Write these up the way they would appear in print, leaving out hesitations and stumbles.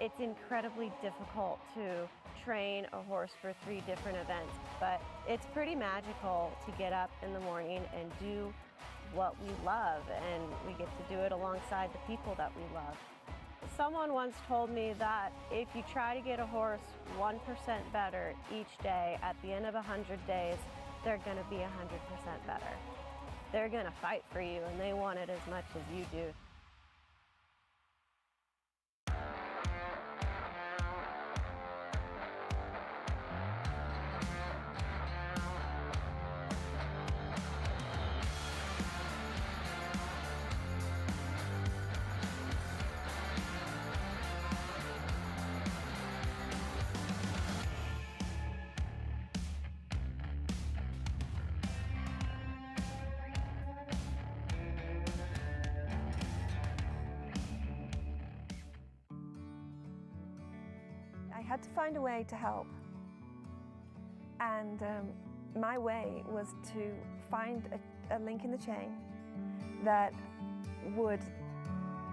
It's incredibly difficult to train a horse for 3 different events, but it's pretty magical to get up in the morning and do what we love, and we get to do it alongside the people that we love. Someone once told me that if you try to get a horse 1% better each day, at the end of 100 days, they're going to be 100% better. They're going to fight for you, and they want it as much as you do. I had to find a way to help, and my way was to find a link in the chain that would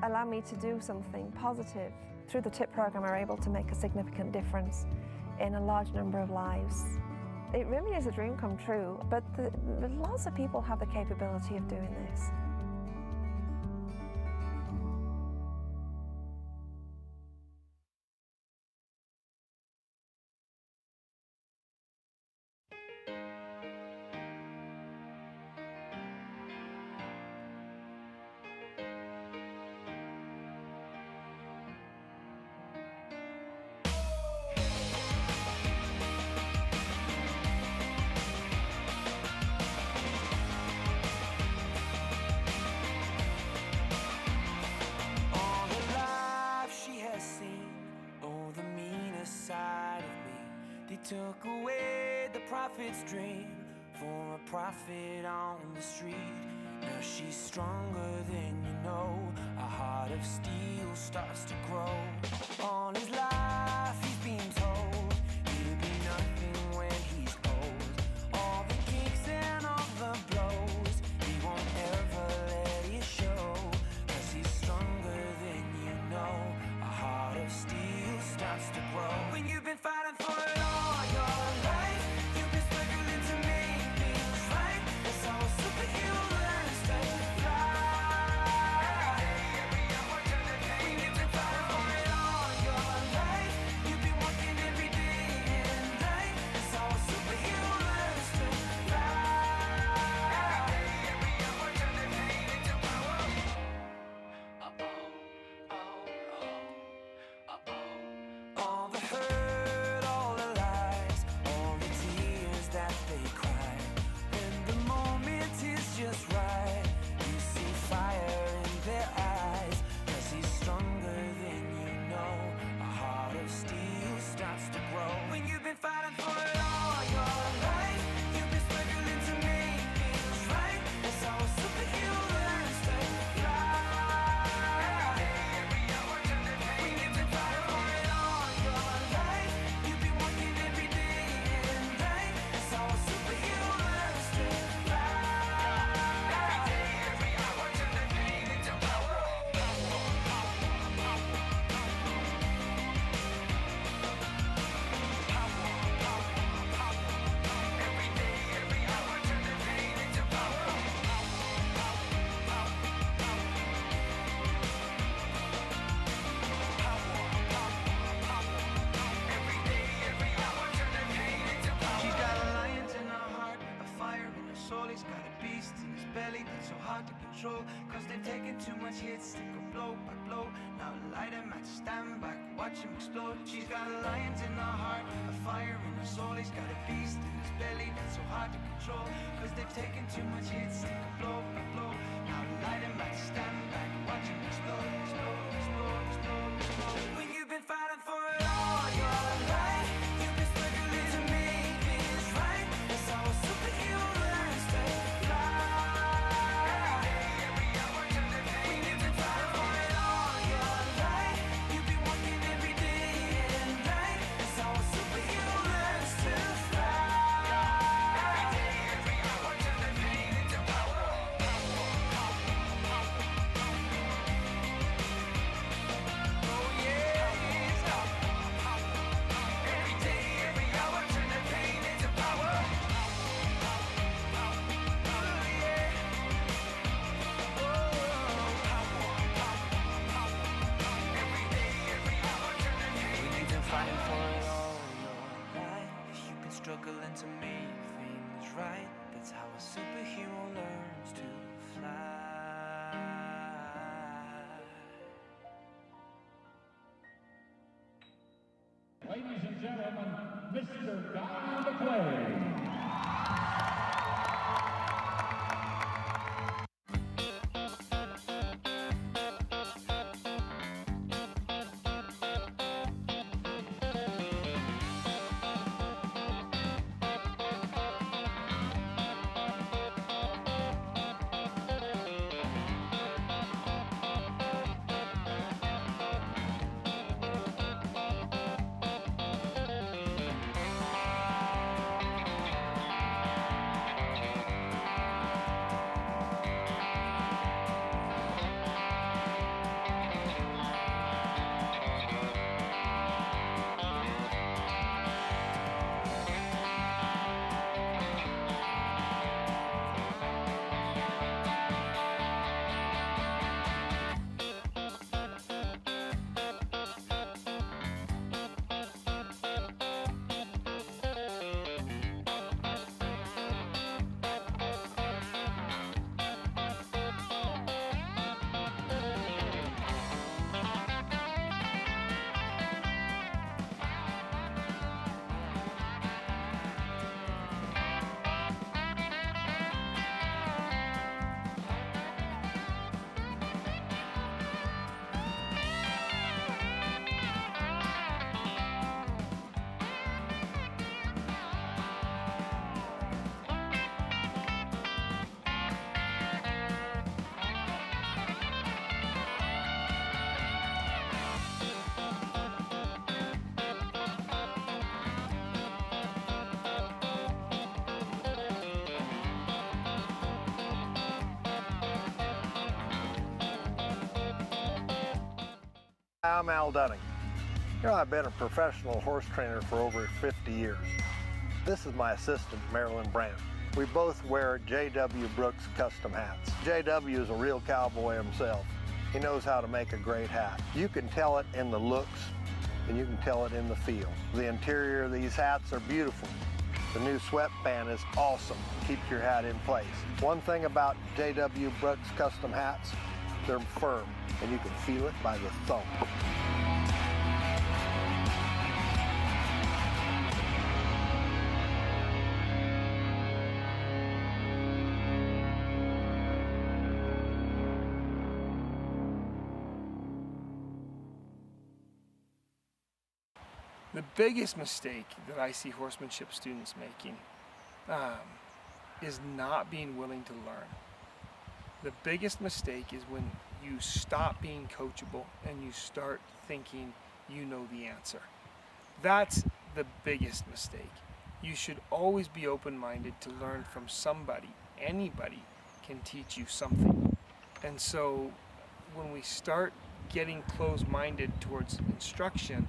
allow me to do something positive. Through the TIP program, I were able to make a significant difference in a large number of lives. It really is a dream come true, but lots of people have the capability of doing this. Took away the prophet's dream for a prophet on the street. Now she's stronger than you know. A heart of steel starts to grow. All his life he's been told he'll be nothing when he's old. All the kicks and all the blows, he won't ever let it show. 'Cause he's stronger than you know. A heart of steel starts to grow. When you've been fighting for it all your life, you've been struggling to make things right. That's how a superhero learns to fly. When you've been fighting for it all your life, you've been working every day and night. That's how a superhero learns to fly. All the hurt, all the lies, all the tears that they cry. When the moment is just right, you see fire in their eyes. 'Cause he's stronger than you know. A heart of steel starts to grow. When you've been fighting for it all your life, you've been struggling to make things right. That's how a superhero learns to fly. When you've been fighting for it all your life, you've been working every day and night. That's how a superhero learns to fly. Every hour turn the pain into power. Every day, every hour turn the pain into power. Every day, every hour turn the pain into power. She's got a lion in her heart, a fire in her soul. He's got a beast in his belly that's so hard to control. 'Cause they've taken too much hits, they go blow by blow. Now light him at stand back, watch him explode. She's got a lion in her heart, a fire in her soul. He's got a beast in his belly that's so hard to control. 'Cause they've taken too much hits, they go blow by blow. Now light him at stand back, watch him explode, explode, explode, explode, explode. When you've been fighting for it all your life, you've been struggling to make things right. That's how a superhero learns to fly. When you've been fighting for it all your life, you've been working every day and night. That's how a superhero learns to fly. Every hour turn the pain into power. Oh yeah. fighting for it all your life. You've been struggling to make things right. That's how a superhero learns to fly. Ladies and gentlemen, Mr. Don McLean. I'm Al Dunning. You know, I've been a professional horse trainer for over 50 years. This is my assistant, Marilyn Brandt. We both wear J.W. Brooks custom hats. J.W. is a real cowboy himself. He knows how to make a great hat. You can tell it in the looks, and you can tell it in the feel. The interior of these hats are beautiful. The new sweatband is awesome. Keeps your hat in place. One thing about J.W. Brooks custom hats, they're firm, and you can feel it by the thump. The biggest mistake that I see horsemanship students making is not being willing to learn. The biggest mistake is when you stop being coachable and you start thinking you know the answer. That's the biggest mistake. You should always be open-minded to learn from somebody. Anybody can teach you something. And so when we start getting closed-minded towards instruction,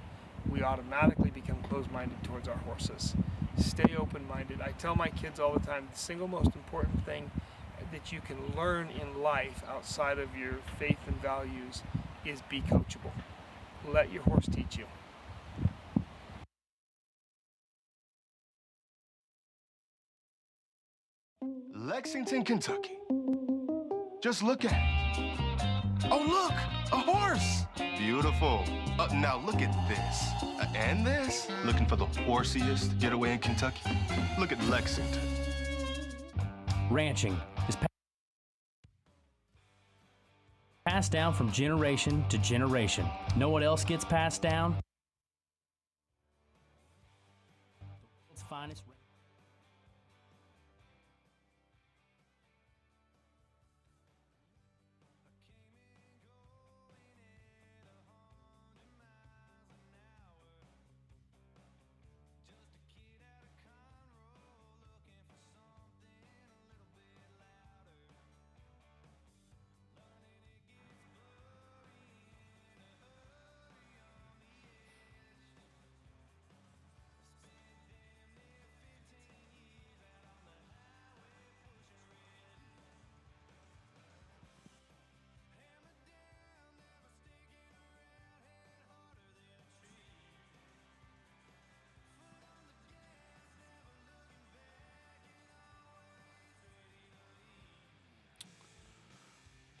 we automatically become closed-minded towards our horses. Stay open-minded. I tell my kids all the time, the single most important thing that you can learn in life outside of your faith and values is be coachable. Let your horse teach you. Lexington, Kentucky. Just look at it. Oh, look, a horse. Beautiful. Now look at this. And this. Looking for the horsiest getaway in Kentucky? Look at Lexington. Ranching is passed down from generation to generation. Know what else gets passed down? The world's finest.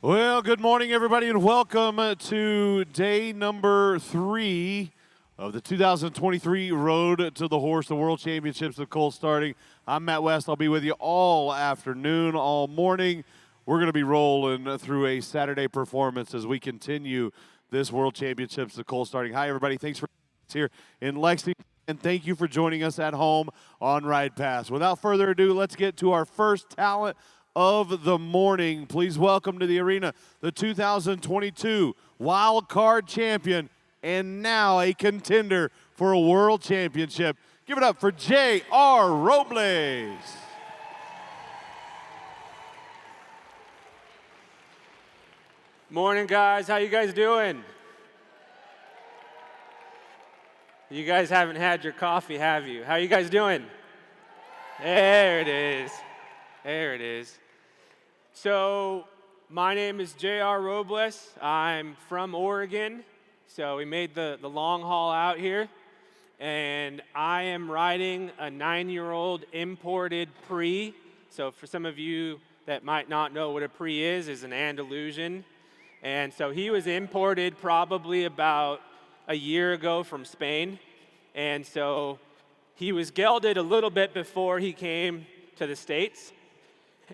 Well, good morning, everybody, and welcome to day number 3 of the 2023 Road to the Horse, the World Championships of Colt starting. I'm Matt West. I'll be with you all afternoon, all morning. We're going to be rolling through a Saturday performance as we continue this World Championships of Colt starting. Hi, everybody. Thanks for being here in Lexington, and thank you for joining us at home on Ride Pass. Without further ado, let's get to our first talent of the morning. Please welcome to the arena the 2022 Wild Card Champion and now a contender for a World Championship. Give it up for J.R. Robles. Morning, guys. How you guys doing? You guys haven't had your coffee, have you? How you guys doing? There it is. There it is. So, my name is J.R. Robles. I'm from Oregon. So we made the long haul out here. And I am riding a 9-year-old imported Prix. So for some of you that might not know what a Prix is an Andalusian. And so he was imported probably about a year ago from Spain. And so he was gelded a little bit before he came to the States.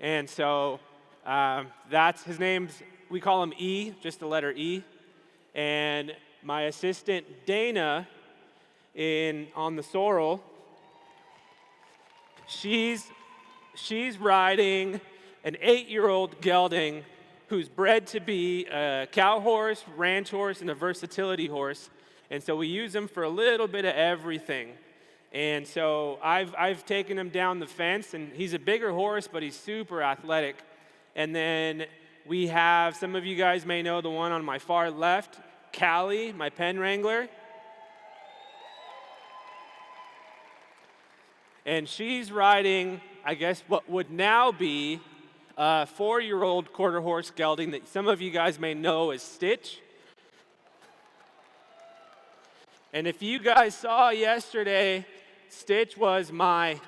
And so that's his name's, we call him E, just the letter E. And my assistant Dana on the sorrel, she's riding an 8-year-old gelding who's bred to be a cow horse, ranch horse, and a versatility horse. And so we use him for a little bit of everything. And so I've taken him down the fence, and he's a bigger horse, but he's super athletic. And then we have, some of you guys may know the one on my far left, Callie, my pen wrangler. And she's riding, I guess, what would now be a 4-year-old quarter horse gelding that some of you guys may know as Stitch. And if you guys saw yesterday, Stitch was my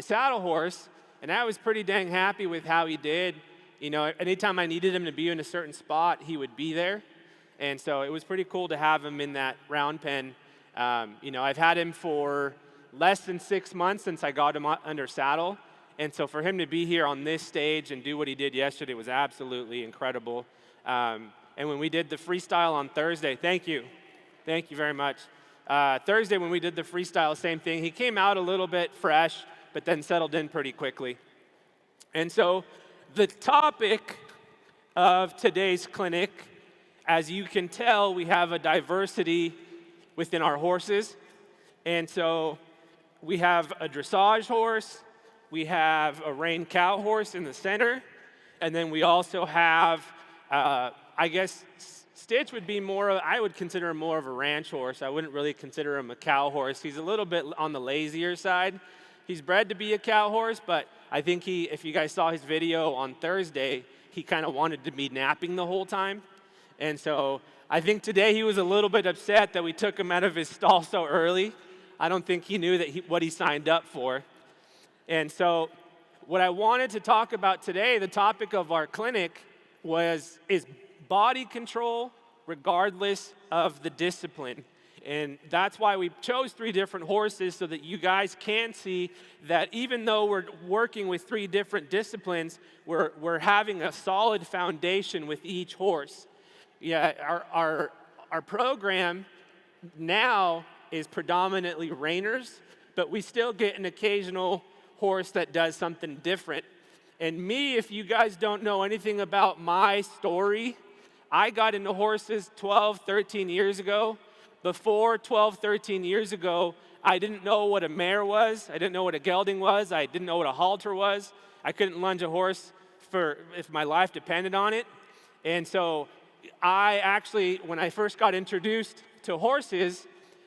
saddle horse, and I was pretty dang happy with how he did. You know, anytime I needed him to be in a certain spot, he would be there. And so it was pretty cool to have him in that round pen. You know, I've had him for less than 6 months since I got him under saddle. And so for him to be here on this stage and do what he did yesterday was absolutely incredible. And when we did the freestyle on Thursday, thank you very much. Thursday when we did the freestyle, same thing. He came out a little bit fresh, but then settled in pretty quickly. And so the topic of today's clinic, as you can tell, we have a diversity within our horses. And so we have a dressage horse, we have a rein cow horse in the center, and then we also have, I guess, Stitch would be I would consider him more of a ranch horse. I wouldn't really consider him a cow horse. He's a little bit on the lazier side. He's bred to be a cow horse, but I think if you guys saw his video on Thursday, he kind of wanted to be napping the whole time. And so I think today he was a little bit upset that we took him out of his stall so early. I don't think he knew what he signed up for. And so what I wanted to talk about today, the topic of our clinic, is body control regardless of the discipline. And that's why we chose 3 different horses, so that you guys can see that even though we're working with 3 different disciplines, we're having a solid foundation with each horse. Yeah, our program now is predominantly reiners, but we still get an occasional horse that does something different. And me, if you guys don't know anything about my story, I got into horses 12, 13 years ago. Before 12, 13 years ago, I didn't know what a mare was. I didn't know what a gelding was. I didn't know what a halter was. I couldn't lunge a horse if my life depended on it. And so I actually, when I first got introduced to horses,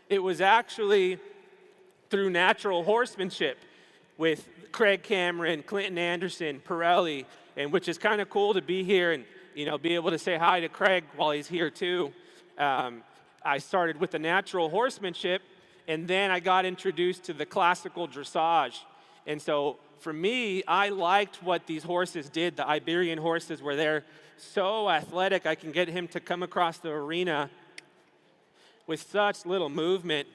it was actually through natural horsemanship with Craig Cameron, Clinton Anderson, Pirelli, and which is kind of cool to be here and be able to say hi to Craig while he's here too. I started with the natural horsemanship, and then I got introduced to the classical dressage. And so for me, I liked what these horses did, the Iberian horses, where they're so athletic. I can get him to come across the arena with such little movement.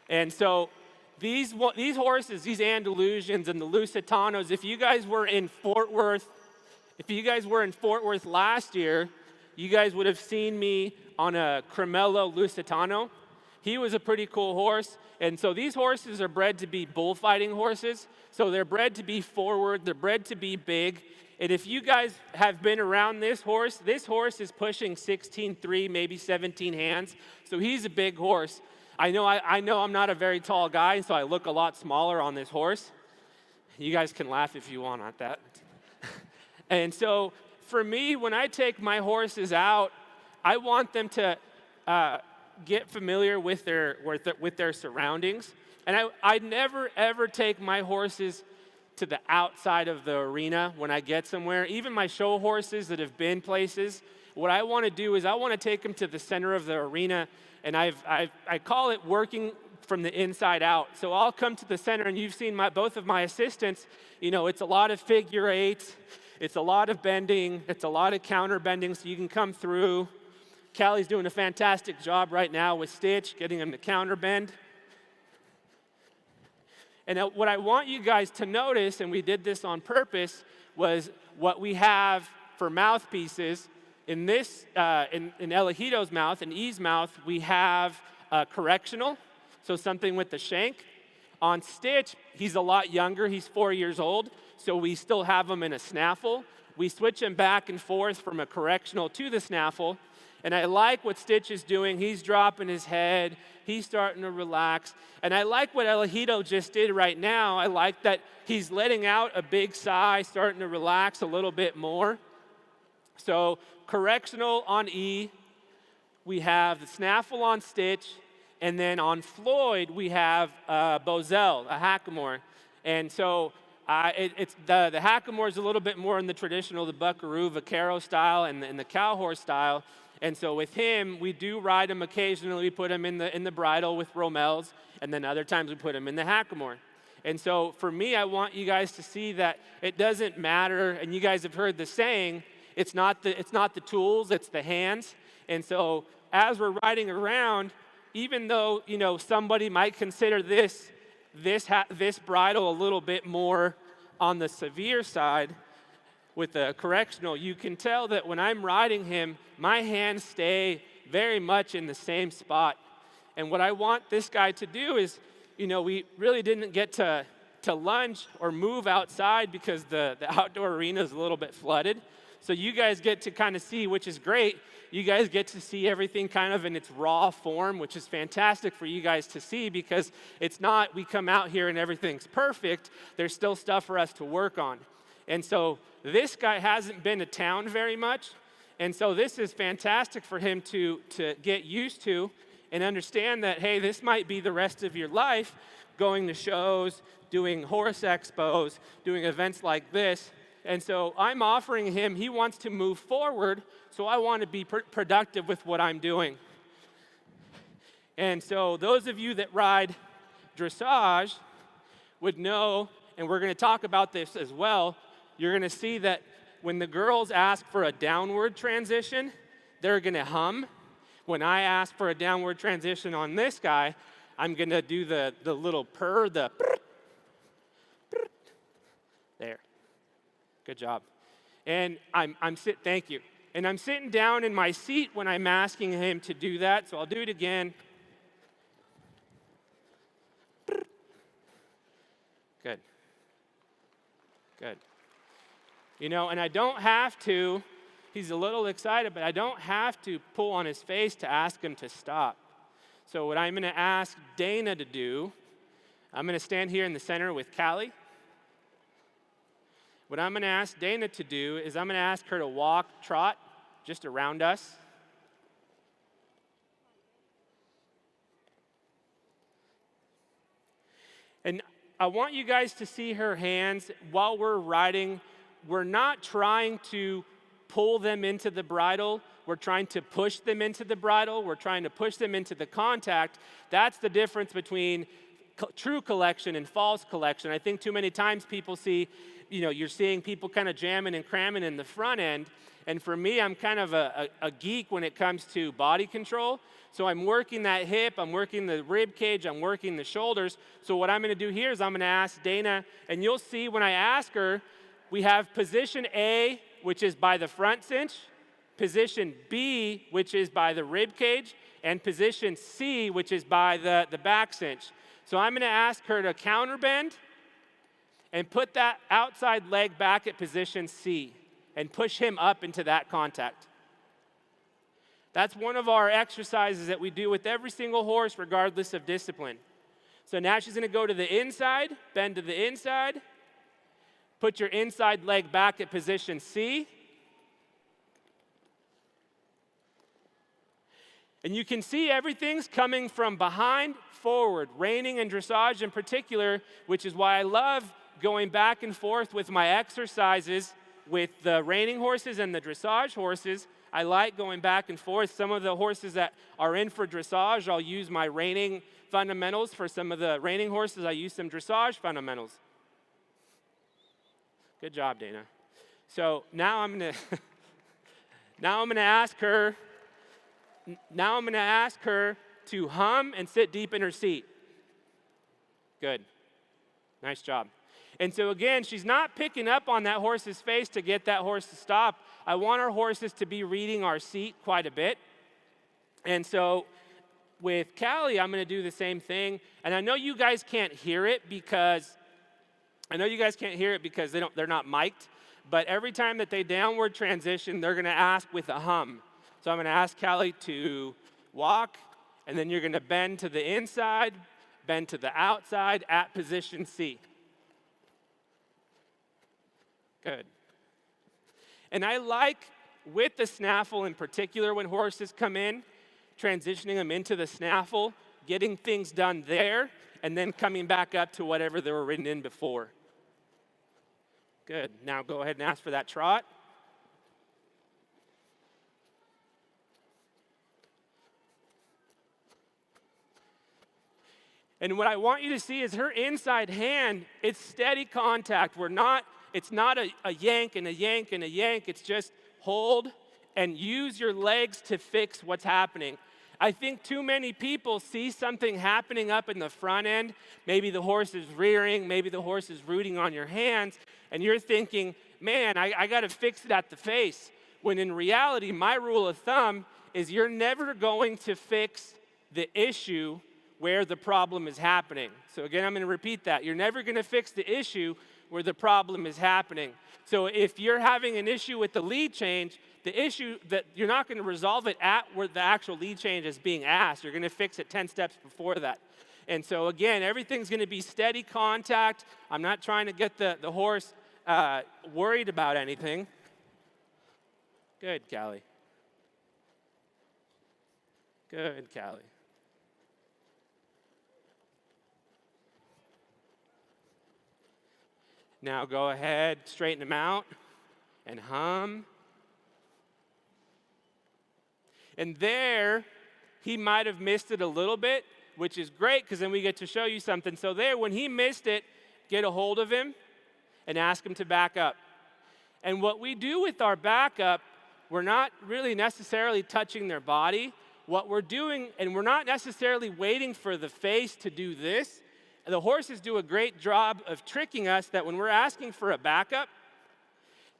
And so these horses, these Andalusians and the Lusitanos, if you guys were in Fort Worth last year, you guys would have seen me on a Cremello Lusitano. He was a pretty cool horse. And so these horses are bred to be bullfighting horses. So they're bred to be forward, they're bred to be big. And if you guys have been around this horse is pushing 16.3, maybe 17 hands. So he's a big horse. I know I'm not a very tall guy, so I look a lot smaller on this horse. You guys can laugh if you want at that. And so for me, when I take my horses out, I want them to get familiar with their surroundings. And I never, ever take my horses to the outside of the arena when I get somewhere. Even my show horses that have been places, what I want to do is I want to take them to the center of the arena, and I call it working from the inside out. So I'll come to the center, and you've seen both of my assistants. You know, it's a lot of figure eights, it's a lot of bending, it's a lot of counter bending, so you can come through. Callie's doing a fantastic job right now with Stitch, getting him to counter bend. And what I want you guys to notice, and we did this on purpose, was what we have for mouthpieces. In this, in Elegido's mouth, in E's mouth, we have correctional, so something with the shank. On Stitch, he's a lot younger, he's 4 years old, so we still have him in a snaffle. We switch him back and forth from a correctional to the snaffle, and I like what Stitch is doing. He's dropping his head, he's starting to relax, and I like what Elegido just did right now. I like that he's letting out a big sigh, starting to relax a little bit more. So correctional on E, we have the snaffle on Stitch, and then on Floyd, we have Bozell, a hackamore. And so the hackamore is a little bit more in the traditional, the buckaroo, vaquero style, and the cow horse style. And so with him, we do ride him occasionally. We put him in the bridle with Romels, and then other times we put him in the hackamore. And so for me, I want you guys to see that it doesn't matter, and you guys have heard the saying, it's not the tools, it's the hands. And so as we're riding around, even though somebody might consider this bridle a little bit more on the severe side with the correctional, you can tell that when I'm riding him, my hands stay very much in the same spot. And what I want this guy to do is, we really didn't get to lunge or move outside because the outdoor arena is a little bit flooded. So you guys get to kind of see, which is great. You guys get to see everything kind of in its raw form, which is fantastic for you guys to see, because it's not we come out here and everything's perfect. There's still stuff for us to work on. And so this guy hasn't been to town very much. And so this is fantastic for him to get used to and understand that, hey, this might be the rest of your life, going to shows, doing horse expos, doing events like this. And so I'm offering him, he wants to move forward, so I want to be productive with what I'm doing. And so those of you that ride dressage would know, and we're going to talk about this as well, you're going to see that when the girls ask for a downward transition, they're going to hum. When I ask for a downward transition on this guy, I'm going to do the little purr, the there. Good job. And thank you. And I'm sitting down in my seat when I'm asking him to do that, so I'll do it again. Good. Good. And I don't have to, he's a little excited, but I don't have to pull on his face to ask him to stop. So what I'm going to ask Dana to do, I'm going to stand here in the center with Callie. What I'm going to ask Dana to do is I'm going to ask her to trot just around us. And I want you guys to see her hands while we're riding. We're not trying to pull them into the bridle. We're trying to push them into the bridle. We're trying to push them into the contact. That's the difference between true collection and false collection. I think too many times people see, you're seeing people kind of jamming and cramming in the front end. And for me, I'm kind of a geek when it comes to body control. So I'm working that hip, I'm working the rib cage, I'm working the shoulders. So what I'm going to do here is I'm going to ask Dana, and you'll see when I ask her, we have position A, which is by the front cinch, position B, which is by the rib cage, and position C, which is by the back cinch. So I'm going to ask her to counterbend and put that outside leg back at position C and push him up into that contact. That's one of our exercises that we do with every single horse, regardless of discipline. So now she's going to go to the inside, bend to the inside, put your inside leg back at position C. And you can see everything's coming from behind forward, reining and dressage in particular, which is why I love going back and forth with my exercises with the reining horses and the dressage horses. I like going back and forth. Some of the horses that are in for dressage, I'll use my reining fundamentals. For some of the reining horses, I use some dressage fundamentals. Good job, Dana. So now I'm going to ask her. Now I'm going to ask her to hum and sit deep in her seat. Good. Nice job. And so again, she's not picking up on that horse's face to get that horse to stop. I want our horses to be reading our seat quite a bit. And so with Callie, I'm going to do the same thing. And I know you guys can't hear it because they're not mic'd. But every time that they downward transition, they're going to ask with a hum. So I'm going to ask Callie to walk, and then you're going to bend to the inside, bend to the outside at position C. Good. And I like, with the snaffle in particular, when horses come in, transitioning them into the snaffle, getting things done there, and then coming back up to whatever they were ridden in before. Good. Now go ahead and ask for that trot. And what I want you to see is her inside hand, it's steady contact. It's not a yank and a yank and a yank. It's just hold and use your legs to fix what's happening. I think too many people see something happening up in the front end. Maybe the horse is rearing, maybe the horse is rooting on your hands, and you're thinking, man, I got to fix it at the face. When in reality, my rule of thumb is you're never going to fix the issue where the problem is happening. So again, I'm going to repeat that. You're never going to fix the issue where the problem is happening. So if you're having an issue with the lead change, the issue that you're not going to resolve it at where the actual lead change is being asked. You're going to fix it 10 steps before that. And so again, everything's going to be steady contact. I'm not trying to get the horse worried about anything. Good, Callie. Good, Callie. Now go ahead, straighten them out, and hum. And there, he might have missed it a little bit, which is great because then we get to show you something. So there, when he missed it, get a hold of him and ask him to back up. And what we do with our backup, we're not really necessarily touching their body. What we're doing, and we're not necessarily waiting for the face to do this. The horses do a great job of tricking us that when we're asking for a backup,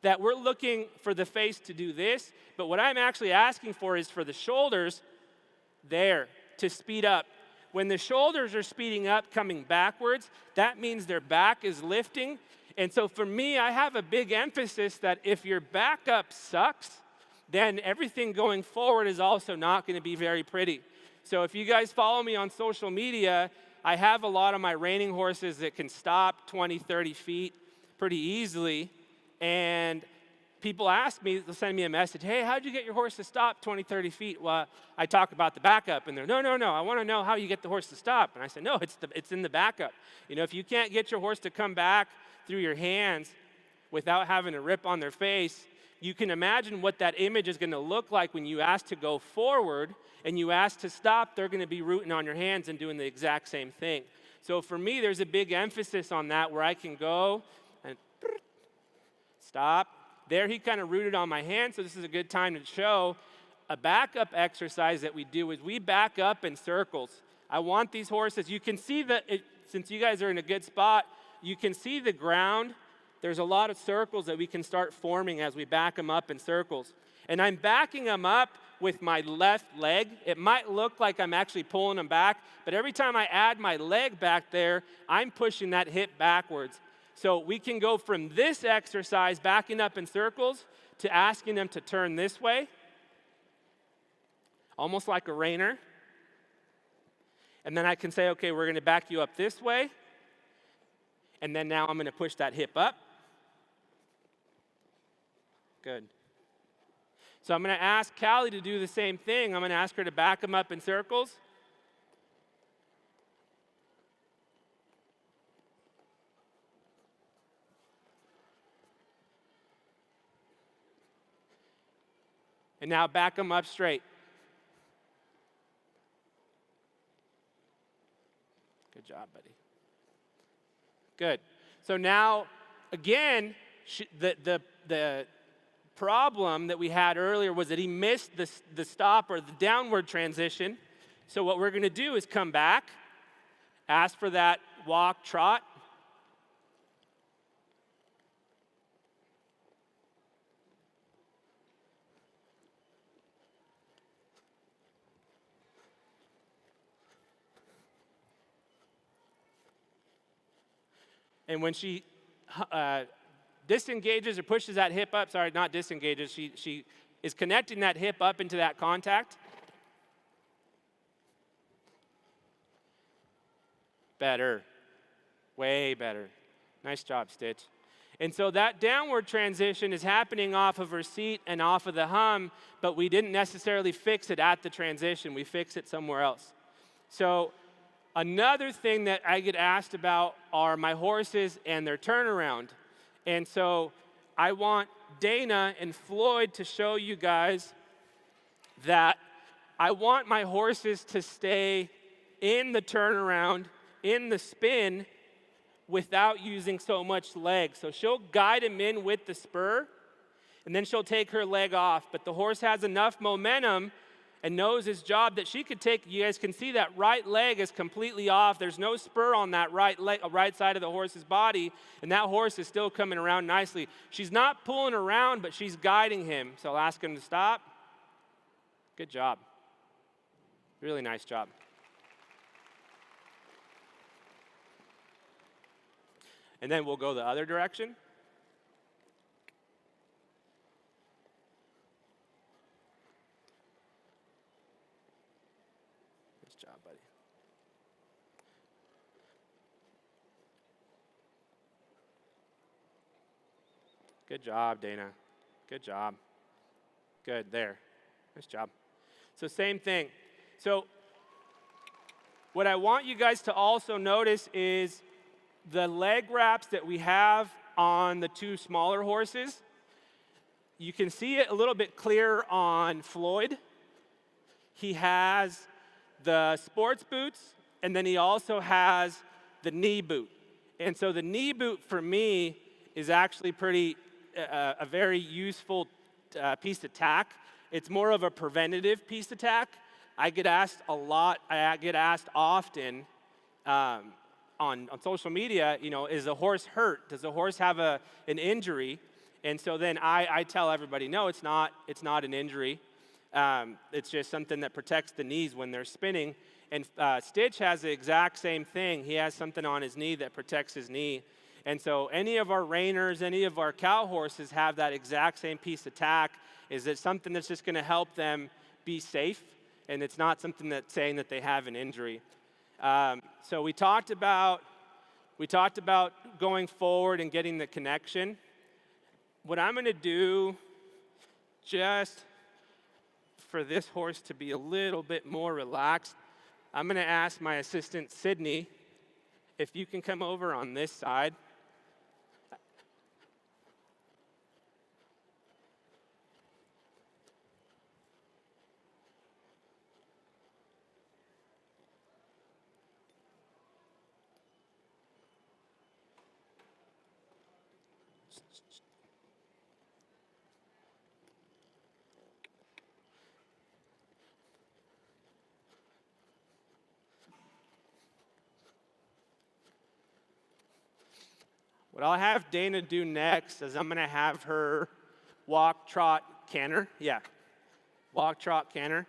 that we're looking for the face to do this, but what I'm actually asking for is for the shoulders there to speed up. When the shoulders are speeding up, coming backwards, that means their back is lifting. And so for me, I have a big emphasis that if your backup sucks, then everything going forward is also not going to be very pretty. So if you guys follow me on social media, I have a lot of my reining horses that can stop 20, 30 feet pretty easily. And people ask me, they'll send me a message, hey, how'd you get your horse to stop 20, 30 feet? Well, I talk about the backup, and they're, no, I want to know how you get the horse to stop. And I said, no, it's in the backup. You know, if you can't get your horse to come back through your hands without having a rip on their face, you can imagine what that image is going to look like when you ask to go forward and you ask to stop. They're going to be rooting on your hands and doing the exact same thing. So for me, there's a big emphasis on that where I can go and stop. There he kind of rooted on my hand, so this is a good time to show a backup exercise that we do is we back up in circles. I want these horses, you can see that, since you guys are in a good spot, you can see the ground. There's a lot of circles that we can start forming as we back them up in circles. And I'm backing them up with my left leg. It might look like I'm actually pulling them back, but every time I add my leg back there, I'm pushing that hip backwards. So we can go from this exercise, backing up in circles, to asking them to turn this way, almost like a reiner. And then I can say, okay, we're going to back you up this way. And then now I'm going to push that hip up. Good. So I'm going to ask Callie to do the same thing. I'm going to ask her to back them up in circles. And now back them up straight. Good job, buddy. Good. So now, again, the problem that we had earlier was that he missed the stop or the downward transition. So what we're going to do is come back, ask for that walk, trot. And when she disengages or pushes that hip up, sorry, not disengages, she is connecting that hip up into that contact. Better. Way better. Nice job, Stitch. And so that downward transition is happening off of her seat and off of the hum, but we didn't necessarily fix it at the transition. We fixed it somewhere else. So another thing that I get asked about are my horses and their turnaround. And so I want Dana and Floyd to show you guys that I want my horses to stay in the turnaround, in the spin, without using so much leg. So she'll guide him in with the spur, and then she'll take her leg off. But the horse has enough momentum and knows his job that she could take. You guys can see that right leg is completely off. There's no spur on that right side of the horse's body, and that horse is still coming around nicely. She's not pulling around, but she's guiding him. So I'll ask him to stop. Good job. Really nice job. And then we'll go the other direction. Good job, Dana. Good job. Good, there. Nice job. So same thing. So what I want you guys to also notice is the leg wraps that we have on the two smaller horses. You can see it a little bit clearer on Floyd. He has the sports boots, and then he also has the knee boot. And so the knee boot for me is actually a very useful piece of tack. It's more of a preventative piece of tack. I get asked a lot, I get asked often on social media, is the horse hurt? Does the horse have an injury? And so then I tell everybody, no, it's not an injury. It's just something that protects the knees when they're spinning. And Stitch has the exact same thing. He has something on his knee that protects his knee. And so any of our reiners, any of our cow horses have that exact same piece of tack. Is it something that's just going to help them be safe? And it's not something that's saying that they have an injury. So we talked about going forward and getting the connection. What I'm going to do, just for this horse to be a little bit more relaxed, I'm going to ask my assistant, Sydney, if you can come over on this side. What I'll have Dana do next is I'm going to have her walk, trot, canter. Yeah, walk, trot, canter.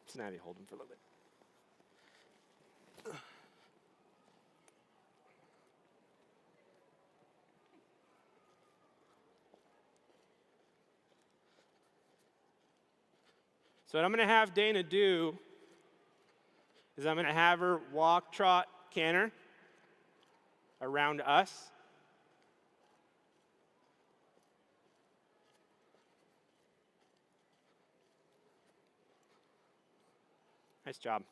Cincinnati, hold him for a little bit. So what I'm going to have Dana do is I'm going to have her walk, trot, canter around us. Nice job.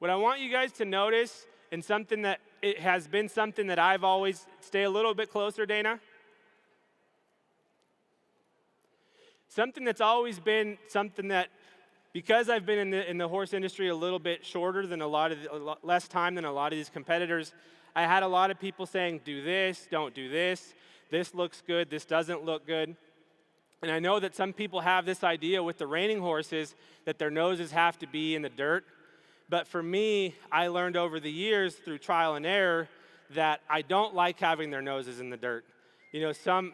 What I want you guys to notice, and something that it has been something that I've always, stay a little bit closer, Dana. Something that's always been something that, because I've been in the horse industry a little bit shorter than less time than a lot of these competitors, I had a lot of people saying, do this, don't do this, this looks good, this doesn't look good. And I know that some people have this idea with the reining horses that their noses have to be in the dirt. But for me, I learned over the years through trial and error that I don't like having their noses in the dirt. You know,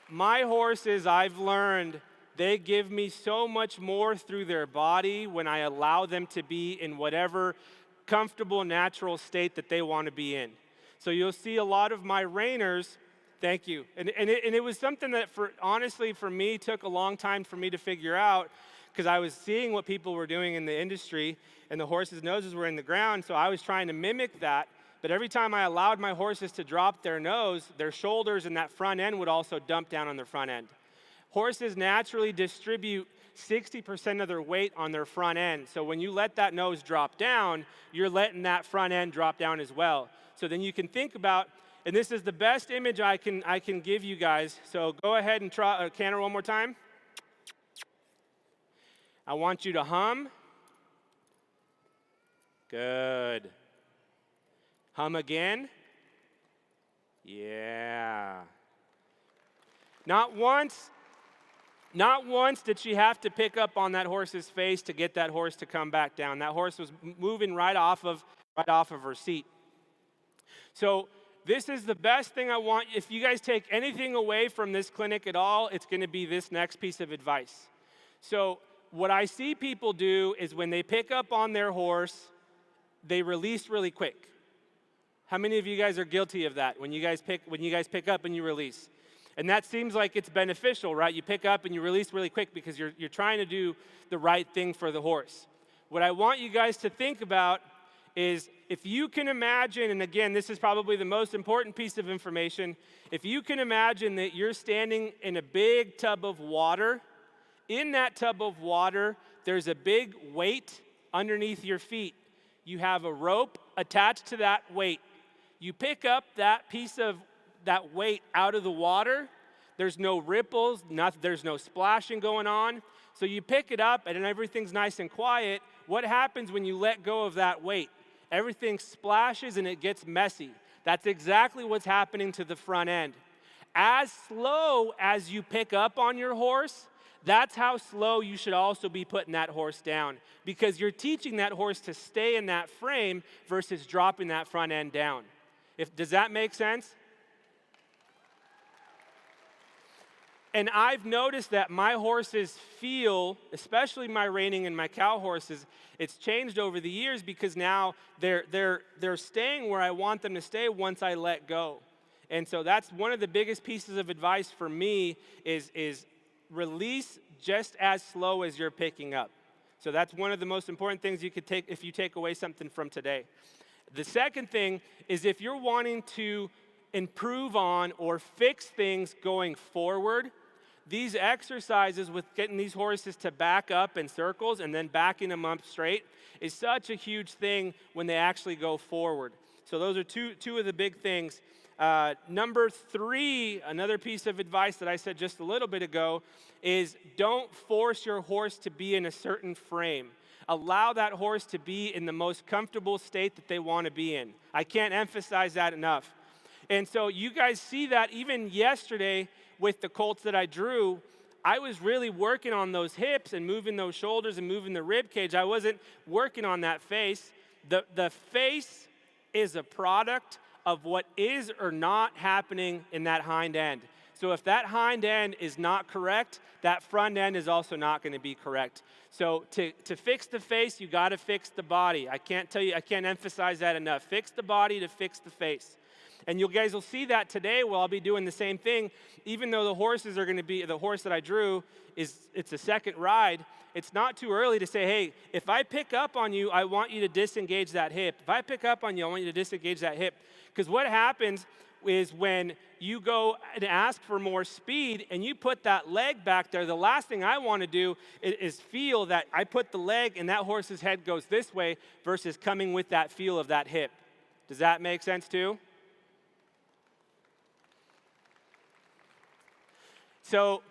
my horses, I've learned, they give me so much more through their body when I allow them to be in whatever comfortable, natural state that they want to be in. So you'll see a lot of my reiners, thank you. And it was something that, honestly, for me, took a long time for me to figure out, because I was seeing what people were doing in the industry, and the horses' noses were in the ground, so I was trying to mimic that. But every time I allowed my horses to drop their nose, their shoulders and that front end would also dump down on their front end. Horses naturally distribute 60% of their weight on their front end. So when you let that nose drop down, you're letting that front end drop down as well. So then you can think about, and this is the best image I can give you guys. So go ahead and try canter one more time. I want you to hum. Good. Hum again. Yeah. Not once did she have to pick up on that horse's face to get that horse to come back down. That horse was moving right off of her seat. So this is the best thing I want. If you guys take anything away from this clinic at all, it's going to be this next piece of advice. So what I see people do is when they pick up on their horse, they release really quick. How many of you guys are guilty of that? When you guys pick up and you release. And that seems like it's beneficial, right? You pick up and you release really quick because you're trying to do the right thing for the horse. What I want you guys to think about is, if you can imagine, and again, this is probably the most important piece of information, if you can imagine that you're standing in a big tub of water, in that tub of water, there's a big weight underneath your feet. You have a rope attached to that weight. You pick up that piece of that weight out of the water. There's no ripples, there's no splashing going on. So you pick it up and everything's nice and quiet. What happens when you let go of that weight? Everything splashes and it gets messy. That's exactly what's happening to the front end. As slow as you pick up on your horse, that's how slow you should also be putting that horse down, because you're teaching that horse to stay in that frame versus dropping that front end down. Does that make sense? And I've noticed that my horses feel, especially my reining and my cow horses, it's changed over the years because now they're staying where I want them to stay once I let go. And so that's one of the biggest pieces of advice for me is release just as slow as you're picking up. So that's one of the most important things you could take if you take away something from today. The second thing is, if you're wanting to improve on or fix things going forward, These exercises with getting these horses to back up in circles and then backing them up straight is such a huge thing when they actually go forward. So those are two of the big things. Number 3, another piece of advice that I said just a little bit ago, is don't force your horse to be in a certain frame. Allow that horse to be in the most comfortable state that they want to be in. I can't emphasize that enough. And so you guys see that even yesterday with the colts that I drew, I was really working on those hips and moving those shoulders and moving the rib cage. I wasn't working on that face. The face is a product of what is or not happening in that hind end. So if that hind end is not correct, that front end is also not going to be correct. So to fix the face, you got to fix the body. I can't emphasize that enough. Fix the body to fix the face. And you guys will see that today. Well, I'll be doing the same thing. Even though the horses are going to be, the horse that I drew, it's a second ride, it's not too early to say, hey, if I pick up on you, I want you to disengage that hip. If I pick up on you, I want you to disengage that hip. Because what happens is when you go and ask for more speed and you put that leg back there, the last thing I want to do is feel that I put the leg and that horse's head goes this way versus coming with that feel of that hip. Does that make sense too? So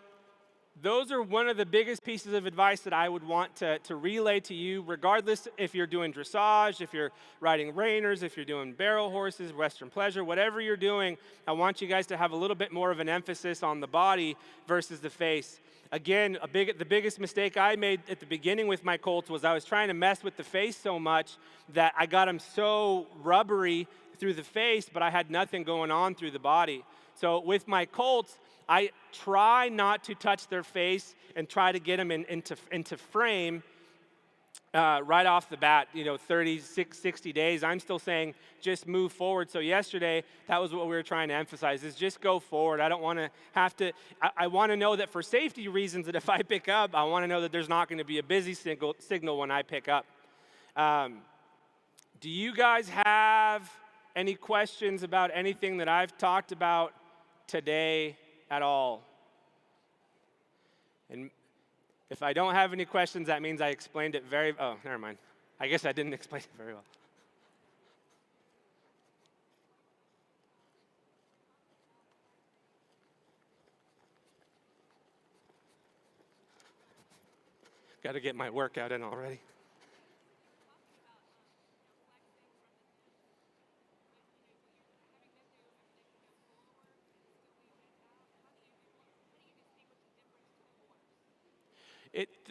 those are one of the biggest pieces of advice that I would want to relay to you, regardless if you're doing dressage, if you're riding reiners, if you're doing barrel horses, Western pleasure, whatever you're doing, I want you guys to have a little bit more of an emphasis on the body versus the face. Again, the biggest mistake I made at the beginning with my colts was I was trying to mess with the face so much that I got them so rubbery through the face, but I had nothing going on through the body. So with my colts, I try not to touch their face and try to get them into frame right off the bat, 60 days. I'm still saying just move forward. So yesterday, that was what we were trying to emphasize, is just go forward. I don't want to have to, I want to know that for safety reasons that if I pick up, I want to know that there's not going to be a busy signal when I pick up. Do you guys have any questions about anything that I've talked about today at all? And if I don't have any questions, that means I explained it never mind. I guess I didn't explain it very well. Got to get my workout in already.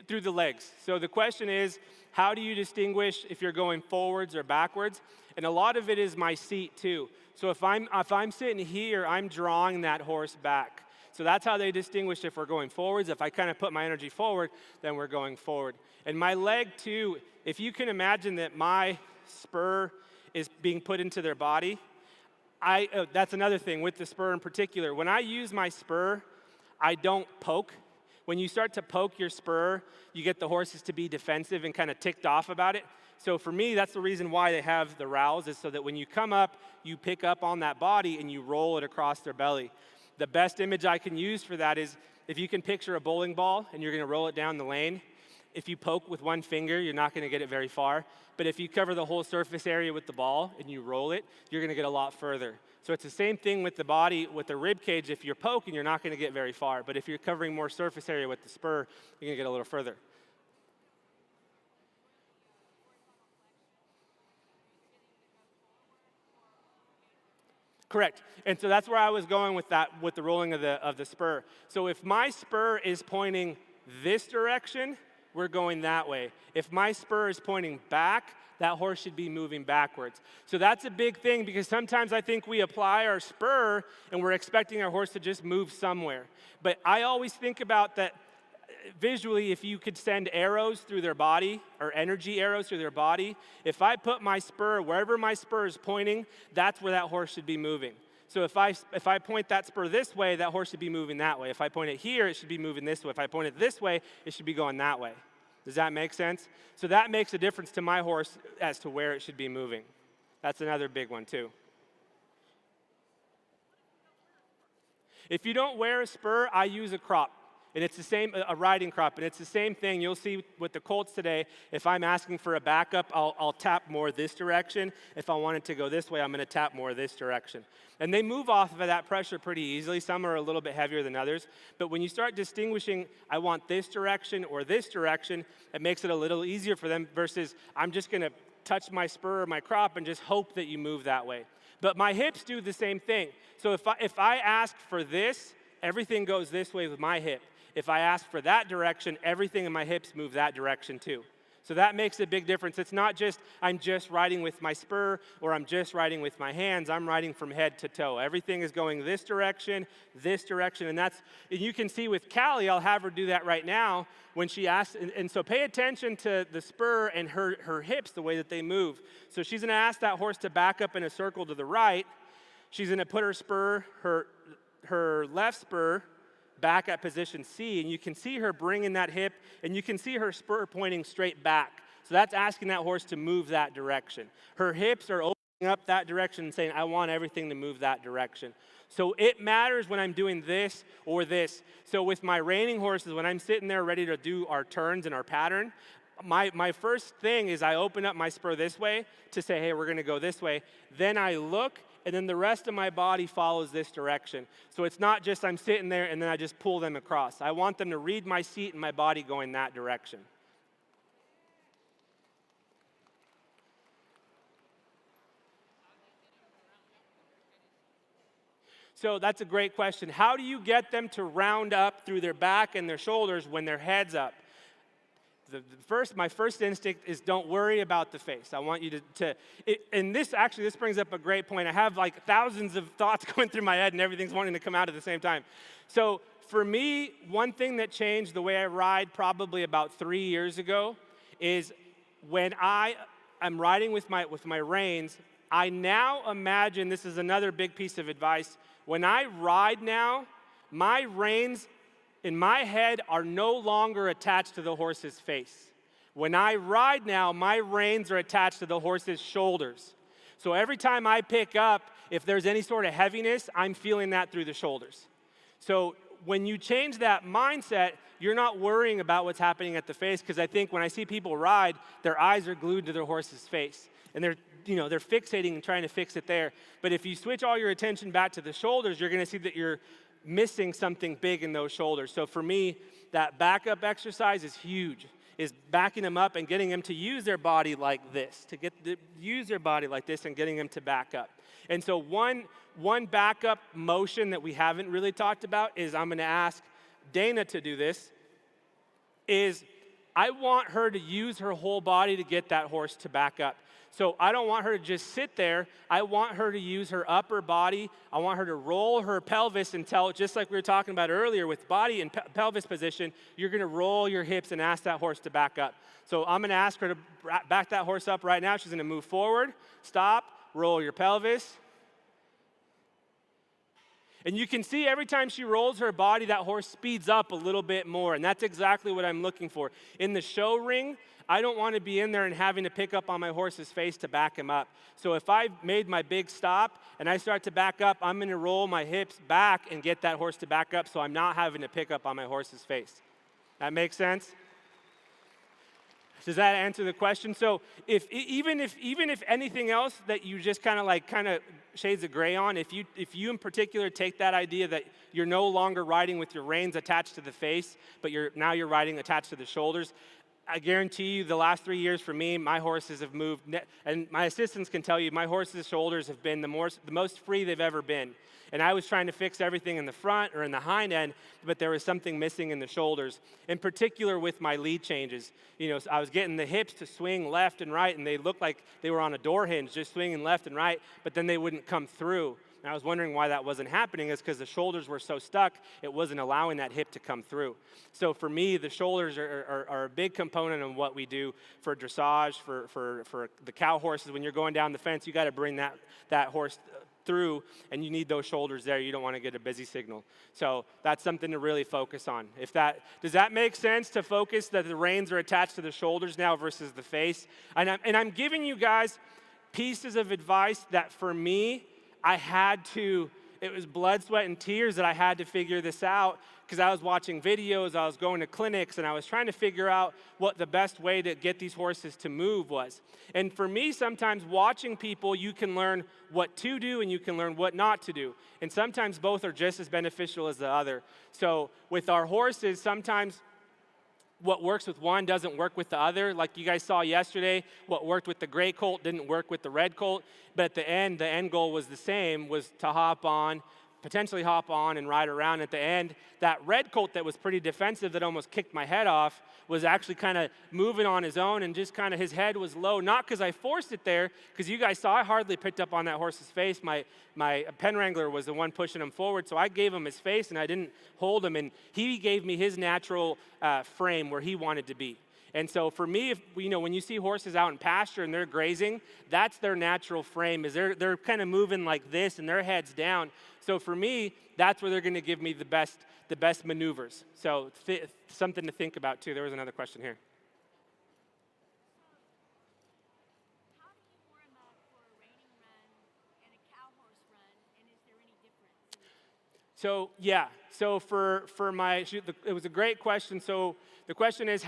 Through the legs. So the question is, how do you distinguish if you're going forwards or backwards? And a lot of it is my seat too. So if I'm sitting here, I'm drawing that horse back. So that's how they distinguish if we're going forwards. If I kind of put my energy forward, then we're going forward. And my leg too, if you can imagine that my spur is being put into their body, that's another thing with the spur in particular. When I use my spur, I don't poke. When you start to poke your spur, you get the horses to be defensive and kind of ticked off about it. So for me, that's the reason why they have the rowels, is so that when you come up, you pick up on that body and you roll it across their belly. The best image I can use for that is if you can picture a bowling ball and you're going to roll it down the lane. If you poke with one finger, you're not going to get it very far. But if you cover the whole surface area with the ball and you roll it, you're going to get a lot further. So it's the same thing with the body, with the rib cage. If you're poking, you're not going to get very far. But if you're covering more surface area with the spur, you're going to get a little further. Correct. And so that's where I was going with that, with the rolling of the spur. So if my spur is pointing this direction, we're going that way. If my spur is pointing back, that horse should be moving backwards. So that's a big thing, because sometimes I think we apply our spur and we're expecting our horse to just move somewhere. But I always think about that visually. If you could send arrows through their body, or energy arrows through their body, if I put my spur wherever my spur is pointing, that's where that horse should be moving. So if I point that spur this way, that horse should be moving that way. If I point it here, it should be moving this way. If I point it this way, it should be going that way. Does that make sense? So that makes a difference to my horse as to where it should be moving. That's another big one too. If you don't wear a spur, I use a crop. And it's the same, a riding crop, and it's the same thing. You'll see with the Colts today, if I'm asking for a backup, I'll tap more this direction. If I want it to go this way, I'm gonna tap more this direction. And they move off of that pressure pretty easily. Some are a little bit heavier than others. But when you start distinguishing, I want this direction or this direction, it makes it a little easier for them versus I'm just gonna touch my spur or my crop and just hope that you move that way. But my hips do the same thing. So if I ask for this, everything goes this way with my hip. If I ask for that direction, everything in my hips move that direction too. So that makes a big difference. It's not just I'm just riding with my spur or I'm just riding with my hands. I'm riding from head to toe. Everything is going this direction, and you can see with Callie, I'll have her do that right now when she asks, and so pay attention to the spur and her hips, the way that they move. So she's gonna ask that horse to back up in a circle to the right. She's gonna put her spur, her left spur, back at position C, and you can see her bringing that hip, and you can see her spur pointing straight back. So that's asking that horse to move that direction. Her hips are opening up that direction and saying, I want everything to move that direction. So it matters when I'm doing this or this. So with my reining horses, when I'm sitting there ready to do our turns and our pattern, my first thing is I open up my spur this way to say, hey, we're gonna go this way. Then I look, and then the rest of my body follows this direction. So it's not just I'm sitting there and then I just pull them across. I want them to read my seat and my body going that direction. So that's a great question. How do you get them to round up through their back and their shoulders when their head's up? My first instinct is don't worry about the face. I want you and this brings up a great point. I have like thousands of thoughts going through my head and everything's wanting to come out at the same time. So for me, one thing that changed the way I ride probably about 3 years ago is when I'm riding with my reins, I now imagine, this is another big piece of advice, when I ride now, my reins in my head are no longer attached to the horse's face. When I ride now, my reins are attached to the horse's shoulders. So every time I pick up, if there's any sort of heaviness, I'm feeling that through the shoulders. So when you change that mindset, you're not worrying about what's happening at the face, because I think when I see people ride, their eyes are glued to their horse's face. And they're fixating and trying to fix it there. But if you switch all your attention back to the shoulders, you're gonna see that you're missing something big in those shoulders. So for me, that backup exercise is huge, is backing them up and getting them to use their body like this, use their body like this and getting them to back up. And so one backup motion that we haven't really talked about is, I'm gonna ask Dana to do this, is I want her to use her whole body to get that horse to back up. So I don't want her to just sit there. I want her to use her upper body. I want her to roll her pelvis until, just like we were talking about earlier with body and pelvis position, you're gonna roll your hips and ask that horse to back up. So I'm gonna ask her to back that horse up right now. She's gonna move forward, stop, roll your pelvis. And you can see every time she rolls her body, that horse speeds up a little bit more, and that's exactly what I'm looking for. In the show ring, I don't want to be in there and having to pick up on my horse's face to back him up. So if I've made my big stop and I start to back up, I'm going to roll my hips back and get that horse to back up so I'm not having to pick up on my horse's face. That makes sense? Does that answer the question? So even if anything else that you just kind of shades of gray on, if you in particular take that idea that you're no longer riding with your reins attached to the face, but now you're riding attached to the shoulders, I guarantee you the last 3 years for me, my horses have moved, and my assistants can tell you, my horses' shoulders have been the most free they've ever been. And I was trying to fix everything in the front or in the hind end, but there was something missing in the shoulders. In particular with my lead changes. I was getting the hips to swing left and right, and they looked like they were on a door hinge, just swinging left and right, but then they wouldn't come through. And I was wondering why that wasn't happening. It's because the shoulders were so stuck, it wasn't allowing that hip to come through. So for me, the shoulders are a big component of what we do for dressage, for the cow horses. When you're going down the fence, you got to bring that horse through, and you need those shoulders there. You don't want to get a busy signal. So that's something to really focus on. Does that make sense, to focus that the reins are attached to the shoulders now versus the face? And I'm giving you guys pieces of advice that for me, I had to blood, sweat, and tears that I had to figure this out, because I was watching videos, I was going to clinics, and I was trying to figure out what the best way to get these horses to move was. And for me, sometimes watching people, you can learn what to do and you can learn what not to do. And sometimes both are just as beneficial as the other. So with our horses, sometimes what works with one doesn't work with the other. Like you guys saw yesterday, what worked with the gray colt didn't work with the red colt. But at the end goal was the same, was to potentially hop on and ride around. At the end, that red colt that was pretty defensive, that almost kicked my head off, was actually kind of moving on his own, and just kind of his head was low. Not because I forced it there, because you guys saw I hardly picked up on that horse's face. My pen wrangler was the one pushing him forward, so I gave him his face and I didn't hold him, and he gave me his natural frame where he wanted to be. And so for me, when you see horses out in pasture and they're grazing, that's their natural frame, is they're kind of moving like this and their head's down. So for me, that's where they're going to give me the best maneuvers. So something to think about too. There was another question here. How do you warm up for a reining run and a cow horse run, and is there any difference? So yeah, so it was a great question. So the question is,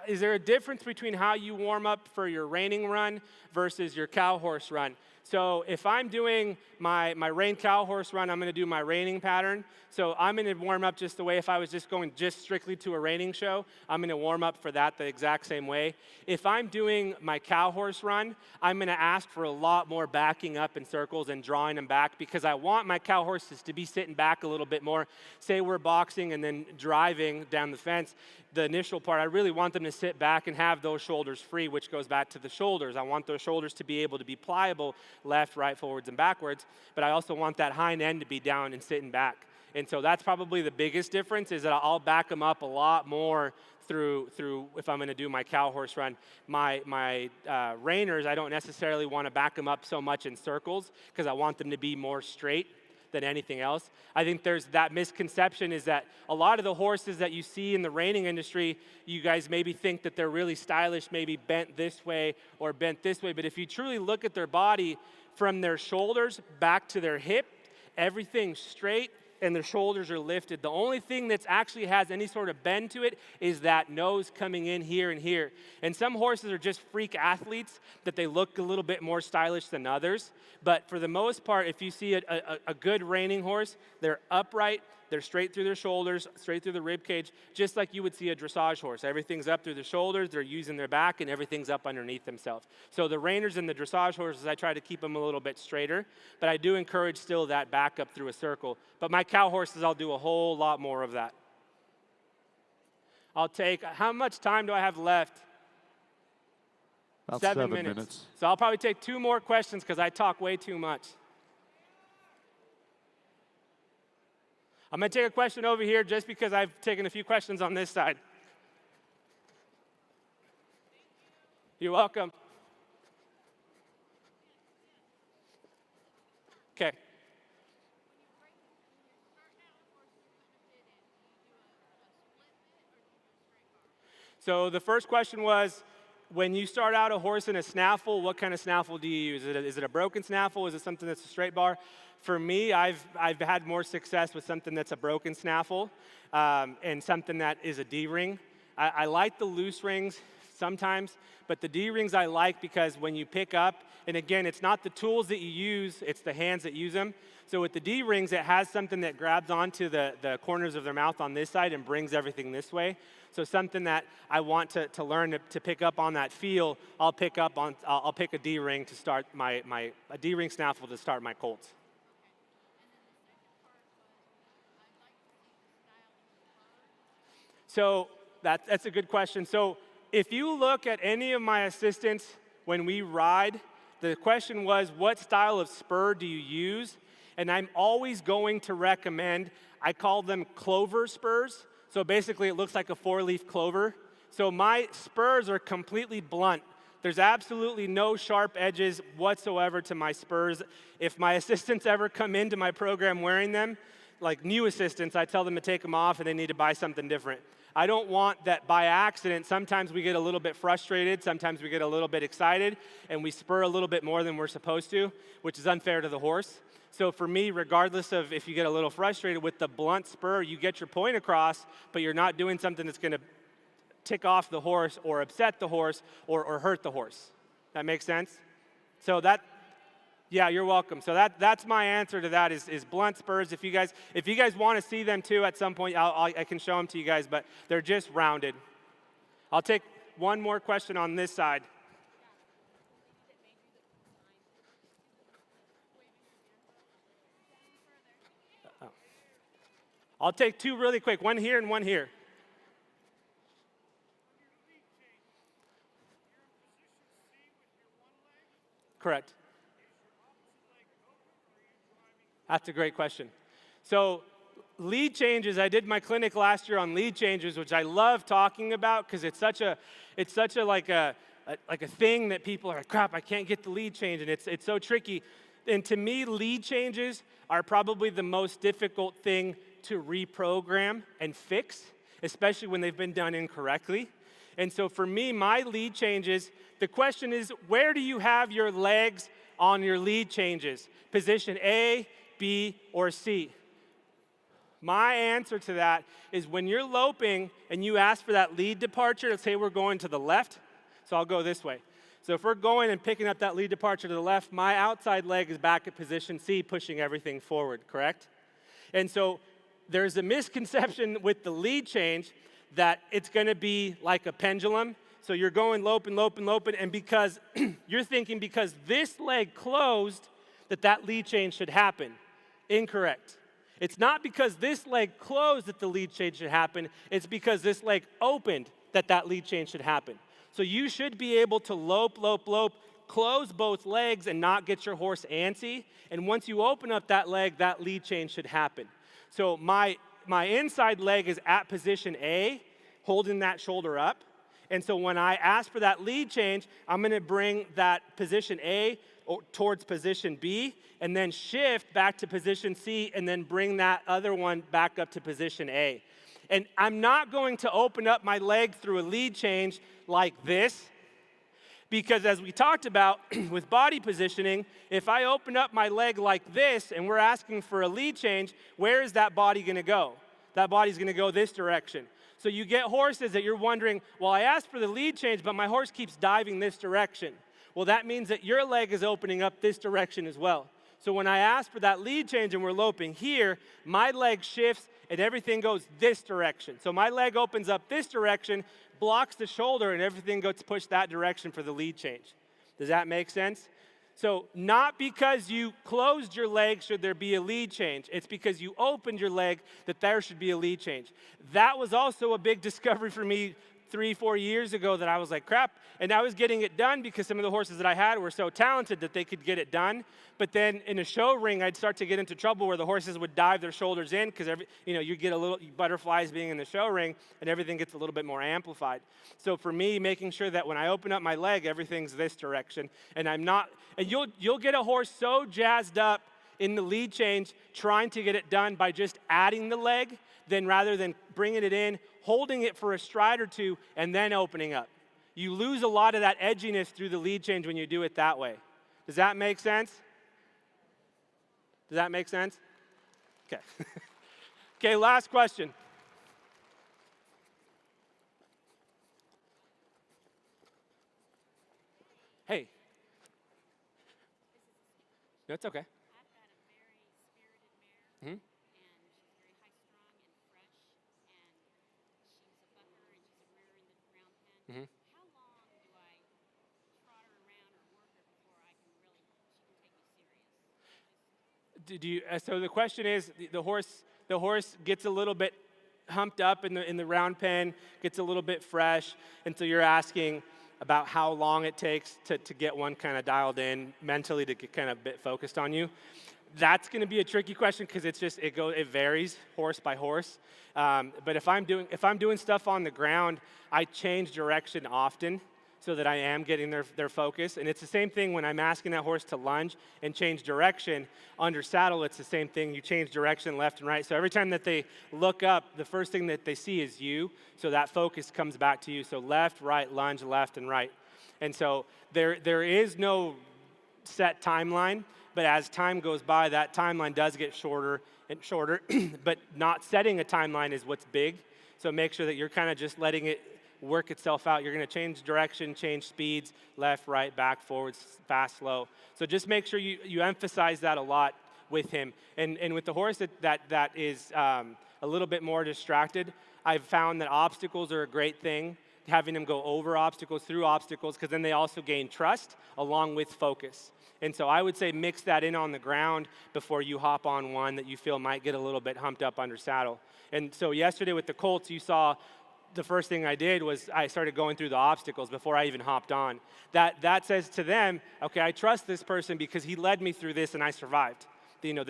is there a difference between how you warm up for your reining run versus your cow horse run? So if I'm doing my rein cow horse run, I'm going to do my reining pattern. So I'm going to warm up just the way if I was just going strictly to a reining show, I'm going to warm up for that the exact same way. If I'm doing my cow horse run, I'm going to ask for a lot more backing up in circles and drawing them back, because I want my cow horses to be sitting back a little bit more. Say we're boxing and then driving down the fence. The initial part, I really want them to sit back and have those shoulders free, which goes back to the shoulders. I want those shoulders to be able to be pliable, left, right, forwards, and backwards, but I also want that hind end to be down and sitting back. And so that's probably the biggest difference, is that I'll back them up a lot more through if I'm going to do my cow horse run. My reiners, I don't necessarily want to back them up so much in circles, because I want them to be more straight than anything else. I think there's that misconception, is that a lot of the horses that you see in the reining industry, you guys maybe think that they're really stylish, maybe bent this way or bent this way, but if you truly look at their body from their shoulders back to their hip, everything's straight and their shoulders are lifted. The only thing that actually has any sort of bend to it is that nose coming in here and here. And some horses are just freak athletes that they look a little bit more stylish than others. But for the most part, if you see a good reining horse, they're upright, they're straight through their shoulders, straight through the rib cage, just like you would see a dressage horse. Everything's up through the shoulders, they're using their back, and everything's up underneath themselves. So the reiners and the dressage horses, I try to keep them a little bit straighter, but I do encourage still that back up through a circle. But my cow horses, I'll do a whole lot more of that. How much time do I have left? About 7 minutes. So I'll probably take 2 more questions, because I talk way too much. I'm going to take a question over here just because I've taken a few questions on this side. You're welcome. Okay. So the first question was, when you start out a horse in a snaffle, what kind of snaffle do you use? Is it a broken snaffle? Is it something that's a straight bar? For me, I've had more success with something that's a broken snaffle and something that is a D-ring. I like the loose rings sometimes, but the D-rings I like because when you pick up, and again, it's not the tools that you use, it's the hands that use them. So with the D-rings, it has something that grabs onto the corners of their mouth on this side and brings everything this way. So something that I want to learn to pick up on that feel, I'll pick a D-ring to start a D-ring snaffle to start my colts. So that's a good question. So if you look at any of my assistants when we ride, the question was, what style of spur do you use? And I'm always going to recommend, I call them clover spurs. So basically it looks like a 4-leaf clover. So my spurs are completely blunt. There's absolutely no sharp edges whatsoever to my spurs. If my assistants ever come into my program wearing them, like new assistants, I tell them to take them off and they need to buy something different. I don't want that by accident. Sometimes we get a little bit frustrated, sometimes we get a little bit excited, and we spur a little bit more than we're supposed to, which is unfair to the horse. So for me, regardless of if you get a little frustrated with the blunt spur, you get your point across, but you're not doing something that's going to tick off the horse or upset the horse or hurt the horse. That makes sense? So that, yeah, you're welcome. So that's my answer to that is blunt spurs. If you guys want to see them too at some point, I can show them to you guys, but they're just rounded. I'll take one more question on this side. I'll take two really quick, one here and one here. Correct. That's a great question. So lead changes, I did my clinic last year on lead changes, which I love talking about because it's such a like a thing that people are like, crap, I can't get the lead change, and it's so tricky. And to me, lead changes are probably the most difficult thing to reprogram and fix, especially when they've been done incorrectly. And so for me, my lead changes, the question is, where do you have your legs on your lead changes? Position A, B, or C? My answer to that is when you're loping and you ask for that lead departure, let's say we're going to the left, so I'll go this way. So if we're going and picking up that lead departure to the left, my outside leg is back at position C, pushing everything forward, correct? And so there's a misconception with the lead change that it's going to be like a pendulum. So you're going loping, and because you're thinking because this leg closed that lead change should happen. Incorrect. It's not because this leg closed that the lead change should happen. It's because this leg opened that lead change should happen. So you should be able to lope, close both legs and not get your horse antsy. And once you open up that leg, that lead change should happen. So my inside leg is at position A, holding that shoulder up. And so when I ask for that lead change, I'm going to bring that position A towards position B, and then shift back to position C, and then bring that other one back up to position A. And I'm not going to open up my leg through a lead change like this, because as we talked about with body positioning, if I open up my leg like this and we're asking for a lead change, where is that body going to go? That body's going to go this direction. So you get horses that you're wondering, well, I asked for the lead change, but my horse keeps diving this direction. Well, that means that your leg is opening up this direction as well. So when I ask for that lead change and we're loping here, my leg shifts and everything goes this direction. So my leg opens up this direction, blocks the shoulder, and everything gets pushed that direction for the lead change. Does that make sense? So not because you closed your leg should there be a lead change. It's because you opened your leg that there should be a lead change. That was also a big discovery for me 3-4 years ago that I was like, crap. And I was getting it done because some of the horses that I had were so talented that they could get it done. But then in a show ring, I'd start to get into trouble where the horses would dive their shoulders in because you get a little butterflies being in the show ring and everything gets a little bit more amplified. So for me, making sure that when I open up my leg, everything's this direction. And I'm not, and you'll get a horse so jazzed up in the lead change trying to get it done by just adding the leg, then rather than bringing it in, holding it for a stride or two, and then opening up. You lose a lot of that edginess through the lead change when you do it that way. Does that make sense? Does that make sense? Okay. Okay, last question. Hey. No, it's okay. I've got a very spirited mare, Mm-hmm. and she's very high-strung and fresh, and she's a bucker, and she's a rear in the round pen. Mm-hmm. How long do I trot her around or work her before I can really, she can take me serious? So the question is, the horse gets a little bit humped up in the round pen, gets a little bit fresh, and so you're asking about how long it takes to get one kind of dialed in mentally to get kind of a bit focused on you. That's going to be a tricky question because it varies horse by horse. But if I'm doing stuff on the ground, I change direction often so that I am getting their focus. And it's the same thing when I'm asking that horse to lunge and change direction. Under saddle, it's the same thing. You change direction left and right. So every time that they look up, the first thing that they see is you. So that focus comes back to you. So left, right, lunge, left, and right. And so there is no set timeline. but as time goes by, that timeline does get shorter and shorter, but not setting a timeline is what's big. So make sure that you're kind of just letting it work itself out. You're going to change direction, change speeds, left, right, back, forward, fast, slow. So just make sure you emphasize that a lot with him. And with the horse that is a little bit more distracted, I've found that obstacles are a great thing, having him go over obstacles, through obstacles, because then they also gain trust along with focus. And so I would say mix that in on the ground before you hop on one that you feel might get a little bit humped up under saddle. And so yesterday with the Colts, you saw the first thing I did was I started going through the obstacles before I even hopped on. That says to them, okay, I trust this person because he led me through this and I survived. You know,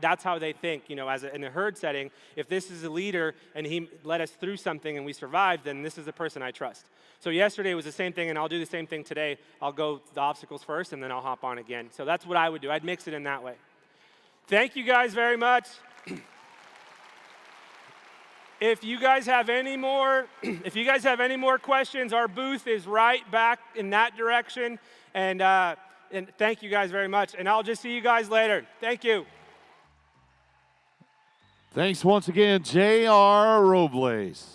that's how they think. You know, in a herd setting, if this is a leader and he led us through something and we survived, then this is the person I trust. So yesterday was the same thing, and I'll do the same thing today. I'll go the obstacles first, and then I'll hop on again. So that's what I would do. I'd mix it in that way. Thank you guys very much. If you guys have any more questions, our booth is right back in that direction. And thank you guys very much. And I'll just see you guys later. Thank you. Thanks once again, J.R. Robles.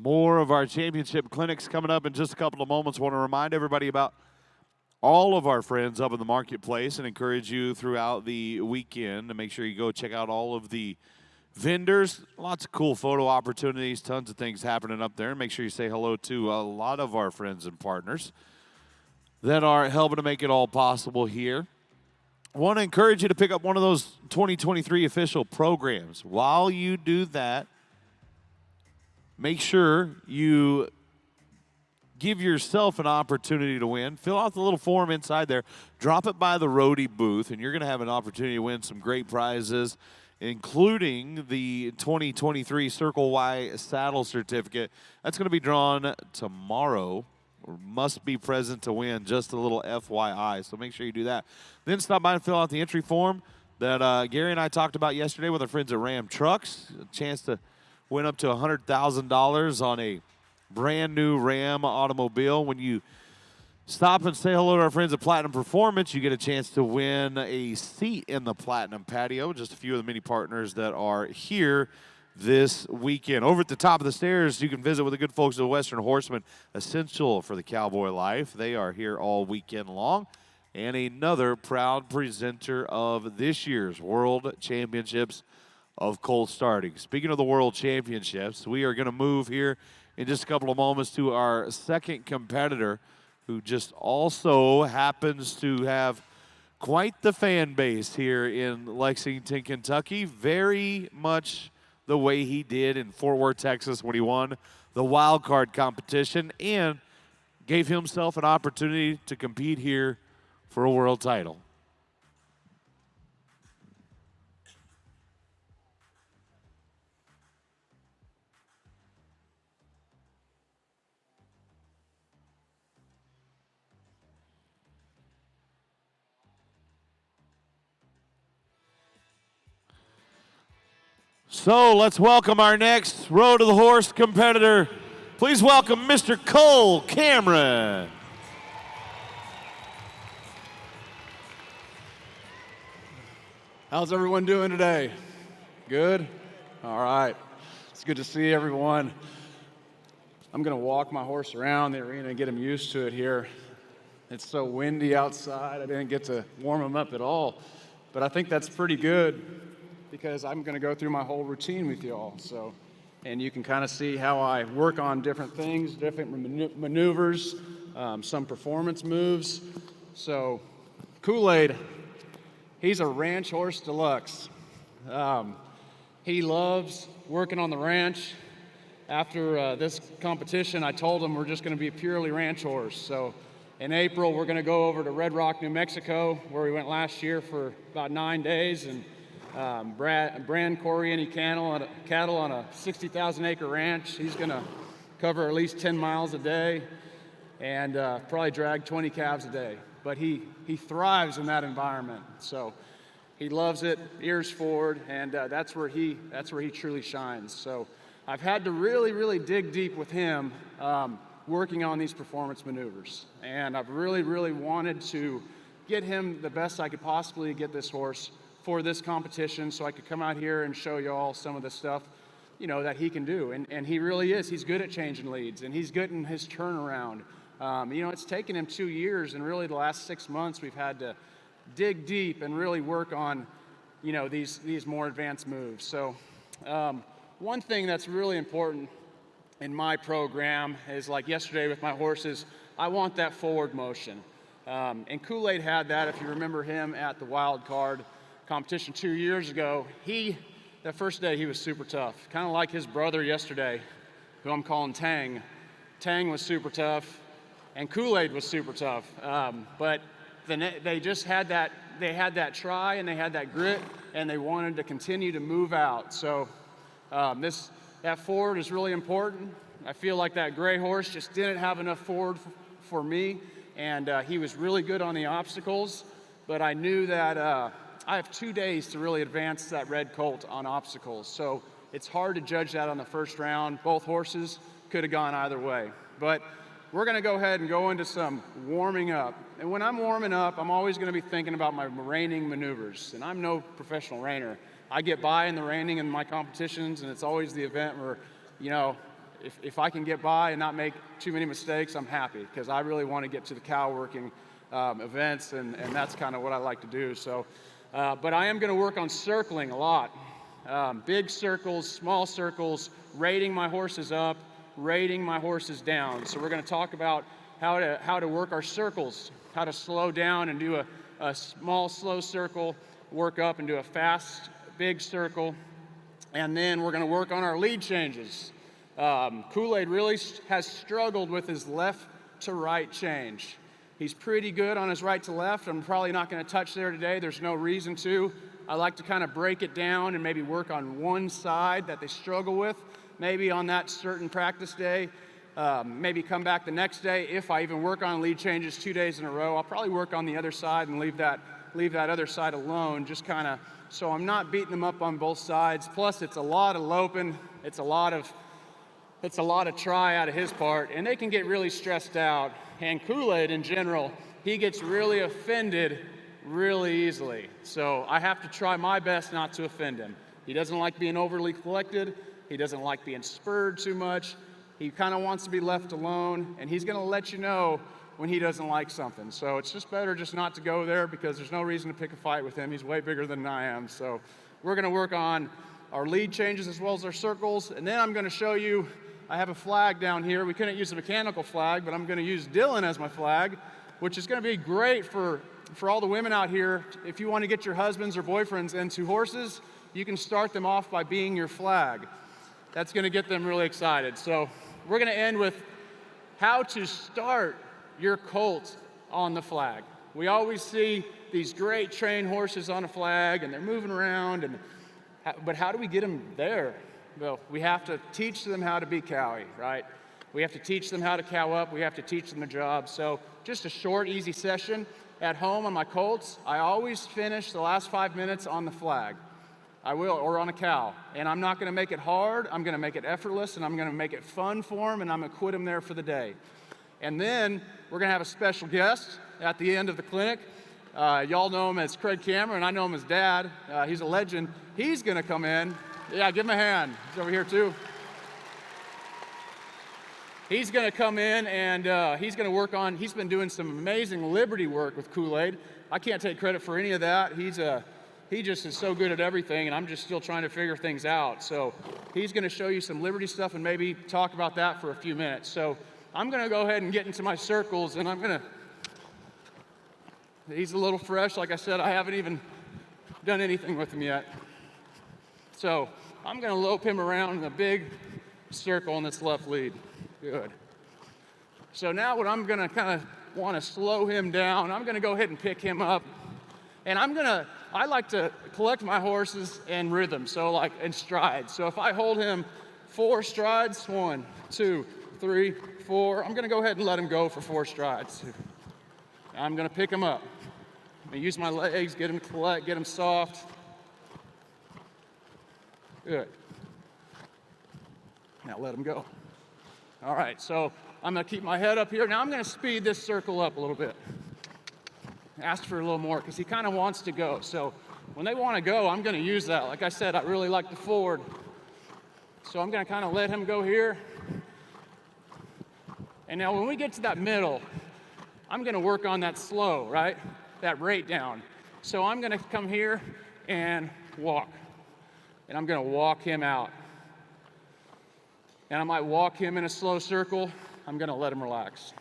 More of our championship clinics coming up in just a couple of moments. I want to remind everybody about all of our friends up in the marketplace and encourage you throughout the weekend to make sure you go check out all of the vendors. Lots of cool photo opportunities, tons of things happening up there. Make sure you say hello to a lot of our friends and partners that are helping to make it all possible here. I want to encourage you to pick up one of those 2023 official programs. While you do that, make sure you give yourself an opportunity to win. Fill out the little form inside there. Drop it by the roadie booth, and you're going to have an opportunity to win some great prizes, including the 2023 Circle Y Saddle Certificate. That's going to be drawn tomorrow. Must be present to win, just a little FYI. So make sure you do that. Then stop by and fill out the entry form that Gary and I talked about yesterday with our friends at Ram Trucks. A chance to win up to $100,000 on a brand new Ram automobile. When you stop and say hello to our friends at Platinum Performance, you get a chance to win a seat in the Platinum Patio. Just a few of the many partners that are here this weekend. Over at the top of the stairs, you can visit with the good folks at Western Horseman, essential for the cowboy life. They are here all weekend long. And another proud presenter of this year's World Championships of Colt starting. Speaking of the World Championships, we are going to move here in just a couple of moments to our second competitor, who just also happens to have quite the fan base here in Lexington, Kentucky. Very much the way he did in Fort Worth, Texas, when he won the wild card competition and gave himself an opportunity to compete here for a world title. So let's welcome our next Road to the Horse competitor. Please welcome Mr. Cole Cameron. How's everyone doing today? Good? All right. It's good to see everyone. I'm going to walk my horse around the arena and get him used to it here. It's so windy outside. I didn't get to warm him up at all. But I think that's pretty good, because I'm going to go through my whole routine with you all. So, and you can kind of see how I work on different things, different maneuvers, some performance moves. So Kool-Aid, he's a ranch horse deluxe. He loves working on the ranch. After this competition, I told him we're just going to be a purely ranch horse. So in April, we're going to go over to Red Rock, New Mexico, where we went last year for about 9 days, and brand Corriente cattle on a 60,000 acre ranch. He's going to cover at least 10 miles a day and probably drag 20 calves a day. But he thrives in that environment. So he loves it, ears forward, and that's where he truly shines. So I've had to really, really dig deep with him working on these performance maneuvers. And I've really, really wanted to get him the best I could possibly get this horse for this competition so I could come out here and show you all some of the stuff, you know, that he can do. And he really is. He's good at changing leads, and he's good in his turnaround. You know, it's taken him 2 years, and really the last 6 months we've had to dig deep and really work on, you know, these more advanced moves. So one thing that's really important in my program is, like yesterday with my horses, I want that forward motion. And Kool-Aid had that, if you remember him at the wild card competition 2 years ago. That first day he was super tough, kind of like his brother yesterday, who I'm calling Tang. Tang was super tough, and Kool-Aid was super tough. But they just had that, they had that try and they had that grit, and they wanted to continue to move out. So that forward is really important. I feel like that gray horse just didn't have enough forward for me, and he was really good on the obstacles, but I knew that I have 2 days to really advance that red colt on obstacles. So it's hard to judge that on the first round. Both horses could have gone either way. But we're gonna go ahead and go into some warming up. And when I'm warming up, I'm always gonna be thinking about my reining maneuvers. And I'm no professional reiner. I get by in the reining in my competitions, and it's always the event where, you know, if I can get by and not make too many mistakes, I'm happy, because I really want to get to the cow working events, and that's kind of what I like to do. So, but I am going to work on circling a lot. Big circles, small circles, rating my horses up, rating my horses down. So we're going to talk about how to work our circles, how to slow down and do a small, slow circle, work up and do a fast, big circle. And then we're going to work on our lead changes. Kool-Aid really has struggled with his left to right change. He's pretty good on his right to left. I'm probably not going to touch there today. There's no reason to. I like to kind of break it down and maybe work on one side that they struggle with, maybe on that certain practice day. Maybe come back the next day. If I even work on lead changes 2 days in a row, I'll probably work on the other side and leave that other side alone, just kind of so I'm not beating them up on both sides. Plus, it's a lot of loping. It's a lot of try out of his part, and they can get really stressed out. And Kool-Aid in general, he gets really offended really easily. So I have to try my best not to offend him. He doesn't like being overly collected. He doesn't like being spurred too much. He kind of wants to be left alone, and he's going to let you know when he doesn't like something. So it's just better just not to go there, because there's no reason to pick a fight with him. He's way bigger than I am. So we're going to work on our lead changes as well as our circles, and then I'm going to show you, I have a flag down here. We couldn't use a mechanical flag, but I'm going to use Dylan as my flag, which is going to be great for all the women out here. If you want to get your husbands or boyfriends into horses, you can start them off by being your flag. That's going to get them really excited. So we're going to end with how to start your colt on the flag. We always see these great trained horses on a flag, and they're moving around, but how do we get them there? Well, we have to teach them how to be cowy, right? We have to teach them how to cow up. We have to teach them the job. So just a short, easy session. At home on my colts, I always finish the last 5 minutes on the flag. I will, or on a cow. And I'm not going to make it hard. I'm going to make it effortless, and I'm going to make it fun for them, and I'm going to quit them there for the day. And then we're going to have a special guest at the end of the clinic. Y'all know him as Craig Cameron. I know him as Dad. He's a legend. He's going to come in. Yeah, give him a hand. He's over here too. He's going to come in, and he's going to work on, he's been doing some amazing liberty work with Kool-Aid. I can't take credit for any of that. He just is so good at everything, and I'm just still trying to figure things out. So he's going to show you some liberty stuff and maybe talk about that for a few minutes. So I'm going to go ahead and get into my circles, and he's a little fresh. Like I said, I haven't even done anything with him yet. So I'm going to lope him around in a big circle in this left lead. Good. So now what I'm going to kind of want to slow him down. I'm going to go ahead and pick him up. And I like to collect my horses in rhythm, so like in strides. So if I hold him 4 strides, 1, 2, 3, 4, I'm going to go ahead and let him go for 4 strides. I'm going to pick him up. I'm going to use my legs, get him collect, get him soft. Good. Now let him go. All right, so I'm gonna keep my head up here. Now I'm gonna speed this circle up a little bit. Ask for a little more, because he kind of wants to go. So when they want to go, I'm gonna use that. Like I said, I really like the forward. So I'm gonna kind of let him go here. And now when we get to that middle, I'm gonna work on that slow, right? That rate down. So I'm gonna come here and walk. And I'm gonna walk him out. And I might walk him in a slow circle. I'm gonna let him relax.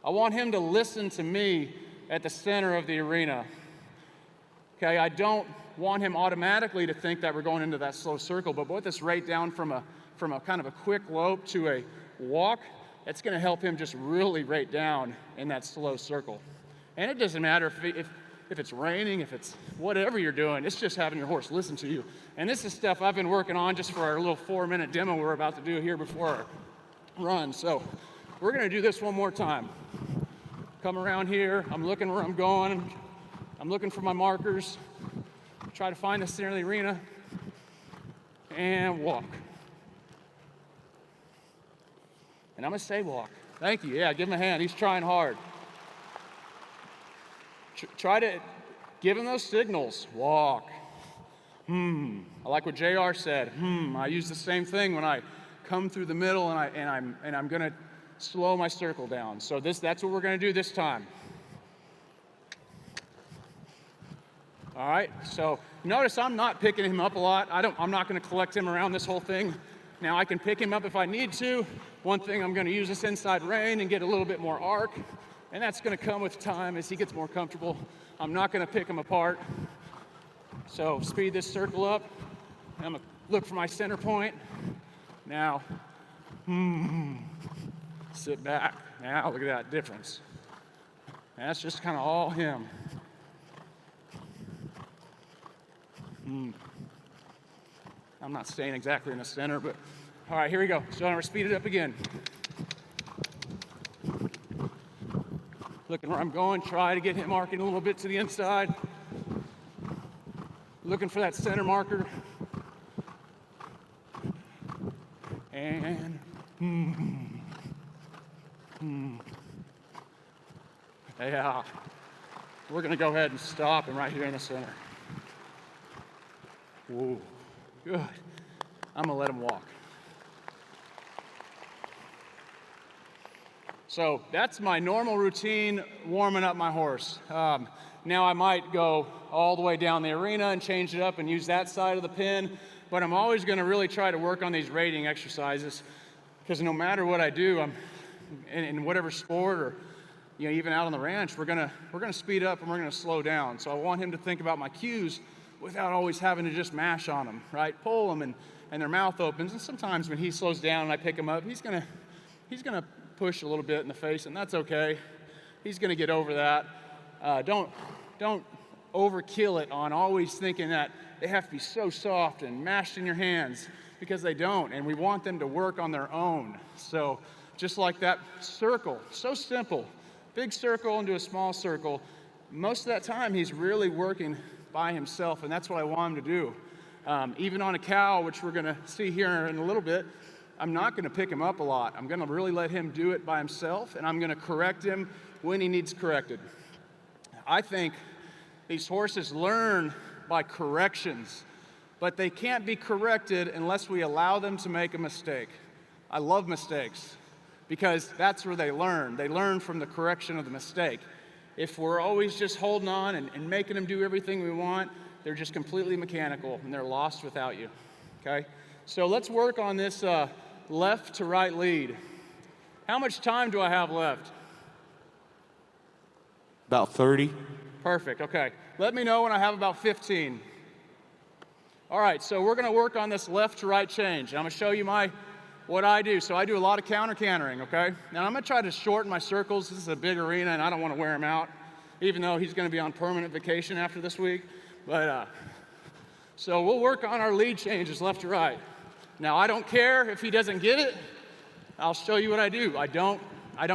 I want him to listen to me at the center of the arena. Okay, I don't want him automatically to think that we're going into that slow circle, but with this rate down from a kind of a quick lope to a walk, it's gonna help him just really rate down in that slow circle. And it doesn't matter if it's raining, if it's whatever you're doing, it's just having your horse listen to you. And this is stuff I've been working on just for our little 4-minute demo we're about to do here before our run. So we're gonna do this one more time. Come around here, I'm looking where I'm going, I'm looking for my markers, try to find the center of the arena, and walk. And I'm gonna say walk. Thank you, yeah, give him a hand, he's trying hard. Try to give him those signals. Walk. I like what JR said. I use the same thing when I come through the middle and I'm gonna slow my circle down. So that's what we're gonna do this time. All right, so notice I'm not picking him up a lot. I'm not gonna collect him around this whole thing. Now I can pick him up if I need to. One thing, I'm gonna use this inside rein and get a little bit more arc. And that's gonna come with time as he gets more comfortable. I'm not gonna pick him apart. So speed this circle up. I'm gonna look for my center point. Now, sit back. Now look at that difference. And that's just kind of all him. I'm not staying exactly in the center, but all right, here we go. So I'm gonna speed it up again. Looking where I'm going, try to get him arcing a little bit to the inside. Looking for that center marker. And yeah, we're gonna go ahead and stop him right here in the center. Whoa, good. I'm gonna let him walk. So that's my normal routine warming up my horse. Now I might go all the way down the arena and change it up and use that side of the pen, but I'm always gonna really try to work on these rating exercises, because no matter what I do, I'm in whatever sport or even out on the ranch, we're gonna speed up and we're gonna slow down. So I want him to think about my cues without always having to just mash on them, right? Pull them and their mouth opens, and sometimes when he slows down and I pick him up, he's gonna push a little bit in the face, and that's okay. He's gonna get over that. Don't overkill it on always thinking that they have to be so soft and mashed in your hands, because they don't, and we want them to work on their own. So just like that circle, so simple, big circle into a small circle, most of that time he's really working by himself, and that's what I want him to do. Even on a cow, which we're gonna see here in a little bit, I'm not gonna pick him up a lot. I'm gonna really let him do it by himself, and I'm gonna correct him when he needs corrected. I think these horses learn by corrections, but they can't be corrected unless we allow them to make a mistake. I love mistakes, because that's where they learn. They learn from the correction of the mistake. If we're always just holding on and making them do everything we want, they're just completely mechanical, and they're lost without you, okay? So let's work on this left to right lead. How much time do I have left? About 30. Perfect, okay. Let me know when I have about 15. All right, so we're gonna work on this left to right change. I'm gonna show you what I do. So I do a lot of counter-cantering, okay? Now I'm gonna try to shorten my circles. This is a big arena and I don't wanna wear him out, even though he's gonna be on permanent vacation after this week. But, so we'll work on our lead changes left to right. Now I don't care if he doesn't get it. I'll show you what I do. I don't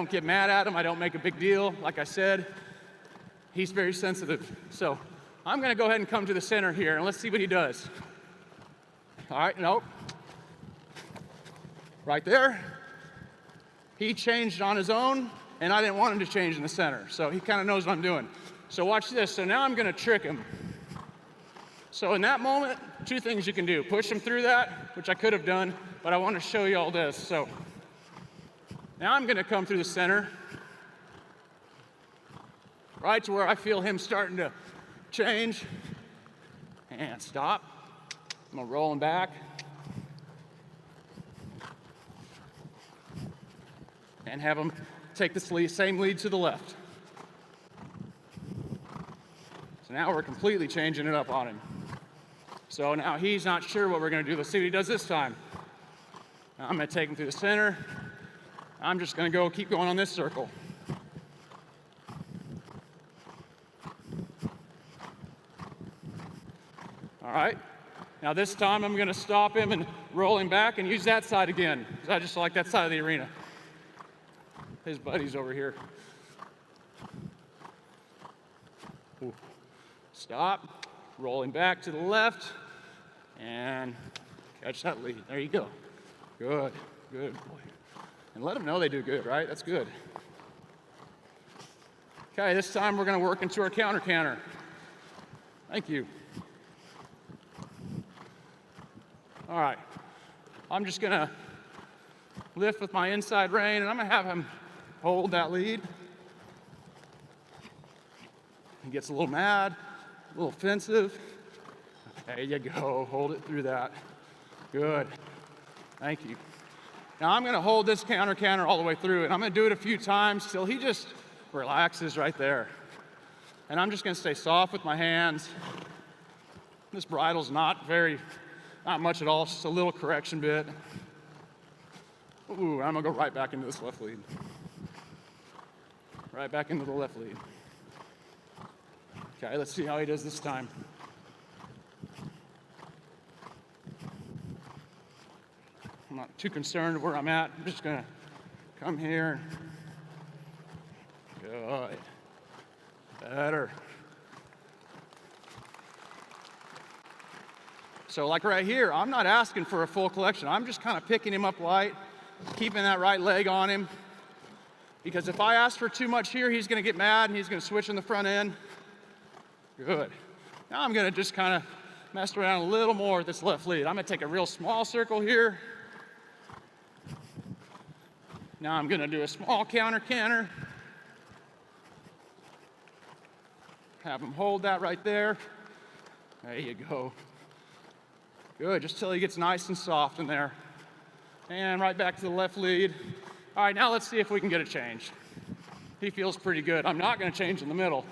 get mad at him. I don't make a big deal. Like I said, he's very sensitive. So I'm gonna go ahead and come to the center here and let's see what he does. All right, nope. right there. He changed on his own, and I didn't want him to change in the center, so he kind of knows what I'm doing. So watch this. So now I'm going to trick him. So in that moment, two things you can do. Push him through that, which I could have done, but I want to show you all this. So now I'm going to come through the center, right to where I feel him starting to change, and stop. I'm going to roll him back. And have him take this same lead to the left. So now we're completely changing it up on him. So now he's not sure what we're going to do. Let's see what he does this time. Now I'm going to take him through the center. I'm just going to keep going on this circle. All right. Now this time I'm going to stop him and roll him back and use that side again, because I just like that side of the arena. His buddy's over here. Ooh. Stop, rolling back to the left, and catch that lead. There you go. Good, good boy. And let them know they do good, right? That's good. Okay, this time we're going to work into our counter canter. Thank you. All right, I'm just going to lift with my inside rein, and I'm going to have him hold that lead. He gets a little mad, a little offensive. There you go, hold it through that. Good, thank you. Now I'm gonna hold this counter canter all the way through, and I'm gonna do it a few times till he just relaxes right there. And I'm just gonna stay soft with my hands. This bridle's not much at all, it's just a little correction bit. Ooh, I'm gonna go right back into this left lead. Right back into the left lead. Okay, let's see how he does this time. I'm not too concerned where I'm at. I'm just gonna come here. Good. Better. So like right here, I'm not asking for a full collection. I'm just kind of picking him up light, keeping that right leg on him. Because if I ask for too much here, he's going to get mad and he's going to switch in the front end. Good. Now I'm going to just kind of mess around a little more with this left lead. I'm going to take a real small circle here. Now I'm going to do a small counter canter. Have him hold that right there. There you go. Good, just till he gets nice and soft in there. And right back to the left lead. All right, now let's see if we can get a change. He feels pretty good. I'm not going to change in the middle.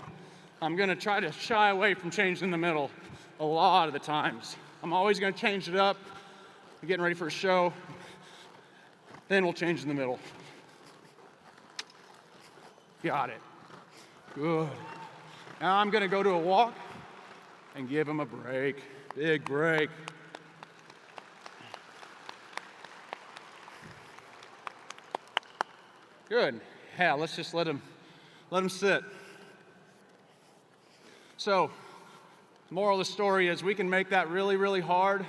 I'm going to try to shy away from changing in the middle a lot of the times. I'm always going to change it up. We're getting ready for a show. Then we'll change in the middle. Got it. Good. Now I'm going to go to a walk and give him a break. Big break. Good. Yeah, let's just let him sit. So, moral of the story is we can make that really, really hard,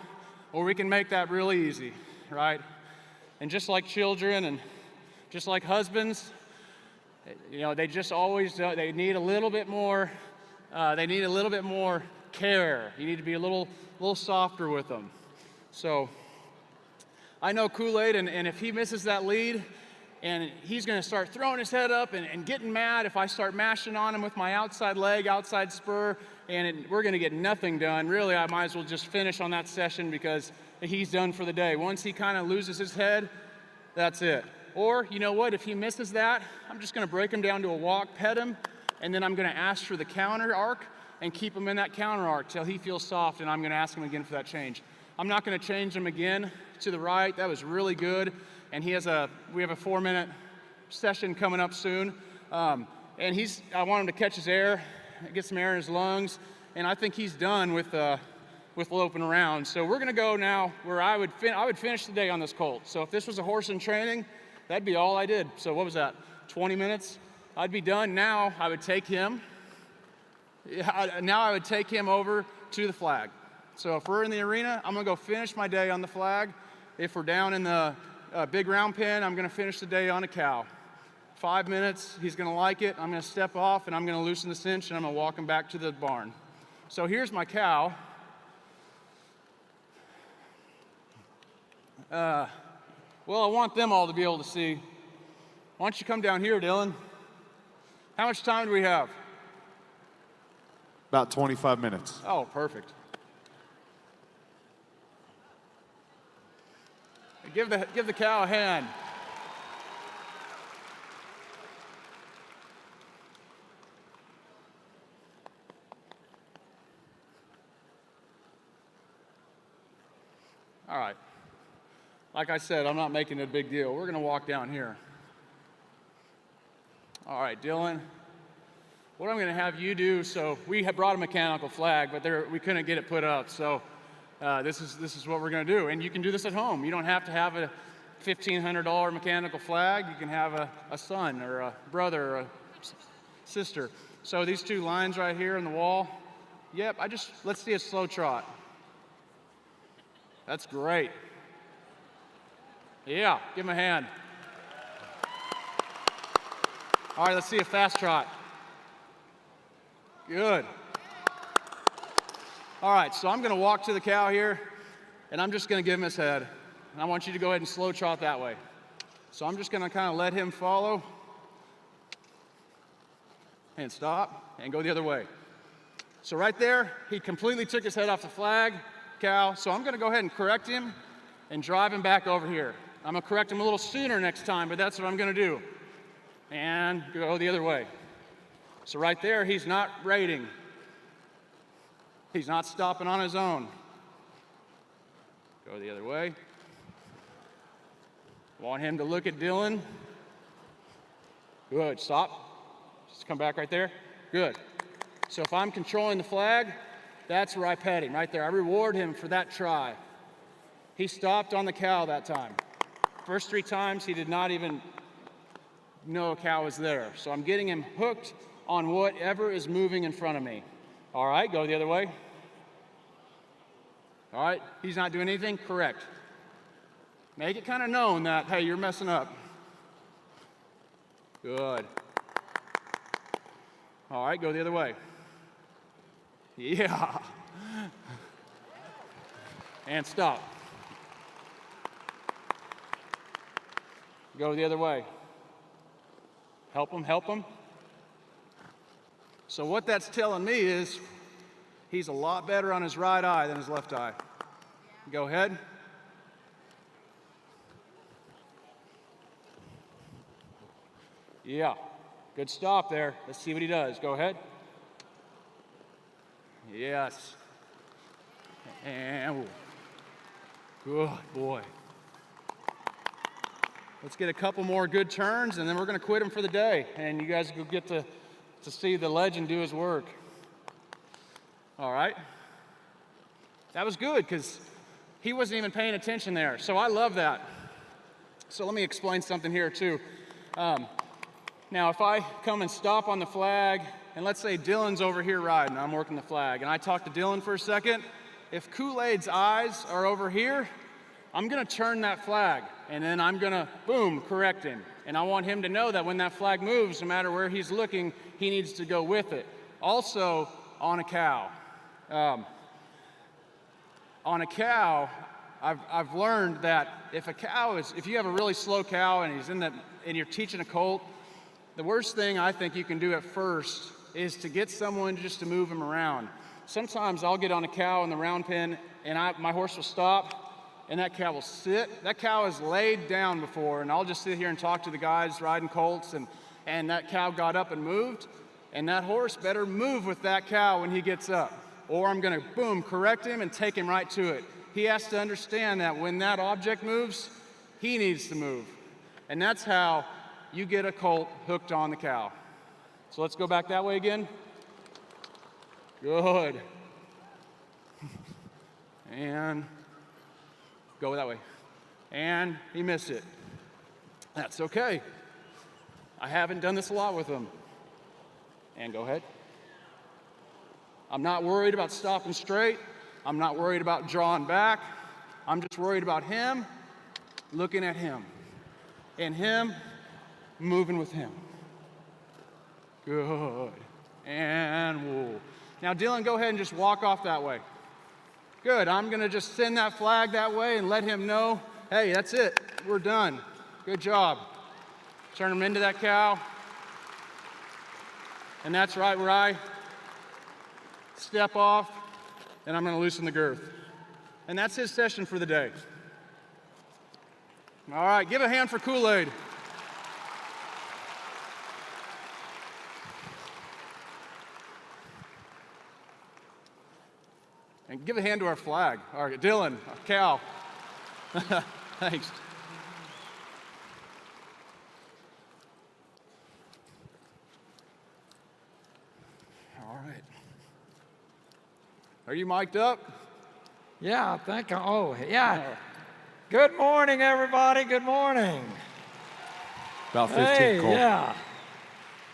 or we can make that really easy, right? And just like children and just like husbands, you know, they just always, they need a little bit more, care. You need to be a little softer with them. So, I know Kool-Aid, and if he misses that lead, and he's going to start throwing his head up and getting mad if I start mashing on him with my outside leg, outside spur, and we're going to get nothing done. Really, I might as well just finish on that session because he's done for the day. Once he kind of loses his head, that's it. Or, you know what, if he misses that, I'm just going to break him down to a walk, pet him, and then I'm going to ask for the counter arc and keep him in that counter arc till he feels soft, and I'm going to ask him again for that change. I'm not going to change him again to the right. That was really good. And we have a 4-minute session coming up soon. And I want him to catch his air, get some air in his lungs, and I think he's done with loping around. So we're gonna go now where I would finish the day on this colt. So if this was a horse in training, that'd be all I did. So what was that, 20 minutes? I'd be done. Now I would take him over to the flag. So if we're in the arena, I'm gonna go finish my day on the flag. If we're down in the big round pen. I'm gonna finish the day on a cow. 5 minutes, he's gonna like it. I'm gonna step off and I'm gonna loosen the cinch and I'm gonna walk him back to the barn. So here's my cow. Well, I want them all to be able to see. Why don't you come down here, Dylan? How much time do we have? About 25 minutes. Oh, perfect. Give the cow a hand. All right. Like I said, I'm not making it a big deal. We're going to walk down here. All right, Dylan. What I'm going to have you do, so we have brought a mechanical flag, but we couldn't get it put up. So this is what we're going to do. And you can do this at home. You don't have to have a $1,500 mechanical flag. You can have a son or a brother or a sister. So these two lines right here on the wall, yep, let's see a slow trot. That's great. Yeah, give him a hand. All right, let's see a fast trot. Good. All right, so I'm going to walk to the cow here, and I'm just going to give him his head. And I want you to go ahead and slow trot that way. So I'm just going to kind of let him follow, and stop, and go the other way. So right there, he completely took his head off the flag, cow. So I'm going to go ahead and correct him and drive him back over here. I'm going to correct him a little sooner next time, but that's what I'm going to do. And go the other way. So right there, he's not rating. He's not stopping on his own. Go the other way. Want him to look at Dylan. Good, stop. Just come back right there. Good. So if I'm controlling the flag, that's where I pet him, right there. I reward him for that try. He stopped on the cow that time. First 3 times, he did not even know a cow was there. So I'm getting him hooked on whatever is moving in front of me. All right, go the other way. All right, he's not doing anything, correct. Make it kind of known that, hey, you're messing up. Good. All right, go the other way. Yeah. And stop. Go the other way. Help him, help him. So what that's telling me is he's a lot better on his right eye than his left eye. Go ahead. Yeah, good stop there. Let's see what he does. Go ahead. Yes. And good boy. Let's get a couple more good turns, and then we're going to quit him for the day. And you guys will get to see the legend do his work. All right. That was good, because he wasn't even paying attention there. So I love that. So let me explain something here, too. Now, if I come and stop on the flag, and let's say Dylan's over here riding, I'm working the flag, and I talk to Dylan for a second, if Kool-Aid's eyes are over here, I'm going to turn that flag, and then I'm going to, boom, correct him. And I want him to know that when that flag moves, no matter where he's looking, he needs to go with it. Also, on a cow. On a cow, I've learned that if you have a really slow cow and you're teaching a colt, the worst thing I think you can do at first is to get someone just to move him around. Sometimes I'll get on a cow in the round pen, and my horse will stop, and that cow will sit. That cow has laid down before, and I'll just sit here and talk to the guys riding colts, and that cow got up and moved, and that horse better move with that cow when he gets up, or I'm going to, boom, correct him and take him right to it. He has to understand that when that object moves, he needs to move. And that's how you get a colt hooked on the cow. So let's go back that way again. Good. And go that way. And he missed it. That's okay. I haven't done this a lot with him. And go ahead. I'm not worried about stopping straight. I'm not worried about drawing back. I'm just worried about him looking at him, and him moving with him. Good. And whoa. Now, Dylan, go ahead and just walk off that way. Good. I'm going to just send that flag that way and let him know, hey, that's it. We're done. Good job. Turn him into that cow. And that's right where I step off, and I'm going to loosen the girth. And that's his session for the day. All right, give a hand for Kool-Aid. And give a hand to our flag. All right, Dylan, Cal. Thanks. All right. Are you mic'd up? Yeah, I think, oh, yeah. Good morning, everybody, good morning. About 15, hey, Colt. Yeah.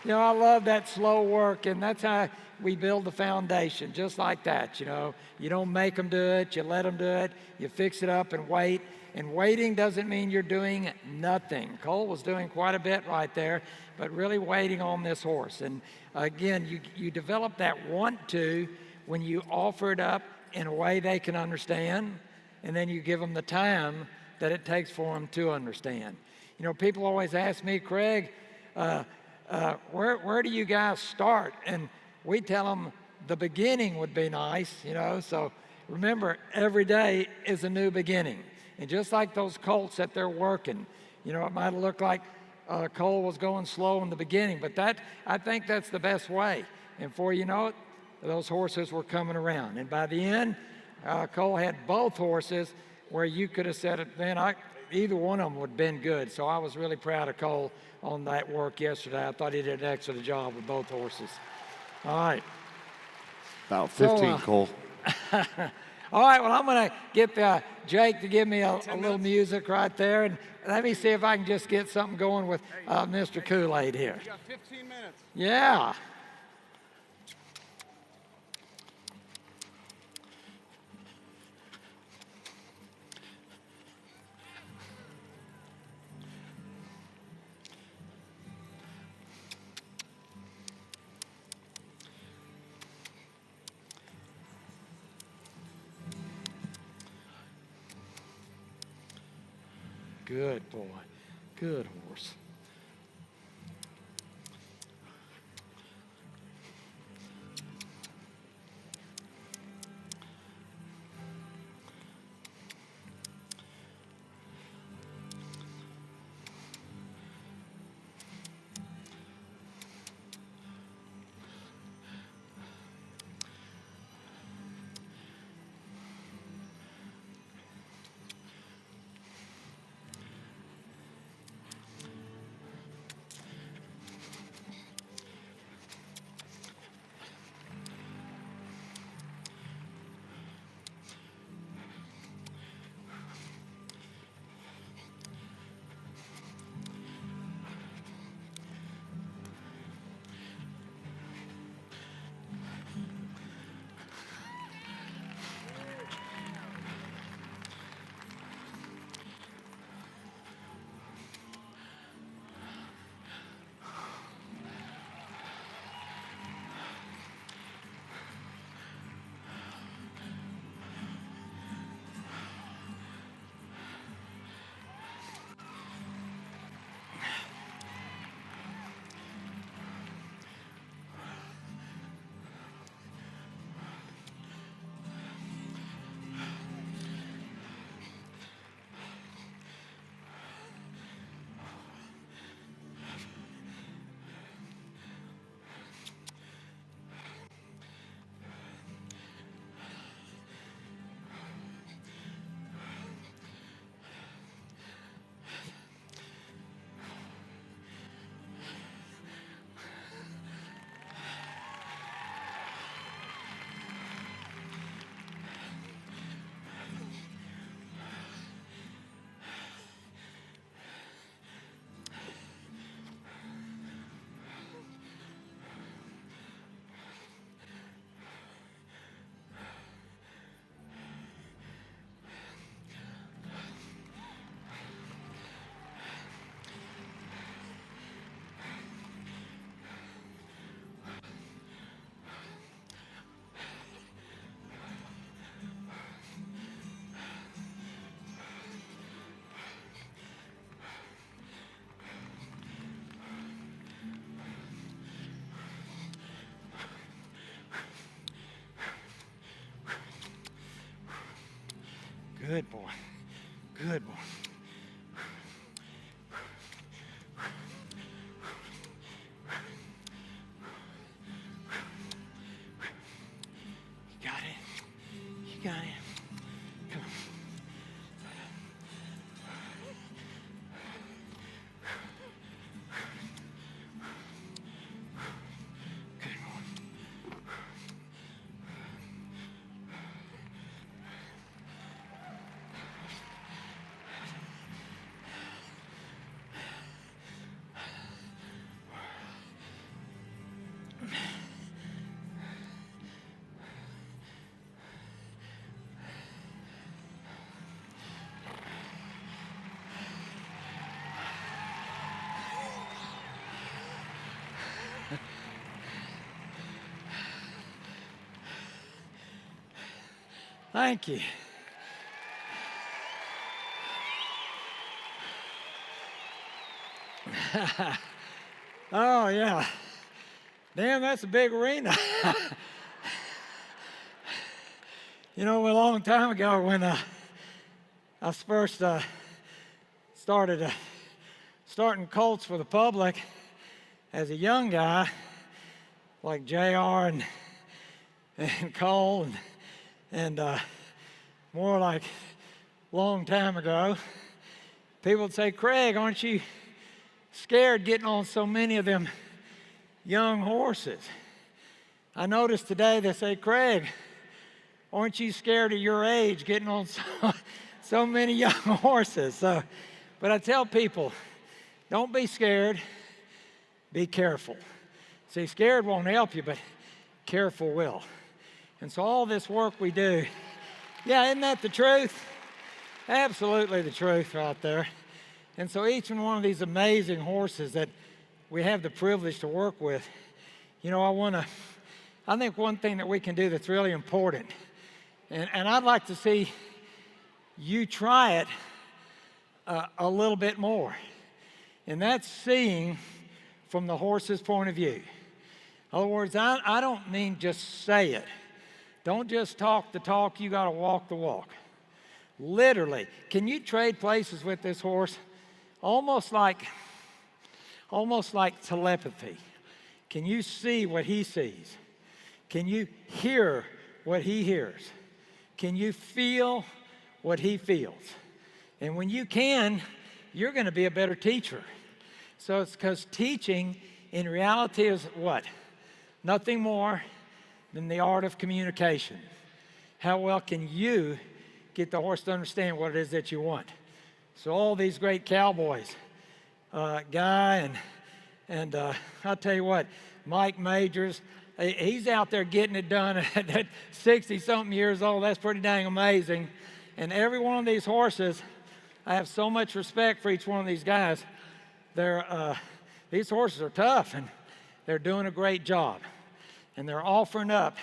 You know, I love that slow work, and that's how we build the foundation, just like that, you know. You don't make them do it, you let them do it, you fix it up and wait. And waiting doesn't mean you're doing nothing. Cole was doing quite a bit right there, but really waiting on this horse. And again, you develop that want to when you offer it up in a way they can understand, and then you give them the time that it takes for them to understand. You know, people always ask me, Craig, where do you guys start? And we tell them the beginning would be nice, you know. So remember, every day is a new beginning. And just like those colts that they're working, you know, it might look like Cole was going slow in the beginning, but I think that's the best way. And before you know it, those horses were coming around. And by the end, Cole had both horses where you could have said, man, either one of them would have been good. So I was really proud of Cole on that work yesterday. I thought he did an excellent job with both horses. All right. About 15, Cole. All right, well, I'm going to get Jake to give me a little music right there. And let me see if I can just get something going with Mr. Kool-Aid here. You got 15 minutes. Yeah. Good boy. Good horse. Good boy. Good boy. You got it. You got it. Come on. Good boy. Thank you. Oh, yeah. Damn, that's a big arena. You know, a long time ago when I first started starting colts for the public as a young guy, like JR and Cole and more like long time ago, people would say, Craig, aren't you scared getting on so many of them young horses? I noticed today they say, Craig, aren't you scared of your age getting on so many young horses? But I tell people, don't be scared, be careful. See, scared won't help you, but careful will. And so all this work we do, yeah, isn't that the truth? Absolutely the truth right there. And so each and one of these amazing horses that we have the privilege to work with, you know, I think one thing that we can do that's really important, and I'd like to see you try it a little bit more, and that's seeing from the horse's point of view. In other words, I don't mean just say it. Don't just talk the talk, you got to walk the walk. Literally, can you trade places with this horse? Almost like telepathy. Can you see what he sees? Can you hear what he hears? Can you feel what he feels? And when you can, you're going to be a better teacher. So it's because teaching in reality is what? Nothing more than the art of communication. How well can you get the horse to understand what it is that you want? So all these great cowboys, Guy and I'll tell you what, Mike Majors, he's out there getting it done at 60-something years old. That's pretty dang amazing. And every one of these horses, I have so much respect for each one of these guys. These horses are tough, and they're doing a great job. And they're offering up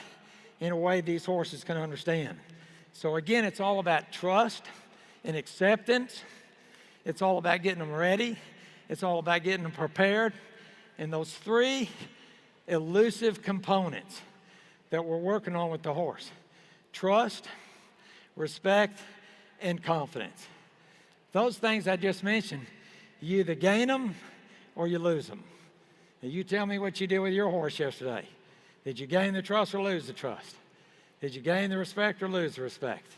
in a way these horses can understand. So again, it's all about trust and acceptance. It's all about getting them ready. It's all about getting them prepared. And those three elusive components that we're working on with the horse: trust, respect, and confidence. Those things I just mentioned, you either gain them or you lose them. Now you tell me what you did with your horse yesterday. Did you gain the trust or lose the trust? Did you gain the respect or lose the respect?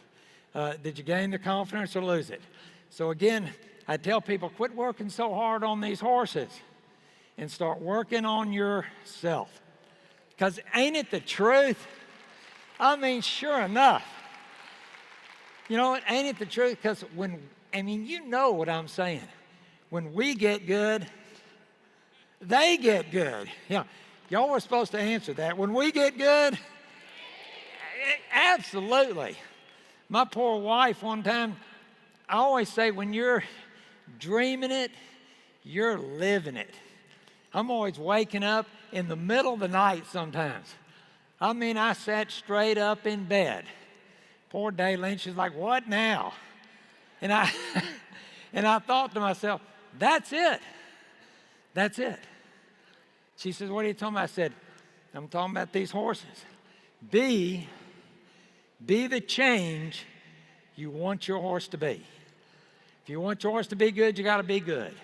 Did you gain the confidence or lose it? So again, I tell people, quit working so hard on these horses and start working on yourself. Because ain't it the truth? I mean, sure enough. You know what? Ain't it the truth? Because you know what I'm saying. When we get good, they get good. Yeah. Y'all were supposed to answer that. When we get good, absolutely. My poor wife one time, I always say, when you're dreaming it, you're living it. I'm always waking up in the middle of the night sometimes. I mean, I sat straight up in bed. Poor Daylene, she's like, what now? And I thought to myself, that's it. That's it. She says, what are you talking about? I said, I'm talking about these horses. Be the change you want your horse to be. If you want your horse to be good, you got to be good.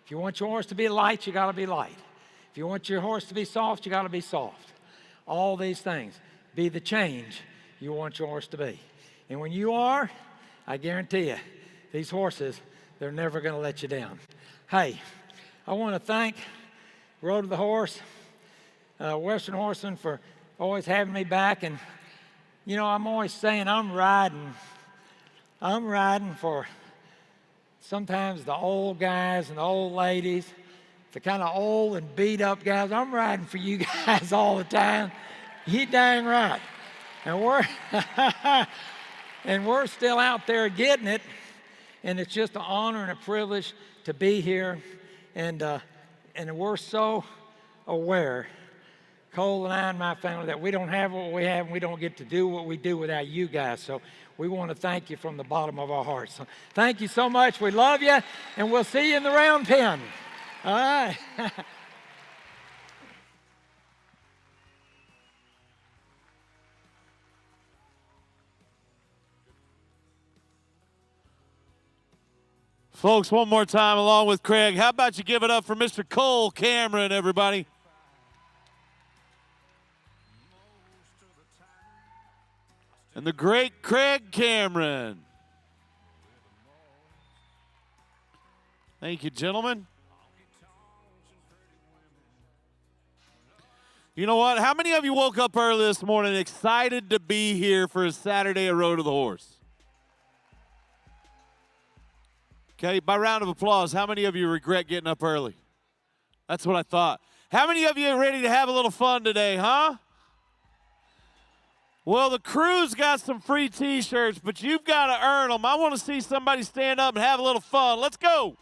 If you want your horse to be light, you got to be light. If you want your horse to be soft, you got to be soft. All these things. Be the change you want your horse to be. And when you are, I guarantee you, these horses, they're never going to let you down. Hey, I want to thank Road to the Horse, Western Horseman, for always having me back. And, you know, I'm always saying I'm riding for sometimes the old guys and the old ladies, the kind of old and beat up guys. I'm riding for you guys all the time. You dang right. And we're still out there getting it. And it's just an honor and a privilege to be here. And we're so aware, Cole and I and my family, that we don't have what we have and we don't get to do what we do without you guys. So we want to thank you from the bottom of our hearts. So thank you so much. We love you, and we'll see you in the round pen. All right. Folks, one more time along with Craig. How about you give it up for Mr. Cole Cameron, everybody? And the great Craig Cameron. Thank you, gentlemen. You know what? How many of you woke up early this morning excited to be here for a Saturday at Road to the Horse? Okay, by round of applause, how many of you regret getting up early? That's what I thought. How many of you are ready to have a little fun today, huh? Well, the crew's got some free T-shirts, but you've got to earn them. I want to see somebody stand up and have a little fun. Let's go.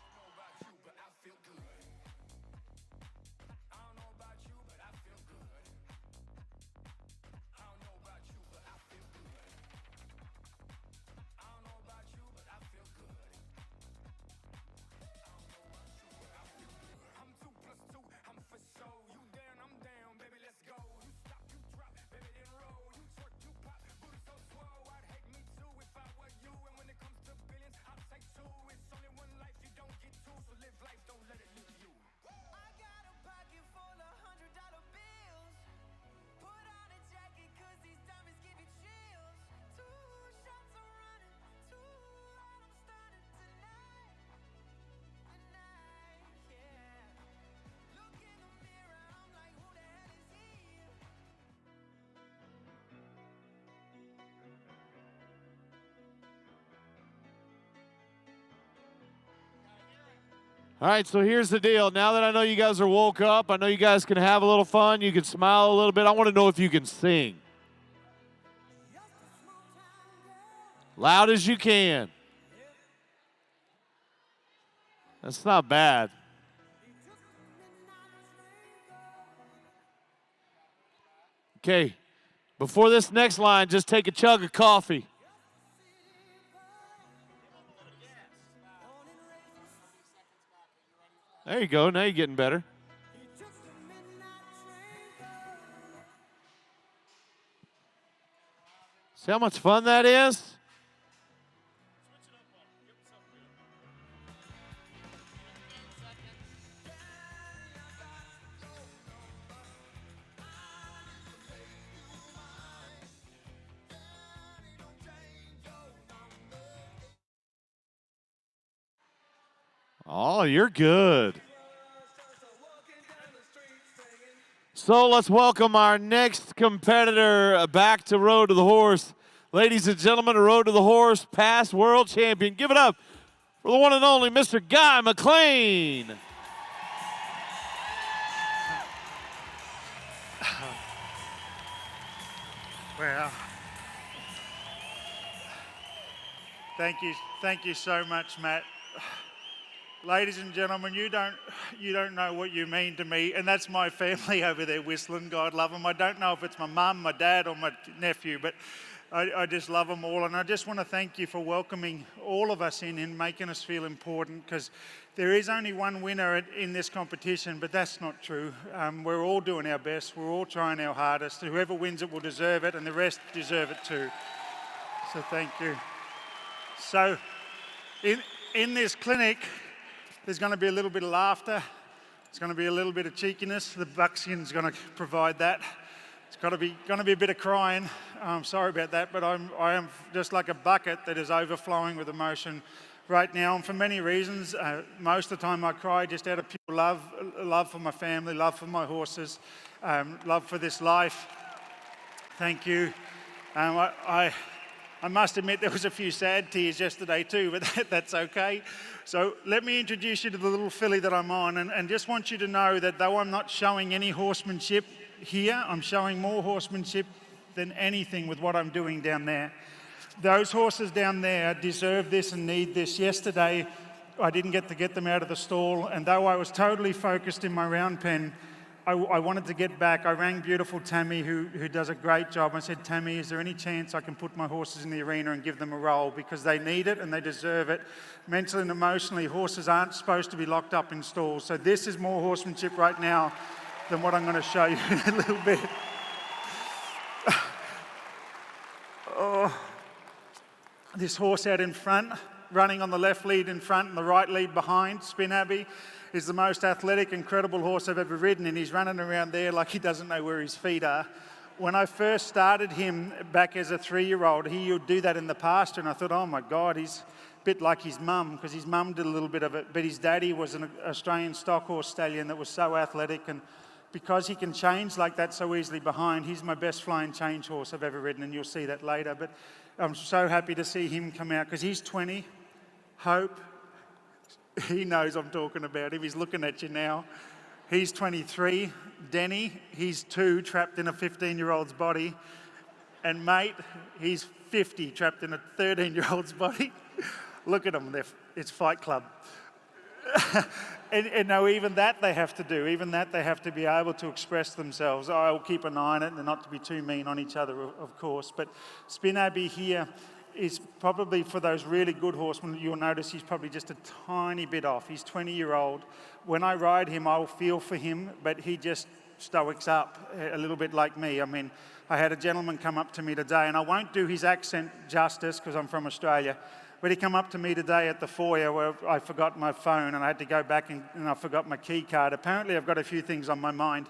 All right, so here's the deal. Now that I know you guys are woke up, I know you guys can have a little fun. You can smile a little bit. I want to know if you can sing. Loud as you can. That's not bad. Okay, before this next line, just take a chug of coffee. There you go. Now you're getting better. See how much fun that is? Oh, you're good. So let's welcome our next competitor back to Road to the Horse. Ladies and gentlemen, a Road to the Horse past world champion. Give it up for the one and only Mr. Guy McLean. Well, thank you so much, Matt. Ladies and gentlemen, you don't know what you mean to me, and that's my family over there whistling. God love them. I don't know if it's my mum, my dad, or my nephew, but I just love them all, and I just want to thank you for welcoming all of us in and making us feel important, because there is only one winner in this competition, but that's not true. We're all doing our best. We're all trying our hardest. Whoever wins it will deserve it, and the rest deserve it too. So thank you. So in this clinic, there's going to be a little bit of laughter. It's going to be a little bit of cheekiness. The buckskin's going to provide that. It's going to be a bit of crying. I'm sorry about that, but I am just like a bucket that is overflowing with emotion right now, and for many reasons. Most of the time I cry just out of pure love for my family, love for my horses, love for this life. Thank you. I must admit there was a few sad tears yesterday too, but that's okay. So let me introduce you to the little filly that I'm on, and just want you to know that though I'm not showing any horsemanship here, I'm showing more horsemanship than anything with what I'm doing down there. Those horses down there deserve this and need this. Yesterday, I didn't get to get them out of the stall, and though I was totally focused in my round pen, I wanted to get back. I rang beautiful Tammy, who does a great job. I said, Tammy, is there any chance I can put my horses in the arena and give them a roll? Because they need it and they deserve it. Mentally and emotionally, horses aren't supposed to be locked up in stalls. So this is more horsemanship right now than what I'm going to show you in a little bit. Oh, this horse out in front, running on the left lead in front and the right lead behind, Spin Abbey, is the most athletic, incredible horse I've ever ridden, and he's running around there like he doesn't know where his feet are. When I first started him back as a 3-year-old, he would do that in the pasture, and I thought, oh my God, he's a bit like his mum, because his mum did a little bit of it, but his daddy was an Australian stock horse stallion that was so athletic, and because he can change like that so easily behind, he's my best flying change horse I've ever ridden, and you'll see that later. But I'm so happy to see him come out, because he's 20. Hope, he knows I'm talking about him. He's looking at you now. He's 23. Denny, he's 2, trapped in a 15-year-old's body. And mate, he's 50, trapped in a 13-year-old's body. Look at them, it's Fight Club. And no, even that they have to do. Even that they have to be able to express themselves. I'll keep an eye on it and not to be too mean on each other, of course. But Spin Abbey here is probably, for those really good horsemen, you'll notice he's probably just a tiny bit off. He's 20-year-old. When I ride him, I'll feel for him, but he just stoics up a little bit like me. I mean, I had a gentleman come up to me today, and I won't do his accent justice because I'm from Australia, but he come up to me today at the foyer where I forgot my phone and I had to go back and I forgot my key card. Apparently I've got a few things on my mind.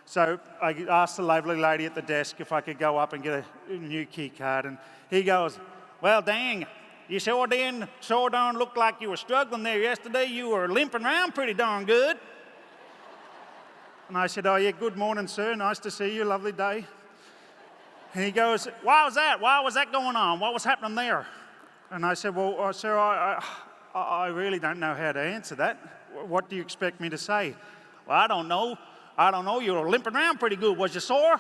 So I asked the lovely lady at the desk if I could go up and get a new key card, and he goes, well, dang, you sure darn looked like you were struggling there yesterday. You were limping around pretty darn good. And I said, oh yeah, good morning, sir. Nice to see you, lovely day. And he goes, why was that? Why was that going on? What was happening there? And I said, well, sir, I really don't know how to answer that. What do you expect me to say? Well, I don't know. You were limping around pretty good. Was you sore?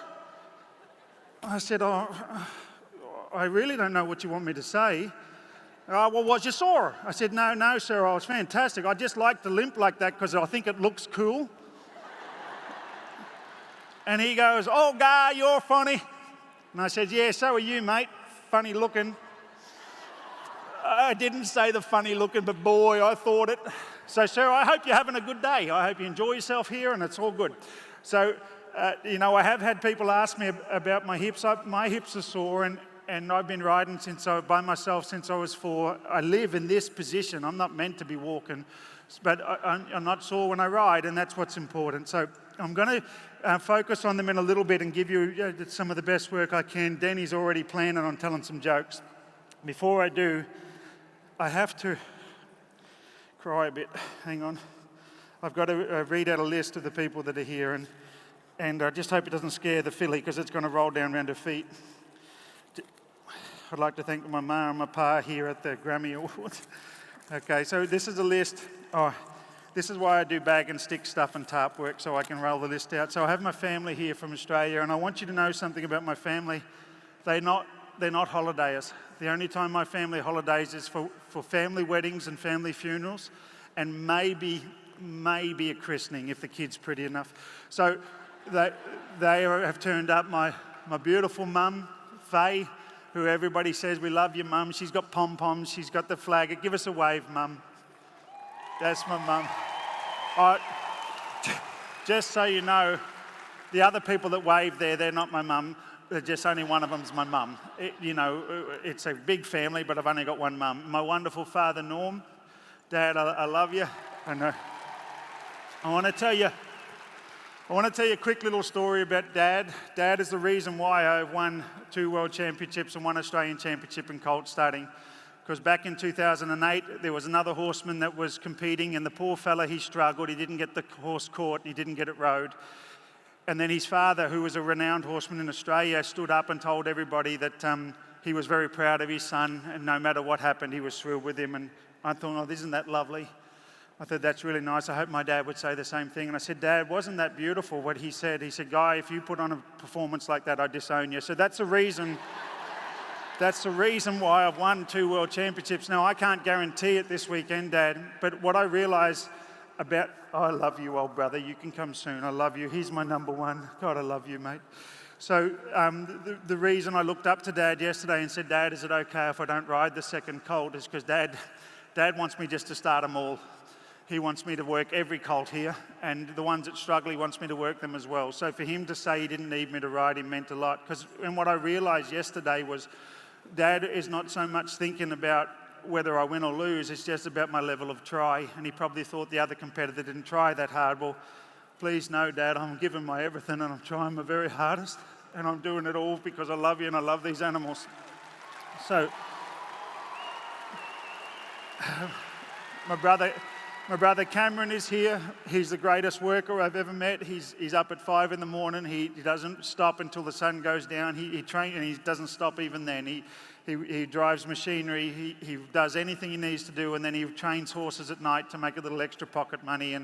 I said, oh, I really don't know what you want me to say. Well, was you sore? I said, no, sir, I was fantastic. I just like to limp like that because I think it looks cool. And he goes, oh, guy, you're funny. And I said, yeah, so are you, mate. Funny looking. I didn't say the funny looking, but boy, I thought it. So, sir, I hope you're having a good day. I hope you enjoy yourself here and it's all good. So, I have had people ask me about my hips. My hips are sore, and I've been riding by myself since I was 4. I live in this position. I'm not meant to be walking, but I'm not sore when I ride, and that's what's important. So I'm going to focus on them in a little bit and give you some of the best work I can. Denny's already planning on telling some jokes. Before I do, I have to cry a bit. Hang on. I've got to read out a list of the people that are here, and I just hope it doesn't scare the filly because it's going to roll down around her feet. I'd like to thank my ma and my pa here at the Grammy Awards. Okay, so this is a list. Oh, this is why I do bag and stick stuff and tarp work, so I can roll the list out. So I have my family here from Australia, and I want you to know something about my family. They're not holidayers. The only time my family holidays is for family weddings and family funerals, and maybe a christening if the kid's pretty enough. So they have turned up. My beautiful mum, Faye, who everybody says, we love you, Mum. She's got pom-poms. She's got the flag. Give us a wave, Mum. That's my mum. Just so you know, the other people that wave there, they're not my mum. just only one of them's my mum. It's a big family, but I've only got one mum. My wonderful father, Norm. Dad, I love you. And I want to tell you a quick little story about Dad. Dad is the reason why I've won 2 world championships and 1 Australian championship in Colt starting. Because back in 2008, there was another horseman that was competing, and the poor fella, he struggled. He didn't get the horse caught, he didn't get it rode. And then his father, who was a renowned horseman in Australia, stood up and told everybody that he was very proud of his son, and no matter what happened, he was thrilled with him. And I thought, oh, isn't that lovely? I thought, that's really nice. I hope my dad would say the same thing. And I said, Dad, wasn't that beautiful what he said? He said, Guy, if you put on a performance like that, I'd disown you. So that's the reason why I've won 2 world championships. Now, I can't guarantee it this weekend, Dad, but what I realise about, oh, I love you, old brother. You can come soon. I love you. He's my number one. God, I love you, mate. So the reason I looked up to Dad yesterday and said, Dad, is it okay if I don't ride the second colt, is because Dad wants me just to start them all. He wants me to work every colt here, and the ones that struggle, he wants me to work them as well. So for him to say he didn't need me to ride him meant a lot. And what I realised yesterday was Dad is not so much thinking about whether I win or lose, it's just about my level of try. And he probably thought the other competitor didn't try that hard. Well, please know, Dad, I'm giving my everything and I'm trying my very hardest. And I'm doing it all because I love you and I love these animals. So, my brother Cameron is here. He's the greatest worker I've ever met. He's up at 5 in the morning. He doesn't stop until the sun goes down. He trains and he doesn't stop even then. He drives machinery. He does anything he needs to do, and then he trains horses at night to make a little extra pocket money.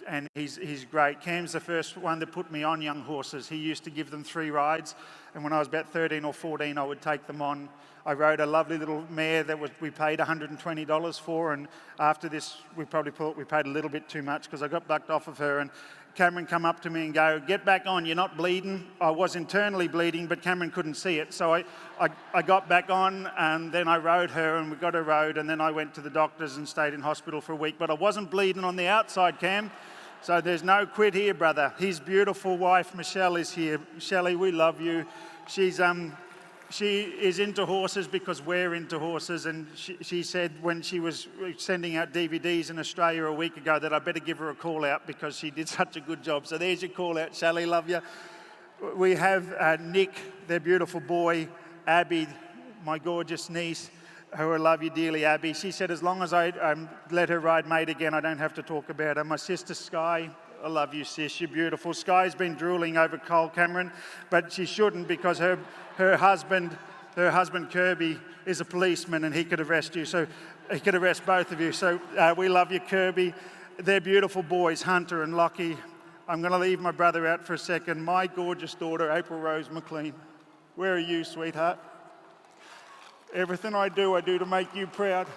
And he's great. Cam's the first one that put me on young horses. He used to give them 3 rides, and when I was about 13 or 14, I would take them on. I rode a lovely little mare that we paid $120 for, and after this, we probably thought we paid a little bit too much because I got bucked off of her. And Cameron come up to me and go, "Get back on, you're not bleeding." I was internally bleeding, but Cameron couldn't see it. So I got back on, and then I rode her, and we got her rode, and then I went to the doctors and stayed in hospital for a week. But I wasn't bleeding on the outside, Cam. So there's no quit here, brother. His beautiful wife, Michelle, is here. Shelley, we love you. She is into horses because we're into horses, and she said when she was sending out DVDs in Australia a week ago that I better give her a call out because she did such a good job. So there's your call out, Shelley, love you. We have Nick, their beautiful boy, Abby, my gorgeous niece, who I love you dearly, Abby. She said as long as I let her ride mate again, I don't have to talk about her. My sister Sky, I love you, sis. You're beautiful. Sky's been drooling over Cole Cameron, but she shouldn't because her husband Kirby is a policeman and he could arrest you. So he could arrest both of you. So we love you, Kirby. They're beautiful boys, Hunter and Lockie. I'm going to leave my brother out for a second. My gorgeous daughter, April Rose McLean. Where are you, sweetheart? Everything I do to make you proud.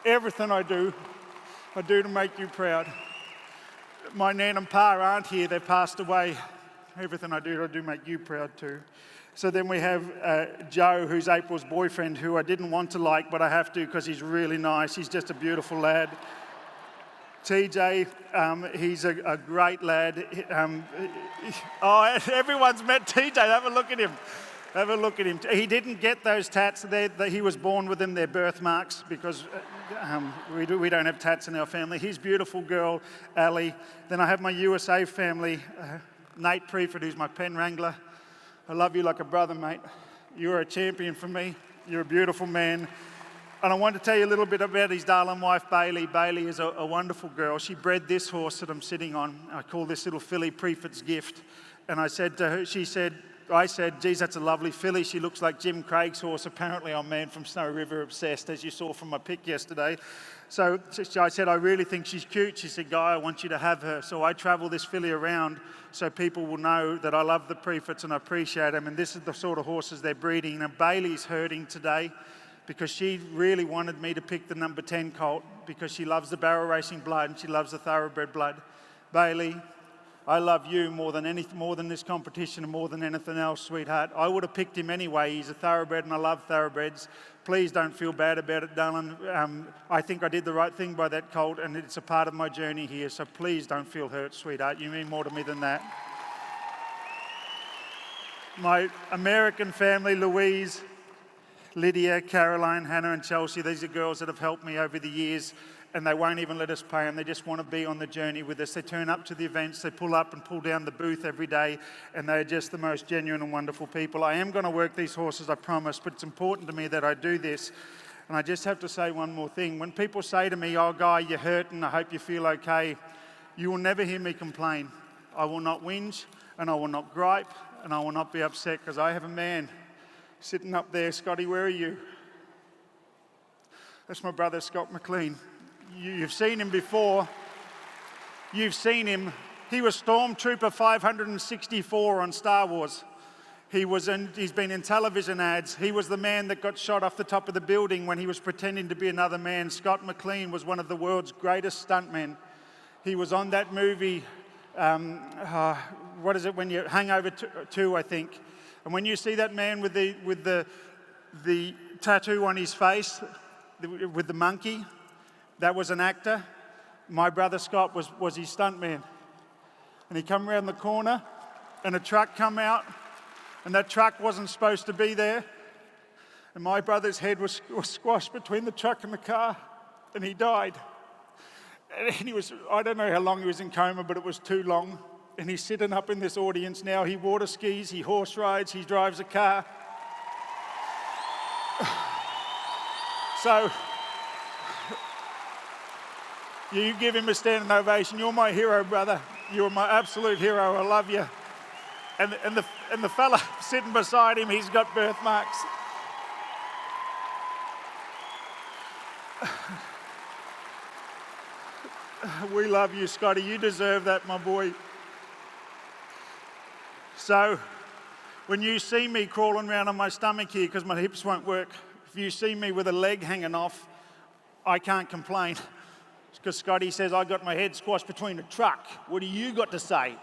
Everything I do to make you proud. My nan and pa aren't here, they passed away. Everything I do to make you proud too. So then we have Joe, who's April's boyfriend, who I didn't want to like, but I have to because he's really nice. He's just a beautiful lad. TJ, he's a great lad. Everyone's met TJ, have a look at him. Have a look at him. He didn't get those tats. He was born with them. They're birthmarks because we don't have tats in our family. His beautiful girl, Ali. Then I have my USA family, Nate Preeford, who's my pen wrangler. I love you like a brother, mate. You're a champion for me. You're a beautiful man. And I want to tell you a little bit about his darling wife, Bailey. Bailey is a wonderful girl. She bred this horse that I'm sitting on. I call this little filly Preeford's gift. And I said to her, I said, geez, that's a lovely filly. She looks like Jim Craig's horse. Apparently I'm Man from Snow River obsessed, as you saw from my pic yesterday. So I said, I really think she's cute. She said, Guy, I want you to have her. So I travel this filly around so people will know that I love the Preefords and I appreciate them. And this is the sort of horses they're breeding. And Bailey's herding today because she really wanted me to pick the number 10 colt because she loves the barrel racing blood and she loves the thoroughbred blood. Bailey, I love you more than this competition and more than anything else, sweetheart. I would have picked him anyway. He's a thoroughbred and I love thoroughbreds. Please don't feel bad about it, darling. I think I did the right thing by that colt and it's a part of my journey here. So please don't feel hurt, sweetheart. You mean more to me than that. my American family, Louise, Lydia, Caroline, Hannah, and Chelsea. These are girls that have helped me over the years, and they won't even let us pay them. They just want to be on the journey with us. They turn up to the events, they pull up and pull down the booth every day, and they're just the most genuine and wonderful people. I am going to work these horses, I promise, but it's important to me that I do this. And I just have to say one more thing. When people say to me, "Oh, Guy, you're hurting, I hope you feel okay," you will never hear me complain. I will not whinge, and I will not gripe, and I will not be upset, because I have a man sitting up there. Scotty, where are you? That's my brother, Scott McLean. You've seen him before. You've seen him. He was Stormtrooper 564 on Star Wars. He's been in television ads. He was the man that got shot off the top of the building when he was pretending to be another man. Scott McLean was one of the world's greatest stuntmen. He was on that movie, what is it, when you Hangover 2, I think. And when you see that man with the tattoo on his face, with the monkey, that was an actor. My brother Scott was his stuntman. And he come around the corner, and a truck come out, and that truck wasn't supposed to be there. And my brother's head was squashed between the truck and the car, and he died. And he was, I don't know how long he was in coma, but it was too long. And he's sitting up in this audience now. He water skis, he horse rides, he drives a car. So, you give him a standing ovation. You're my hero, brother. You're my absolute hero. I love you. And the fella sitting beside him, he's got birthmarks. We love you, Scotty. You deserve that, my boy. So, when you see me crawling around on my stomach here because my hips won't work, if you see me with a leg hanging off, I can't complain. Because Scotty says I got my head squashed between a truck. What do you got to say?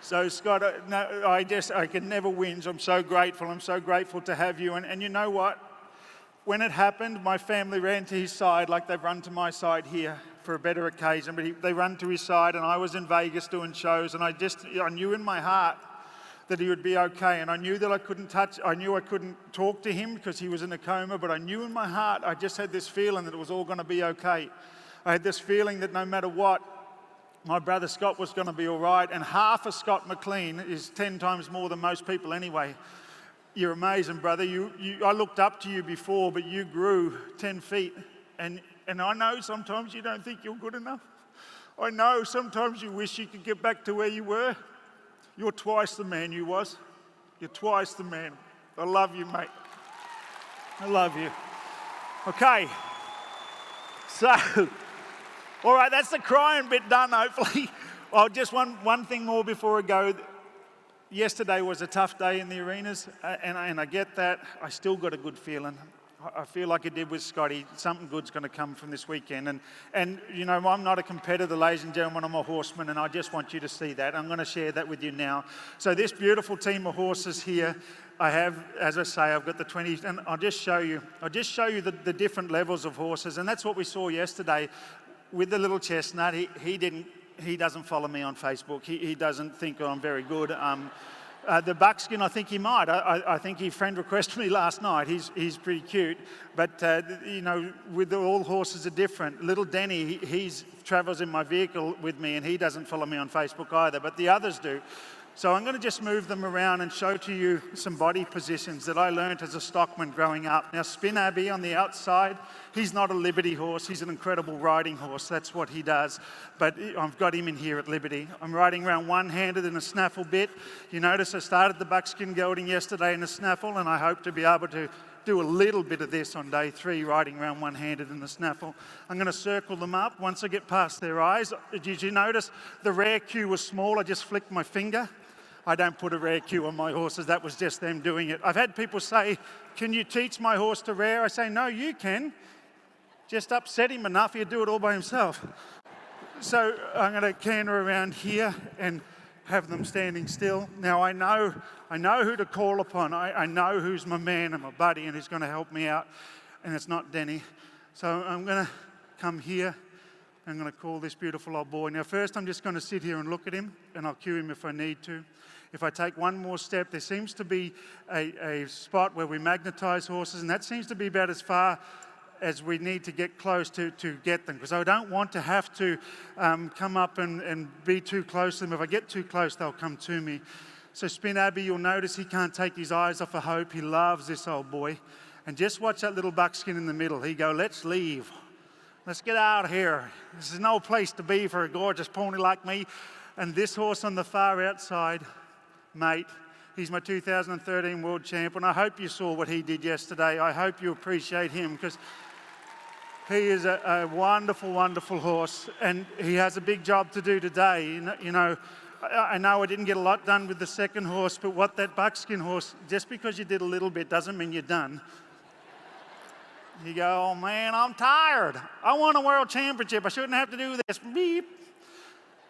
So, Scott, no, I can never whinge. I'm so grateful. I'm so grateful to have you. And you know what? When it happened, my family ran to his side like they've run to my side here for a better occasion. But they ran to his side, and I was in Vegas doing shows, and I knew in my heart that he would be okay. And I knew that I knew I couldn't talk to him because he was in a coma, but I knew in my heart, I just had this feeling that it was all going to be okay. I had this feeling that no matter what, my brother Scott was going to be all right. And half of Scott McLean is 10 times more than most people anyway. You're amazing, brother. I looked up to you before, but you grew 10 feet. And I know sometimes you don't think you're good enough. I know sometimes you wish you could get back to where you were. You're twice the man you was. You're twice the man. I love you, mate. I love you. Okay. So, all right, that's the crying bit done, hopefully. Oh, just one thing more before I go. Yesterday was a tough day in the arenas, and I get that. I still got a good feeling. I feel like I did with Scotty. Something good's going to come from this weekend. And you know, I'm not a competitor, ladies and gentlemen. I'm a horseman, and I just want you to see that. I'm going to share that with you now. So this beautiful team of horses here, I have, as I say, I've got the 20, and I'll just show you the different levels of horses, and that's what we saw yesterday with the little chestnut. He doesn't follow me on Facebook. He doesn't think I'm very good. The buckskin, I think he might. I think he friend requested me last night. He's pretty cute. But, you know, all horses are different. Little Denny, he travels in my vehicle with me, and he doesn't follow me on Facebook either, but the others do. So I'm going to just move them around and show to you some body positions that I learned as a stockman growing up. Now, Spin Abbey on the outside, he's not a Liberty horse. He's an incredible riding horse. That's what he does. But I've got him in here at Liberty. I'm riding around one-handed in a snaffle bit. You notice I started the buckskin gelding yesterday in a snaffle, and I hope to be able to do a little bit of this on day 3, riding around one-handed in the snaffle. I'm going to circle them up once I get past their eyes. Did you notice the rear cue was small? I just flicked my finger. I don't put a rear cue on my horses. That was just them doing it. I've had people say, can you teach my horse to rear? I say, no, you can. Just upset him enough, he'll do it all by himself. So I'm going to canter around here and have them standing still. Now I know who to call upon. I know who's my man and my buddy and who's going to help me out. And it's not Denny. So I'm going to come here. I'm going to call this beautiful old boy. Now first I'm just going to sit here and look at him, and I'll cue him if I need to. If I take one more step, there seems to be a spot where we magnetize horses, and that seems to be about as far as we need to get close to get them, because I don't want to have to come up and be too close to them. If I get too close, they'll come to me. So Spin Abbey, you'll notice he can't take his eyes off of Hope. He loves this old boy. And just watch that little buckskin in the middle. He go, let's leave. Let's get out of here. This is no place to be for a gorgeous pony like me. And this horse on the far outside, mate, he's my 2013 world champion. I hope you saw what he did yesterday. I hope you appreciate him, because he is a wonderful, wonderful horse. And he has a big job to do today. You know, I know I didn't get a lot done with the second horse, but what that buckskin horse, just because you did a little bit doesn't mean you're done. You go, oh man, I'm tired. I won a world championship. I shouldn't have to do this. Beep.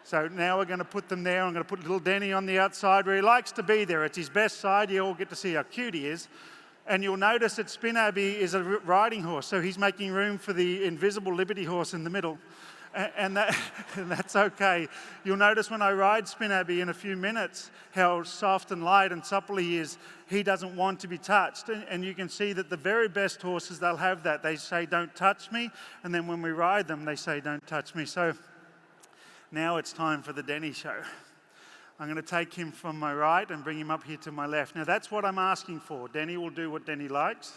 So now we're going to put them there. I'm going to put little Denny on the outside where he likes to be there. It's his best side. You all get to see how cute he is. And you'll notice that Spin Abbey is a riding horse, so he's making room for the invisible Liberty horse in the middle. And that's okay. You'll notice when I ride Spin Abbey in a few minutes how soft and light and supple he is. He doesn't want to be touched. And you can see that the very best horses, they'll have that. They say, don't touch me. And then when we ride them, they say, don't touch me. So now it's time for the Denny show. I'm going to take him from my right and bring him up here to my left. Now that's what I'm asking for. Denny will do what Denny likes.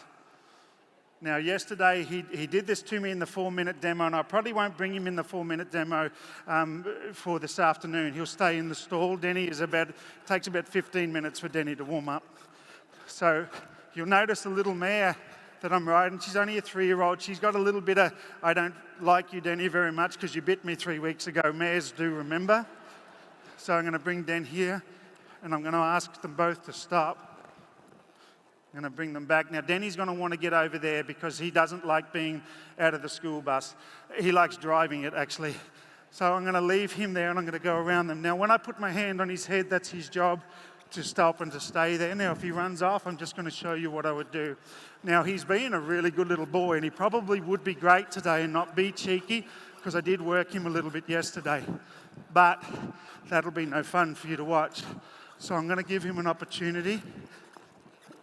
Now, yesterday, he did this to me in the 4-minute demo, and I probably won't bring him in the 4-minute demo for this afternoon. He'll stay in the stall. Denny takes about 15 minutes for Denny to warm up. So you'll notice the little mare that I'm riding. She's only a 3-year-old. She's got a little bit of, I don't like you, Denny, very much because you bit me 3 weeks ago. Mares do remember. So I'm going to bring Den here, and I'm going to ask them both to stop. I'm going to bring them back. Now, Denny's going to want to get over there because he doesn't like being out of the school bus. He likes driving it, actually. So I'm going to leave him there, and I'm going to go around them. Now, when I put my hand on his head, that's his job, to stop and to stay there. Now, if he runs off, I'm just going to show you what I would do. Now, he's been a really good little boy, and he probably would be great today and not be cheeky, because I did work him a little bit yesterday. But that'll be no fun for you to watch. So I'm going to give him an opportunity.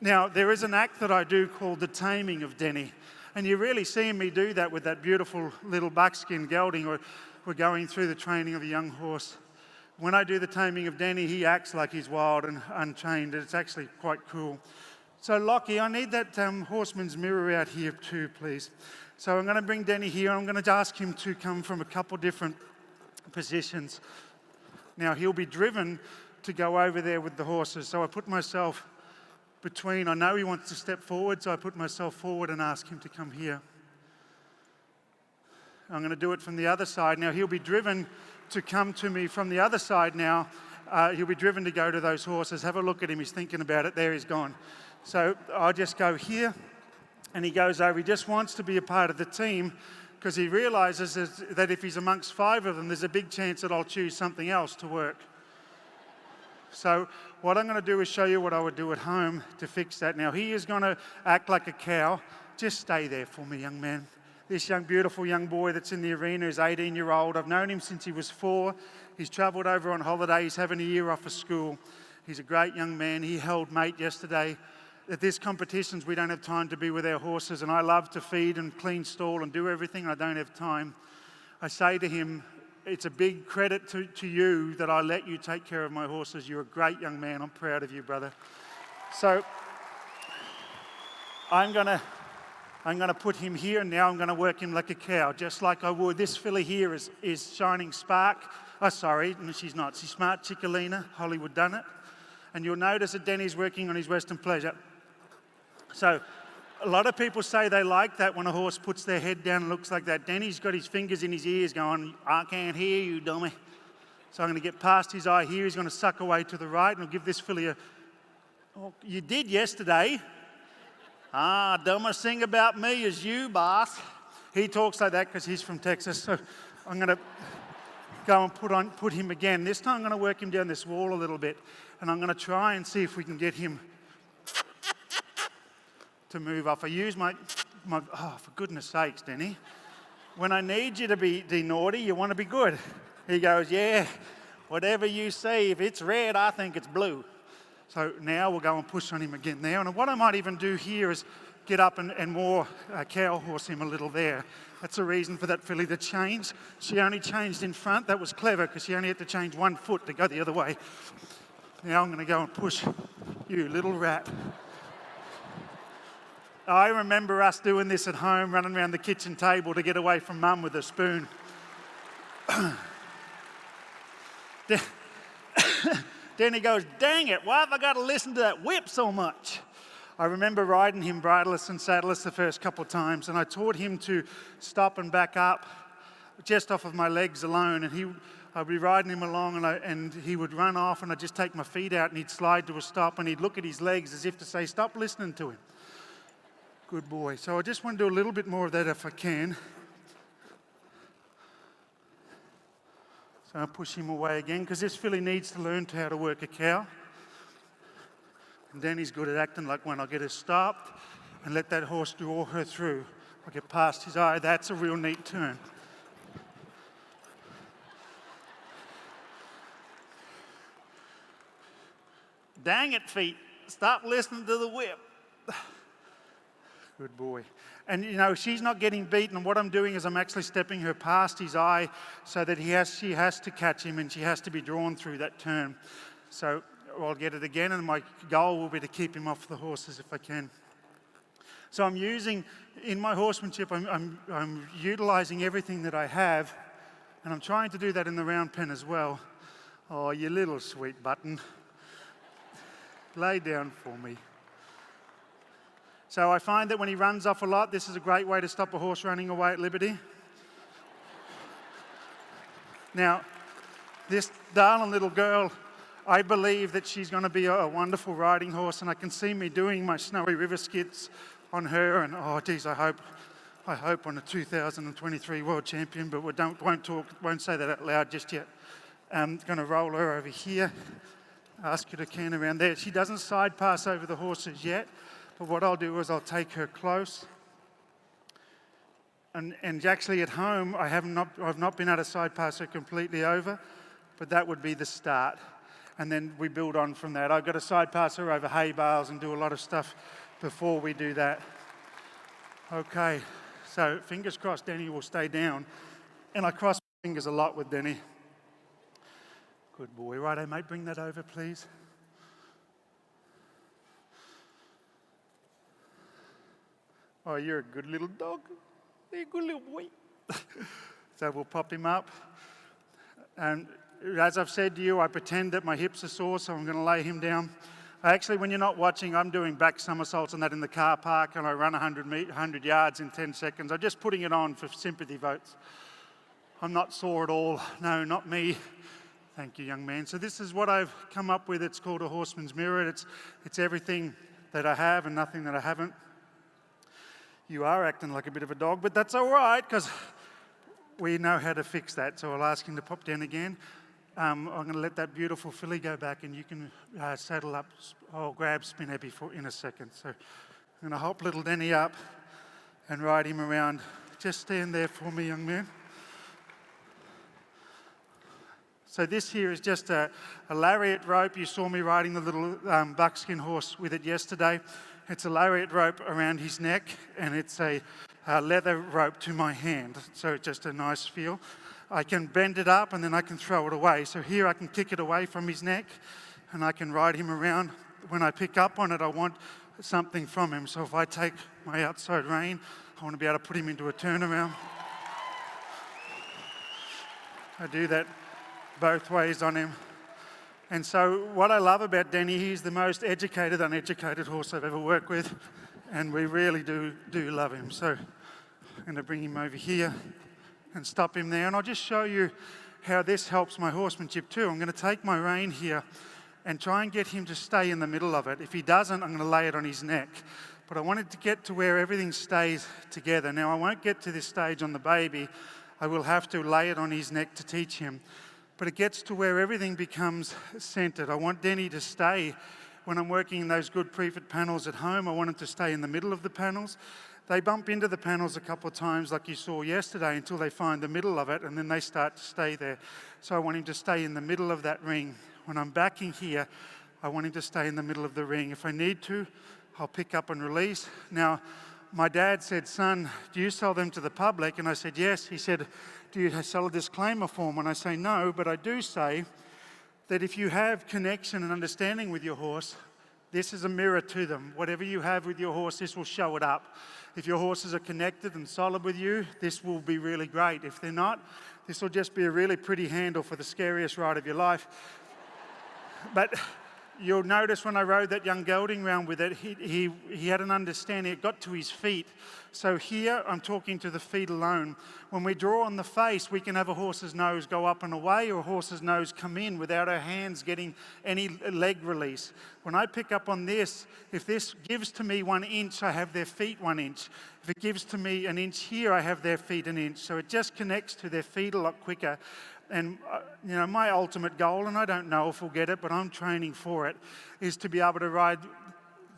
Now, there is an act that I do called the taming of Denny. And you really see me do that with that beautiful little buckskin gelding, or we're going through the training of a young horse. When I do the taming of Denny, he acts like he's wild and unchained. It's actually quite cool. So, Lockie, I need that horseman's mirror out here too, please. So I'm going to bring Denny here. I'm going to ask him to come from a couple different positions. Now, he'll be driven to go over there with the horses. So I put myself between. I know he wants to step forward, so I put myself forward and ask him to come here. I'm going to do it from the other side. Now, he'll be driven to come to me from the other side now. He'll be driven to go to those horses. Have a look at him. He's thinking about it. There, he's gone. So I'll just go here, and he goes over. He just wants to be a part of the team because he realizes that if he's amongst 5 of them, there's a big chance that I'll choose something else to work. So what I'm going to do is show you what I would do at home to fix that. Now, he is going to act like a cow. Just stay there for me, young man. This beautiful young boy that's in the arena is 18-year-old. I've known him since he was 4. He's travelled over on holiday. He's having a year off of school. He's a great young man. He held mate yesterday. At these competitions, we don't have time to be with our horses, and I love to feed and clean stall and do everything. I don't have time. I say to him, it's a big credit to you that I let you take care of my horses. You're a great young man. I'm proud of you, brother. So I'm going to put him here, and now I'm going to work him like a cow, just like I would. This filly here is Shining Spark. Oh, sorry, no, she's not. She's Smart Chickalina, Hollywood done it. And you'll notice that Denny's working on his Western Pleasure. So a lot of people say they like that when a horse puts their head down and looks like that. Denny's got his fingers in his ears going, I can't hear you, dummy. So I'm going to get past his eye here. He's going to suck away to the right, and I'll give this filly a... Oh, you did yesterday. Dumbest thing about me is you, boss. He talks like that because he's from Texas. So I'm going to go and put him again. This time I'm going to work him down this wall a little bit, and I'm going to try and see if we can get him to move off. I use my oh, for goodness sakes, Denny. When I need you to be naughty, you want to be good. He goes, yeah, Whatever you see, if it's red, I think it's blue. So now we'll go and push on him again there. And what I might even do here is get up and more cow horse him a little there. That's the reason for that filly to change. She only changed in front. That was clever because she only had to change 1 foot to go the other way. Now I'm going to go and push you, little rat. I remember us doing this at home, running around the kitchen table to get away from Mum with a spoon. Denny goes, dang it, why have I got to listen to that whip so much? I remember riding him bridleless and saddleless the first couple of times, and I taught him to stop and back up just off of my legs alone, and I'd be riding him along, and he would run off, and I'd just take my feet out, and he'd slide to a stop, and he'd look at his legs as if to say, stop listening to him. Good boy. So I just want to do a little bit more of that if I can. So I'll push him away again, because this filly needs to learn how to work a cow. And Danny's good at acting like one. I'll get her stopped and let that horse draw her through. I'll get past his eye. That's a real neat turn. Dang it, feet. Stop listening to the whip. Good boy. And you know, she's not getting beaten, and what I'm doing is I'm actually stepping her past his eye so that she has to catch him and she has to be drawn through that turn. So I'll get it again, and my goal will be to keep him off the horses if I can. So I'm using, in my horsemanship, I'm utilizing everything that I have, and I'm trying to do that in the round pen as well. Oh, you little sweet button. Lay down for me. So I find that when he runs off a lot, this is a great way to stop a horse running away at liberty. Now, this darling little girl, I believe that she's going to be a wonderful riding horse, and I can see me doing my Snowy River skits on her, and oh geez, I hope on a 2023 world champion, but we won't say that out loud just yet. I'm going to roll her over here, ask her to can around there. She doesn't side pass over the horses yet, but what I'll do is I'll take her close. And actually at home, I've not been able to side pass her completely over, but that would be the start. And then we build on from that. I've got to side pass her over hay bales and do a lot of stuff before we do that. Okay, so fingers crossed Denny will stay down. And I cross my fingers a lot with Denny. Good boy. Righto, mate, bring that over, please. Oh, you're a good little dog. You're a good little boy. So we'll pop him up. And as I've said to you, I pretend that my hips are sore, so I'm going to lay him down. Actually, when you're not watching, I'm doing back somersaults and that in the car park, and I run 100 yards in 10 seconds. I'm just putting it on for sympathy votes. I'm not sore at all. No, not me. Thank you, young man. So this is what I've come up with. It's called a horseman's mirror. It's everything that I have and nothing that I haven't. You are acting like a bit of a dog, but that's all right, because we know how to fix that. So I'll ask him to pop down again. I'm going to let that beautiful filly go back, and you can saddle up. I'll grab spin happy in a second. So I'm going to hop little Denny up and ride him around. Just stand there for me, young man. So this here is just a lariat rope. You saw me riding the little buckskin horse with it yesterday. It's a lariat rope around his neck, and it's a leather rope to my hand. So it's just a nice feel. I can bend it up, and then I can throw it away. So here I can kick it away from his neck, and I can ride him around. When I pick up on it, I want something from him. So if I take my outside rein, I want to be able to put him into a turnaround. I do that both ways on him. And so what I love about Denny, he's the most educated, uneducated horse I've ever worked with, and we really do love him. So I'm going to bring him over here and stop him there, and I'll just show you how this helps my horsemanship too. I'm going to take my rein here and try and get him to stay in the middle of it. If he doesn't, I'm going to lay it on his neck. But I wanted to get to where everything stays together. Now, I won't get to this stage on the baby. I will have to lay it on his neck to teach him. But it gets to where everything becomes centered. I want Denny to stay, when I'm working in those good prefit panels at home, I want him to stay in the middle of the panels. They bump into the panels a couple of times like you saw yesterday until they find the middle of it, and then they start to stay there. So I want him to stay in the middle of that ring. When I'm backing here, I want him to stay in the middle of the ring. If I need to, I'll pick up and release. Now, my dad said, son, do you sell them to the public? And I said, yes. He said, do you sell a disclaimer form? And I say, no, but I do say that if you have connection and understanding with your horse, this is a mirror to them. Whatever you have with your horse, this will show it up. If your horses are connected and solid with you, this will be really great. If they're not, this will just be a really pretty handle for the scariest ride of your life. But you'll notice when I rode that young gelding round with it, he had an understanding. It got to his feet. So here I'm talking to the feet alone. When we draw on the face, we can have a horse's nose go up and away or a horse's nose come in without our hands getting any leg release. When I pick up on this, if this gives to me 1 inch, I have their feet 1 inch. If it gives to me an inch here, I have their feet an inch. So it just connects to their feet a lot quicker. And you know, my ultimate goal, and I don't know if we'll get it, but I'm training for it, is to be able to ride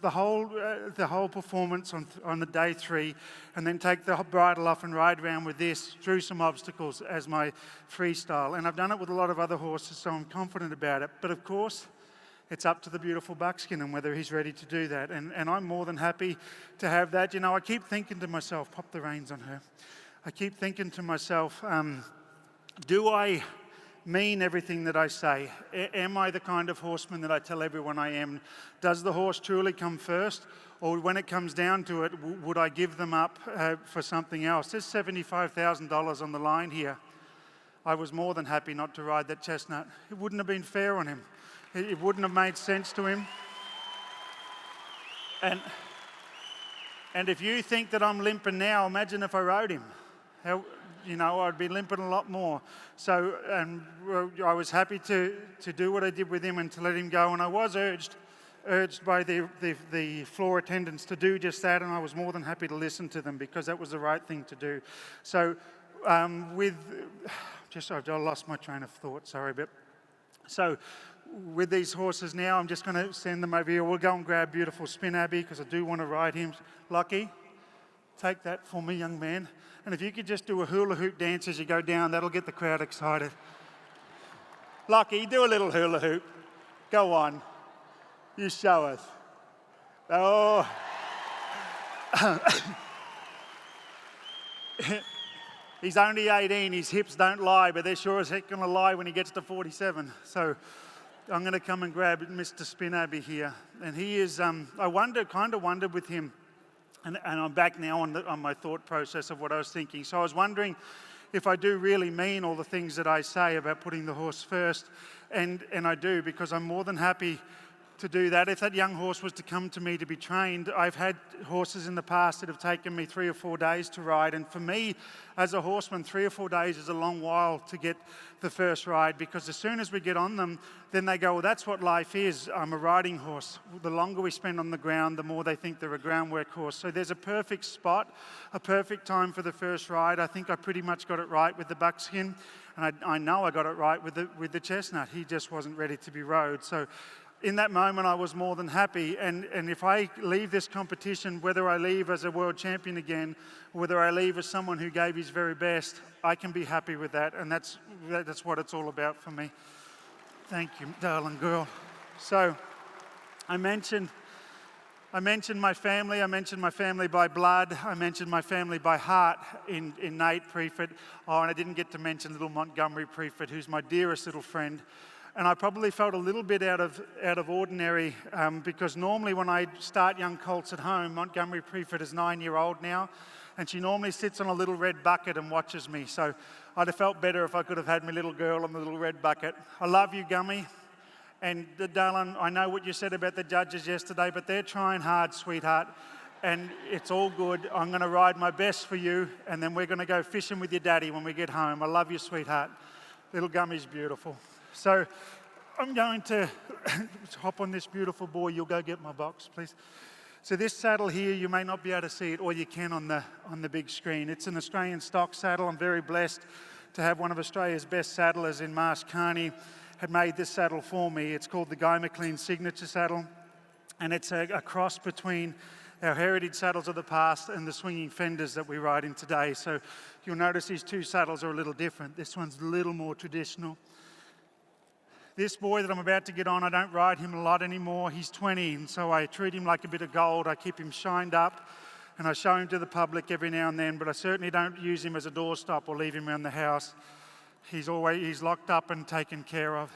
the whole performance on the day 3, and then take the bridle off and ride around with this through some obstacles as my freestyle. And I've done it with a lot of other horses, so I'm confident about it. But of course, it's up to the beautiful buckskin and whether he's ready to do that. And I'm more than happy to have that. You know, I keep thinking to myself, pop the reins on her. I keep thinking to myself, do I mean everything that I say? Am I the kind of horseman that I tell everyone I am? Does the horse truly come first? Or when it comes down to it, would I give them up for something else? There's $75,000 on the line here. I was more than happy not to ride that chestnut. It wouldn't have been fair on him. It wouldn't have made sense to him. And if you think that I'm limping now, imagine if I rode him. How, you know, I'd be limping a lot more. So, and I was happy to do what I did with him and to let him go. And I was urged by the floor attendants to do just that, and I was more than happy to listen to them because that was the right thing to do. So, I lost my train of thought. Sorry, but so. With these horses now, I'm just going to send them over here. We'll go and grab beautiful Spin Abbey because I do want to ride him. Lucky, take that for me, young man. And if you could just do a hula hoop dance as you go down, that'll get the crowd excited. Lucky, do a little hula hoop. Go on. You show us. Oh. He's only 18. His hips don't lie, but they're sure as heck going to lie when he gets to 47. So I'm going to come and grab Mr. Spin Abbey here. And he is, I kind of wondered with him, and I'm back now on my thought process of what I was thinking. So I was wondering if I do really mean all the things that I say about putting the horse first, and I do, because I'm more than happy to do that. If that young horse was to come to me to be trained, I've had horses in the past that have taken me 3 or 4 days to ride, and for me, as a horseman, 3 or 4 days is a long while to get the first ride, because as soon as we get on them, then they go, well, that's what life is. I'm a riding horse. The longer we spend on the ground, the more they think they're a groundwork horse. So there's a perfect spot, a perfect time for the first ride. I think I pretty much got it right with the buckskin, and I know I got it right with the chestnut. He just wasn't ready to be rode. So in that moment, I was more than happy. And if I leave this competition, whether I leave as a world champion again, whether I leave as someone who gave his very best, I can be happy with that. And that's what it's all about for me. Thank you, darling girl. So I mentioned my family. I mentioned my family by blood. I mentioned my family by heart in Nate Preford. Oh, and I didn't get to mention little Montgomery Preford, who's my dearest little friend. And I probably felt a little bit out of ordinary because normally when I start young colts at home, Montgomery Preford is 9-year-old now, and she normally sits on a little red bucket and watches me. So I'd have felt better if I could have had my little girl on the little red bucket. I love you, Gummy. And darling, I know what you said about the judges yesterday, but they're trying hard, sweetheart. And it's all good. I'm going to ride my best for you, and then we're going to go fishing with your daddy when we get home. I love you, sweetheart. Little Gummy's beautiful. So I'm going to hop on this beautiful boy. You'll go get my box, please. So this saddle here, you may not be able to see it, or you can on the big screen. It's an Australian stock saddle. I'm very blessed to have one of Australia's best saddlers in Marsh Carney had made this saddle for me. It's called the McLean signature saddle, and it's a cross between our heritage saddles of the past and the swinging fenders that we ride in today. So you'll notice these two saddles are a little different. This one's a little more traditional. This boy that I'm about to get on, I don't ride him a lot anymore. He's 20, and so I treat him like a bit of gold. I keep him shined up, and I show him to the public every now and then, but I certainly don't use him as a doorstop or leave him around the house. He's locked up and taken care of.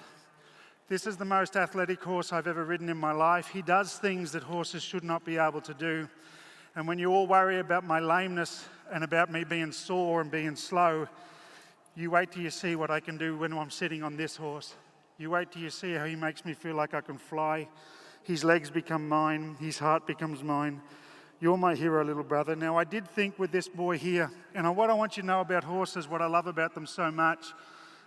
This is the most athletic horse I've ever ridden in my life. He does things that horses should not be able to do. And when you all worry about my lameness and about me being sore and being slow, you wait till you see what I can do when I'm sitting on this horse. You wait till you see how he makes me feel like I can fly. His legs become mine. His heart becomes mine. You're my hero, little brother. Now, I did think with this boy here, and what I want you to know about horses, what I love about them so much,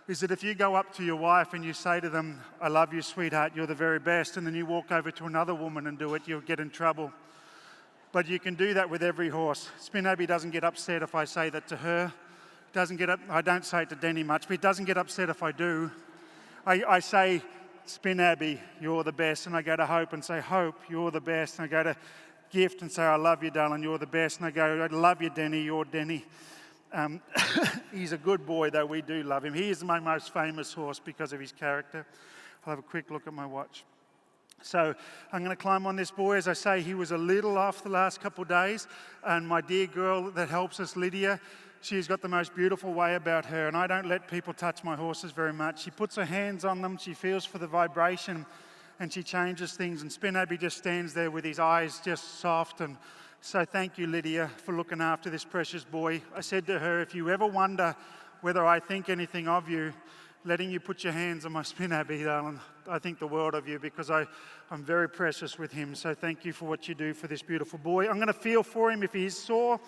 is that if you go up to your wife and you say to them, I love you, sweetheart, you're the very best, and then you walk over to another woman and do it, you'll get in trouble. But you can do that with every horse. Spin Abby doesn't get upset if I say that to her. I don't say it to Denny much, but he doesn't get upset if I do. I say, Spin Abby, you're the best. And I go to Hope and say, Hope, you're the best. And I go to Gift and say, I love you, darling, you're the best. And I go, I love you, Denny, you're Denny. He's a good boy, though. We do love him. He is my most famous horse because of his character. I'll have a quick look at my watch. So I'm going to climb on this boy. As I say, he was a little off the last couple of days. And my dear girl that helps us, Lydia, she's got the most beautiful way about her, and I don't let people touch my horses very much. She puts her hands on them, she feels for the vibration, and she changes things. And Spin Abby just stands there with his eyes just soft. And so thank you, Lydia, for looking after this precious boy. I said to her, if you ever wonder whether I think anything of you, letting you put your hands on my Spin Abby, darling, I think the world of you, because I'm very precious with him. So thank you for what you do for this beautiful boy. I'm going to feel for him. If he is sore,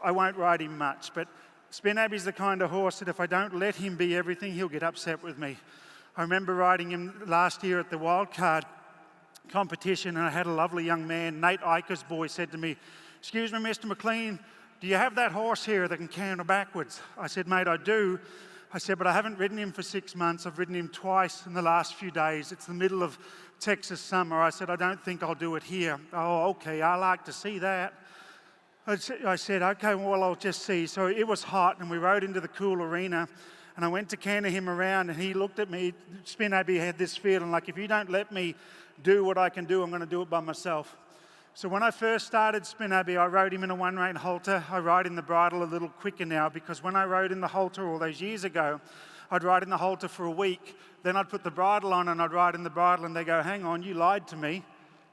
I won't ride him much. But Spin Abby's the kind of horse that if I don't let him be everything, he'll get upset with me. I remember riding him last year at the wildcard competition, and I had a lovely young man, Nate Iker's boy, said to me, excuse me, Mr. McLean, do you have that horse here that can canter backwards? I said, mate, I do. I said, but I haven't ridden him for 6 months. I've ridden him twice in the last few days. It's the middle of Texas summer. I said, I don't think I'll do it here. Oh, okay, I like to see that. I said, okay, well, I'll just see. So it was hot, and we rode into the cool arena, and I went to canter him around, and he looked at me. Spin Abby had this feeling like, if you don't let me do what I can do, I'm going to do it by myself. So when I first started Spin Abby, I rode him in a one-rein halter. I ride in the bridle a little quicker now, because when I rode in the halter all those years ago, I'd ride in the halter for a week, then I'd put the bridle on and I'd ride in the bridle, and they go, hang on, you lied to me.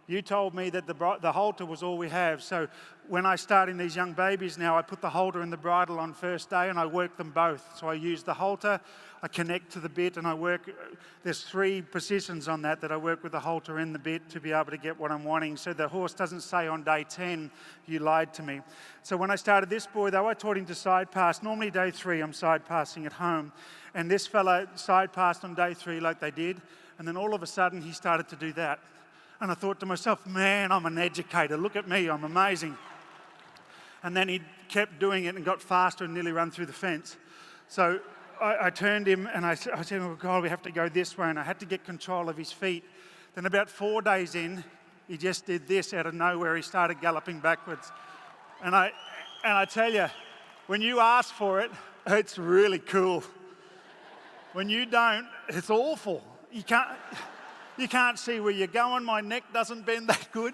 You told me that the halter was all we have. So when I start in these young babies now, I put the halter and the bridle on first day, and I work them both. So I use the halter, I connect to the bit, and I work. There's 3 positions on that I work with the halter and the bit to be able to get what I'm wanting. So the horse doesn't say on day 10, you lied to me. So when I started this boy, though, I taught him to side pass. Normally day 3, I'm side passing at home. And this fella side passed on day 3 like they did. And then all of a sudden, he started to do that. And I thought to myself, man, I'm an educator. Look at me, I'm amazing. And then he kept doing it and got faster and nearly ran through the fence. So I turned him and I said, oh God, we have to go this way. And I had to get control of his feet. Then about 4 days in, he just did this out of nowhere. He started galloping backwards. And I tell you, when you ask for it, it's really cool. When you don't, it's awful. You can't see where you're going. My neck doesn't bend that good.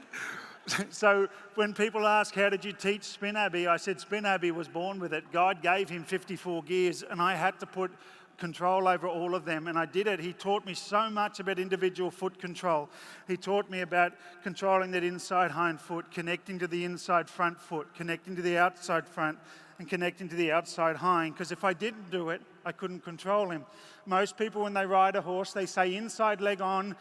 So when people ask, how did you teach Spin Abby? I said, Spin Abby was born with it. God gave him 54 gears, and I had to put control over all of them, and I did it. He taught me so much about individual foot control. He taught me about controlling that inside hind foot, connecting to the inside front foot, connecting to the outside front, and connecting to the outside hind, because if I didn't do it, I couldn't control him. Most people, when they ride a horse, they say inside leg on,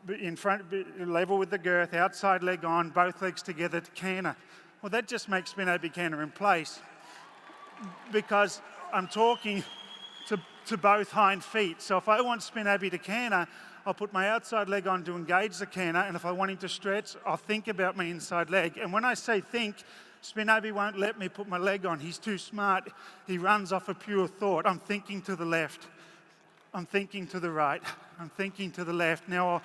in front, level with the girth, outside leg on, both legs together to canter. Well, that just makes Spin Abby canter in place, because I'm talking to both hind feet. So if I want Spin Abby to canter, I'll put my outside leg on to engage the canter, and if I want him to stretch, I'll think about my inside leg. And when I say think, Spin Abby won't let me put my leg on. He's too smart. He runs off a pure thought. I'm thinking to the left. I'm thinking to the right. I'm thinking to the left. Now,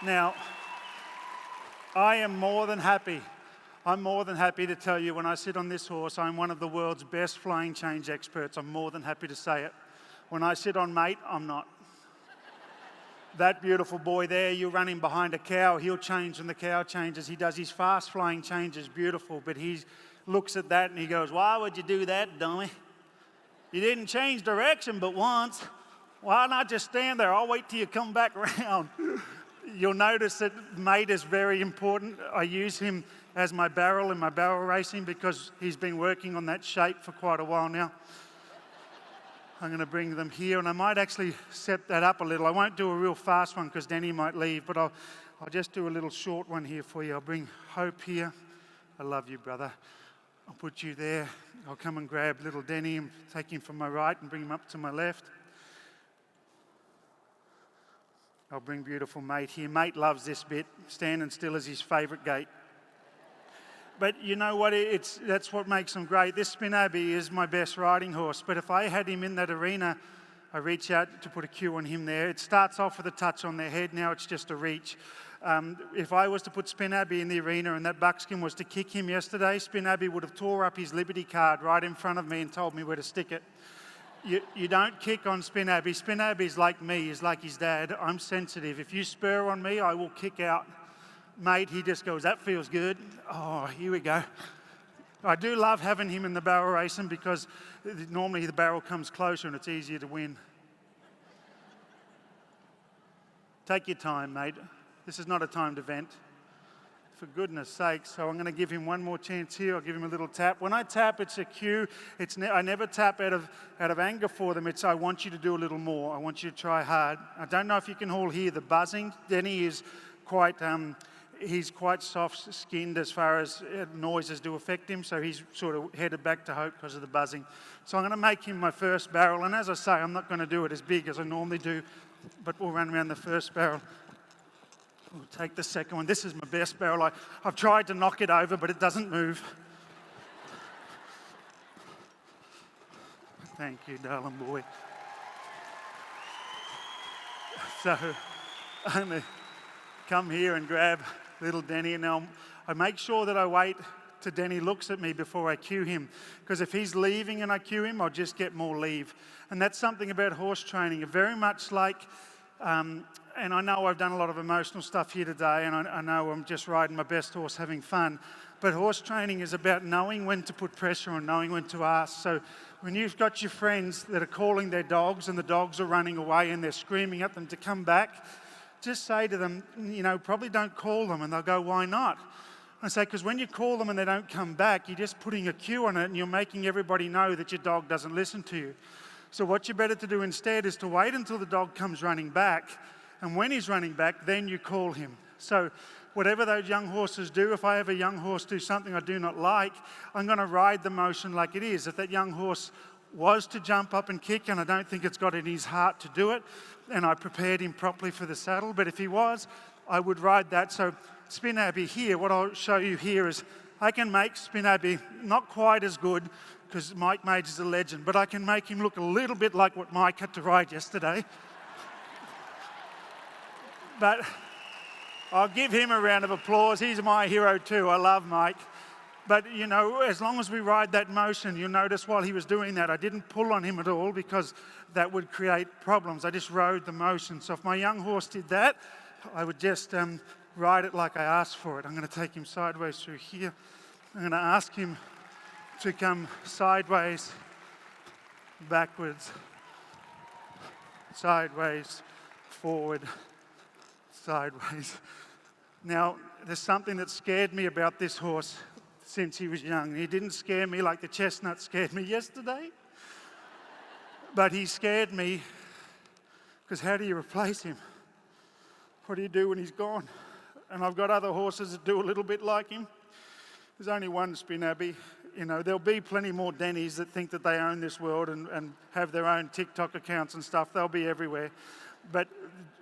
Now, I am more than happy. I'm more than happy to tell you when I sit on this horse, I'm one of the world's best flying change experts. I'm more than happy to say it. When I sit on Mate, I'm not. That beautiful boy there, you're running behind a cow, he'll change when the cow changes. He does his fast flying changes, beautiful, but he looks at that and he goes, why would you do that, dummy? You didn't change direction but once. Why not just stand there? I'll wait till you come back around. You'll notice that Mate is very important. I use him as my barrel in my barrel racing because he's been working on that shape for quite a while now. I'm going to bring them here, and I might actually set that up a little. I won't do a real fast one because Denny might leave, but I'll just do a little short one here for you. I'll bring Hope here. I love you, brother. I'll put you there. I'll come and grab little Denny and take him from my right and bring him up to my left. I'll bring beautiful Mate here. Mate loves this bit. Standing still is his favourite gait. But you know what, that's what makes him great. This Spin Abbey is my best riding horse, but if I had him in that arena, I reach out to put a cue on him there. It starts off with a touch on their head, now it's just a reach. If I was to put Spin Abbey in the arena and that buckskin was to kick him yesterday, Spin Abbey would have tore up his Liberty card right in front of me and told me where to stick it. You don't kick on Spin Abbey. Spin Abbey's like me, he's like his dad. I'm sensitive. If you spur on me, I will kick out. Mate, he just goes, that feels good. Oh, here we go. I do love having him in the barrel racing because normally the barrel comes closer and it's easier to win. Take your time, mate. This is not a timed event. For goodness sakes. So I'm going to give him one more chance here. I'll give him a little tap. When I tap, it's a cue. I never tap out of anger for them. It's I want you to do a little more. I want you to try hard. I don't know if you can all hear the buzzing. Denny is quite... he's quite soft-skinned as far as noises do affect him, so he's sort of headed back to Hope because of the buzzing. So I'm going to make him my first barrel, and as I say, I'm not going to do it as big as I normally do, but we'll run around the first barrel. We'll take the second one. This is my best barrel. I've tried to knock it over, but it doesn't move. Thank you, darling boy. So I'm going to come here and grab little Denny, and now I make sure that I wait till Denny looks at me before I cue him, because if he's leaving and I cue him, I'll just get more leave. And that's something about horse training, very much like, and I know I've done a lot of emotional stuff here today, and I know I'm just riding my best horse having fun, but horse training is about knowing when to put pressure on, knowing when to ask. So when you've got your friends that are calling their dogs and the dogs are running away and they're screaming at them to come back, just say to them, probably don't call them, and they'll go, why not? I say, because when you call them and they don't come back, you're just putting a cue on it and you're making everybody know that your dog doesn't listen to you. So what you're better to do instead is to wait until the dog comes running back, and when he's running back, then you call him. So whatever those young horses do, if I have a young horse do something I do not like, I'm going to ride the motion like it is. If that young horse was to jump up and kick, and I don't think it's got in his heart to do it, and I prepared him properly for the saddle, but if he was, I would ride that. So Spin Abbey here, what I'll show you here is I can make Spin Abbey not quite as good, because Mike Mage is a legend, but I can make him look a little bit like what Mike had to ride yesterday. But I'll give him a round of applause. He's my hero too. I love Mike. But, as long as we ride that motion, you'll notice while he was doing that, I didn't pull on him at all because that would create problems. I just rode the motion. So if my young horse did that, I would just ride it like I asked for it. I'm going to take him sideways through here. I'm going to ask him to come sideways, backwards, sideways, forward, sideways. Now, there's something that scared me about this horse since he was young. He didn't scare me like the chestnut scared me yesterday, but he scared me because how do you replace him? What do you do when he's gone? And I've got other horses that do a little bit like him. There's only one Spin Abbey. There'll be plenty more Dennys that think that they own this world and have their own TikTok accounts and stuff. They'll be everywhere. But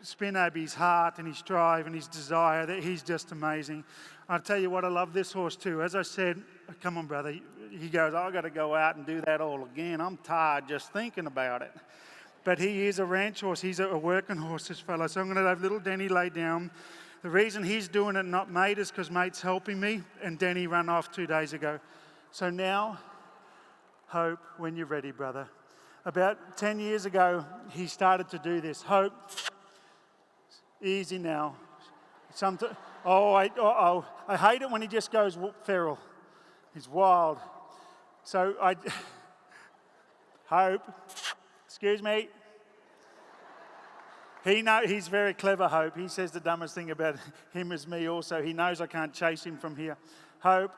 Spin Abbey's heart and his drive and his desire, he's just amazing. I'll tell you what, I love this horse too. As I said, come on, brother. He goes, I've got to go out and do that all again. I'm tired just thinking about it. But he is a ranch horse. He's a working horse, this fella. So I'm going to have little Denny lay down. The reason he's doing it, not mate, is because mate's helping me, and Denny ran off 2 days ago. So now, Hope, when you're ready, brother. About 10 years ago, he started to do this. Hope, easy now. I hate it when he just goes feral. He's wild. So Hope, excuse me. He's very clever, Hope. He says the dumbest thing about him is me also. He knows I can't chase him from here. Hope.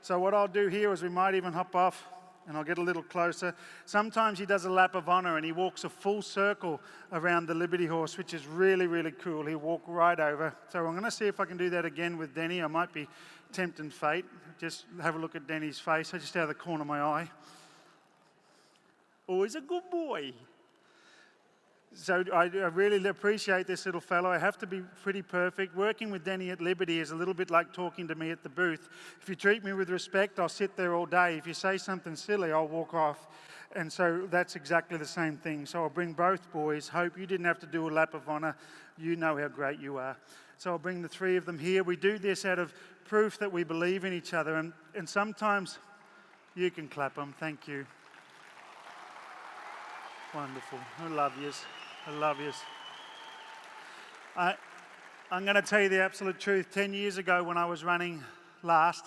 So what I'll do here is we might even hop off and I'll get a little closer. Sometimes he does a lap of honor and he walks a full circle around the Liberty horse, which is really, really cool. He'll walk right over. So I'm going to see if I can do that again with Denny. I might be tempting fate. Just have a look at Denny's face. I just out of the corner of my eye. Oh, he's a good boy. So I really appreciate this little fellow. I have to be pretty perfect. Working with Denny at Liberty is a little bit like talking to me at the booth. If you treat me with respect, I'll sit there all day. If you say something silly, I'll walk off. And so that's exactly the same thing. So I'll bring both boys. Hope you didn't have to do a lap of honor. You know how great you are. So I'll bring the three of them here. We do this out of proof that we believe in each other. And sometimes you can clap them. Thank you. Wonderful. I love yous. I love yous. I'm going to tell you the absolute truth. 10 years ago when I was running last,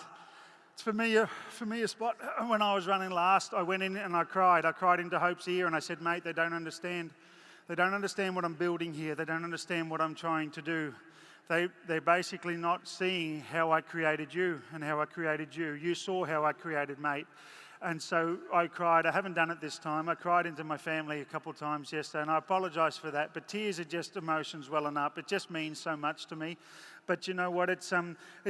it's for me a spot. When I was running last, I went in and I cried. I cried into Hope's ear and I said, mate, they don't understand. They don't understand what I'm building here. They don't understand what I'm trying to do. They're basically not seeing how I created you and how I created you. You saw how I created mate. And so I cried. I haven't done it this time. I cried into my family a couple of times yesterday, and I apologise for that. But tears are just emotions welling up. It just means so much to me. But you know what? It's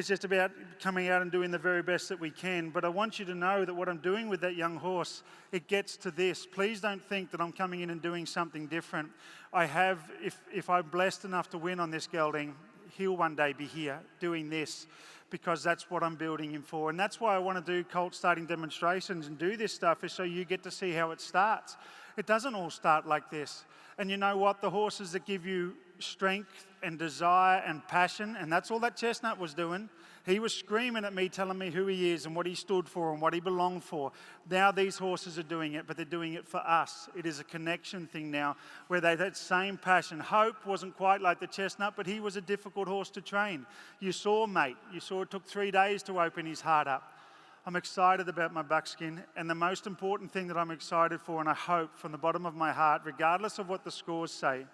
just about coming out and doing the very best that we can. But I want you to know that what I'm doing with that young horse, it gets to this. Please don't think that I'm coming in and doing something different. I have, if I'm blessed enough to win on this gelding, he'll one day be here doing this, because that's what I'm building him for. And that's why I want to do Colt starting demonstrations and do this stuff, is so you get to see how it starts. It doesn't all start like this. And you know what? The horses that give you strength and desire and passion, and that's all that Chestnut was doing. He was screaming at me, telling me who he is and what he stood for and what he belonged for. Now these horses are doing it, but they're doing it for us. It is a connection thing now, where they had that same passion. Hope wasn't quite like the Chestnut, but he was a difficult horse to train. You saw, mate. You saw it took 3 days to open his heart up. I'm excited about my buckskin, and the most important thing that I'm excited for, and I hope from the bottom of my heart, regardless of what the scores say,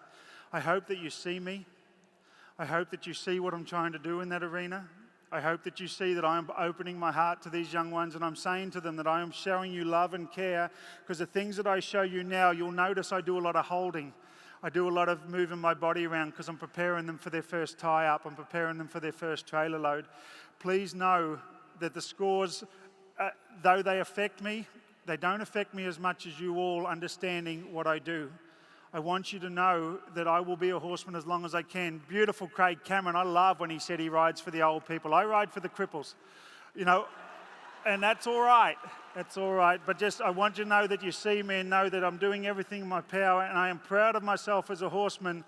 I hope that you see me. I hope that you see what I'm trying to do in that arena. I hope that you see that I am opening my heart to these young ones, and I'm saying to them that I am showing you love and care, because the things that I show you now, you'll notice I do a lot of holding. I do a lot of moving my body around because I'm preparing them for their first tie-up. I'm preparing them for their first trailer load. Please know that the scores, though they affect me, they don't affect me as much as you all understanding what I do. I want you to know that I will be a horseman as long as I can. Beautiful Craig Cameron. I love when he said he rides for the old people. I ride for the cripples, you know, and that's all right. That's all right. But just, I want you to know that you see me and know that I'm doing everything in my power, and I am proud of myself as a horseman,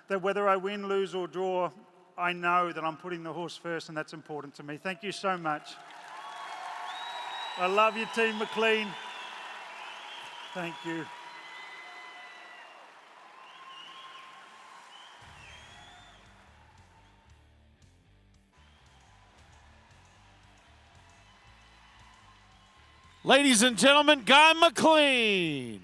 that whether I win, lose, or draw, I know that I'm putting the horse first, and that's important to me. Thank you so much. I love you, Team McLean. Thank you. Ladies and gentlemen, Guy McLean.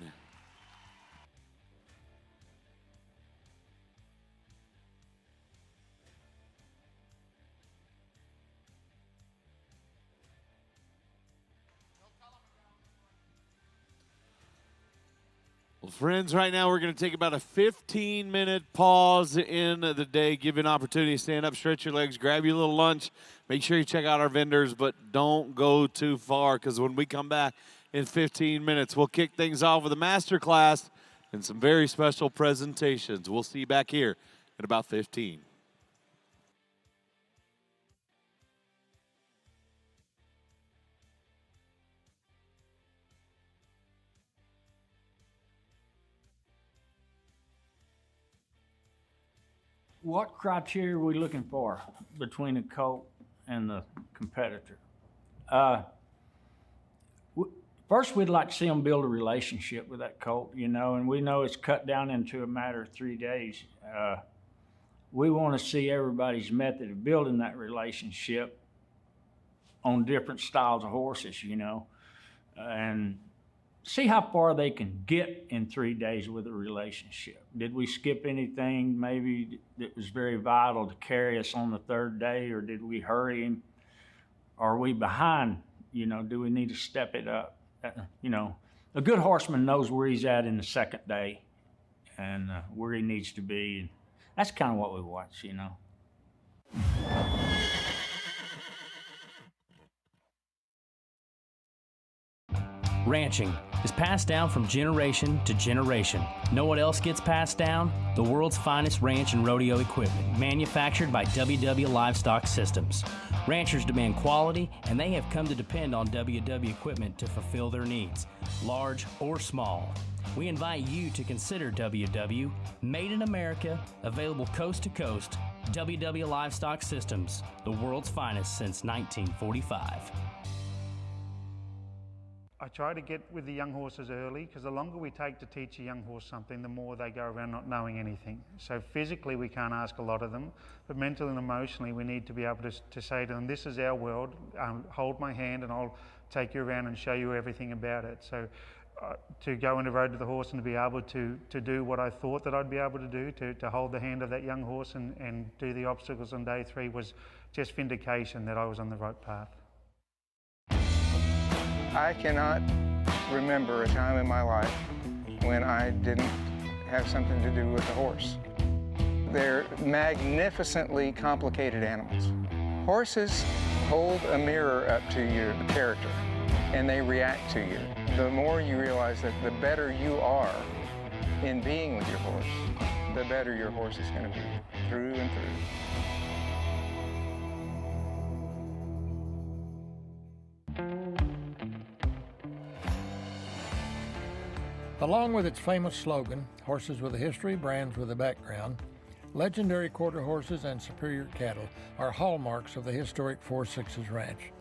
Well, friends, right now we're going to take about a 15-minute pause in the day, give you an opportunity to stand up, stretch your legs, grab you a little lunch. Make sure you check out our vendors, but don't go too far, because when we come back in 15 minutes, we'll kick things off with a masterclass and some very special presentations. We'll see you back here in about 15. what criteria are we looking for between the colt and the competitor? First, we'd like to see them build a relationship with that colt, you know, and we know it's cut down into a matter of 3 days. We want to see everybody's method of building that relationship on different styles of horses, you know, and see how far they can get in 3 days with a relationship. Did we skip anything maybe that was very vital to carry us on the 3rd day, or did we hurry him? Are we behind? You know, do we need to step it up? You know, a good horseman knows where he's at in the 2nd day and where he needs to be. And that's kind of what we watch, you know. Ranching is passed down from generation to generation. Know what else gets passed down? The world's finest ranch and rodeo equipment, manufactured by WW Livestock Systems. Ranchers demand quality, and they have come to depend on WW equipment to fulfill their needs, large or small. We invite you to consider WW, made in America, available coast to coast. WW Livestock Systems, the world's finest since 1945. I try to get with the young horses early, because the longer we take to teach a young horse something, the more they go around not knowing anything. So physically we can't ask a lot of them, but mentally and emotionally we need to be able to say to them, this is our world, hold my hand and I'll take you around and show you everything about it. So to go on the road to the horse and to be able to do what I thought that I'd be able to do, to hold the hand of that young horse and do the obstacles on day 3 was just vindication that I was on the right path. I cannot remember a time in my life when I didn't have something to do with a horse. They're magnificently complicated animals. Horses hold a mirror up to your character, and they react to you. The more you realize that the better you are in being with your horse, the better your horse is going to be through and through. Along with its famous slogan, horses with a history, brands with a background, legendary quarter horses and superior cattle are hallmarks of the historic 4-6s ranch.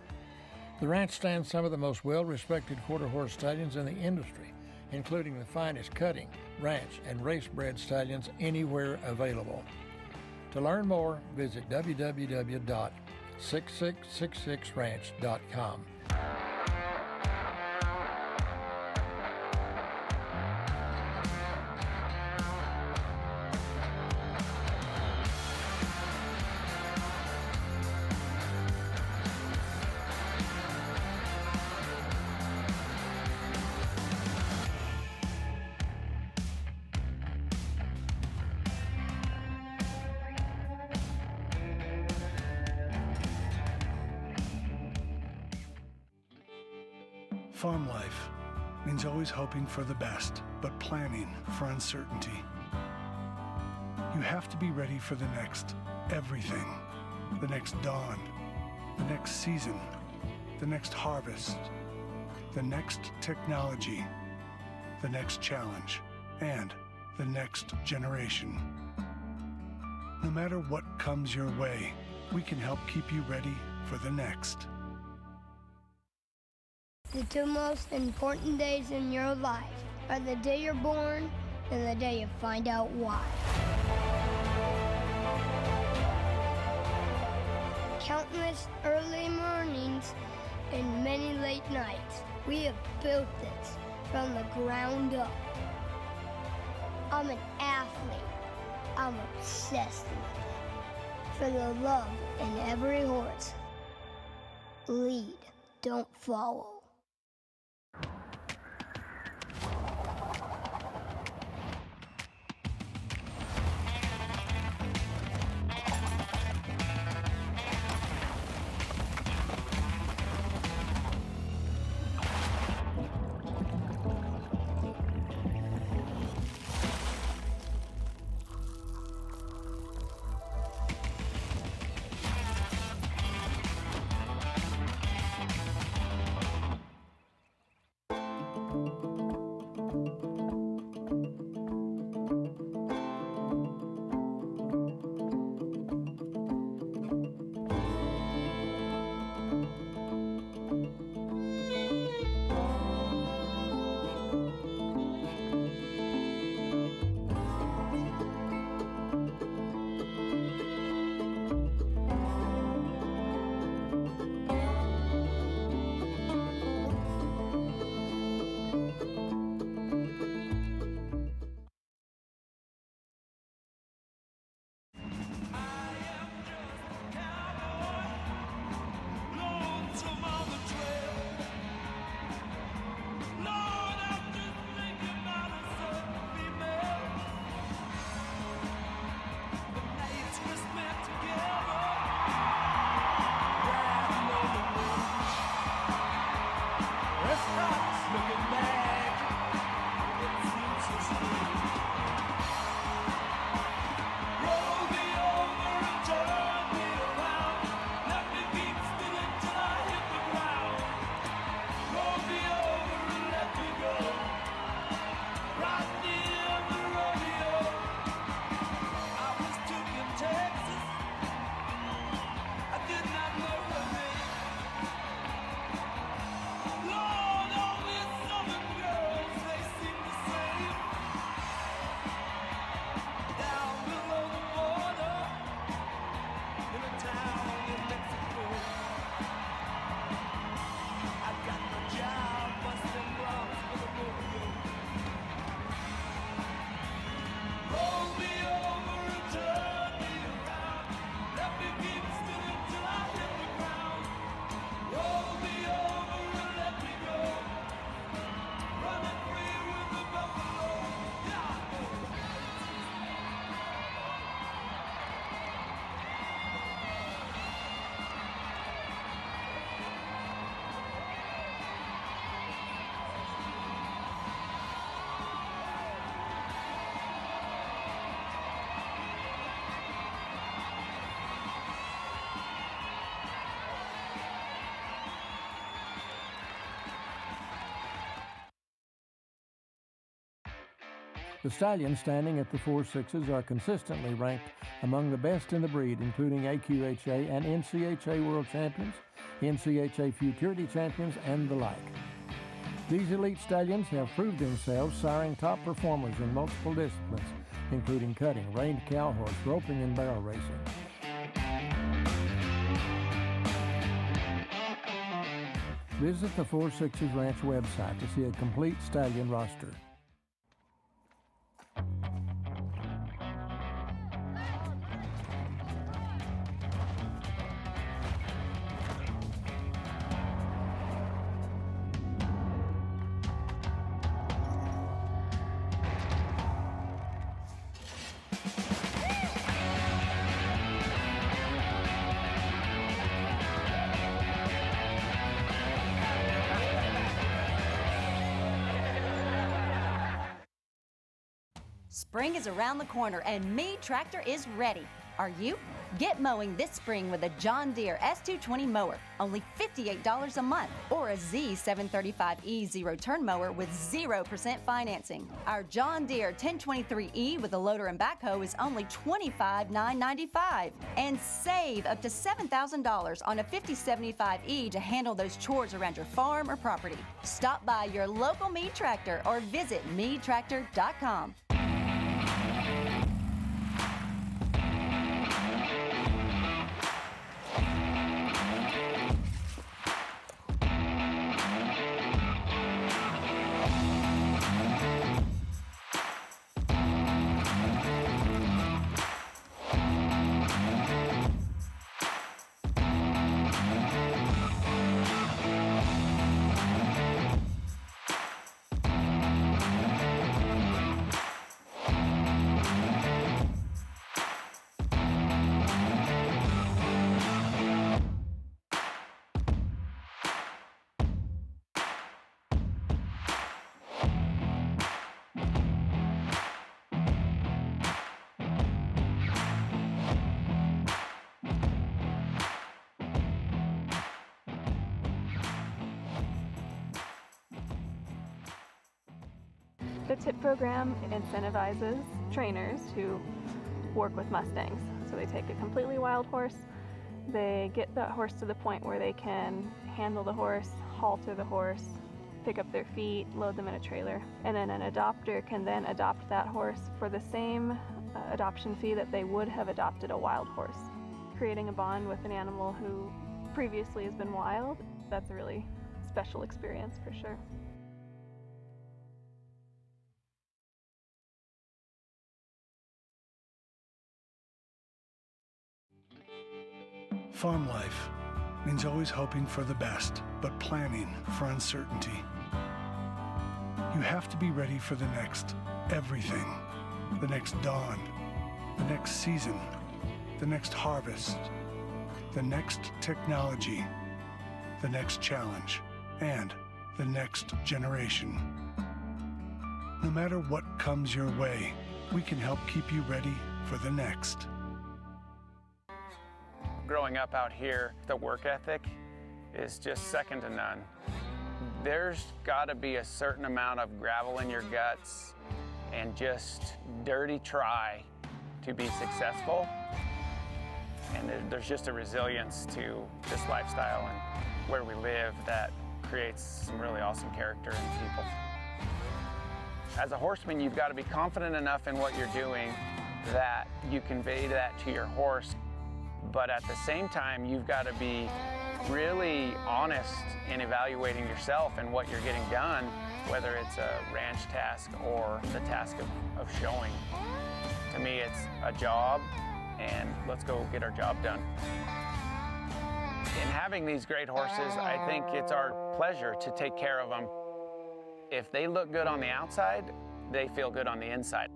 The ranch stands some of the most well-respected quarter horse stallions in the industry, including the finest cutting, ranch, and race-bred stallions anywhere available. To learn more, visit www.6666ranch.com. Farm life means always hoping for the best, but planning for uncertainty. You have to be ready for the next everything, the next dawn, the next season, the next harvest, the next technology, the next challenge, and the next generation. No matter what comes your way, we can help keep you ready for the next. The 2 most important days in your life are the day you're born and the day you find out why. Countless early mornings and many late nights, we have built this from the ground up. I'm an athlete. I'm obsessed with it. For the love in every horse. Lead, don't follow. The stallions standing at the 4.6s are consistently ranked among the best in the breed, including AQHA and NCHA World Champions, NCHA Futurity Champions, and the like. These elite stallions have proved themselves siring top performers in multiple disciplines, including cutting, reined cow horse, roping, and barrel racing. Visit the 4.6s Ranch website to see a complete stallion roster. Spring is around the corner and Mead Tractor is ready. Are you? Get mowing this spring with a John Deere S220 mower, only $58 a month, or a Z735E zero-turn mower with 0% financing. Our John Deere 1023E with a loader and backhoe is only $25,995. And save up to $7,000 on a 5075E to handle those chores around your farm or property. Stop by your local Mead Tractor or visit meadtractor.com. The TIP program incentivizes trainers to work with Mustangs. So they take a completely wild horse, they get that horse to the point where they can handle the horse, halter the horse, pick up their feet, load them in a trailer, and then an adopter can then adopt that horse for the same adoption fee that they would have adopted a wild horse. Creating a bond with an animal who previously has been wild, that's a really special experience for sure. Farm life means always hoping for the best, but planning for uncertainty. You have to be ready for the next everything, the next dawn, the next season, the next harvest, the next technology, the next challenge, and the next generation. No matter what comes your way, we can help keep you ready for the next. Growing up out here, the work ethic is just second to none. There's got to be a certain amount of gravel in your guts and just dirty try to be successful. And there's just a resilience to this lifestyle and where we live that creates some really awesome character in people. As a horseman, you've got to be confident enough in what you're doing that you convey that to your horse. But at the same time, you've got to be really honest in evaluating yourself and what you're getting done, whether it's a ranch task or the task of showing. To me, it's a job, and let's go get our job done. In having these great horses, I think it's our pleasure to take care of them. If they look good on the outside, they feel good on the inside.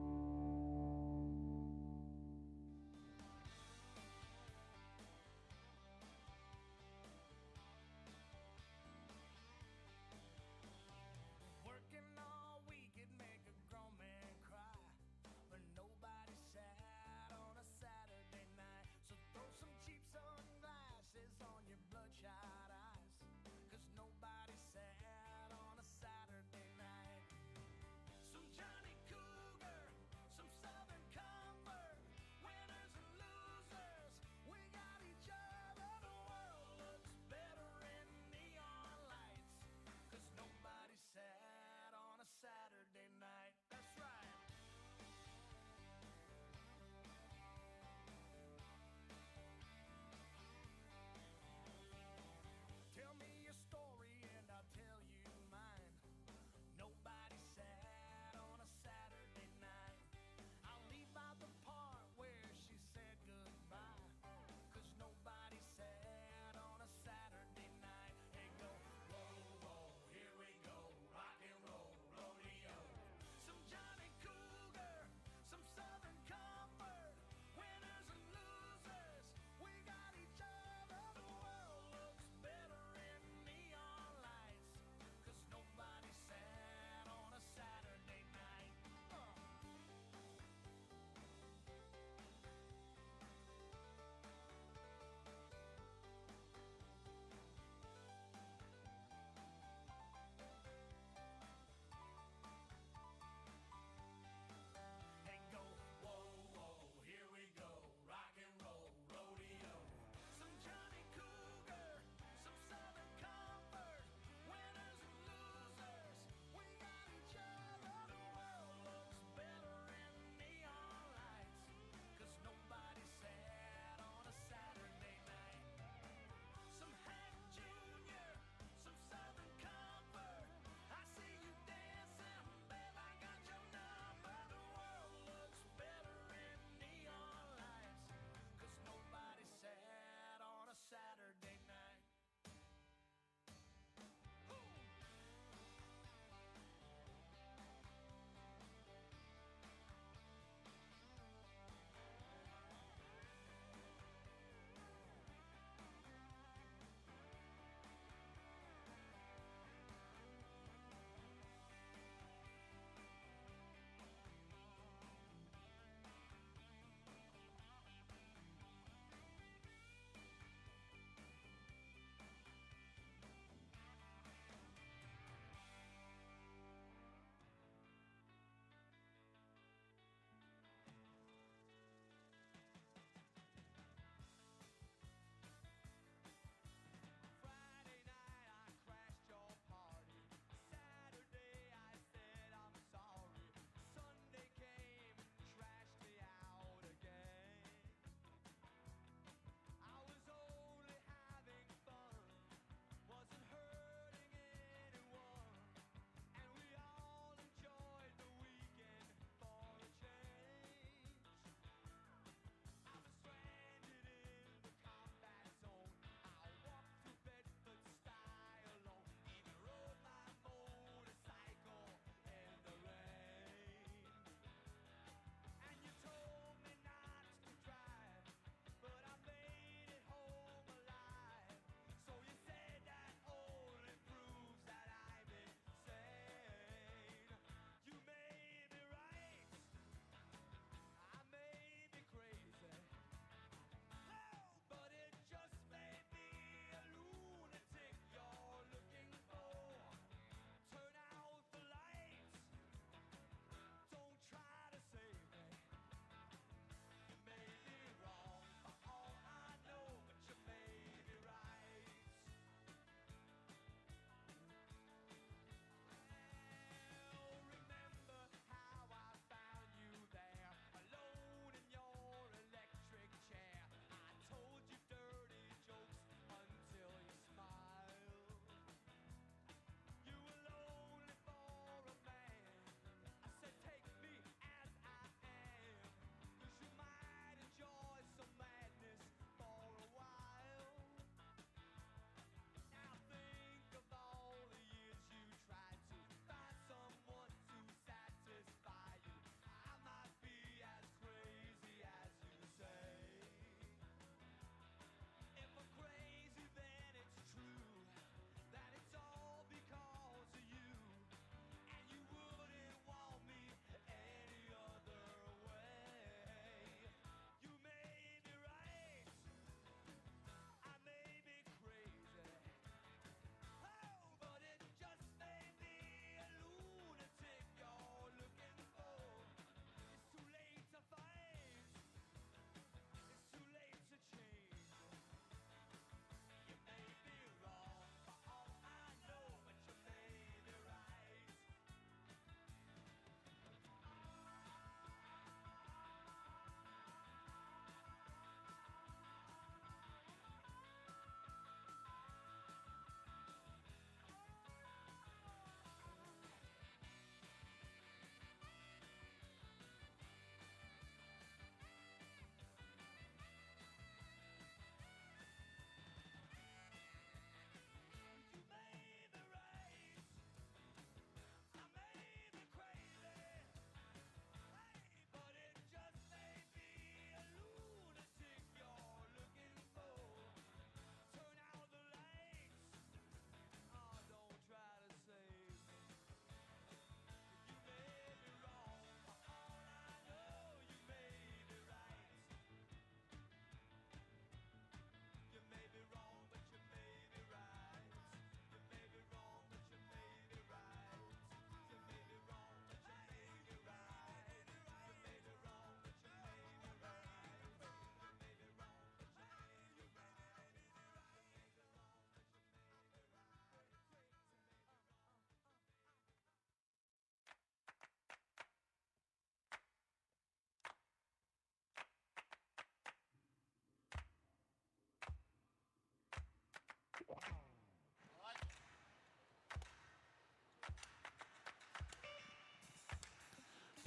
Some Johnny Cougar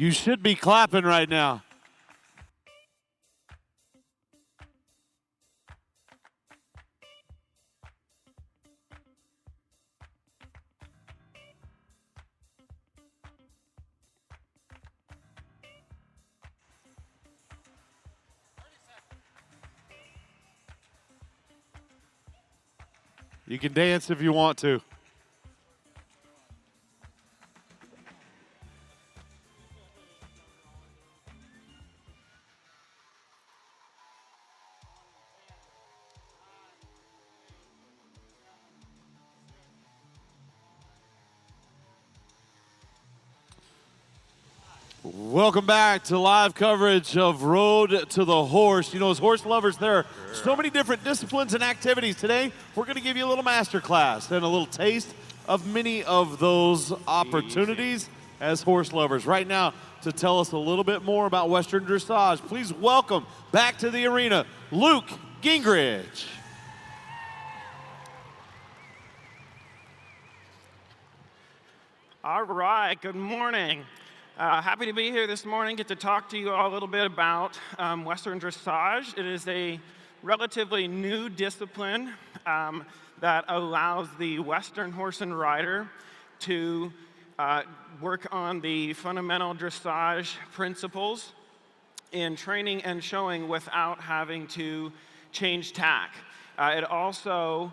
You should be clapping right now. You can dance if you want to. Welcome back to live coverage of Road to the Horse. You know, as horse lovers, there are so many different disciplines and activities. Today, we're going to give you a little masterclass and a little taste of many of those opportunities as horse lovers. Right now, to tell us a little bit more about Western Dressage, please welcome back to the arena, Luke Gingerich. All right, good morning. Happy to be here this morning, get to talk to you all a little bit about Western Dressage. It is a relatively new discipline that allows the Western horse and rider to work on the fundamental dressage principles in training and showing without having to change tack. It also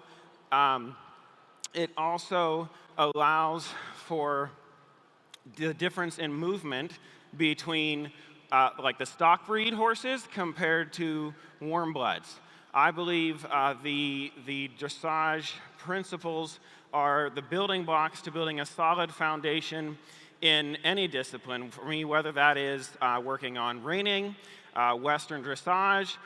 allows for the difference in movement between like the stock breed horses compared to warm bloods. I believe the dressage principles are the building blocks to building a solid foundation in any discipline. For me, whether that is working on reining, Western dressage,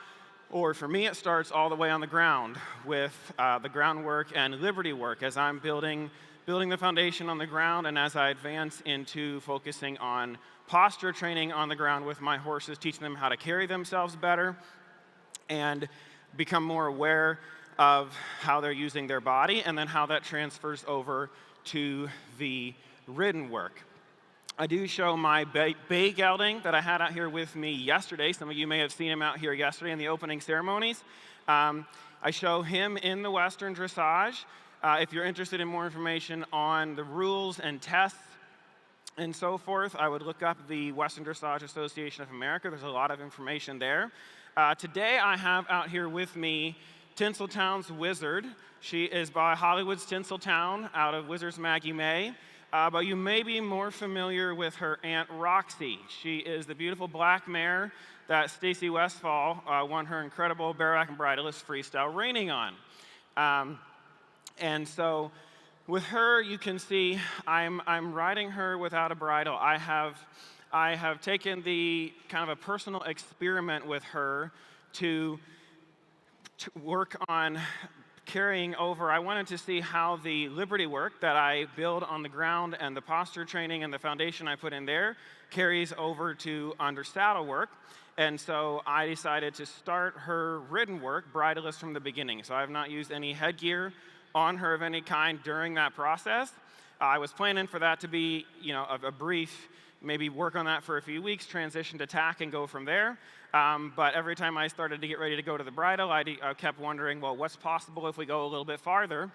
or for me, it starts all the way on the ground with the groundwork and liberty work as I'm building the foundation on the ground, and as I advance into focusing on posture training on the ground with my horses, teaching them how to carry themselves better and become more aware of how they're using their body, and then how that transfers over to the ridden work. I do show my bay gelding that I had out here with me yesterday. Some of you may have seen him out here yesterday in the opening ceremonies. I show him in the Western Dressage. If you're interested in more information on the rules and tests and so forth, I would look up the Western Dressage Association of America. There's a lot of information there. Today I have out here with me Tinseltown's Wizard. She is by Hollywood's Tinseltown out of Wizard's Maggie May. But you may be more familiar with her Aunt Roxy. She is the beautiful black mare that Stacy Westfall won her incredible bareback and bridleless freestyle reining on. And so with her, you can see I'm riding her without a bridle. I have taken the kind of a personal experiment with her to work on carrying over. I wanted to see how the liberty work that I build on the ground and the posture training and the foundation I put in there carries over to under saddle work. And so I decided to start her ridden work bridleless from the beginning. So I have not used any headgear on her of any kind during that process. I was planning for that to be, a brief, maybe work on that for a few weeks, transition to tack and go from there. But every time I started to get ready to go to the bridle, I kept wondering, well, what's possible if we go a little bit farther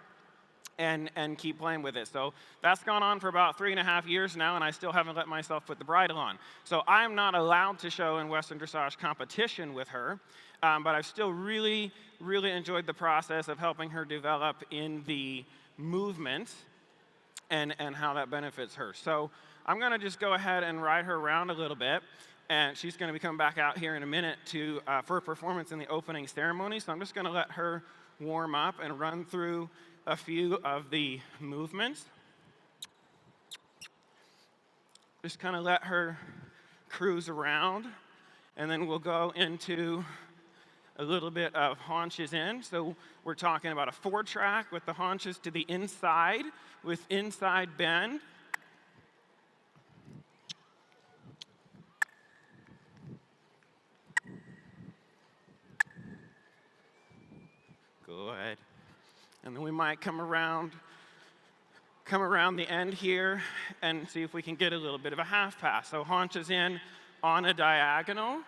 and keep playing with it? So that's gone on for about 3.5 years now, and I still haven't let myself put the bridle on. So I'm not allowed to show in Western Dressage competition with her, but I've still really, really enjoyed the process of helping her develop in the movement and how that benefits her. So I'm going to just go ahead and ride her around a little bit, and she's going to be coming back out here in a minute for a performance in the opening ceremony. So I'm just going to let her warm up and run through a few of the movements. Just kind of let her cruise around, and then we'll go into a little bit of haunches in. So we're talking about a 4-track with the haunches to the inside with inside bend. Good. And then we might come around come around the end here and see if we can get a little bit of a half pass. So haunches in on a diagonal.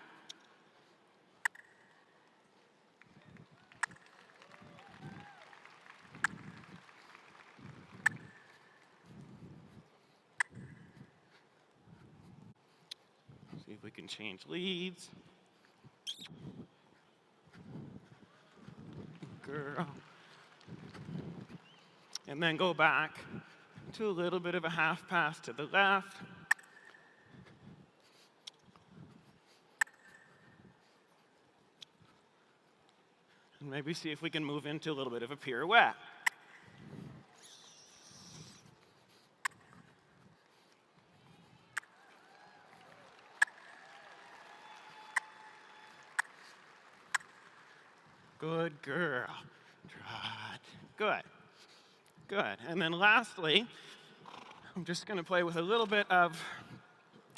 See if we can change leads. Girl. And then go back to a little bit of a half pass to the left. And maybe see if we can move into a little bit of a pirouette. Good girl. Trot. Good. Good. And then lastly, I'm just going to play with a little bit of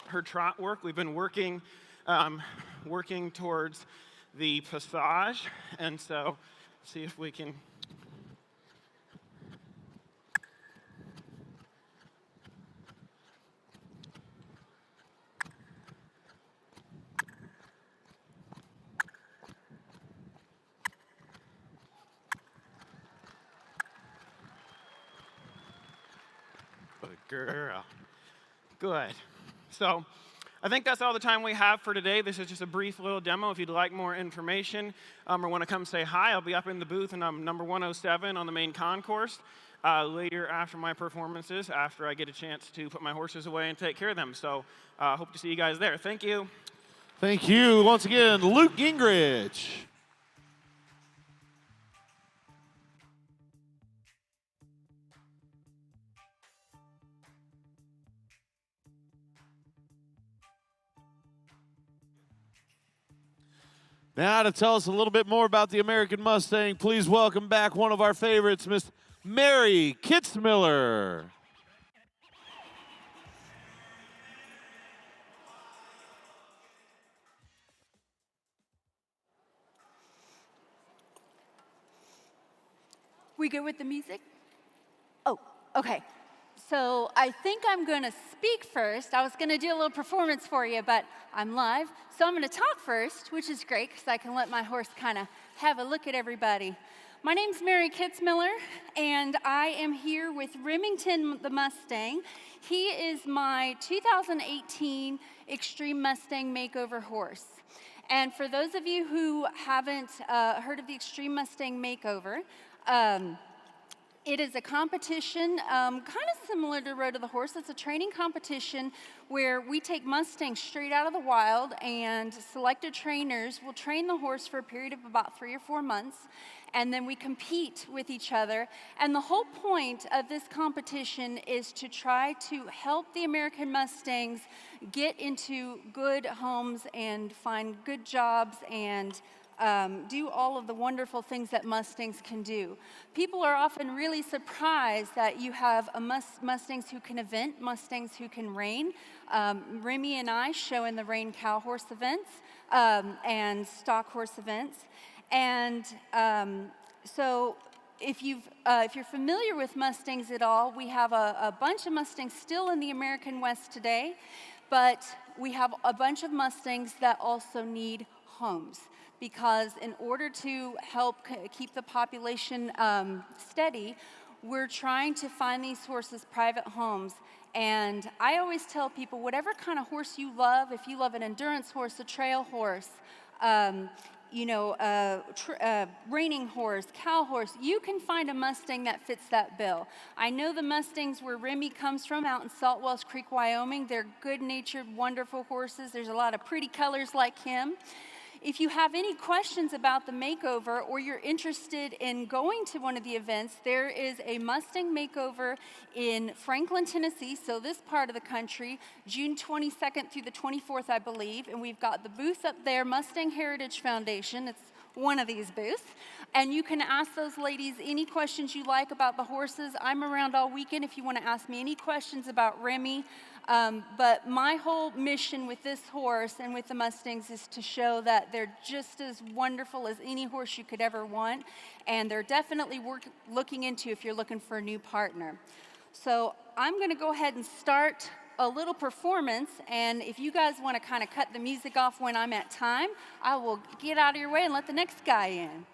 her trot work. We've been working towards the passage, and so see if we can. Good girl. Good. So I think that's all the time we have for today. This is just a brief little demo. If you'd like more information or want to come say hi, I'll be up in the booth, and I'm number 107 on the main concourse later after my performances, after I get a chance to put my horses away and take care of them. So hope to see you guys there. Thank you. Thank you. Once again, Luke Gingerich. Now to tell us a little bit more about the American Mustang, please welcome back one of our favorites, Miss Mary Kitzmiller. We good with the music? Oh, okay. So I think I'm going to speak first. I was going to do a little performance for you, but I'm live. So I'm going to talk first, which is great because I can let my horse kind of have a look at everybody. My name's Mary Kitzmiller, and I am here with Remington the Mustang. He is my 2018 Extreme Mustang Makeover horse. And for those of you who haven't heard of the Extreme Mustang Makeover, it is a competition kind of similar to Road to the Horse. It's a training competition where we take Mustangs straight out of the wild, and selected trainers will train the horse for a period of about 3 or 4 months, and then we compete with each other. And the whole point of this competition is to try to help the American Mustangs get into good homes and find good jobs and do all of the wonderful things that Mustangs can do. People are often really surprised that you have Mustangs who can event, Mustangs who can rein. Remy and I show in the rein cow horse events and stock horse events. And so if you're familiar with Mustangs at all, we have a bunch of Mustangs still in the American West today, but we have a bunch of Mustangs that also need homes, because in order to help keep the population steady, we're trying to find these horses private homes. And I always tell people, whatever kind of horse you love, if you love an endurance horse, a trail horse, reining horse, cow horse, you can find a Mustang that fits that bill. I know the Mustangs where Remy comes from out in Salt Wells Creek, Wyoming. They're good-natured, wonderful horses. There's a lot of pretty colors like him. If you have any questions about the makeover, or you're interested in going to one of the events, there is a Mustang makeover in Franklin, Tennessee, so this part of the country, June 22nd through the 24th, I believe, and we've got the booth up there, Mustang Heritage Foundation. It's one of these booths, and you can ask those ladies any questions you like about the horses. I'm around all weekend if you want to ask me any questions about Remy. But my whole mission with this horse and with the Mustangs is to show that they're just as wonderful as any horse you could ever want, and they're definitely worth looking into if you're looking for a new partner. So I'm going to go ahead and start a little performance, and if you guys want to kind of cut the music off when I'm at time, I will get out of your way and let the next guy in.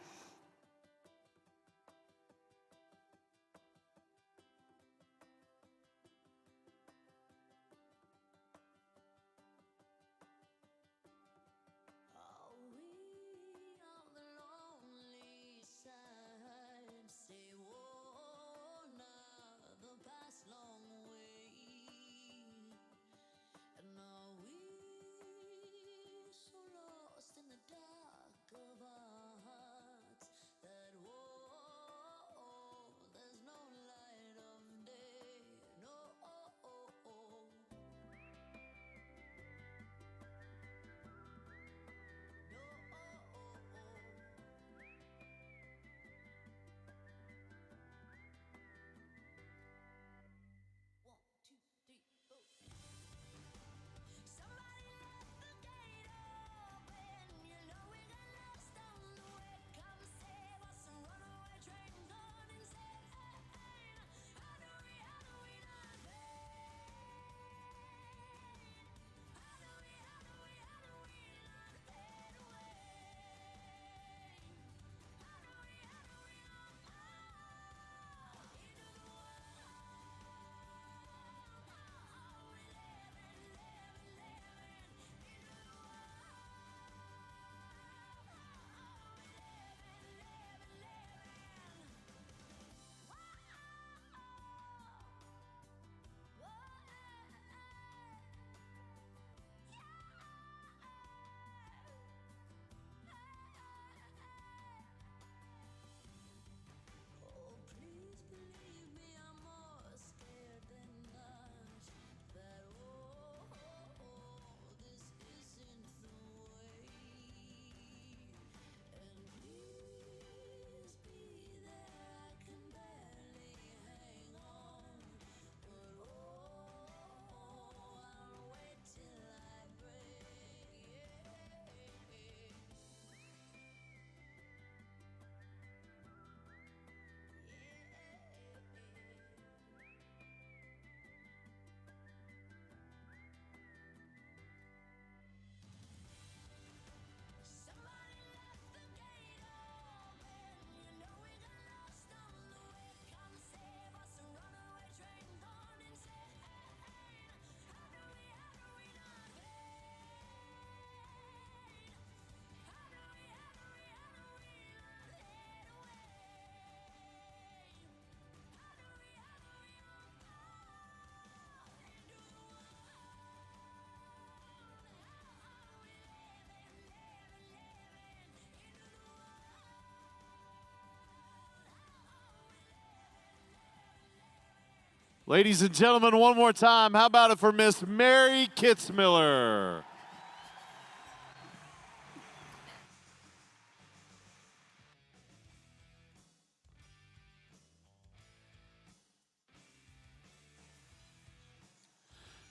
Ladies and gentlemen, one more time, how about it for Miss Mary Kitzmiller?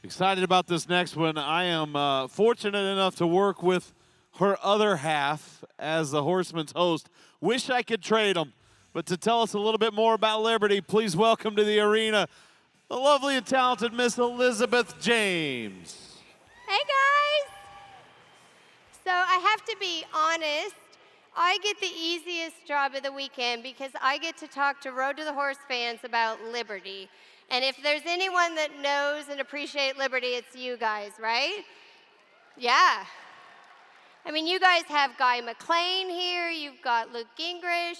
Excited about this next one. I am fortunate enough to work with her other half as the Horseman's host. Wish I could trade them, but to tell us a little bit more about Liberty, please welcome to the arena the lovely and talented Miss Elizabeth James. Hey guys! So I have to be honest, I get the easiest job of the weekend because I get to talk to Road to the Horse fans about Liberty. And if there's anyone that knows and appreciates Liberty, it's you guys, right? Yeah. I mean, you guys have Guy McLean here, you've got Luke Gingerich,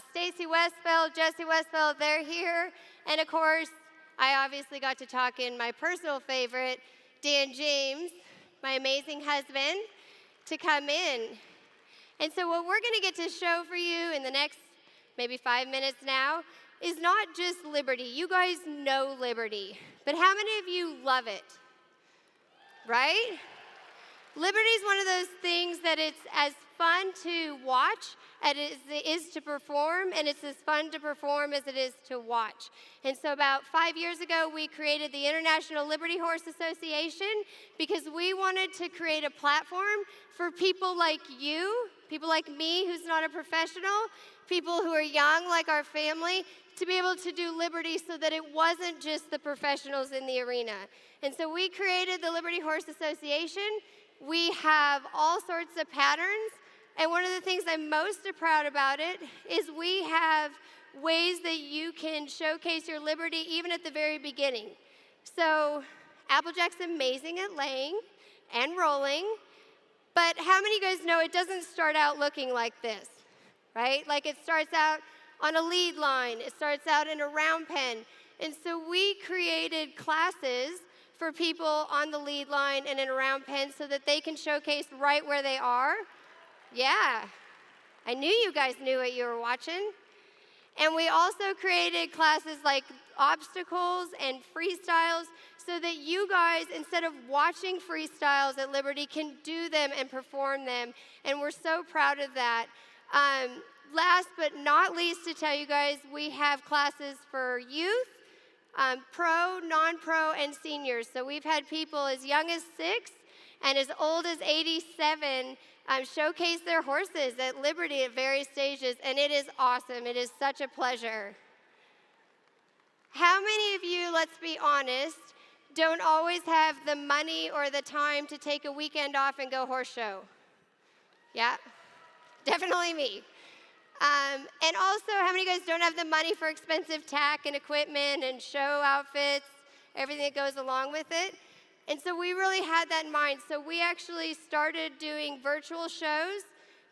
Stacy Westfeld, Jesse Westfeld, they're here. And of course, I obviously got to talk in my personal favorite, Dan James, my amazing husband, to come in. And so what we're going to get to show for you in the next maybe 5 minutes now is not just Liberty. You guys know Liberty, but how many of you love it? Right? Liberty is one of those things that it's as fun to watch as it is to perform, and it's as fun to perform as it is to watch. And so about 5 years ago, we created the International Liberty Horse Association because we wanted to create a platform for people like you, people like me who's not a professional, people who are young like our family, to be able to do Liberty so that it wasn't just the professionals in the arena. And so we created the Liberty Horse Association. We have all sorts of patterns, and one of the things I'm most proud about it is we have ways that you can showcase your Liberty even at the very beginning. So Applejack's amazing at laying and rolling, but how many of you guys know it doesn't start out looking like this, right? Like it starts out on a lead line, it starts out in a round pen, and so we created classes for people on the lead line and in a round pen so that they can showcase right where they are. Yeah, I knew you guys knew what you were watching. And we also created classes like obstacles and freestyles so that you guys, instead of watching freestyles at Liberty, can do them and perform them. And we're so proud of that. Last but not least, to tell you guys, we have classes for youth, pro, non-pro, and seniors. So we've had people as young as 6 and as old as 87 showcase their horses at Liberty at various stages, and it is awesome. It is such a pleasure. How many of you, let's be honest, don't always have the money or the time to take a weekend off and go horse show? Yeah, definitely me. And also, how many of you guys don't have the money for expensive tack and equipment and show outfits, everything that goes along with it? And so we really had that in mind. So we actually started doing virtual shows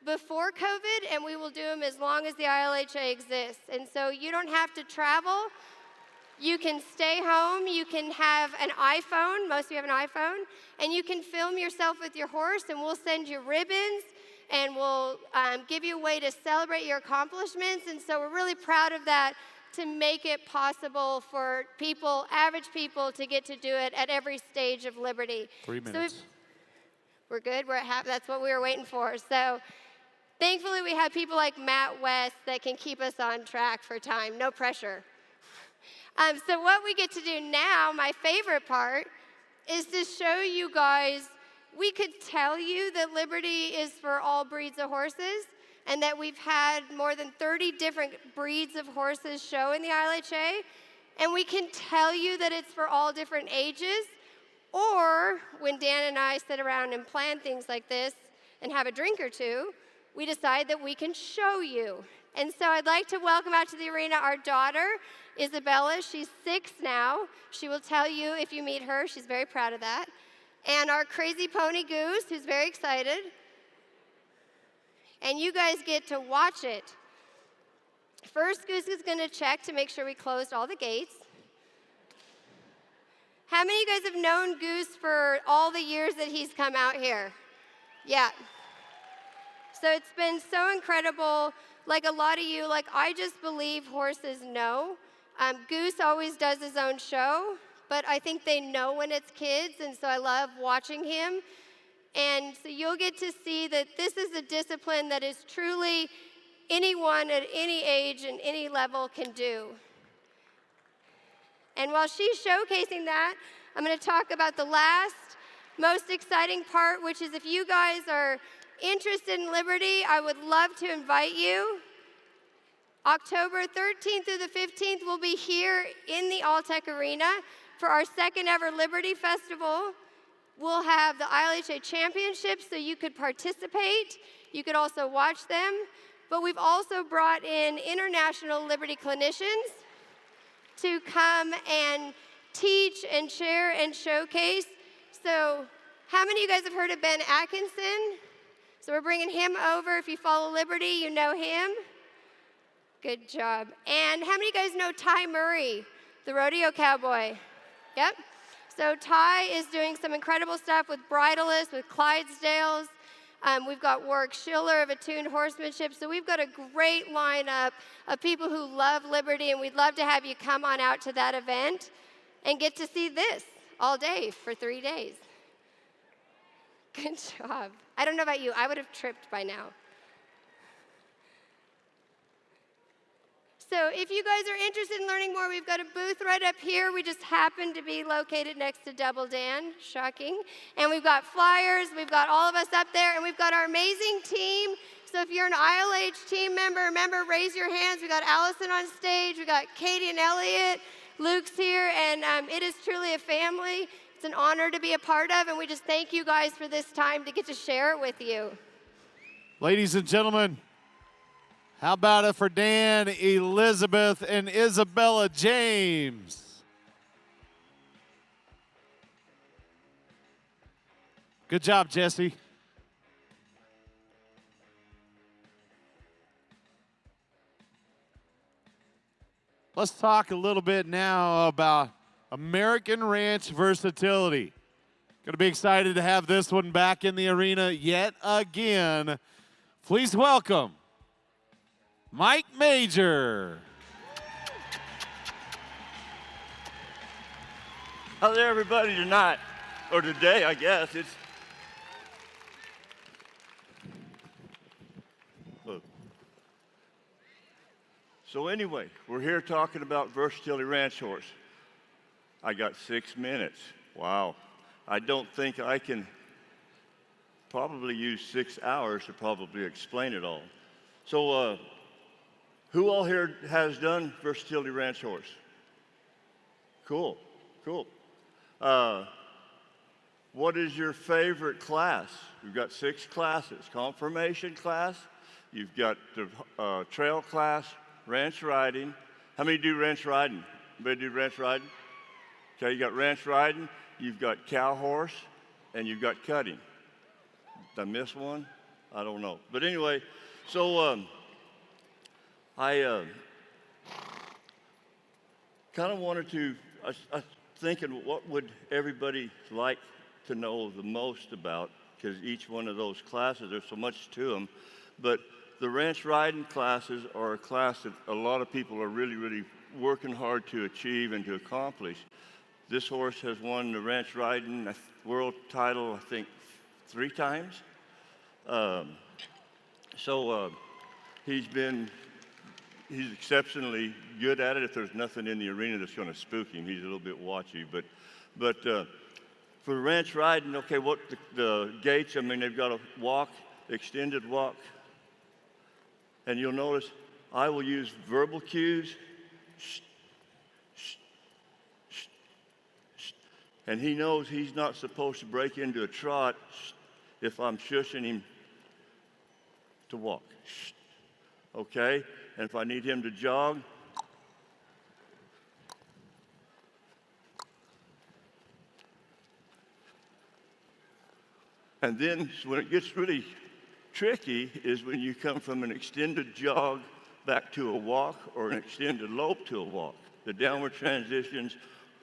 before COVID, and we will do them as long as the ILHA exists. And so you don't have to travel. You can stay home. You can have an iPhone. Most of you have an iPhone. And you can film yourself with your horse, and we'll send you ribbons, and we'll give you a way to celebrate your accomplishments. And so we're really proud of that, to make it possible for people, average people, to get to do it at every stage of Liberty. 3 minutes. So we're good. We're at half. That's what we were waiting for. So thankfully, we have people like Matt West that can keep us on track for time. No pressure. So what we get to do now, my favorite part, is to show you guys. We could tell you that Liberty is for all breeds of horses, and that we've had more than 30 different breeds of horses show in the ILHA, and we can tell you that it's for all different ages, or when Dan and I sit around and plan things like this and have a drink or two, we decide that we can show you. And so I'd like to welcome out to the arena our daughter, Isabella. She's 6 now. She will tell you if you meet her. She's very proud of that. And our crazy pony Goose, who's very excited. And you guys get to watch it. First, Goose is going to check to make sure we closed all the gates. How many of you guys have known Goose for all the years that he's come out here? Yeah. So it's been so incredible. Like a lot of you, like I just believe horses know. Goose always does his own show, but I think they know when it's kids, and so I love watching him. And so you'll get to see that this is a discipline that is truly anyone at any age and any level can do. And while she's showcasing that, I'm going to talk about the last most exciting part, which is if you guys are interested in Liberty, I would love to invite you. October 13th through the 15th, we'll be here in the Alltech Arena for our second ever Liberty Festival. We'll have the ILHA Championships, so you could participate. You could also watch them. But we've also brought in international Liberty clinicians to come and teach and share and showcase. So how many of you guys have heard of Ben Atkinson? So we're bringing him over. If you follow Liberty, you know him. Good job. And how many of you guys know Ty Murray, the rodeo cowboy? Yep. So Ty is doing some incredible stuff with Bridleless, with Clydesdales. We've got Warwick Schiller of Attuned Horsemanship. So we've got a great lineup of people who love Liberty, and we'd love to have you come on out to that event and get to see this all day for 3 days. Good job. I don't know about you. I would have tripped by now. So if you guys are interested in learning more, we've got a booth right up here. We just happen to be located next to Double Dan, shocking. And we've got flyers, we've got all of us up there, and we've got our amazing team. So if you're an ILH team member, remember, raise your hands. We've got Allison on stage, we've got Katie and Elliot, Luke's here, and it is truly a family. It's an honor to be a part of, and we just thank you guys for this time to get to share it with you. Ladies and gentlemen, how about it for Dan, Elizabeth, and Isabella James? Good job, Jesse. Let's talk a little bit now about American Ranch Versatility. Going to be excited to have this one back in the arena yet again. Please welcome Mike Major. How's everybody tonight? Or today, I guess. It's look. So anyway, we're here talking about Versatility Ranch Horse. I got 6 minutes. Wow. I don't think I can probably use 6 hours to probably explain it all. So who all here has done Versatility Ranch Horse? Cool, cool. What is your favorite class? We've got 6 classes. Conformation class, you've got the trail class, ranch riding. How many do ranch riding? Anybody do ranch riding? Okay, you got ranch riding, you've got cow horse, and you've got cutting. Did I miss one? I don't know. But anyway, so I kind of wanted to, I was thinking what would everybody like to know the most about, because each one of those classes, there's so much to them. But the ranch riding classes are a class that a lot of people are really, really working hard to achieve and to accomplish. This horse has won the ranch riding world title, I think, 3 times. He's exceptionally good at it. If there's nothing in the arena that's going to spook him, he's a little bit watchy. But for ranch riding, okay, what the gaits, I mean, they've got a walk, extended walk. And you'll notice I will use verbal cues. And he knows he's not supposed to break into a trot if I'm shushing him to walk. Okay? And if I need him to jog, and then when it gets really tricky is when you come from an extended jog back to a walk or an extended lope to a walk. The downward transitions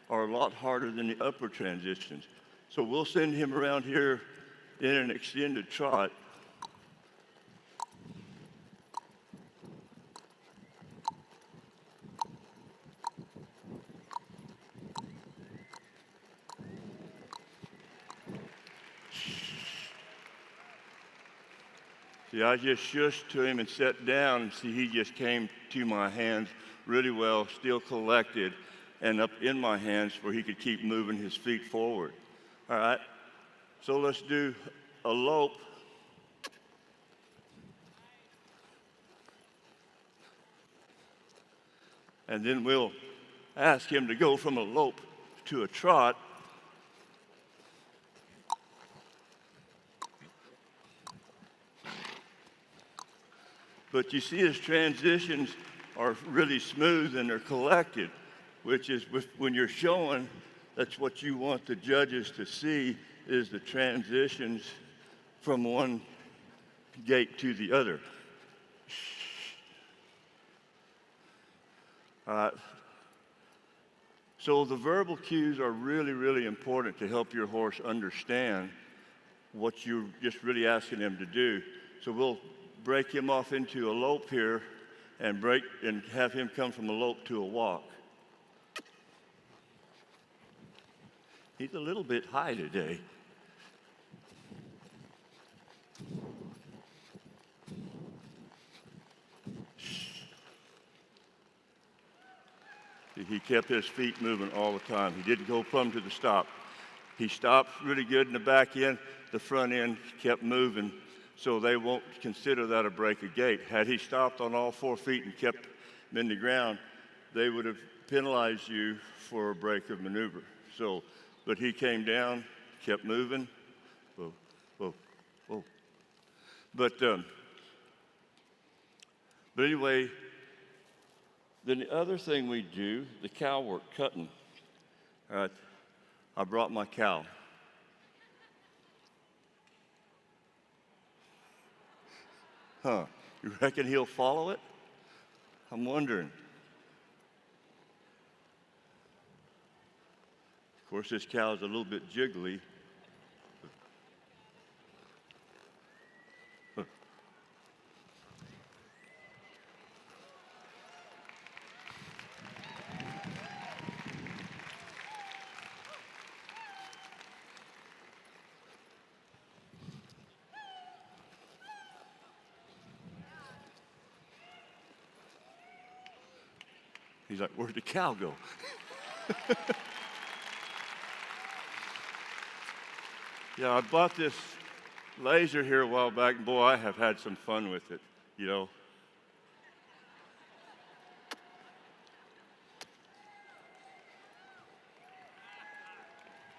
are a lot harder than the upward transitions. So we'll send him around here in an extended trot. See, I just shushed to him and sat down, and see, he just came to my hands really well, still collected, and up in my hands where he could keep moving his feet forward. All right? So let's do a lope. And then we'll ask him to go from a lope to a trot. But you see his transitions are really smooth and they're collected, which is when you're showing, that's what you want the judges to see, is the transitions from one gait to the other. So the verbal cues are really, really important to help your horse understand what you're just really asking him to do. So we'll break him off into a lope here and have him come from a lope to a walk. He's a little bit high today. He kept his feet moving all the time. He didn't go plumb to the stop. He stopped really good in the back end. The front end kept moving, so they won't consider that a break of gait. Had he stopped on all 4 feet and kept them in the ground, they would have penalized you for a break of maneuver. So, but he came down, kept moving. Whoa, whoa, whoa. But anyway, then the other thing we do, the cow work, cutting. All right, I brought my cow. Huh, you reckon he'll follow it? I'm wondering. Of course, this cow is a little bit jiggly. He's like, where'd the cow go? Yeah, I bought this laser here a while back, and boy, I have had some fun with it, you know.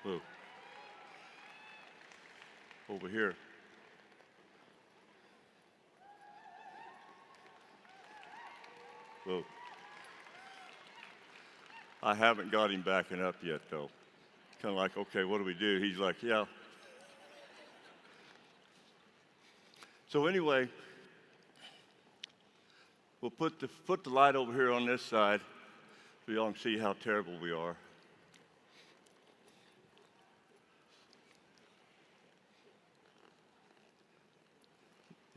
Whoa. Over here. Whoa. I haven't got him backing up yet, though. Kind of like, okay, what do we do? He's like, yeah. So anyway, we'll put the light over here on this side so y'all can see how terrible we are.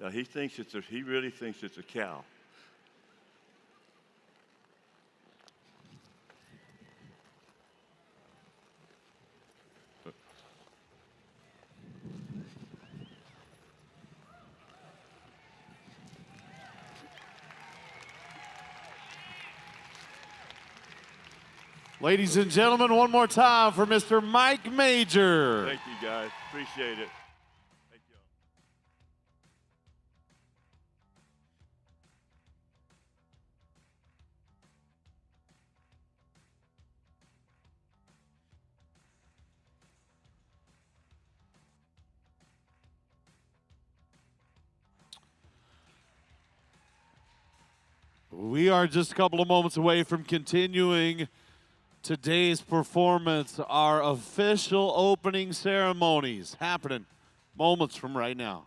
Yeah, he really thinks it's a cow. Ladies and gentlemen, one more time for Mr. Mike Major. Thank you, guys. Appreciate it. Thank you. We are just a couple of moments away from continuing today's performance, our official opening ceremonies happening moments from right now.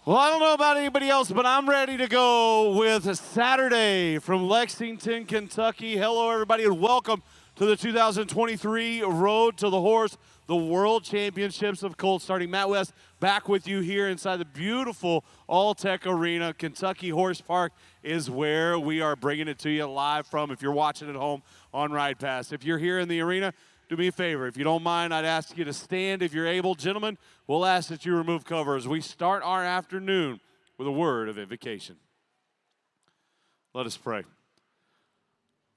Well, I don't know about anybody else, but I'm ready to go with Saturday from Lexington, Kentucky. Hello, everybody, and welcome to the 2023 Road to the Horse, the World Championships of Colt starting. Matt West back with you here inside the beautiful All-Tech Arena. Kentucky Horse Park is where we are bringing it to you live from if you're watching at home on Ride Pass. If you're here in the arena, do me a favor. If you don't mind, I'd ask you to stand if you're able. Gentlemen, we'll ask that you remove cover as we start our afternoon with a word of invocation. Let us pray.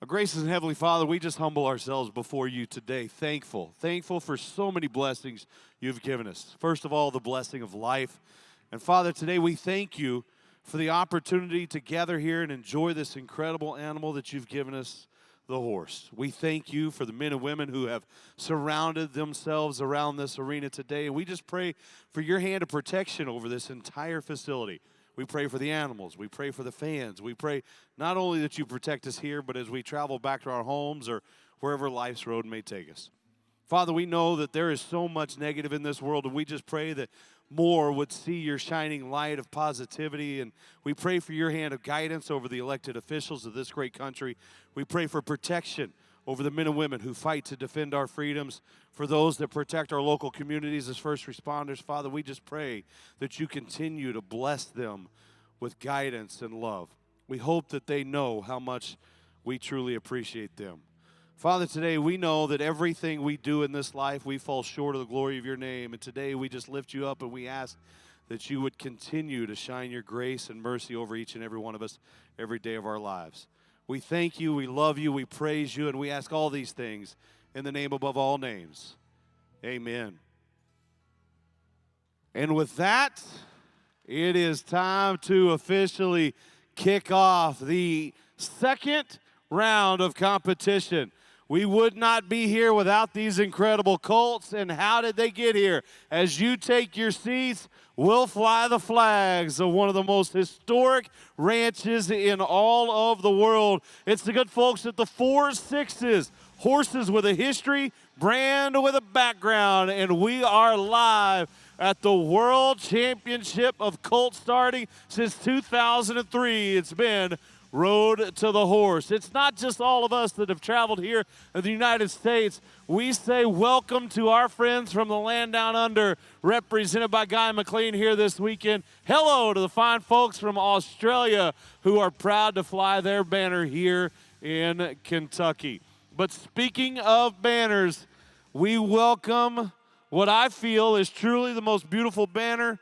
Our gracious and Heavenly Father, we just humble ourselves before you today, thankful for so many blessings you've given us. First of all, the blessing of life. And Father, today we thank you for the opportunity to gather here and enjoy this incredible animal that you've given us, the horse. We thank you for the men and women who have surrounded themselves around this arena today. And we just pray for your hand of protection over this entire facility. We pray for the animals. We pray for the fans. We pray not only that you protect us here, but as we travel back to our homes or wherever life's road may take us. Father, we know that there is so much negative in this world, and we just pray that more would see your shining light of positivity. And we pray for your hand of guidance over the elected officials of this great country. We pray for protection over the men and women who fight to defend our freedoms, for those that protect our local communities as first responders. Father, we just pray that you continue to bless them with guidance and love. We hope that they know how much we truly appreciate them. Father, today we know that everything we do in this life, we fall short of the glory of your name. And today we just lift you up and we ask that you would continue to shine your grace and mercy over each and every one of us every day of our lives. We thank you, we love you, we praise you, and we ask all these things in the name above all names. Amen. And with that, it is time to officially kick off the second round of competition. We would not be here without these incredible colts. And how did they get here? As you take your seats, we'll fly the flags of one of the most historic ranches in all of the world. It's the good folks at the 4-6s, horses with a history, brand with a background. And we are live at the World Championship of Colt starting since 2003. It's been Road to the Horse. It's not just all of us that have traveled here in the United States. We say welcome to our friends from the land down under, represented by Guy McLean here this weekend. Hello to the fine folks from Australia who are proud to fly their banner here in Kentucky. But speaking of banners, we welcome what I feel is truly the most beautiful banner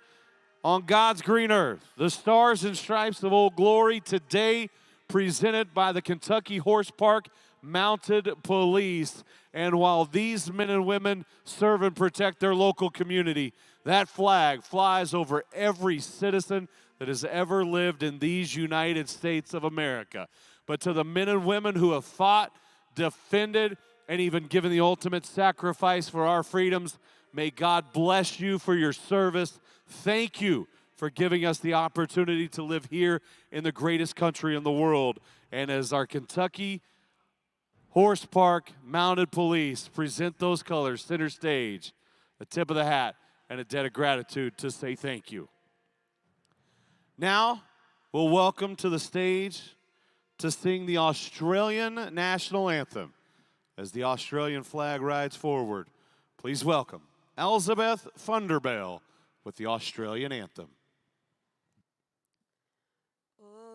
on God's green earth, the Stars and Stripes of Old Glory, today presented by the Kentucky Horse Park Mounted Police. And while these men and women serve and protect their local community, that flag flies over every citizen that has ever lived in these United States of America. But to the men and women who have fought, defended, and even given the ultimate sacrifice for our freedoms, may God bless you for your service. Thank you for giving us the opportunity to live here in the greatest country in the world. And as our Kentucky Horse Park Mounted Police present those colors center stage, a tip of the hat and a debt of gratitude to say thank you. Now, we'll welcome to the stage to sing the Australian National Anthem. As the Australian flag rides forward, please welcome Elizabeth Thunderbell with the Australian Anthem.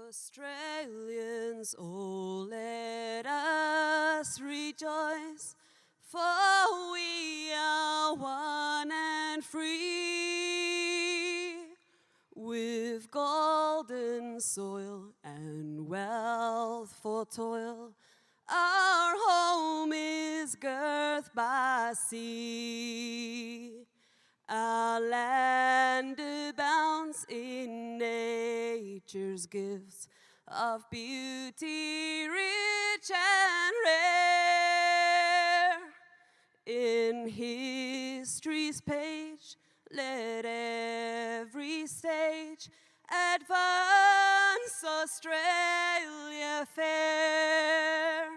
Australians, oh, let us rejoice, for we are one and free, with golden soil and wealth for toil. Our home is girthed by sea. Our land abounds in nature's gifts of beauty rich and rare. In history's page, let every stage advance Australia fair.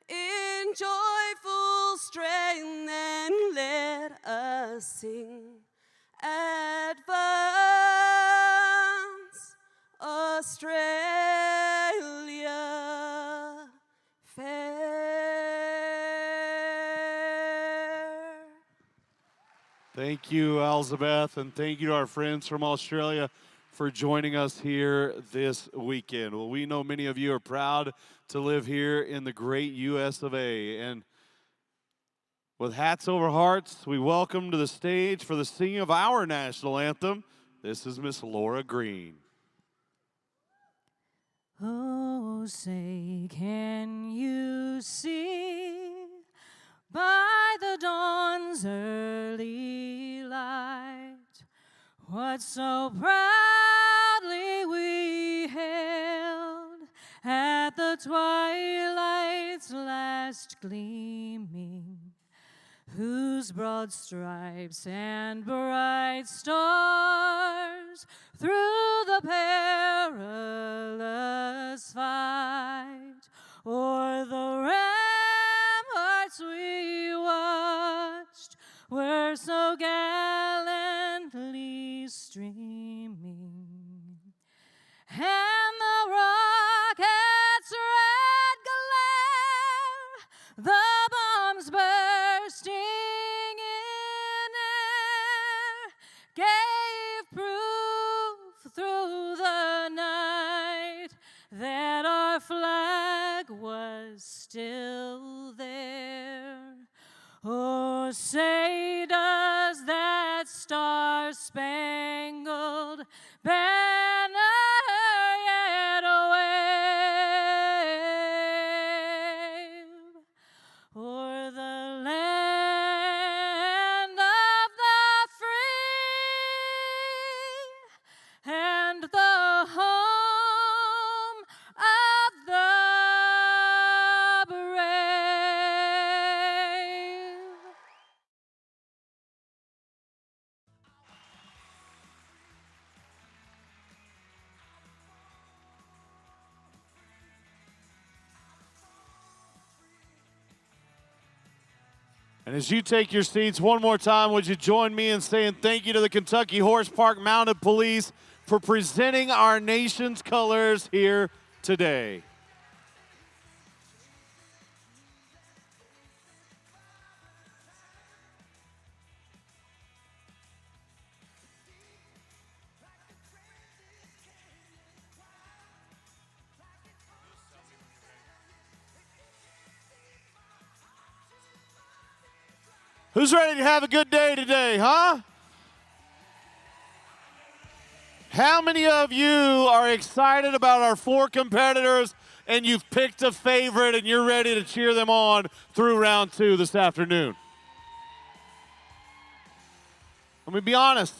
In joyful strain, then let us sing. Advance Thank you, Elizabeth, and thank you to our friends from Australia for joining us here this weekend. Well, we know many of you are proud to live here in the great US of A. And with hats over hearts, we welcome to the stage for the singing of our national anthem. This is Miss Laura Green. Oh, say, can you see by the dawn's early light what so proudly we hailed at the twilight's last gleaming, whose broad stripes and bright stars through the perilous fight o'er the ramparts we watched were so gallantly streaming, and the rocket's red glare, the bombs bursting in air, gave proof through the night that our flag was still there. Oh, say does that star-spangled banner yet wave o'er the land of the free and the home of the brave? And as you take your seats, one more time, would you join me in saying thank you to the Kentucky Horse Park Mounted Police for presenting our nation's colors here today. Who's ready to have a good day today, huh? How many of you are excited about our 4 competitors and you've picked a favorite and you're ready to cheer them on through round 2 this afternoon? Let me be honest.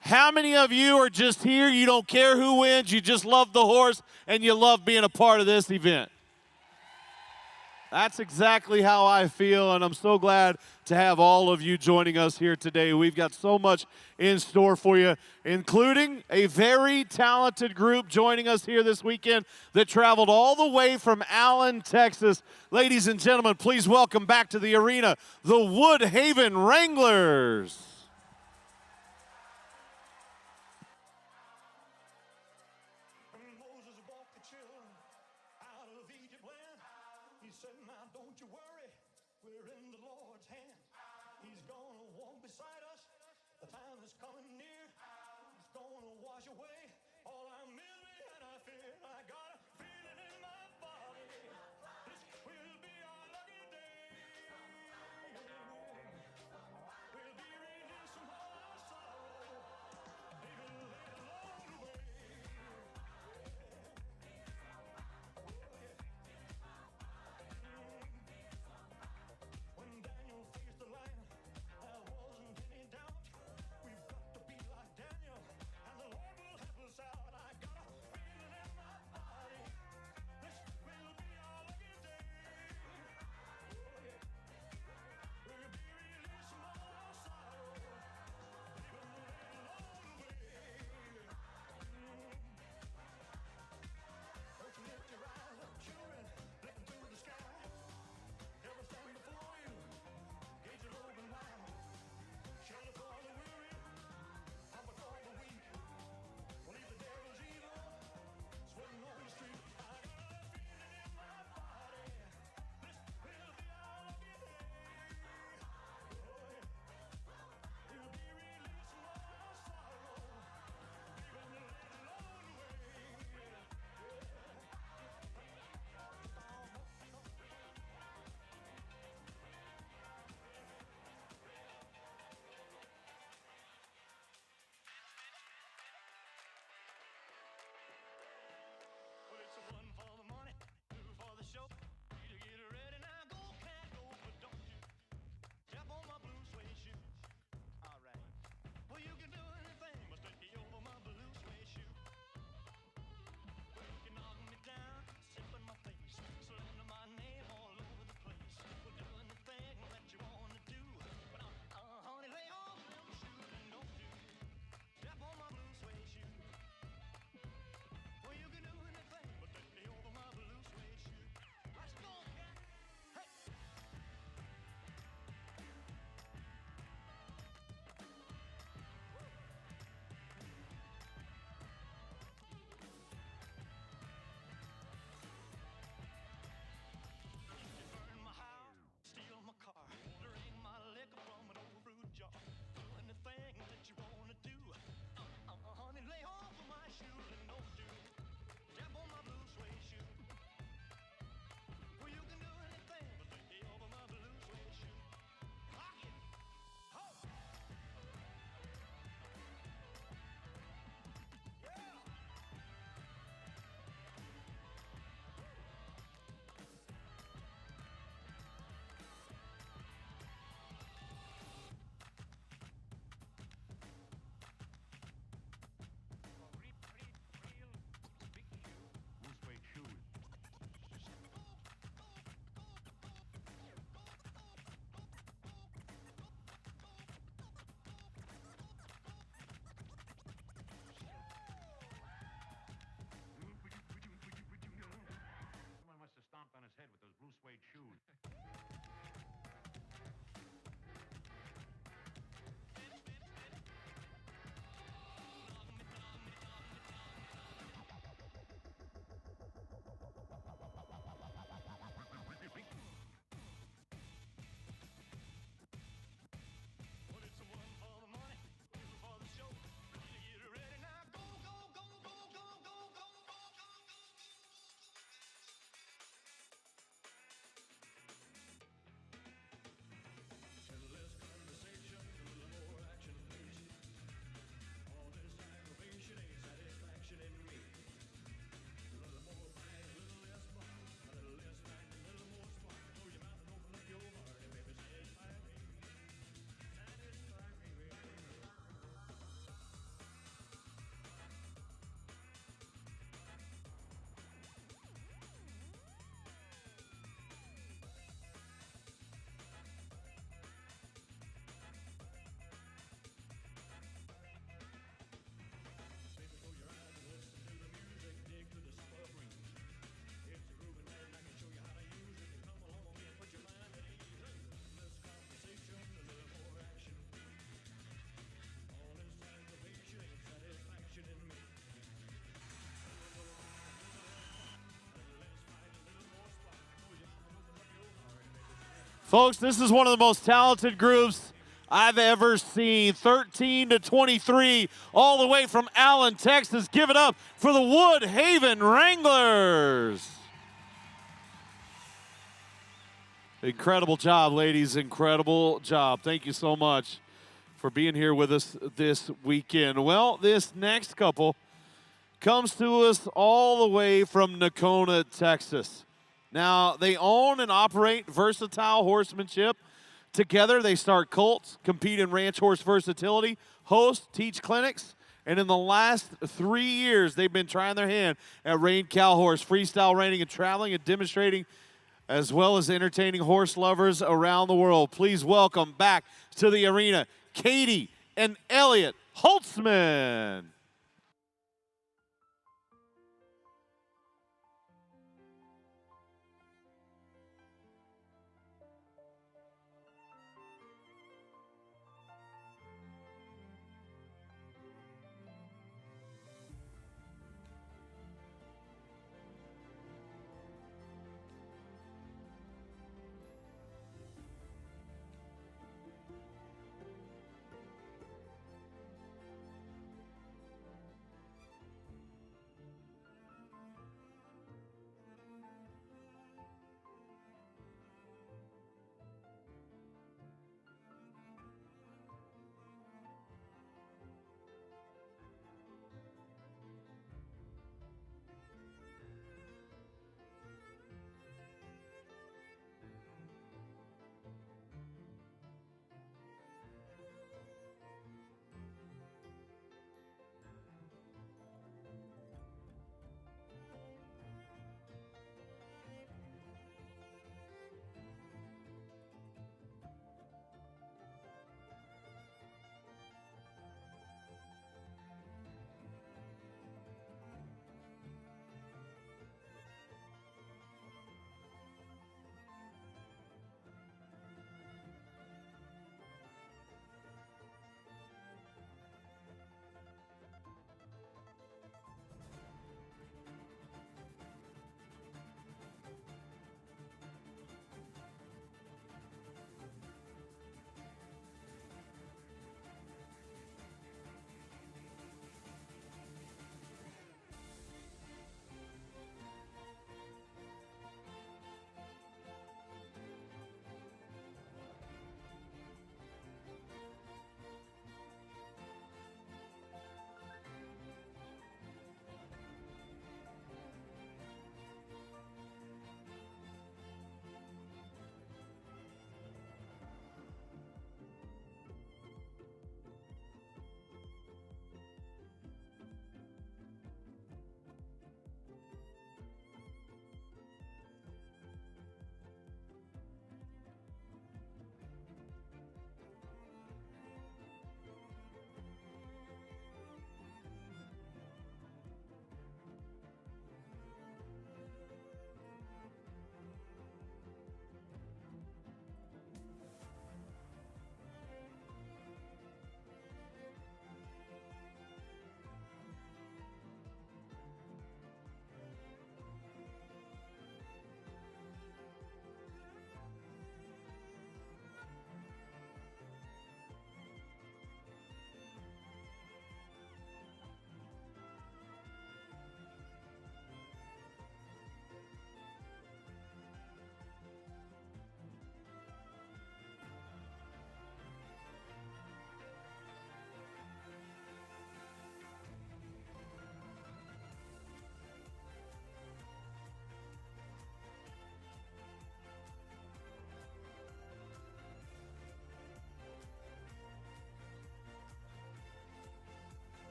How many of you are just here, you don't care who wins, you just love the horse and you love being a part of this event? That's exactly how I feel, and I'm so glad to have all of you joining us here today. We've got so much in store for you, including a very talented group joining us here this weekend that traveled all the way from Allen, Texas. Ladies and gentlemen, please welcome back to the arena the Woodhaven Wranglers. Folks, this is one of the most talented groups I've ever seen. 13 to 23, all the way from Allen, Texas. Give it up for the Woodhaven Wranglers. Incredible job, ladies. Incredible job. Thank you so much for being here with us this weekend. Well, this next couple comes to us all the way from Nocona, Texas. Now, they own and operate Versatile Horsemanship. Together, they start Colts, compete in ranch horse versatility, host, teach clinics, and in the last 3 years, they've been trying their hand at rein cow horse, freestyle reining and traveling and demonstrating, as well as entertaining horse lovers around the world. Please welcome back to the arena, Katie and Elliot Holtzman.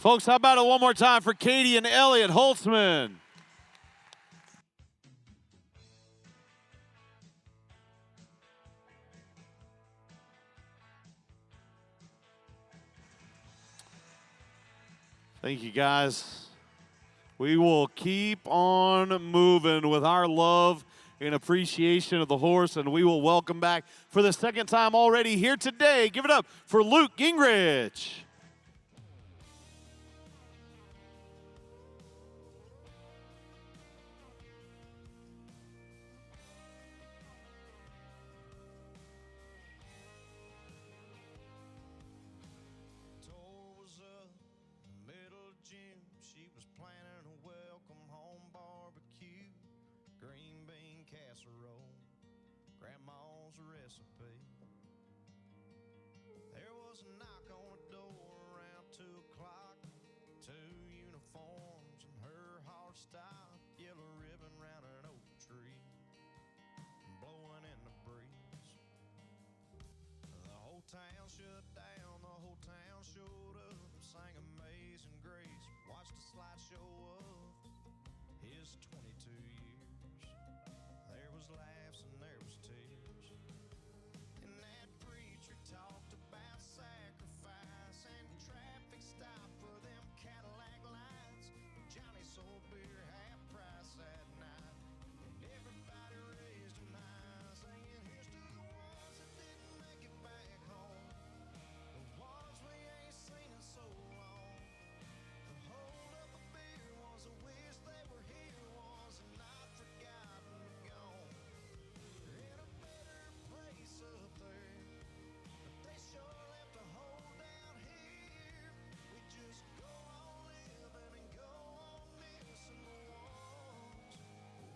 Folks, how about it one more time for Katie and Elliot Holtzman? Thank you, guys. We will keep on moving with our love and appreciation of the horse, and we will welcome back for the second time already here today. Give it up for Luke Gingerich. Town shut down, the whole town showed up, sang Amazing Grace, watched a slideshow of his 22 years. There was laughs and there was tears, and that preacher talked about sacrifice and traffic stop for them Cadillac lights. Johnny sold beer half price that night, and everybody raised them high, singing here's to the ones that didn't make it back home, the ones we ain't seen in so long. The hold up a beer was a wish they were here, was a not forgotten or gone. They're in a better place up there, but they sure left a hole down here. We just go on living and go on missing the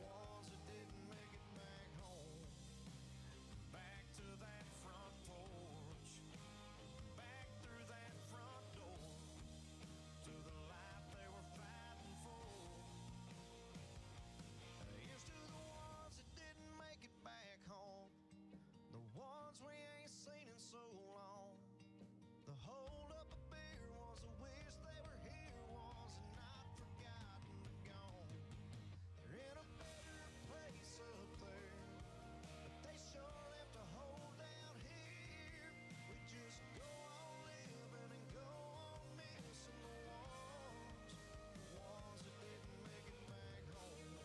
ones that didn't make it back home. Back to that front porch, back through that front door, to the life they were fighting for. Here's to the ones that didn't make it back home, the ones we ain't seen in so long. The hold up a beer was a wish they were here, was a not forgotten or gone. They're in a better place up there, but they sure left a hole down here. We just go on living and go on missing the ones that didn't make it back home.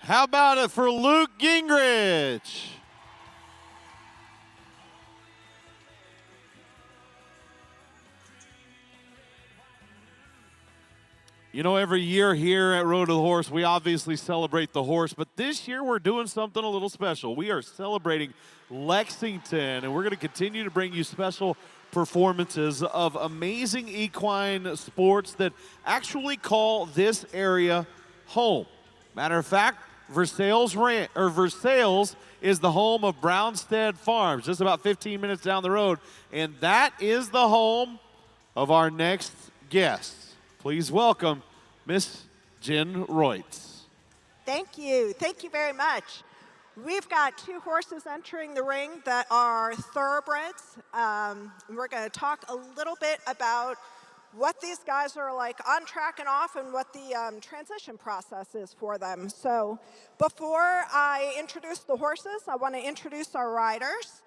How about it for Luke Gingerich? You know, every year here at Road to the Horse, we obviously celebrate the horse, but this year we're doing something a little special. We are celebrating Lexington, and we're going to continue to bring you special performances of amazing equine sports that actually call this area home. Matter of fact, Versailles is the home of Brownstead Farms, just about 15 minutes down the road, and that is the home of our next guest. Please welcome Miss Gingerich. Thank you. Thank you very much. We've got 2 horses entering the ring that are thoroughbreds. We're going to talk a little bit about what these guys are like on track and off and what the transition process is for them. So before I introduce the horses, I want to introduce our riders.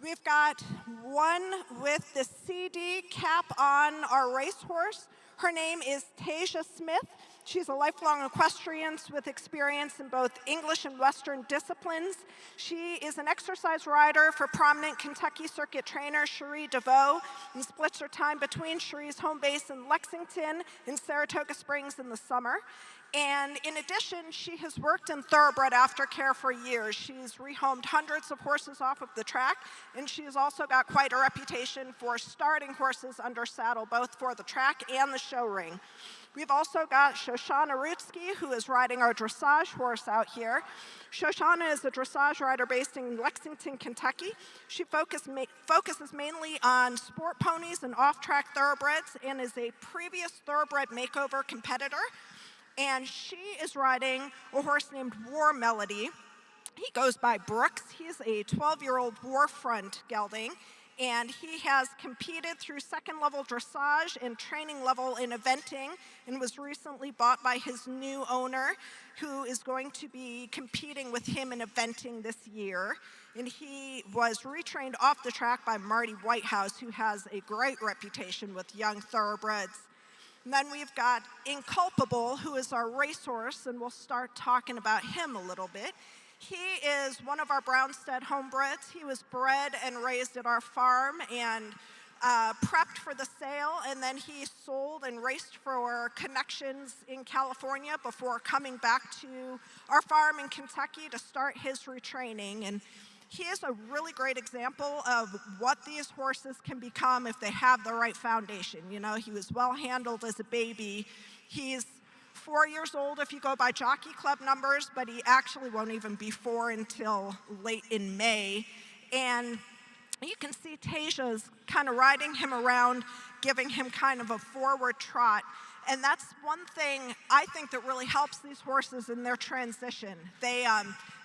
We've got one with the CD cap on our racehorse. Her name is Tasia Smith. She's a lifelong equestrian with experience in both English and Western disciplines. She is an exercise rider for prominent Kentucky circuit trainer Cherie DeVoe and splits her time between Cherie's home base in Lexington and Saratoga Springs in the summer. And in addition, she has worked in thoroughbred aftercare for years. She's rehomed hundreds of horses off of the track, and she's also got quite a reputation for starting horses under saddle, both for the track and the show ring. We've also got Shoshana Rutsky, who is riding our dressage horse out here. Shoshana is a dressage rider based in Lexington, Kentucky. She focuses mainly on sport ponies and off-track thoroughbreds and is a previous thoroughbred makeover competitor. And she is riding a horse named War Melody. He goes by Brooks. He's a 12-year-old war front gelding, and he has competed through second-level dressage and training level in eventing and was recently bought by his new owner, who is going to be competing with him in eventing this year. And he was retrained off the track by Marty Whitehouse, who has a great reputation with young thoroughbreds. And then we've got Inculpable, who is our racehorse, and we'll start talking about him a little bit. He is one of our Brownstead homebreds. He was bred and raised at our farm and prepped for the sale, and then he sold and raced for connections in California before coming back to our farm in Kentucky to start his retraining. And he is a really great example of what these horses can become if they have the right foundation. You know, he was well handled as a baby. He's 4 years old if you go by Jockey Club numbers, but he actually won't even be 4 until late in May. And you can see Tasia's kind of riding him around, giving him kind of a forward trot. And that's one thing I think that really helps these horses in their transition.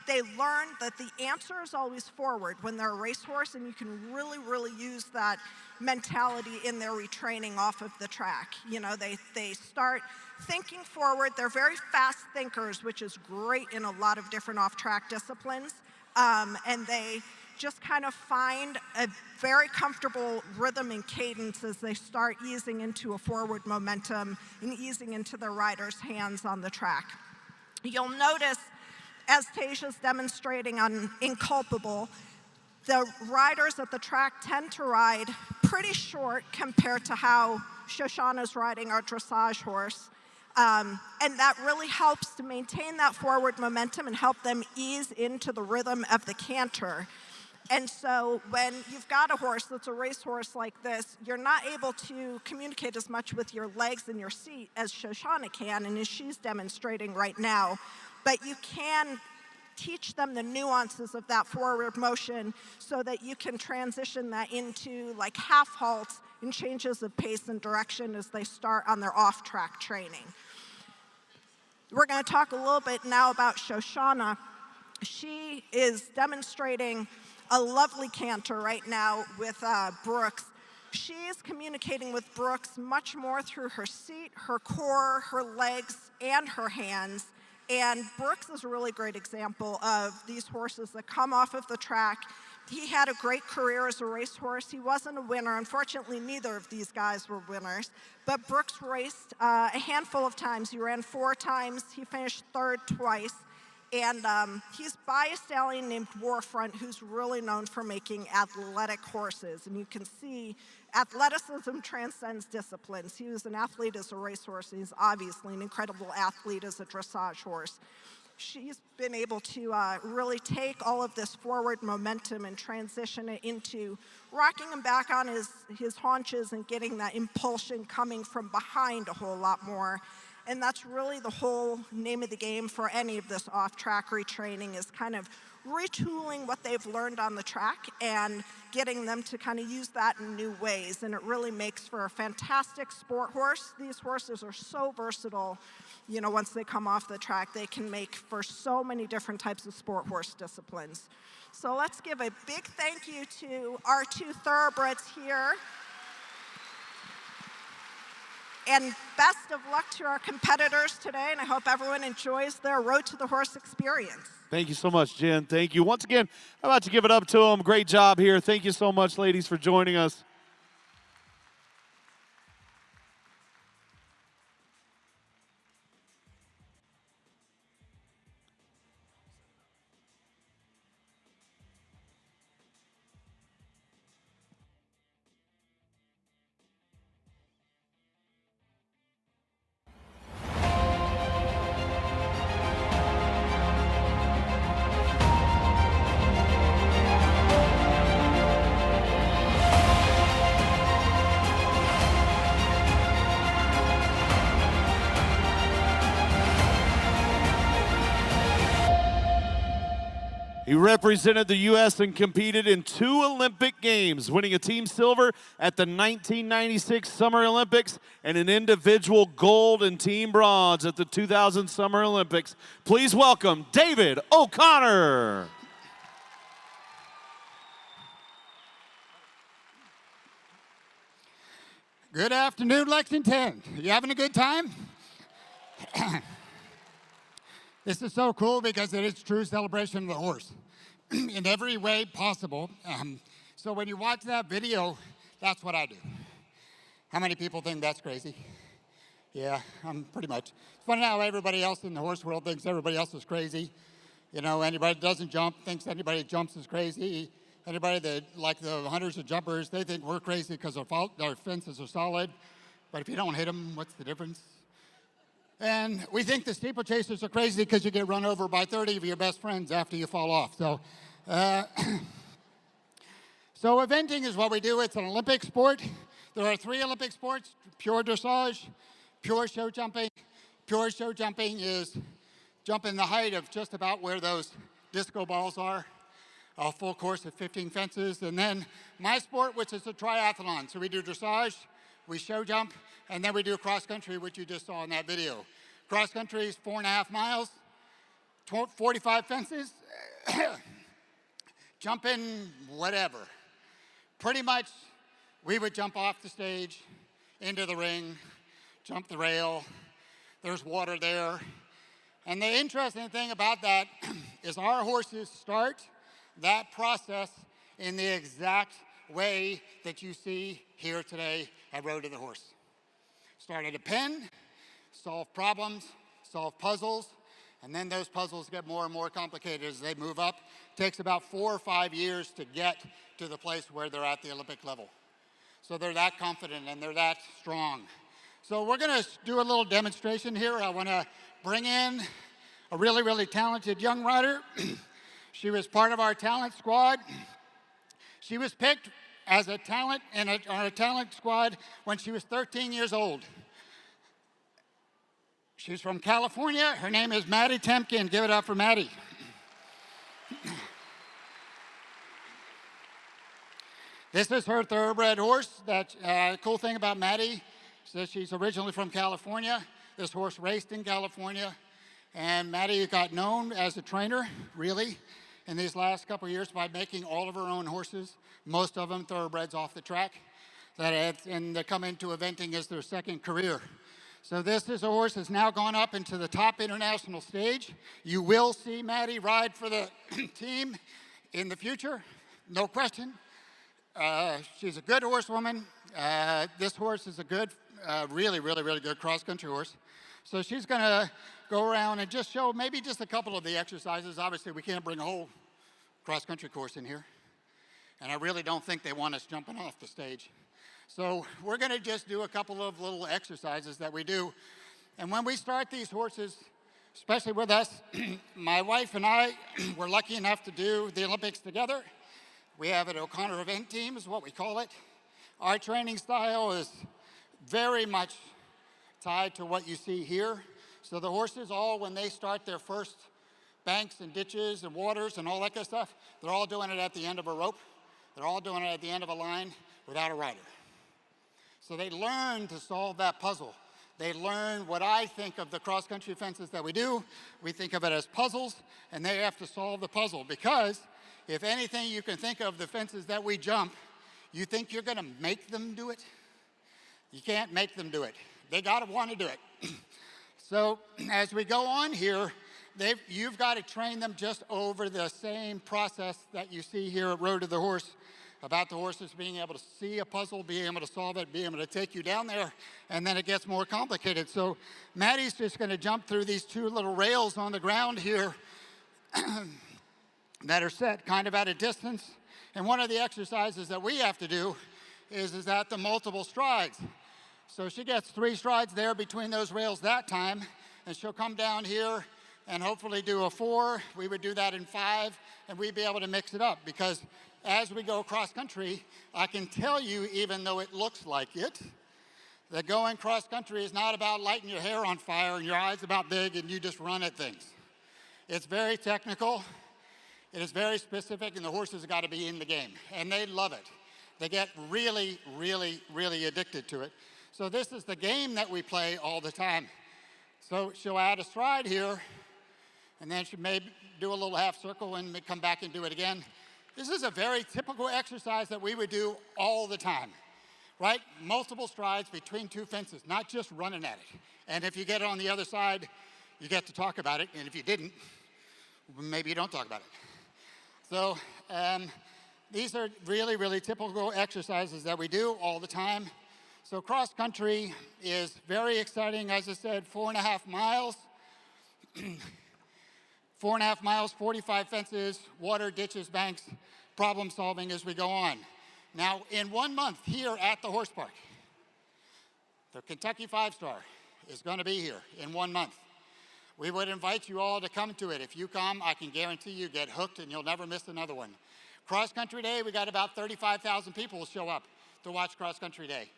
They learn that the answer is always forward when they're a racehorse, and you can really, really use that mentality in their retraining off of the track. You know, they start thinking forward. They're very fast thinkers, which is great in a lot of different off-track disciplines. And they just kind of find a very comfortable rhythm and cadence as they start easing into a forward momentum and easing into their rider's hands on the track. You'll notice, as Tasia's demonstrating on Inculpable, the riders at the track tend to ride pretty short compared to how Shoshana's riding our dressage horse. And that really helps to maintain that forward momentum and help them ease into the rhythm of the canter. And so when you've got a horse that's a racehorse like this, you're not able to communicate as much with your legs and your seat as Shoshana can, and as she's demonstrating right now. But you can teach them the nuances of that forward motion so that you can transition that into like half halts and changes of pace and direction as they start on their off-track training. We're going to talk a little bit now about Shoshana. She is demonstrating a lovely canter right now with Brooks. She is communicating with Brooks much more through her seat, her core, her legs, and her hands. And Brooks is a really great example of these horses that come off of the track. He had a great career as a racehorse. He wasn't a winner. Unfortunately, neither of these guys were winners. But Brooks raced a handful of times. He ran 4 times. He finished 3rd twice. And he's by a stallion named Warfront, who's really known for making athletic horses. And you can see athleticism transcends disciplines. He was an athlete as a racehorse, and he's obviously an incredible athlete as a dressage horse. She's been able to really take all of this forward momentum and transition it into rocking him back on his haunches and getting that impulsion coming from behind a whole lot more. And that's really the whole name of the game for any of this off-track retraining, is kind of retooling what they've learned on the track and getting them to kind of use that in new ways. And it really makes for a fantastic sport horse. These horses are so versatile. You know, once they come off the track, they can make for so many different types of sport horse disciplines. So let's give a big thank you to our two thoroughbreds here. And best of luck to our competitors today, and I hope everyone enjoys their Road to the Horse experience. Thank you so much, Jen. Thank you. Once again, I'm about to give it up to them. Great job here. Thank you so much, ladies, for joining us. He represented the U.S. and competed in 2 Olympic Games, winning a team silver at the 1996 Summer Olympics and an individual gold and team bronze at the 2000 Summer Olympics. Please welcome David O'Connor. Good afternoon, Lexington. You having a good time? This is so cool because it is true celebration of the horse in every way possible. So when you watch that video, that's what I do. How many people think that's crazy? Yeah, pretty much. It's funny how everybody else in the horse world thinks everybody else is crazy. You know, anybody that doesn't jump thinks anybody that jumps is crazy. Anybody that, like the hunters and jumpers, they think we're crazy because our fences are solid. But if you don't hit them, what's the difference? And we think the steeplechasers are crazy because you get run over by 30 of your best friends after you fall off. So, so eventing is what we do. It's an Olympic sport. There are 3 Olympic sports: pure dressage, pure show jumping. Pure show jumping is jumping the height of just about where those disco balls are. A full course of 15 fences. And then my sport, which is a triathlon. So we do dressage, we show jump, and then we do cross country, which you just saw in that video. Cross country is 4.5 miles, 45 fences, jumping whatever. Pretty much, we would jump off the stage, into the ring, jump the rail. There's water there. And the interesting thing about that is our horses start that process in the exact way that you see here today at Road to the Horse. Start at a pen, solve problems, solve puzzles, and then those puzzles get more and more complicated as they move up. It takes about 4 or 5 years to get to the place where they're at the Olympic level. So they're that confident and they're that strong. So we're gonna do a little demonstration here. I wanna bring in a really, really talented young rider. She was part of our talent squad. She was picked as a talent on a talent squad when she was 13 years old. She's from California. Her name is Maddie Temkin. Give it up for Maddie. This is her thoroughbred horse. The cool thing about Maddie is that she's originally from California. This horse raced in California. And Maddie got known as a trainer, really, in these last couple of years by making all of her own horses, most of them thoroughbreds off the track, and they come into eventing as their second career. So this is a horse that's now gone up into the top international stage. You will see Maddie ride for the team in the future, no question. She's a good horsewoman. This horse is a good, really, really, really good cross-country horse. So she's going to go around and just show maybe just a couple of the exercises. Obviously, we can't bring a whole cross-country course in here. And I really don't think they want us jumping off the stage. So we're going to just do a couple of little exercises that we do. And when we start these horses, especially with us, my wife and I were lucky enough to do the Olympics together. We have an O'Connor event team is what we call it. Our training style is very much tied to what you see here. So the horses all, when they start their first banks and ditches and waters and all that kind of stuff, they're all doing it at the end of a rope. They're all doing it at the end of a line without a rider. So they learn to solve that puzzle. They learn what I think of the cross-country fences that we do. We think of it as puzzles, and they have to solve the puzzle because if anything you can think of the fences that we jump, you think you're going to make them do it? You can't make them do it. They got to want to do it. So as we go on here, you've got to train them just over the same process that you see here at Road to the Horse, about the horses being able to see a puzzle, being able to solve it, being able to take you down there, and then it gets more complicated. So Maddie's just going to jump through these two little rails on the ground here that are set kind of at a distance. And one of the exercises that we have to do is at the multiple strides. So she gets 3 strides there between those rails that time, and she'll come down here and hopefully do a 4. We would do that in 5, and we'd be able to mix it up because as we go cross country, I can tell you, even though it looks like it, that going cross country is not about lighting your hair on fire and your eyes about big and you just run at things. It's very technical, it is very specific, and the horses have got to be in the game, and they love it. They get really, really, really addicted to it. So this is the game that we play all the time. So she'll add a stride here, and then she may do a little half circle and come back and do it again. This is a very typical exercise that we would do all the time, right? Multiple strides between 2 fences, not just running at it. And if you get it on the other side, you get to talk about it. And if you didn't, maybe you don't talk about it. So these are really, really typical exercises that we do all the time. So cross country is very exciting. As I said, 4.5 miles. 4.5 miles, 45 fences, water, ditches, banks, problem solving as we go on. Now, in 1 month here at the horse park, the Kentucky 5-Star is going to be here in 1 month. We would invite you all to come to it. If you come, I can guarantee you get hooked and you'll never miss another one. Cross Country Day, we got about 35,000 people show up to watch Cross Country Day.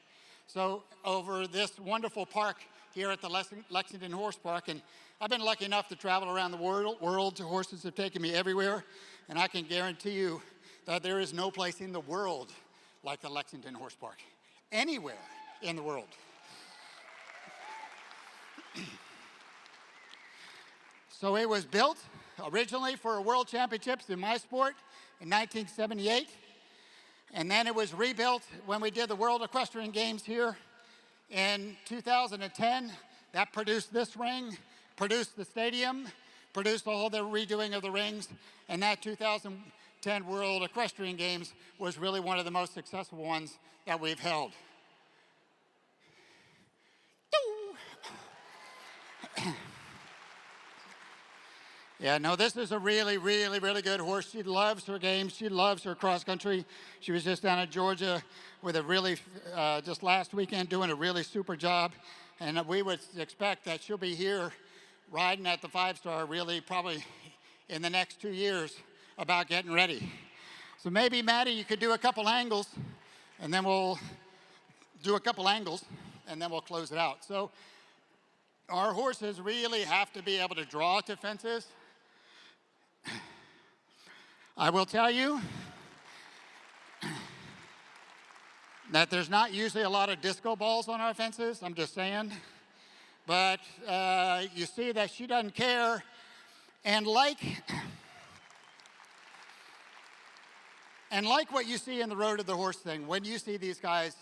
So over this wonderful park here at the Lexington Horse Park, and I've been lucky enough to travel around the world. Horses have taken me everywhere, and I can guarantee you that there is no place in the world like the Lexington Horse Park, anywhere in the world. So it was built originally for World Championships in my sport in 1978, and then it was rebuilt when we did the World Equestrian Games here in 2010. That produced this ring, produced the stadium, produced all the redoing of the rings, and that 2010 World Equestrian Games was really one of the most successful ones that we've held. Yeah, no, this is a really, really, really good horse. She loves her games. She loves her cross country. She was just down in Georgia with a really, just last weekend, doing a really super job. And we would expect that she'll be here riding at the 5-Star really probably in the next 2 years about getting ready. So maybe, Maddie, you could do a couple angles, and then we'll do a couple angles, and then we'll close it out. So our horses really have to be able to draw to fences. I will tell you that there's not usually a lot of disco balls on our fences, I'm just saying. But you see that she doesn't care. And like what you see in the Road to the Horse thing, when you see these guys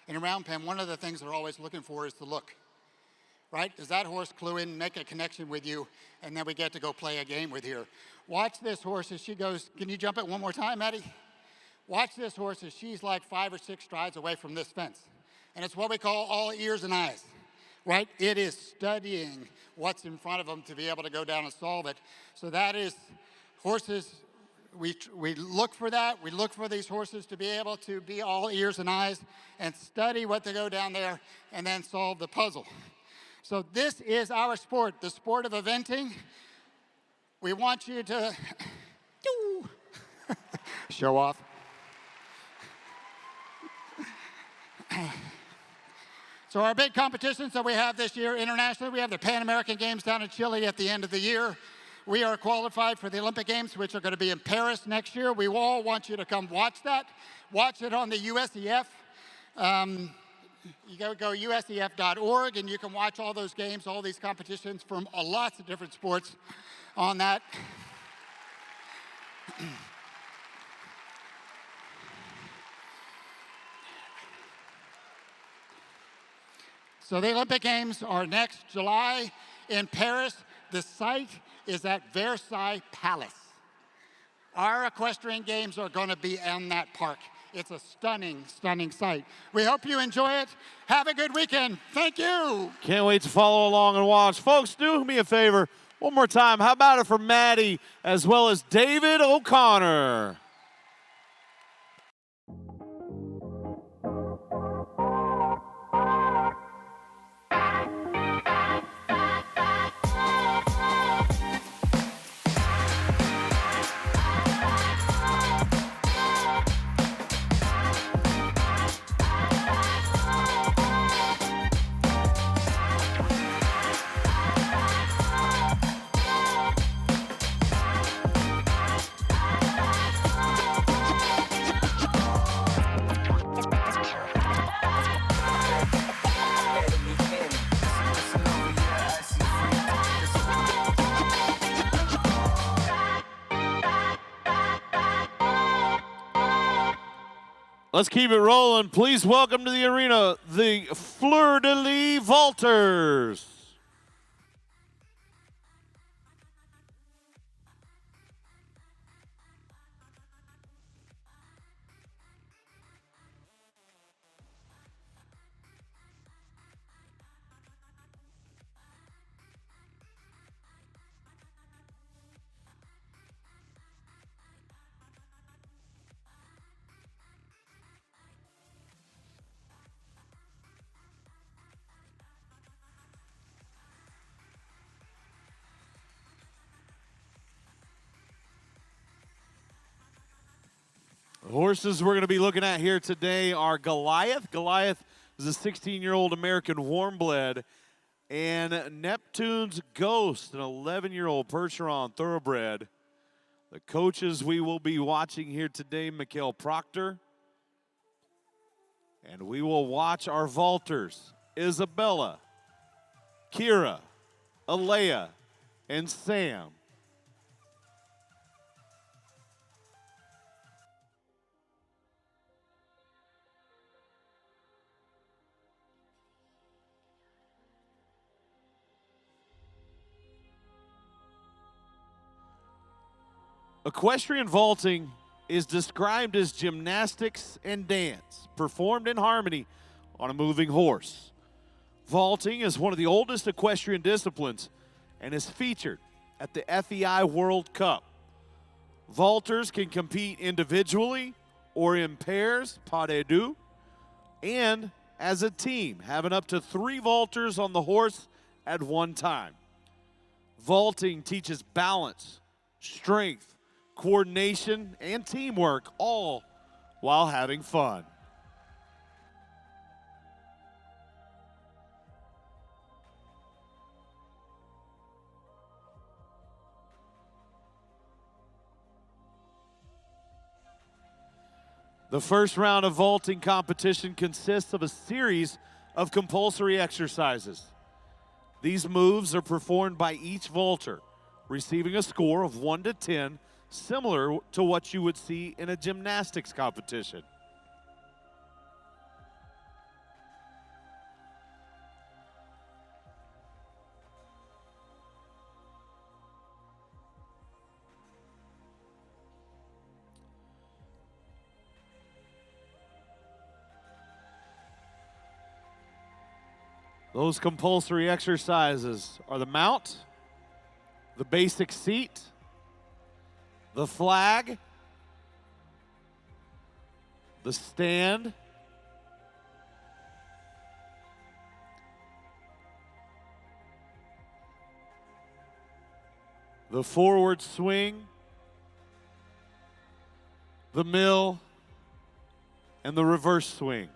in a round pen, one of the things they're always looking for is the look. Right? Does that horse clue in, make a connection with you, and then we get to go play a game with her. Watch this horse as she goes. Can you jump it one more time, Maddie? Watch this horse as she's like 5 or 6 strides away from this fence. And it's what we call all ears and eyes. right? It is studying what's in front of them to be able to go down and solve it. So that is horses. We look for that. We look for these horses to be able to be all ears and eyes and study what to go down there and then solve the puzzle. So this is our sport, the sport of eventing. We want you to show off. So our big competitions that we have this year internationally, we have the Pan American Games down in Chile at the end of the year. We are qualified for the Olympic Games, which are going to be in Paris next year. We all want you to come watch that. Watch it on the USEF. You go usef.org, and you can watch all those games, all these competitions from lots of different sports on that. So the Olympic Games are next July in Paris. The site is at Versailles Palace. Our equestrian games are going to be in that park. It's a stunning, stunning site. We hope you enjoy it. Have a good weekend. Thank you. Can't wait to follow along and watch. Folks, do me a favor. One more time. How about it for Maddie as well as David O'Connor? Let's keep it rolling. Please welcome to the arena the fleur-de-lis vaulters. The horses we're going to be looking at here today are Goliath. Goliath is a 16-year-old American warm-bred, and Neptune's Ghost, an 11-year-old Percheron Thoroughbred. The coaches we will be watching here today, Mikhail Proctor. And we will watch our vaulters, Isabella, Kira, Alea, and Sam. Equestrian vaulting is described as gymnastics and dance, performed in harmony on a moving horse. Vaulting is one of the oldest equestrian disciplines and is featured at the FEI World Cup. Vaulters can compete individually or in pairs, pas de deux, and as a team, having up to 3 vaulters on the horse at one time. Vaulting teaches balance, strength, coordination, and teamwork, all while having fun. The first round of vaulting competition consists of a series of compulsory exercises. These moves are performed by each vaulter, receiving a score of 1 to 10, similar to what you would see in a gymnastics competition. Those compulsory exercises are the mount, the basic seat, the flag, the stand, the forward swing, the mill, and the reverse swing.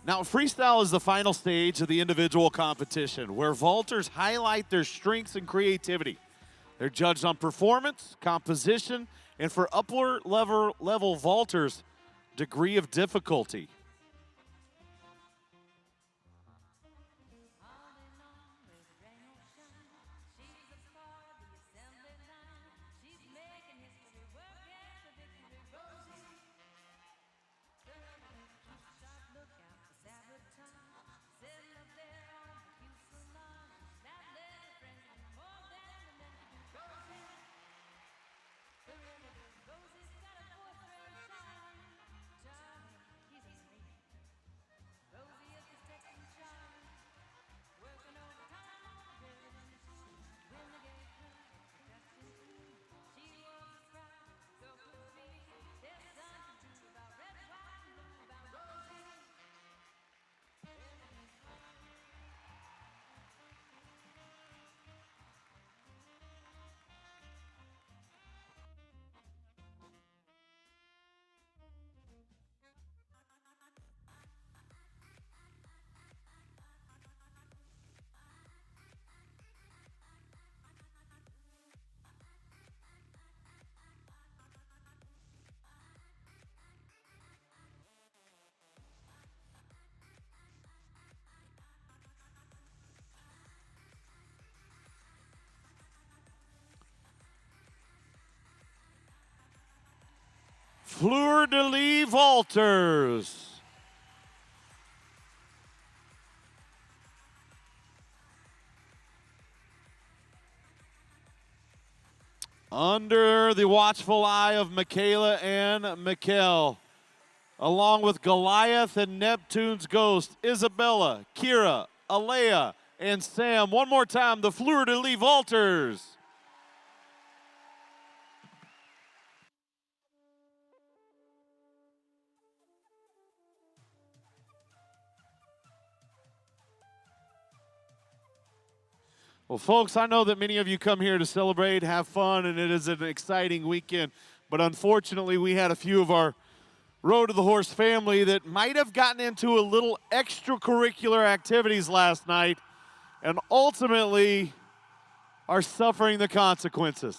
Now, freestyle is the final stage of the individual competition, where vaulters highlight their strengths and creativity. They're judged on performance, composition, and for upper level vaulters, degree of difficulty. Fleur-de-lis vaulters. Under the watchful eye of Michaela and Mikkel, along with Goliath and Neptune's ghost, Isabella, Kira, Alea, and Sam. One more time, the Fleur-de-lis vaulters. Well, folks, I know that many of you come here to celebrate, have fun, and it is an exciting weekend. But unfortunately, we had a few of our Road to the Horse family that might have gotten into a little extracurricular activities last night and ultimately are suffering the consequences.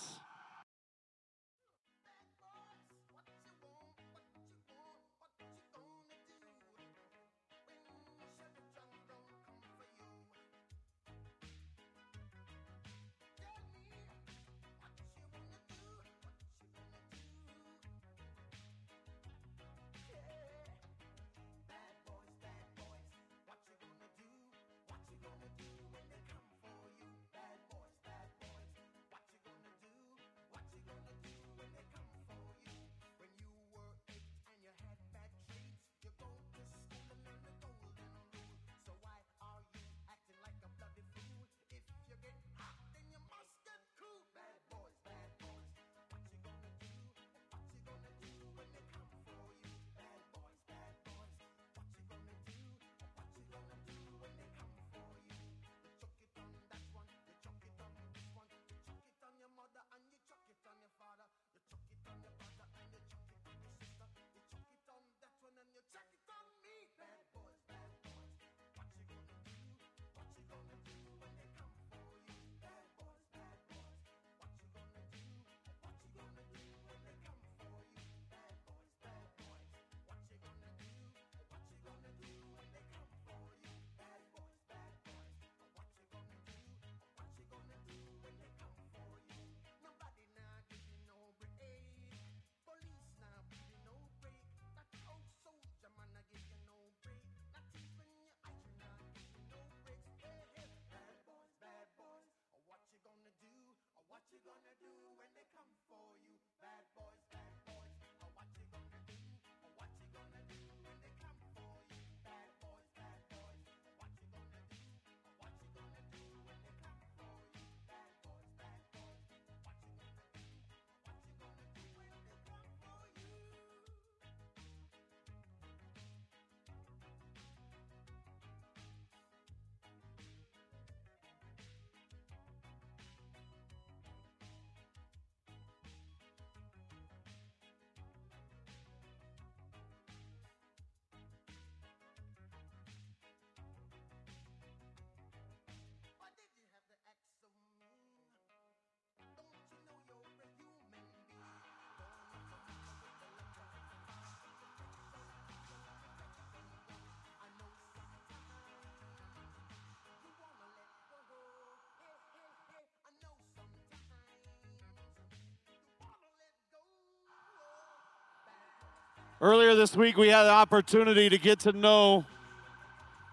Earlier this week, we had the opportunity to get to know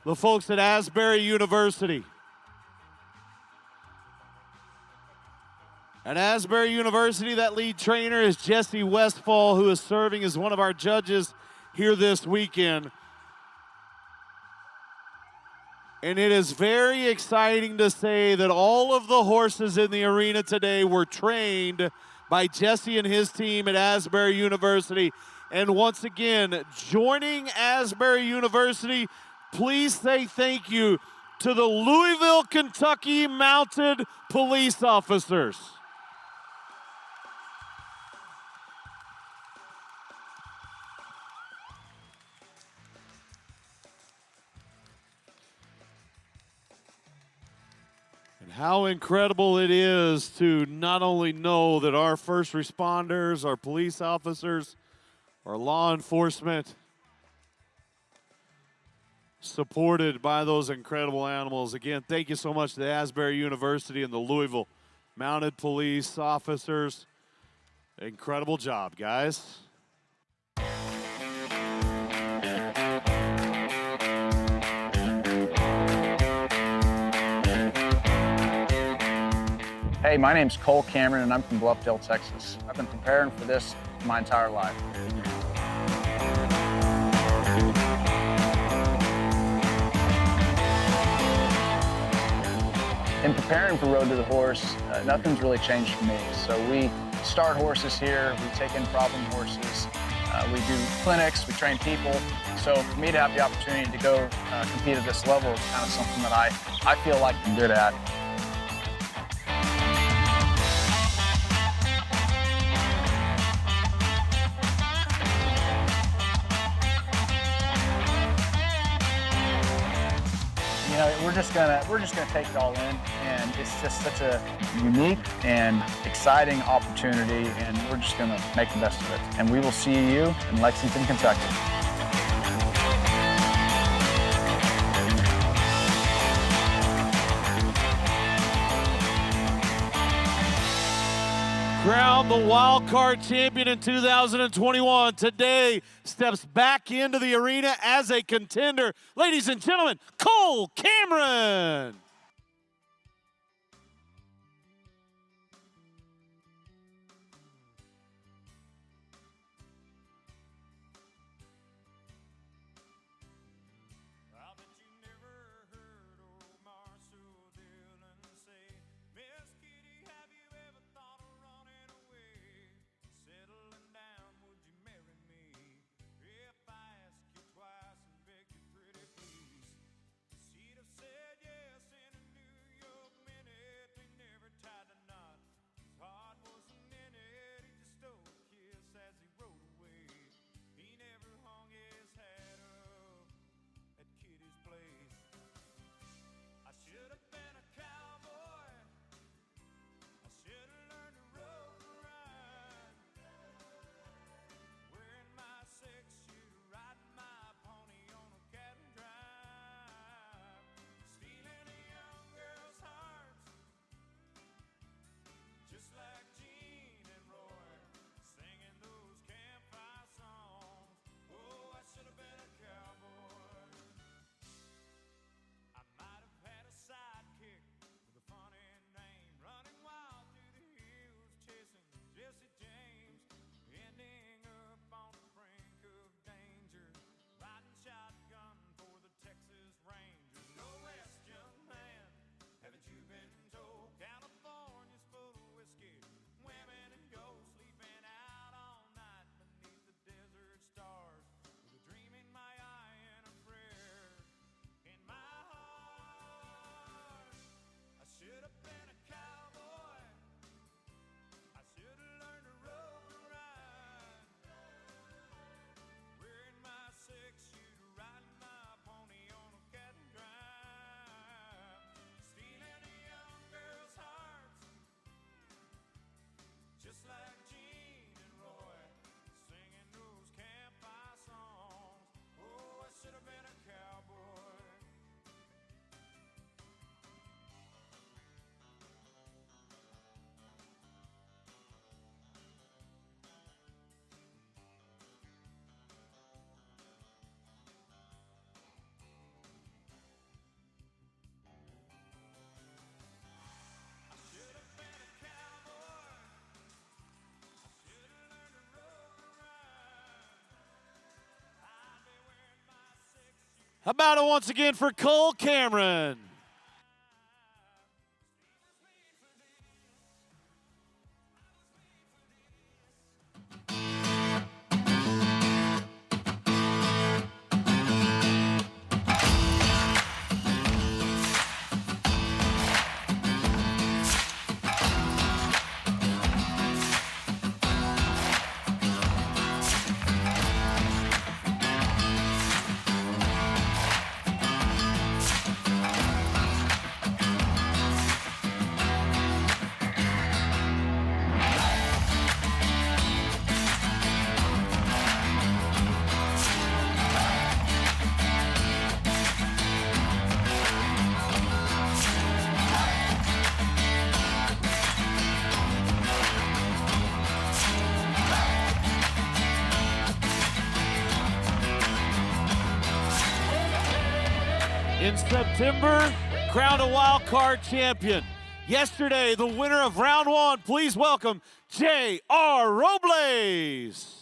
the folks at Asbury University. At Asbury University, that lead trainer is Jesse Westfall, who is serving as one of our judges here this weekend. And it is very exciting to say that all of the horses in the arena today were trained by Jesse and his team at Asbury University. And once again, joining Asbury University, please say thank you to the Louisville, Kentucky Mounted Police Officers. And how incredible it is to not only know that our first responders, our police officers, our law enforcement, supported by those incredible animals. Again, thank you so much to the Asbury University and the Louisville Mounted Police Officers. Incredible job, guys. Hey, my name's Cole Cameron, and I'm from Bluffdale, Texas. I've been preparing for this my entire life. In preparing for Road to the Horse, nothing's really changed for me. So we start horses here, we take in problem horses, we do clinics, we train people. So for me to have the opportunity to go compete at this level is kind of something that I feel like I'm good at. we're just gonna take it all in, and it's just such a unique and exciting opportunity, and we're just gonna make the best of it. And we will see you in Lexington, Kentucky. Crowned the wild card champion in 2021. Today steps back into the arena as a contender. Ladies and gentlemen, Cole Cameron. How about it once again for Cole Cameron? In September, crowned a wild card champion. Yesterday, the winner of round one, please welcome J.R. Robles.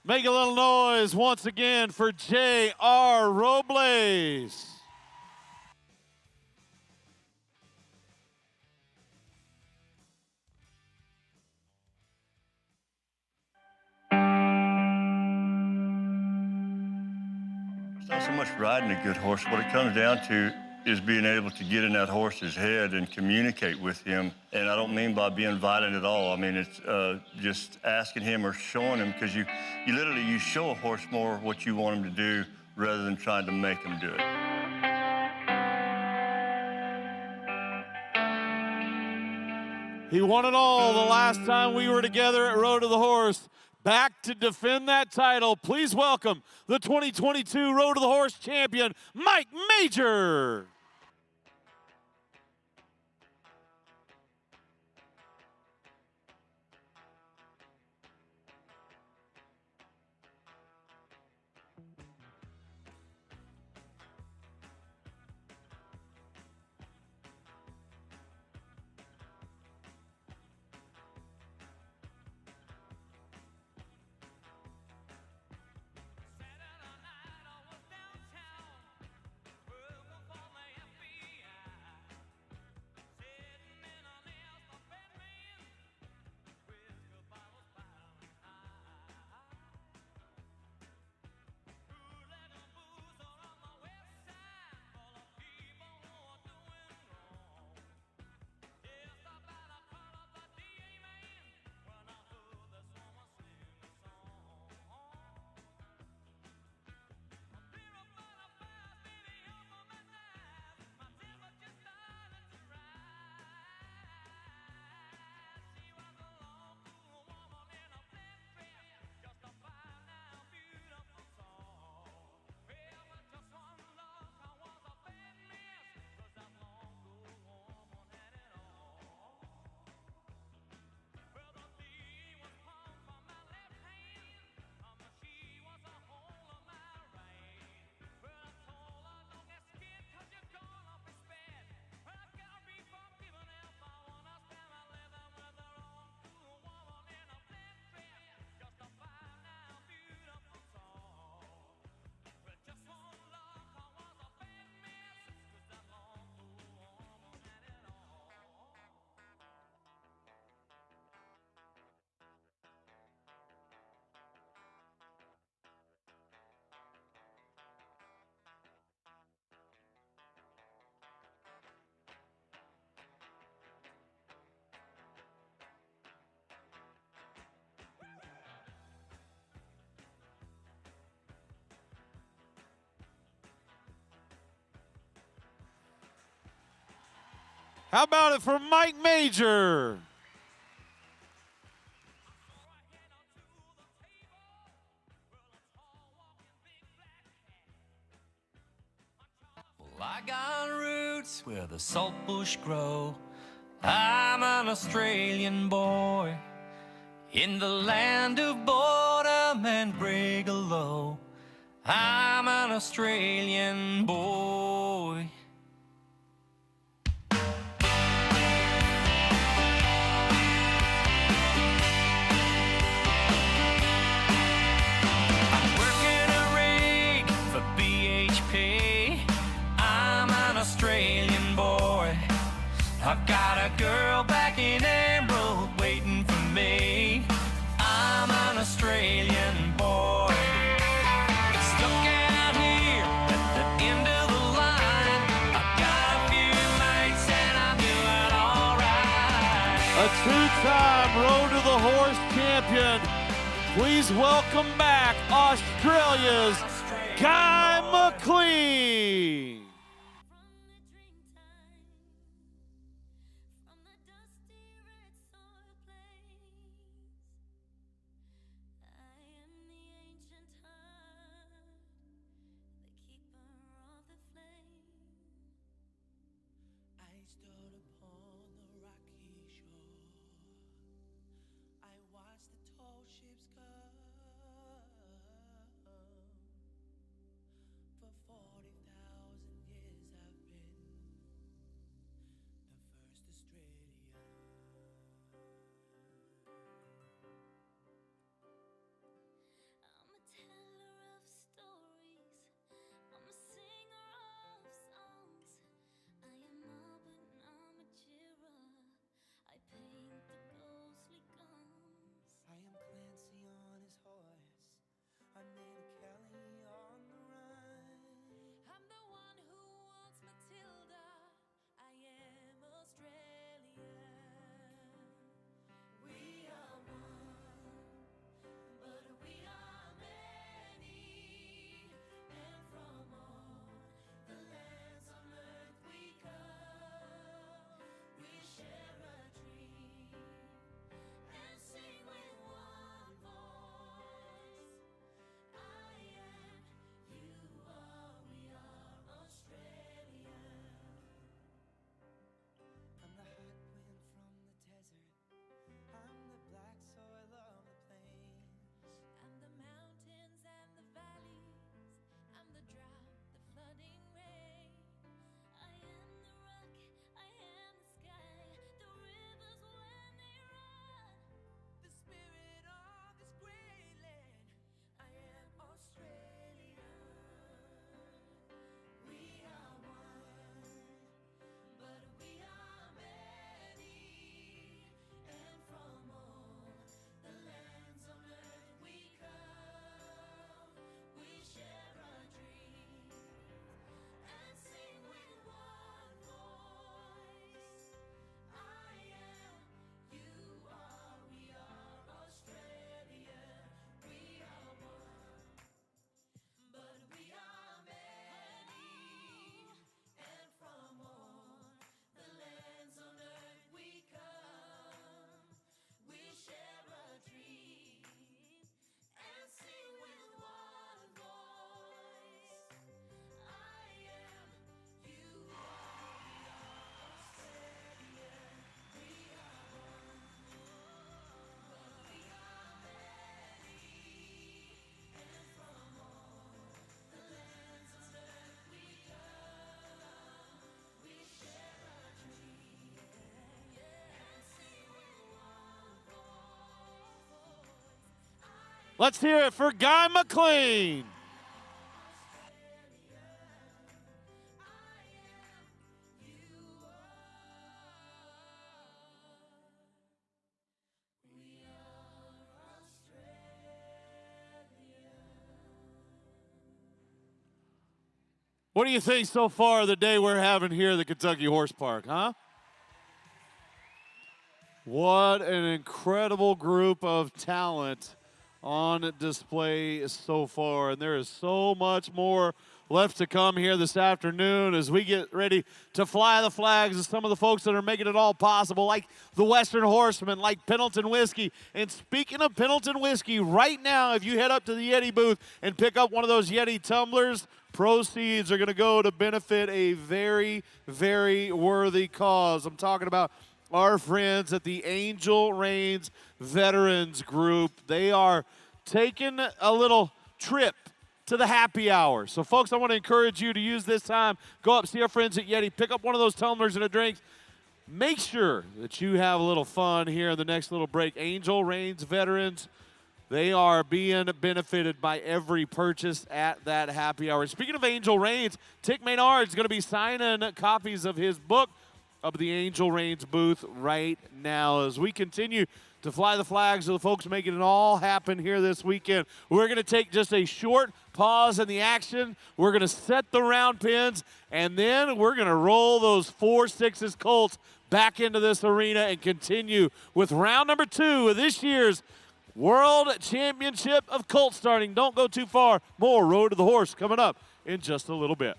Make a little noise once again for J.R. Robles. It's not so much riding a good horse. What it comes down to is being able to get in that horse's head and communicate with him. And I don't mean by being violent at all. I mean, it's just asking him or showing him, because you literally show a horse more what you want him to do rather than trying to make him do it. He won it all the last time we were together at Road to the Horse. Back to defend that title. Please welcome the 2022 Road to the Horse champion, Mike Major. How about it for Mike Major? Well, I got roots where the saltbush grow. I'm an Australian boy in the land of boredom and brigalow. I'm an Australian boy. I've got a girl back in Emerald waiting for me. I'm an Australian boy. Stuck out here at the end of the line. I've got a few mates and I'm doing alright. A two-time Road to the Horse champion. Please welcome back Australia's Guy McLean. Let's hear it for Guy McLean. What do you think so far of the day we're having here at the Kentucky Horse Park, huh? What an incredible group of talent on display so far. And there is so much more left to come here this afternoon as we get ready to fly the flags of some of the folks that are making it all possible, like the Western Horsemen, like Pendleton Whiskey. And speaking of Pendleton Whiskey, right now, if you head up to the Yeti booth and pick up one of those Yeti tumblers, proceeds are going to go to benefit a very, very worthy cause. I'm talking about our friends at the Angel Reigns Veterans Group. They are taking a little trip to the happy hour. So, folks, I want to encourage you to use this time. Go up, see our friends at Yeti, pick up one of those tumblers and a drink. Make sure that you have a little fun here in the next little break. Angel Reigns Veterans, they are being benefited by every purchase at that happy hour. Speaking of Angel Reigns, Tick Maynard is going to be signing copies of his book up at the Angel Reigns booth right now as we continue to fly the flags of the folks making it all happen here this weekend. We're going to take just a short pause in the action. We're going to set the round pins, and then we're going to roll those 4/6 Colts back into this arena and continue with round number 2 of this year's World Championship of Colt starting. Don't go too far. More Road to the Horse coming up in just a little bit.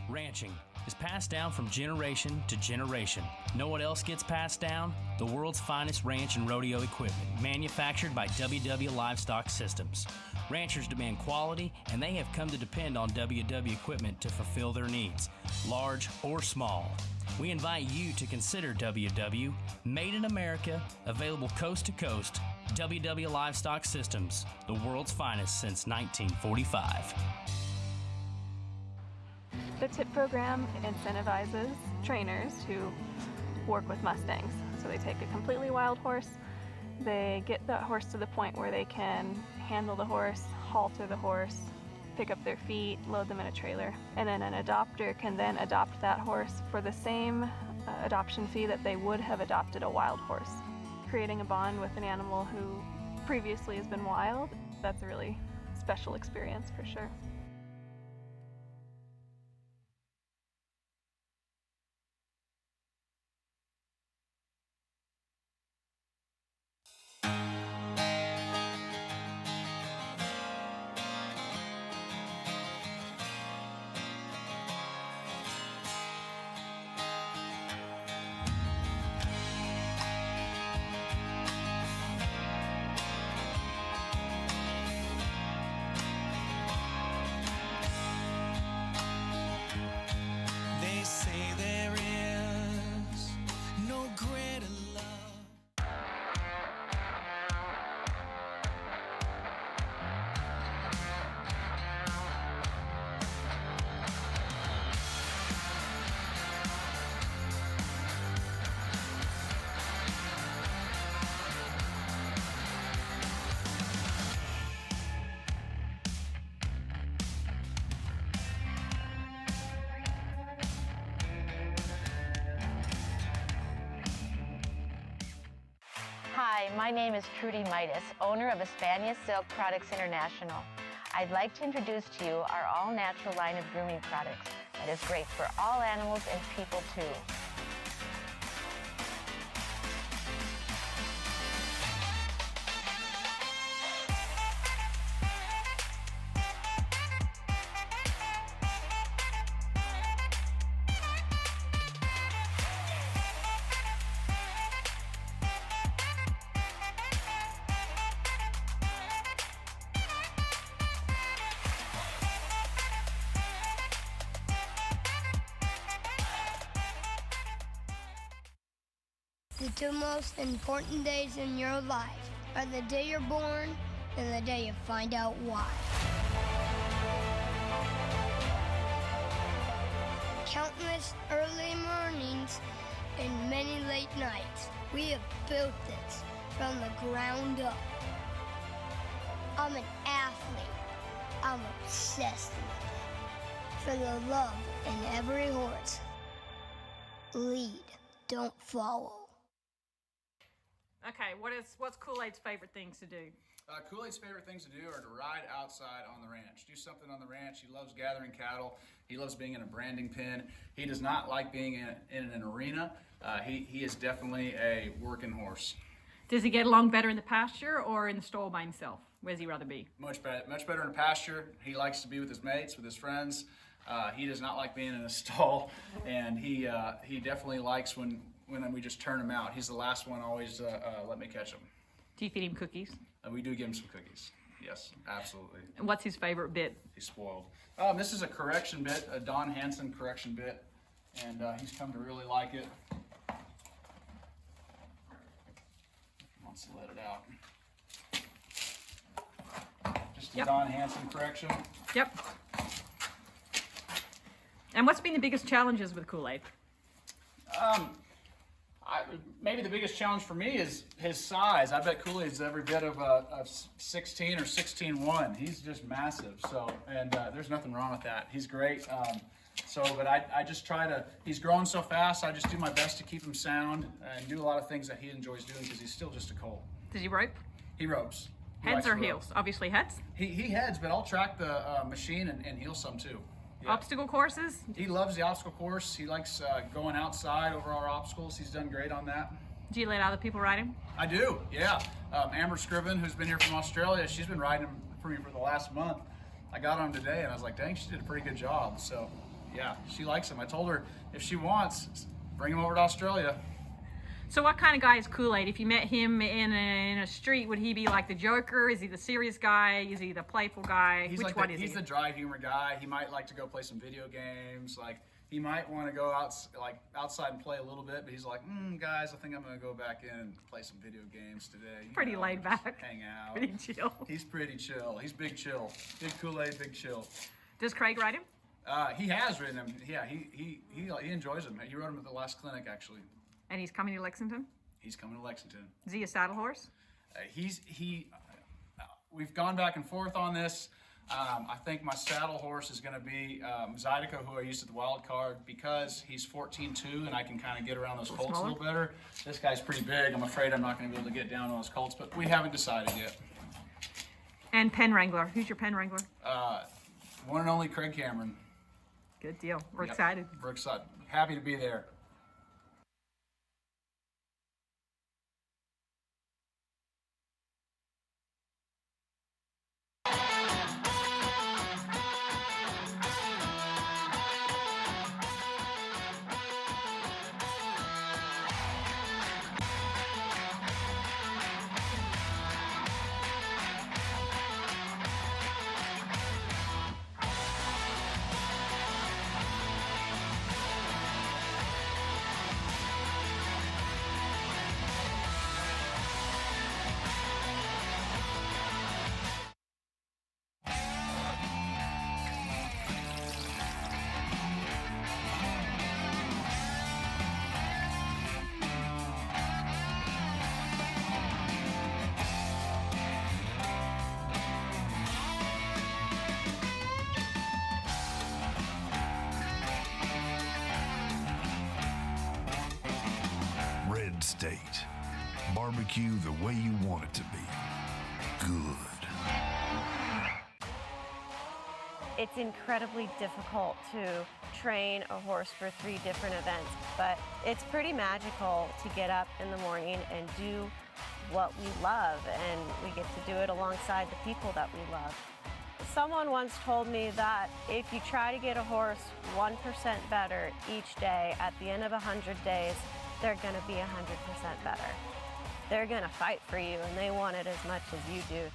Ranching is passed down from generation to generation. Know what else gets passed down? The world's finest ranch and rodeo equipment, manufactured by WW Livestock Systems. Ranchers demand quality, and they have come to depend on WW equipment to fulfill their needs, large or small. We invite you to consider WW, made in America, available coast to coast. WW Livestock Systems, the world's finest since 1945. The TIP program incentivizes trainers who work with Mustangs. So they take a completely wild horse, they get that horse to the point where they can handle the horse, halter the horse, pick up their feet, load them in a trailer, and then an adopter can then adopt that horse for the same adoption fee that they would have adopted a wild horse. Creating a bond with an animal who previously has been wild, that's a really special experience for sure. They say there is no greater love. Hi, my name is Trudy Midas, owner of Hispania Silk Products International. I'd like to introduce to you our all-natural line of grooming products that is great for all animals and people too. The two most important days in your life are the day you're born and the day you find out why. Countless early mornings and many late nights, we have built this from the ground up. I'm an athlete. I'm obsessed with it. For the love in every horse. Lead, don't follow. Okay, what's Kool-Aid's favorite things to do? Kool-Aid's favorite things to do are to ride outside on the ranch. Do something on the ranch. He loves gathering cattle. He loves being in a branding pen. He does not like being in an arena. He is definitely a working horse. Does he get along better in the pasture or in the stall by himself? Where does he rather be? Much better in the pasture. He likes to be with his mates, with his friends. He does not like being in a stall, and he definitely likes when we just turn him out. He's the last one always to let me catch him. Do you feed him cookies? We do give him some cookies. Yes, absolutely. And what's his favorite bit? He's spoiled. This is a correction bit, a Don Hansen correction bit, and he's come to really like it. He wants to let it out. Just a Don Hansen correction. Yep. And what's been the biggest challenges with Kool-Aid? Maybe the biggest challenge for me is his size. I bet Kool-Aid's every bit of a 16 or 16'1". He's just massive. So, and there's nothing wrong with that. He's great. But I just try to. He's growing so fast. I just do my best to keep him sound and do a lot of things that he enjoys doing because he's still just a colt. Does he rope? He ropes. Heads or heels? Obviously heads. He heads, but I'll track the machine and heel some too. Yeah. Obstacle courses? He loves the obstacle course. He likes going outside over our obstacles. He's done great on that. Do you let other people ride him? I do, yeah. Amber Scriven, who's been here from Australia, she's been riding him for me for the last month. I got on him today, and I was like, dang, she did a pretty good job. So, yeah, she likes him. I told her if she wants, bring him over to Australia. So what kind of guy is Kool-Aid? If you met him in a street, would he be like the joker? Is he the serious guy? Is he the playful guy? He's Which like one is he? He's the dry humor guy. He might like to go play some video games. Like, he might want to go outside and play a little bit, but he's like, guys, I think I'm going to go back in and play some video games today. Pretty laid back. Hang out. Pretty chill. He's pretty chill. He's big chill. Big Kool-Aid, big chill. Does Craig ride him? He has ridden him. Yeah, he enjoys him. He rode him at the last clinic, actually. And he's coming to Lexington? He's coming to Lexington. Is he a saddle horse? We've gone back and forth on this. I think my saddle horse is going to be Zydeco, who I used at the wild card, because he's 14'2", and I can kind of get around those colts a little better. This guy's pretty big. I'm afraid I'm not going to be able to get down on those colts, but we haven't decided yet. And pen wrangler. Who's your pen wrangler? One and only Craig Cameron. Good deal. We're excited. We're excited. Happy to be there. State. Barbecue the way you want it to be. Good. It's incredibly difficult to train a horse for 3 different events, but it's pretty magical to get up in the morning and do what we love, and we get to do it alongside the people that we love. Someone once told me that if you try to get a horse 1% better each day, at the end of 100 days, they're going to be 100% better. They're going to fight for you, and they want it as much as you do.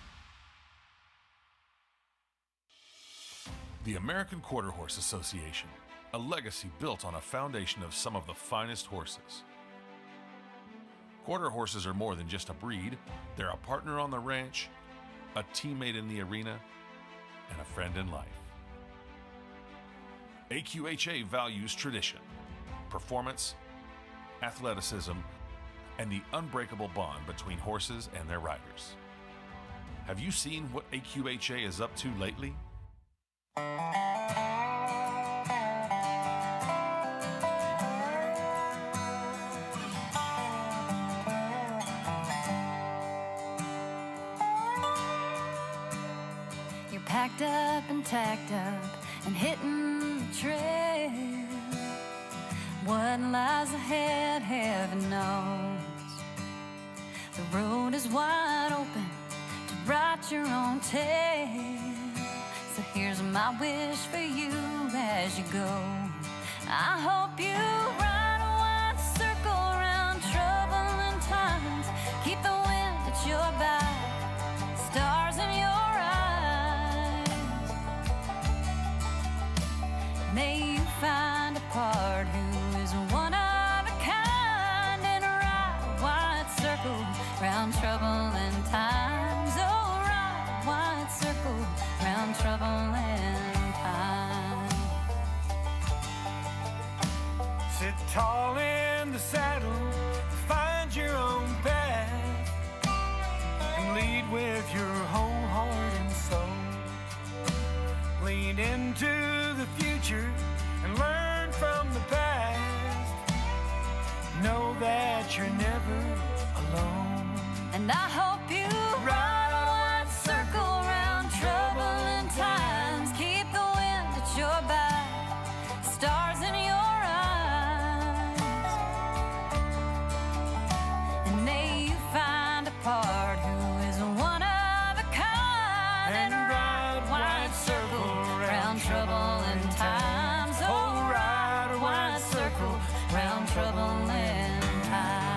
The American Quarter Horse Association, a legacy built on a foundation of some of the finest horses. Quarter horses are more than just a breed. They're a partner on the ranch, a teammate in the arena, and a friend in life. AQHA values tradition, performance, athleticism, and the unbreakable bond between horses and their riders. Have you seen what AQHA is up to lately? You're packed up and tacked up and hitting the trail. What lies ahead, heaven knows. The road is wide open to write your own tale. So here's my wish for you as you go. I hope you ride a wide circle around troubling times. Keep the wind at your back, stars in your eyes. May you find a part who is one of a kind and ride a wide circle round troubling times. Oh, ride a wide circle round troubling times. Sit tall in the saddle, find your own path, and lead with your whole heart and soul. Lean into the future and learn from the past. Know that you're never alone. And I hope you ride a wide circle round troubling times. Keep the wind at your back, stars in your eyes. And may you find a part who is one of a kind and ride a wide circle round troubling times. Oh, ride a wide circle round troubling times.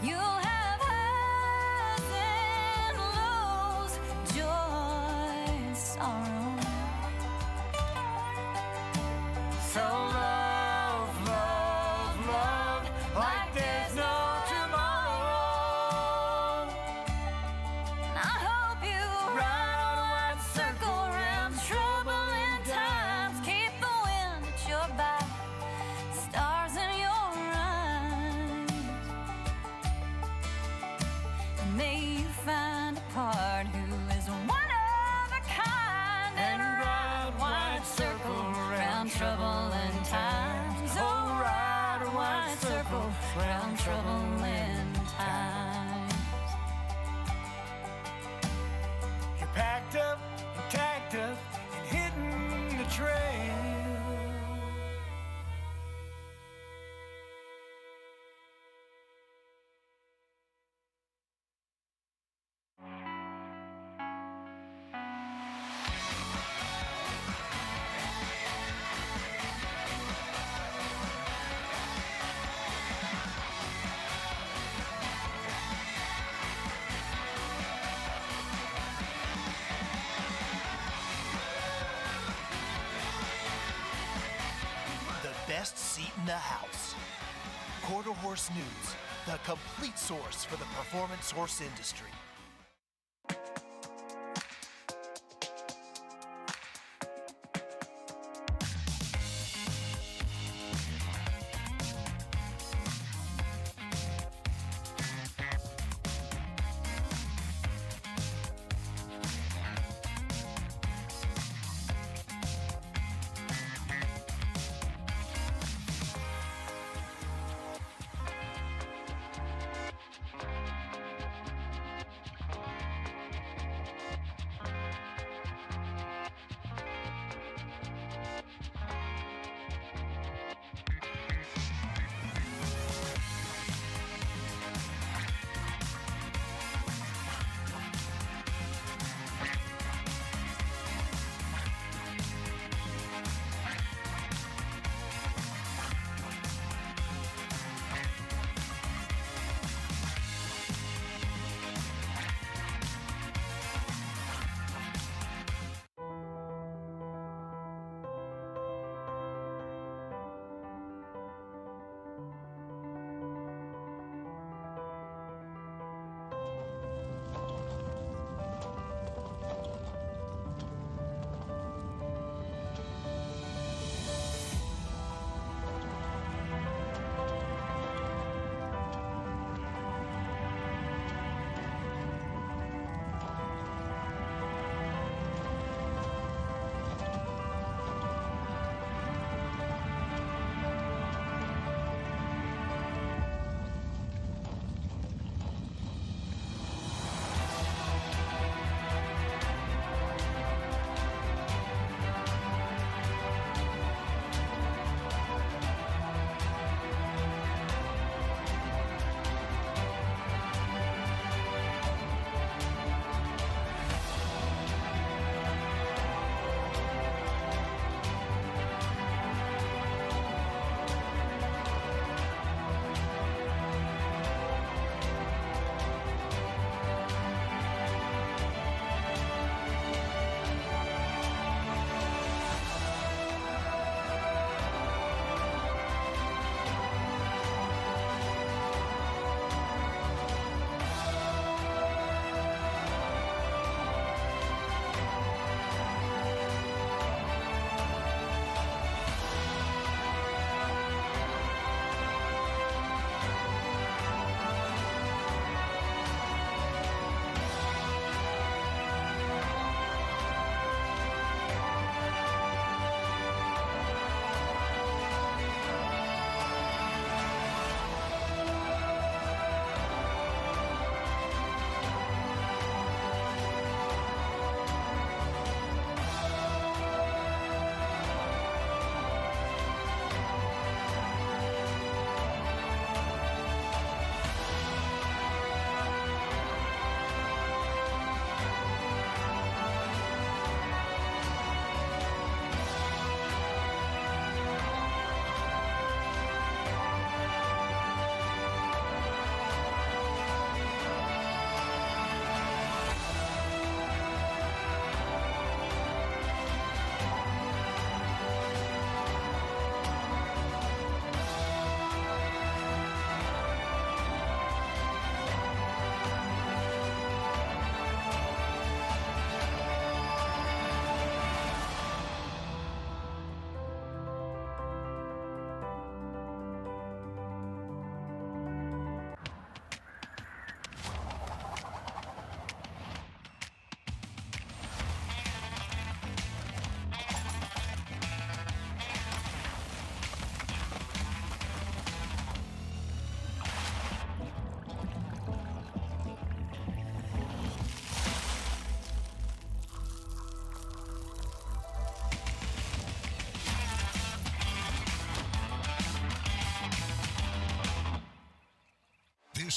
You'll have highs and lows, joy and sorrow. So love, love, love like there's no tomorrow. And I hope you ride a wide circle round troubling times. Keep the wind at your back, stars in your eyes. And may you find a part who is one of a kind and ride a wide circle round troubling times. Oh, ride a wide circle round troubling times. You're packed up and tacked up and hitting the trail. The best seat in the house. Quarter Horse News, the complete source for the performance horse industry.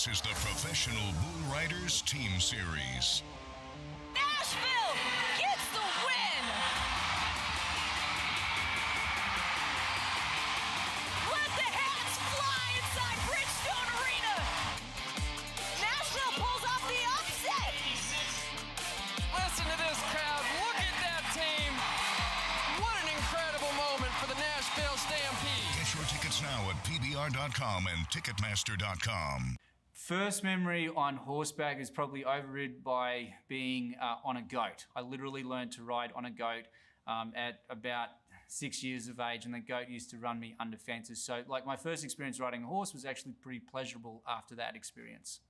This is the Professional Bull Riders Team Series. Nashville gets the win! Let the hats fly inside Bridgestone Arena! Nashville pulls off the upset! Listen to this crowd. Look at that team. What an incredible moment for the Nashville Stampede. Get your tickets now at PBR.com and Ticketmaster.com. First memory on horseback is probably overridden by being on a goat. I literally learned to ride on a goat at about 6 years of age, and the goat used to run me under fences. So like my first experience riding a horse was actually pretty pleasurable after that experience.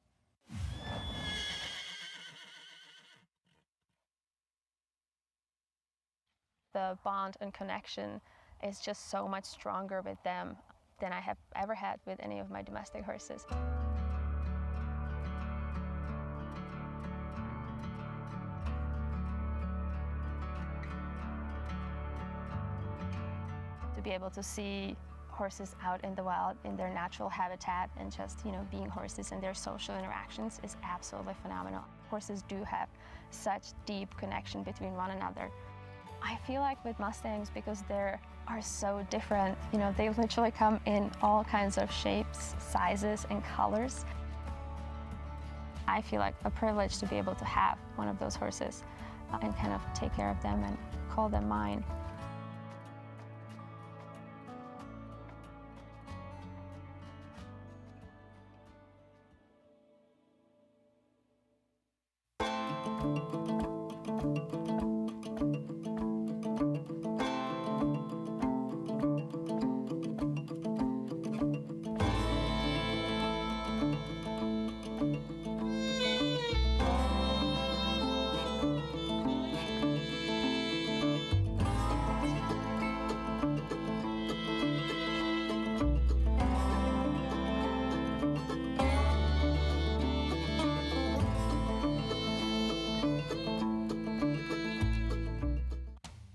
The bond and connection is just so much stronger with them than I have ever had with any of my domestic horses. To be able to see horses out in the wild in their natural habitat and just, being horses and their social interactions is absolutely phenomenal. Horses do have such deep connection between one another. I feel like with Mustangs, because they are so different, they literally come in all kinds of shapes, sizes, and colors. I feel like a privilege to be able to have one of those horses and kind of take care of them and call them mine.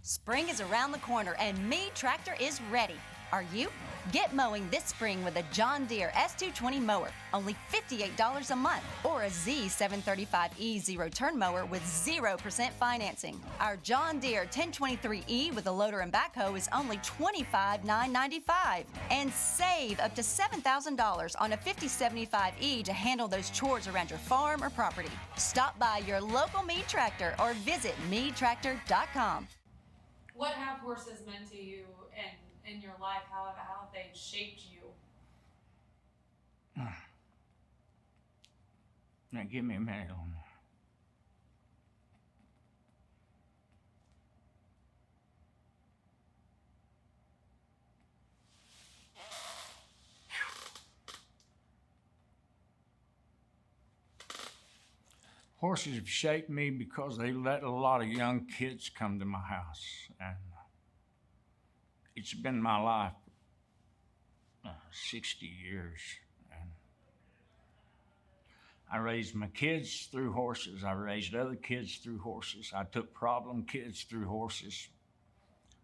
Spring is around the corner and Mead Tractor is ready. Are you? Get mowing this spring with a John Deere S220 mower, only $58 a month, or a Z735E zero-turn mower with 0% financing. Our John Deere 1023E with a loader and backhoe is only $25,995. And save up to $7,000 on a 5075E to handle those chores around your farm or property. Stop by your local Mead Tractor or visit meadtractor.com. What have horses meant to you in your life? How have they shaped you? Now give me a minute on that. Horses have shaped me because they let a lot of young kids come to my house, and it's been my life 60 years. And I raised my kids through horses. I raised other kids through horses. I took problem kids through horses.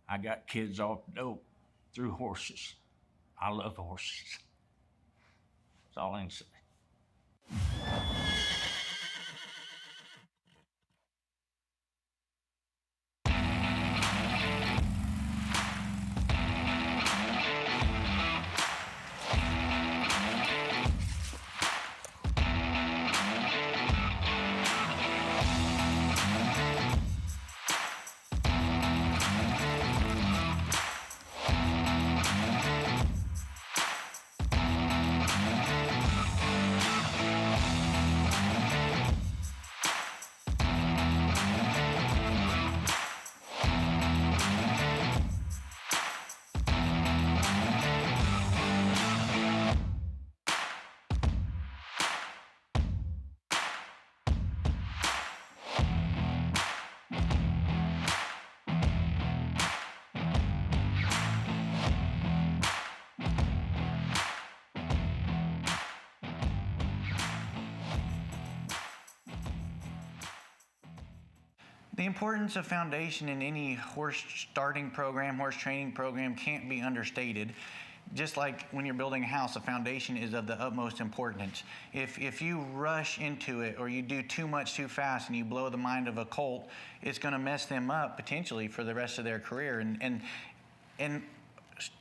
I got kids off dope through horses. I love horses. That's all I can say. The importance of foundation in any horse starting program, horse training program can't be understated. just like when you're building a house, a foundation is of the utmost importance. If you rush into it or you do too much too fast and you blow the mind of a colt, it's going to mess them up potentially for the rest of their career. And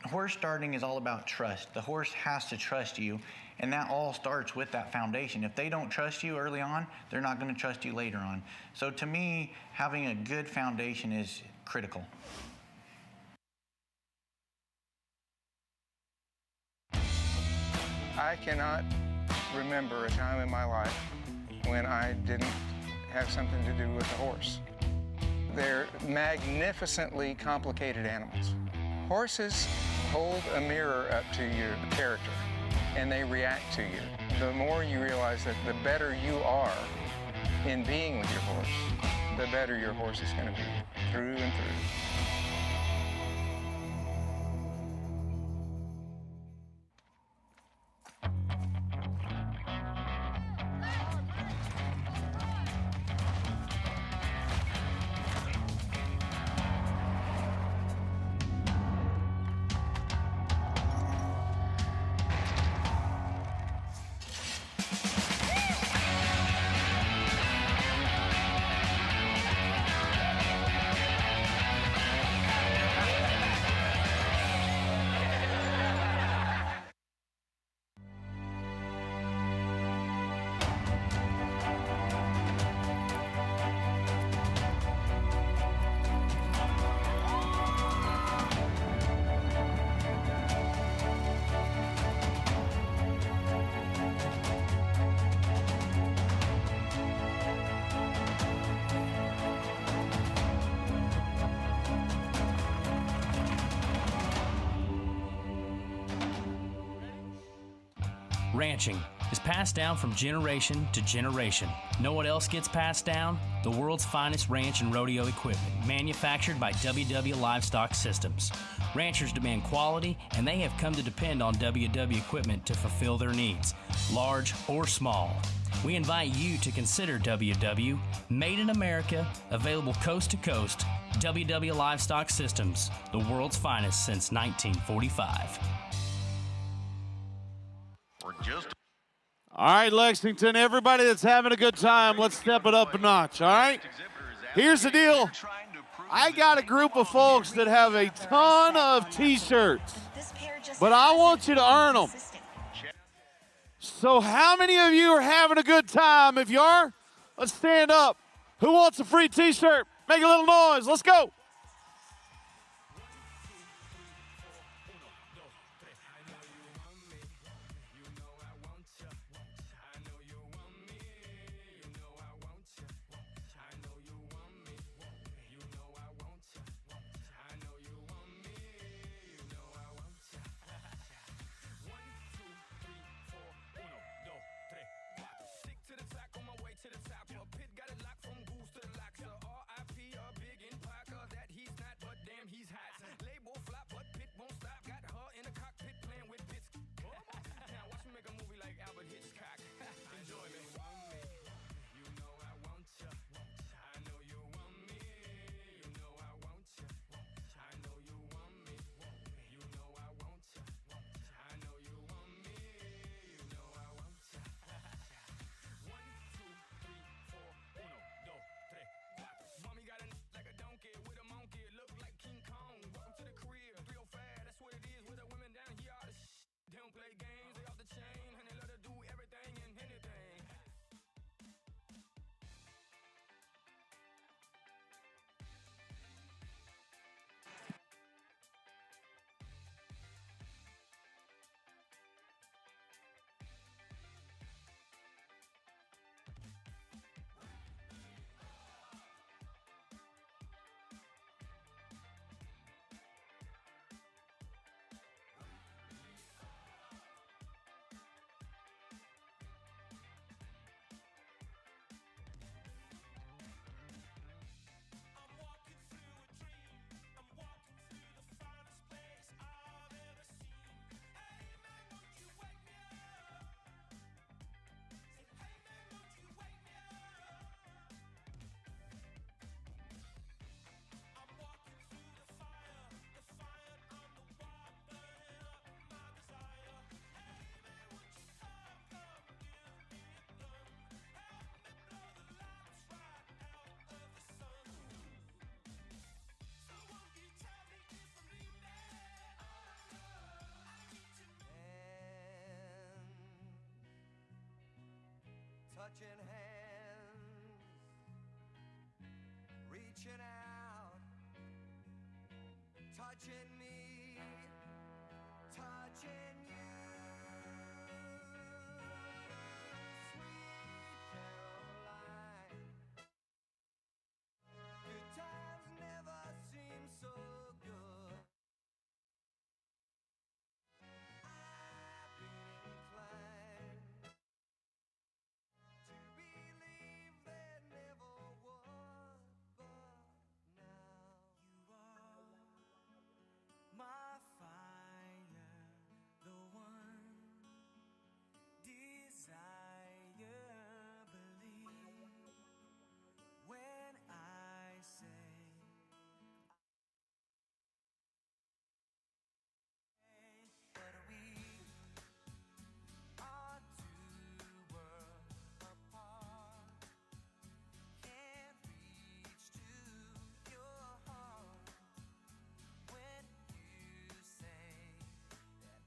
horse starting is all about trust. The horse has to trust you, and that all starts with that foundation. If they don't trust you early on, they're not going to trust you later on. So to me, having a good foundation is critical. I cannot remember a time in my life when I didn't have something to do with a horse. They're magnificently complicated animals. Horses hold a mirror up to your character, and they react to you. The more you realize that the better you are in being with your horse, the better your horse is going to be through and through. Ranching is passed down from generation to generation. Know what else gets passed down? The world's finest ranch and rodeo equipment, manufactured by WW Livestock Systems. Ranchers demand quality, and they have come to depend on WW equipment to fulfill their needs, large or small. We invite you to consider WW, made in America, available coast to coast. WW Livestock Systems, the world's finest since 1945. All right, Lexington, everybody that's having a good time, let's step it up a notch, all right? Here's the deal. I got a group of folks that have a ton of T-shirts, but I want you to earn them. So how many of you are having a good time? If you are, let's stand up. Who wants a free T-shirt? Make a little noise. Let's go. Clutching hands, reaching out, touching me, touching you. Sweet Caroline, good times never seem so good. I've been inclined to believe there never was, but now you are my fire, the one desire. Believe when I say that we are two worlds apart. Can't reach to your heart when you say that.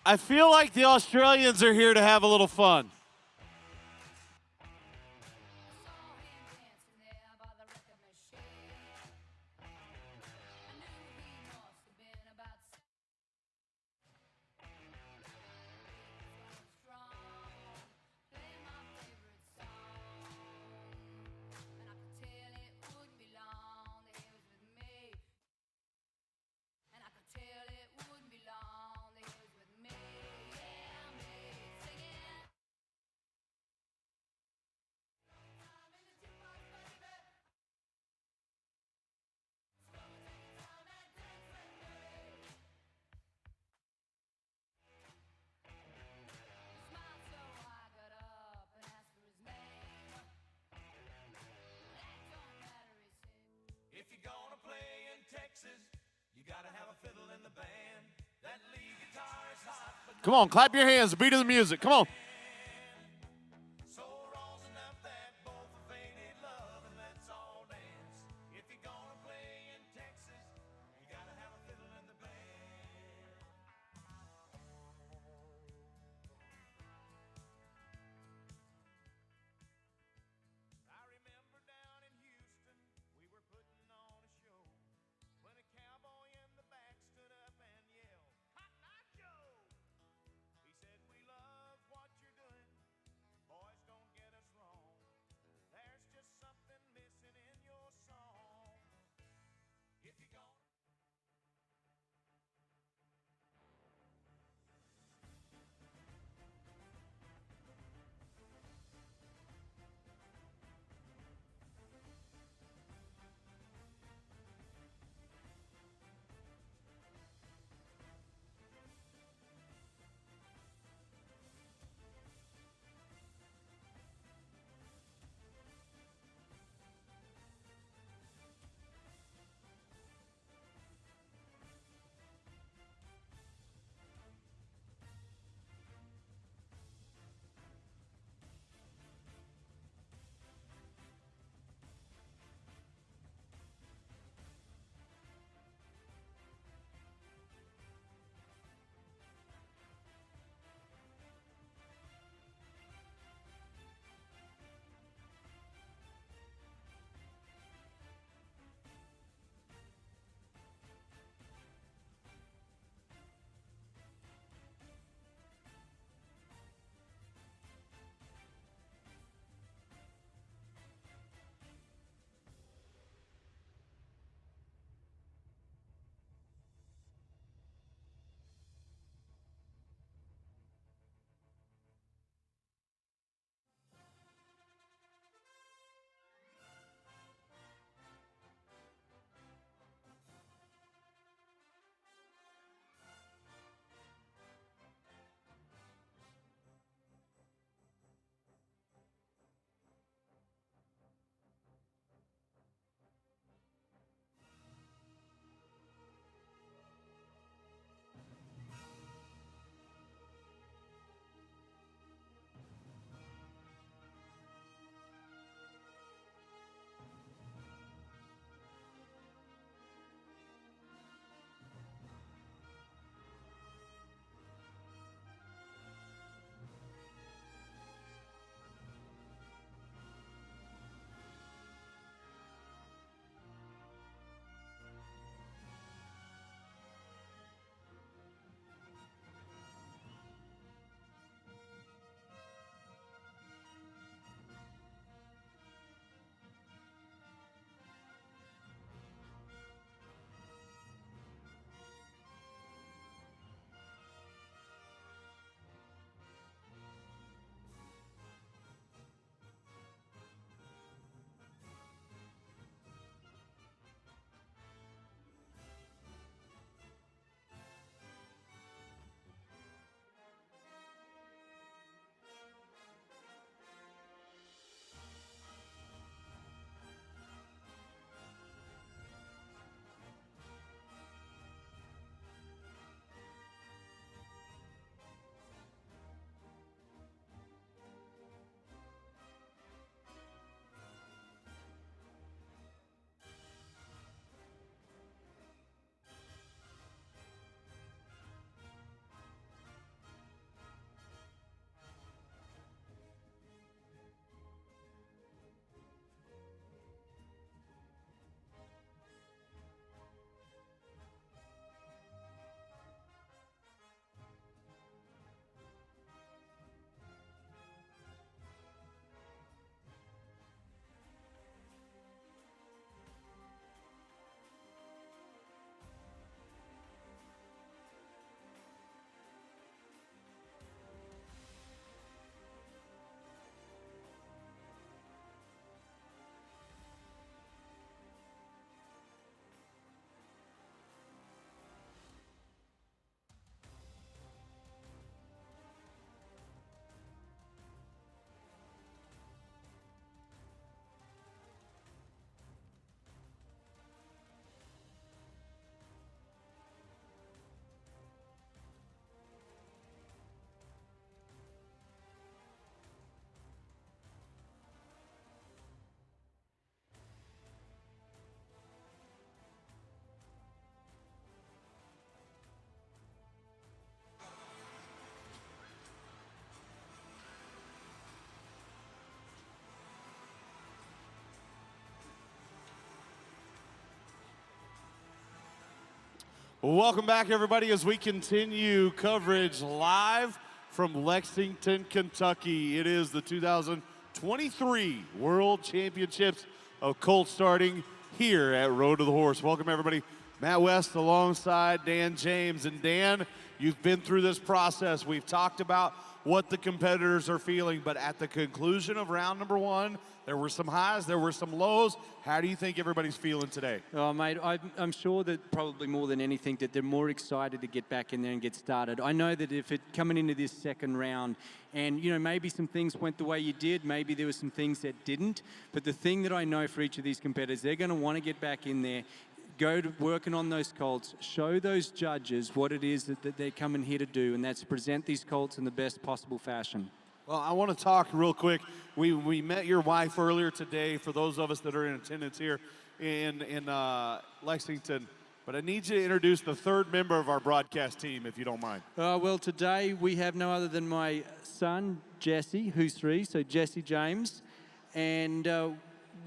I feel like the Australians are here to have a little fun. If you're gonna play in Texas, you gotta have a fiddle in the band. That lead guitar is hot, but Come on, clap your hands, beat of the music. Come on. so rolls enough that both of they need love, and let's all dance. If you're gonna play in Texas, you gotta have a fiddle in the band. I remember down in Houston, we were putting on a show when a cowboy in the back stood up and yelled, "Cotton Eye Joe!" He said, "We love what Welcome back, everybody, as we continue coverage live from Lexington, Kentucky. It is the 2023 World Championships of Colt starting here at Road to the Horse. Welcome, everybody. Matt West alongside Dan James. And Dan, you've been through this process. We've talked about what the competitors are feeling, but at the conclusion of round number one, there were some highs, there were some lows. How do you think everybody's feeling today? Oh, mate, I'm sure that probably more than anything that they're more excited to get back in there and get started. I know that if it coming into this second round and, you know, maybe some things went the way you did, maybe there were some things that didn't, but the thing that I know for each of these competitors, they're going to want to get back in there, go to working on those colts, show those judges what it is that they're coming here to do, and that's present these colts in the best possible fashion. Well, I want to talk real quick. We met your wife earlier today, for those of us that are in attendance here in Lexington. But I need you to introduce the third member of our broadcast team, if you don't mind. Well, today we have no other than my son, Jesse, who's 3, so Jesse James. And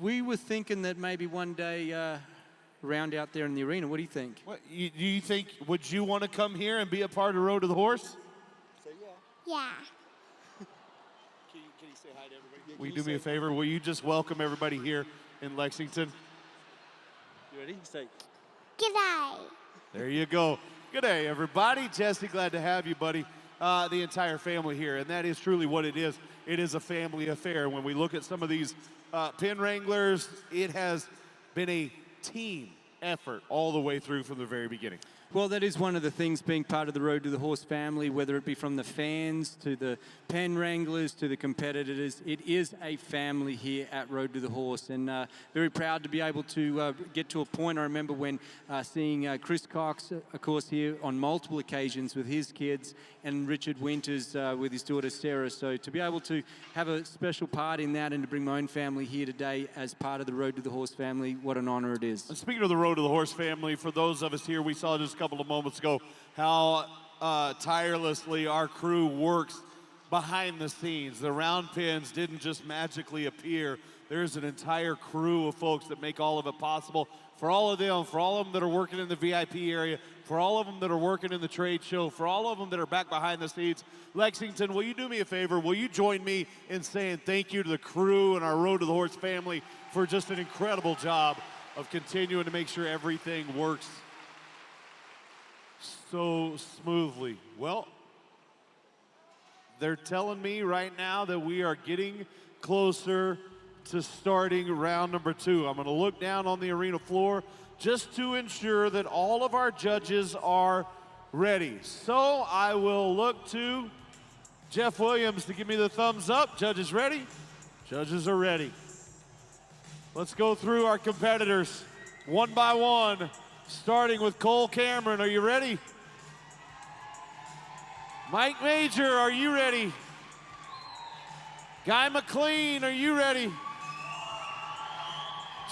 we were thinking that maybe one day around out there in the arena. What do you think? Do you think, would you want to come here and be a part of Road to the Horse? Say Yeah. Can you say hi to everybody? Will you do me a favor? Will you just welcome everybody here in Lexington? You ready? Say. G'day. There you go. Good day, everybody. Jesse, glad to have you, buddy. The entire family here, and that is truly what it is. It is a family affair. When we look at some of these pen wranglers, it has been a team effort all the way through from the very beginning. Well, that is one of the things being part of the Road to the Horse family, whether it be from the fans to the pen wranglers to the competitors. It is a family here at Road to the Horse, and very proud to be able to get to a point. I remember when seeing Chris Cox, of course, here on multiple occasions with his kids, and Richard Winters with his daughter Sarah. So to be able to have a special part in that and to bring my own family here today as part of the Road to the Horse family, what an honor it is. And speaking of the Road to the Horse family, for those of us here, we saw just a couple of moments ago how tirelessly our crew works behind the scenes. The round pins didn't just magically appear. There's an entire crew of folks that make all of it possible. For all of them that are working in the VIP area, for all of them that are working in the trade show, for all of them that are back behind the scenes, Lexington, will you do me a favor? Will you join me in saying thank you to the crew and our Road to the Horse family for just an incredible job of continuing to make sure everything works so smoothly. Well, they're telling me right now that we are getting closer to starting round number 2. I'm going to look down on the arena floor just to ensure that all of our judges are ready. So I will look to Jeff Williams to give me the thumbs up. Judges ready? Judges are ready. Let's go through our competitors one by one, starting with Cole Cameron. Are you ready? Mike Major, are you ready? Guy McLean, are you ready?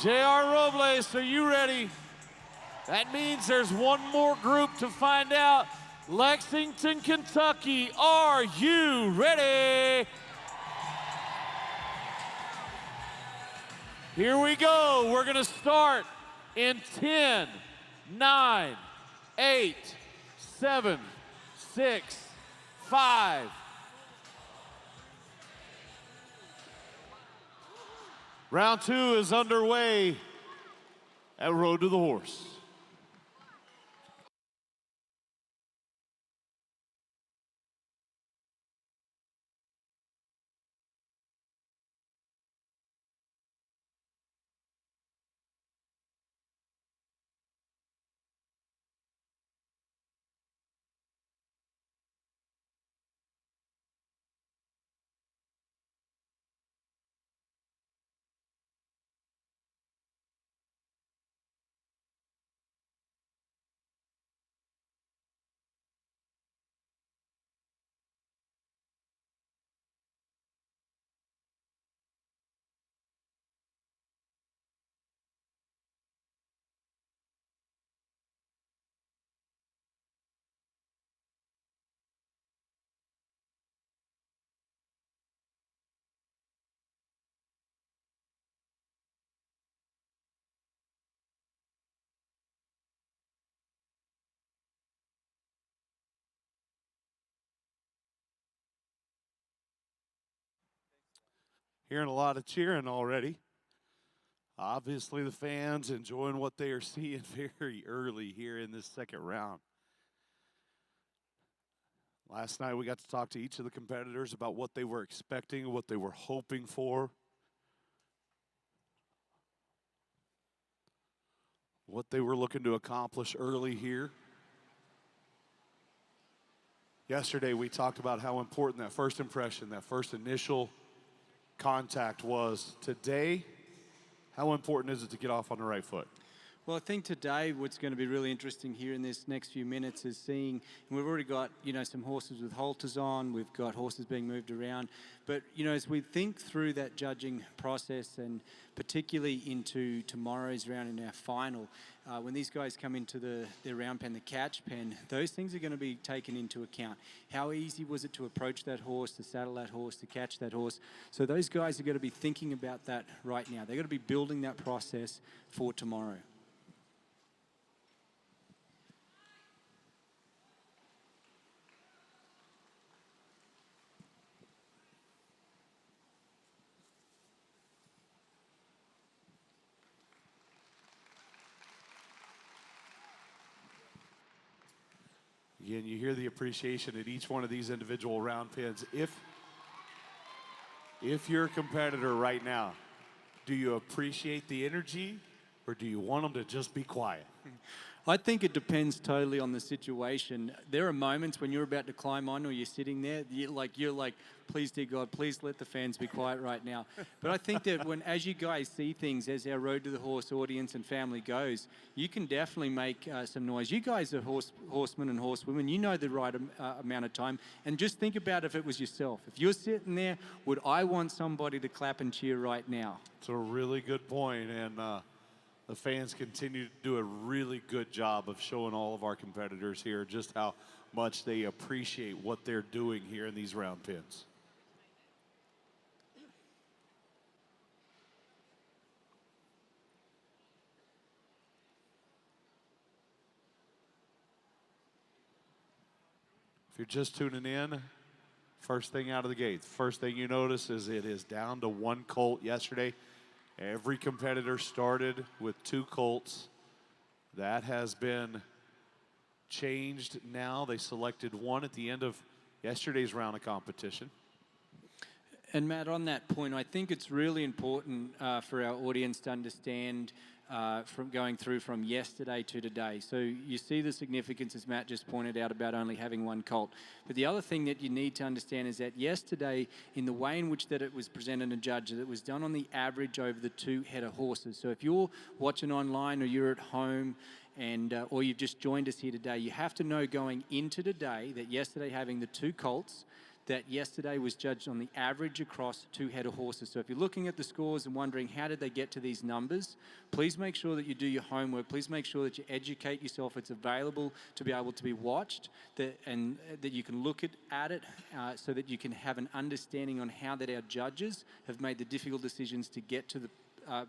J.R. Robles, are you ready? That means there's one more group to find out. Lexington, Kentucky, are you ready? Here we go. We're going to start in 10, 9, 8, 7, 6, 5. Round 2 is underway at Road to the Horse. Hearing a lot of cheering already. Obviously, the fans enjoying what they are seeing very early here in this second round. Last night, we got to talk to each of the competitors about what they were expecting, what they were hoping for, what they were looking to accomplish early here. Yesterday, we talked about how important that first impression, that first initial contact was. Today, how important is it to get off on the right foot? Well, I think today what's going to be really interesting here in this next few minutes is seeing, and we've already got, some horses with halters on, we've got horses being moved around, but, as we think through that judging process and particularly into tomorrow's round in our final, when these guys come into their round pen, the catch pen, those things are going to be taken into account. How easy was it to approach that horse, to saddle that horse, to catch that horse? So those guys are going to be thinking about that right now. They're going to be building that process for tomorrow. Again, you hear the appreciation at each one of these individual round pins. If you're a competitor right now, do you appreciate the energy or do you want them to just be quiet? I think it depends totally on the situation. There are moments when you're about to climb on or you're sitting there, you're like, please, dear God, please let the fans be quiet right now. But I think that as you guys see things, as our Road to the Horse audience and family goes, you can definitely make some noise. You guys are horsemen and horsewomen. You know the right amount of time. And just think about if it was yourself. If you're sitting there, would I want somebody to clap and cheer right now? It's a really good point, and the fans continue to do a really good job of showing all of our competitors here just how much they appreciate what they're doing here in these round pins. If you're just tuning in, first thing out of the gate, first thing you notice is it is down to one colt yesterday. Every competitor started with 2 colts. That has been changed now. They selected 1 at the end of yesterday's round of competition. And Matt, on that point, I think it's really important for our audience to understand from going through from yesterday to today. So you see the significance, as Matt just pointed out, about only having 1 colt. But the other thing that you need to understand is that yesterday, in the way in which that it was presented and judged, it was done on the average over the 2 head of horses. So if you're watching online or you're at home and or you've just joined us here today, you have to know going into today that yesterday having the 2 colts, that yesterday was judged on the average across 2 head of horses. So if you're looking at the scores and wondering how did they get to these numbers, please make sure that you do your homework. Please make sure that you educate yourself. It's available to be able to be watched, and that you can look at it so that you can have an understanding on how that our judges have made the difficult decisions to get to the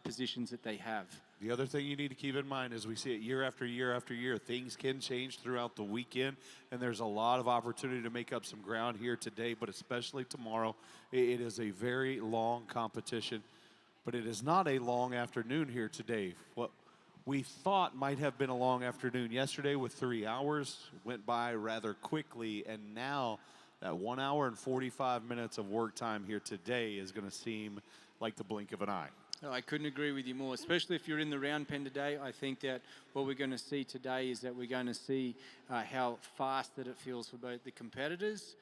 positions that they have. The other thing you need to keep in mind is we see it year after year after year. Things can change throughout the weekend, and there's a lot of opportunity to make up some ground here today, but especially tomorrow. It is a very long competition, but it is not a long afternoon here today. What we thought might have been a long afternoon yesterday with 3 hours went by rather quickly, and now that 1 hour and 45 minutes of work time here today is going to seem like the blink of an eye. Oh, I couldn't agree with you more, especially if you're in the round pen today. I think that what we're going to see today is that we're going to see how fast that it feels for both the competitors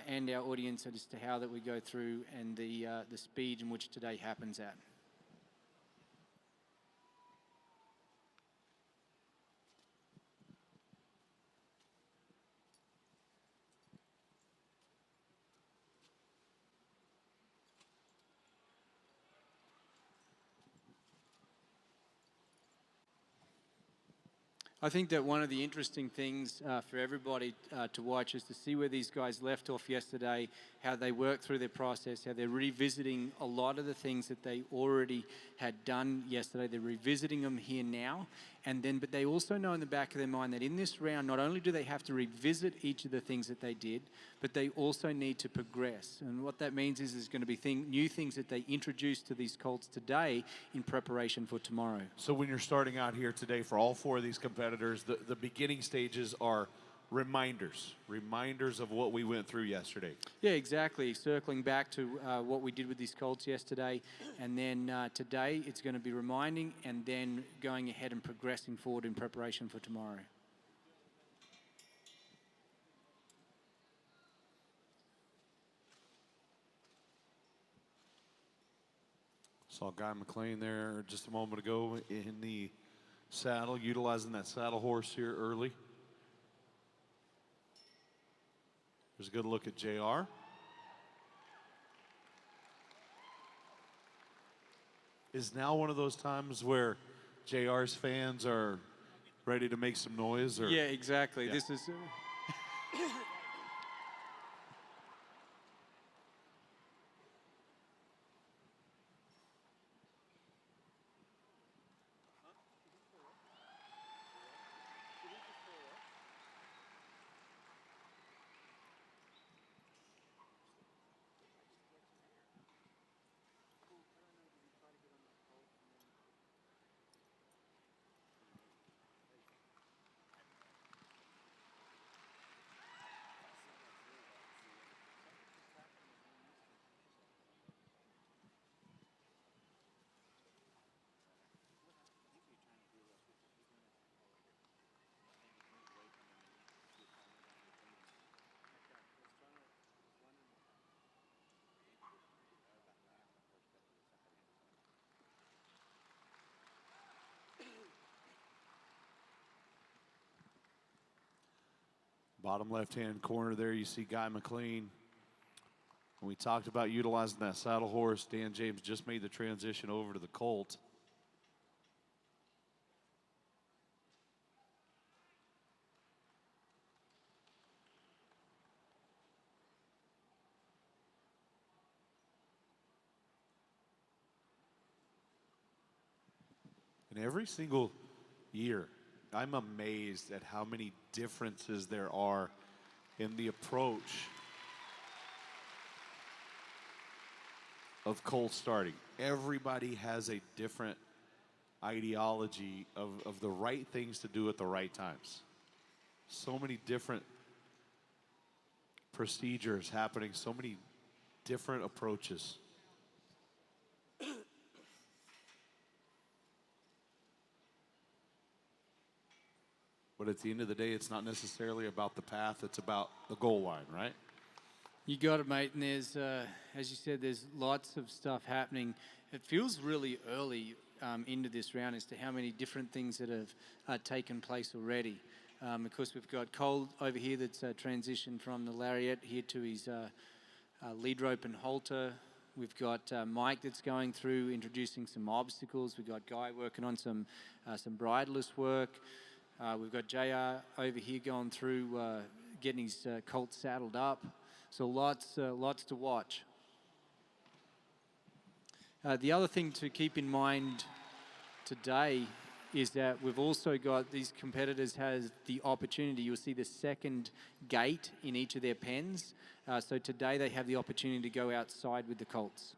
and our audience as to how that we go through and the speed in which today happens at. I think that one of the interesting things for everybody to watch is to see where these guys left off yesterday, how they worked through their process, how they're revisiting a lot of the things that they already had done yesterday. They're revisiting them here now, But they also know in the back of their mind that in this round, not only do they have to revisit each of the things that they did, but they also need to progress. And what that means is there's going to be new things that they introduce to these colts today in preparation for tomorrow. So when you're starting out here today for all four of these competitors, the beginning stages are reminders of what we went through yesterday. Yeah, exactly. Circling back to what we did with these colts yesterday, and then today it's going to be reminding and then going ahead and progressing forward in preparation for tomorrow. Saw Guy McLean there just a moment ago in the saddle, utilizing that saddle horse here early. There's a good look at JR. Is now one of those times where JR's fans are ready to make some noise? Or? Yeah, exactly. Yeah. This is... Bottom left-hand corner there, you see Guy McLean. When we talked about utilizing that saddle horse, Dan James just made the transition over to the Colt. And every single year, I'm amazed at how many differences there are in the approach of Colt starting. Everybody has a different ideology of the right things to do at the right times. So many different procedures happening, so many different approaches. But at the end of the day, it's not necessarily about the path, it's about the goal line, right? You got it, mate. And there's, as you said, there's lots of stuff happening. It feels really early into this round as to how many different things that have taken place already. Of course, we've got Colt over here that's transitioned from the lariat here to his lead rope and halter. We've got Mike that's going through introducing some obstacles. We've got Guy working on some bridleless work. We've got JR over here going through getting his Colt saddled up. So lots to watch. The other thing to keep in mind today is that we've also got these competitors has the opportunity. You'll see the second gate in each of their pens. So today they have the opportunity to go outside with the colts.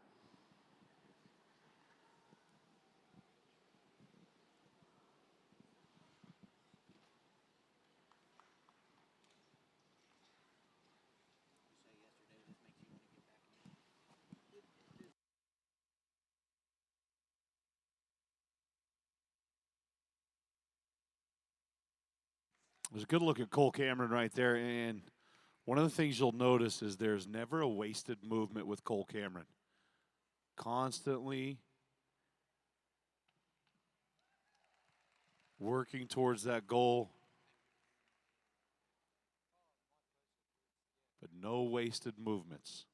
There's a good look at Cole Cameron right there, and one of the things you'll notice is there's never a wasted movement with Cole Cameron. Constantly working towards that goal, but no wasted movements.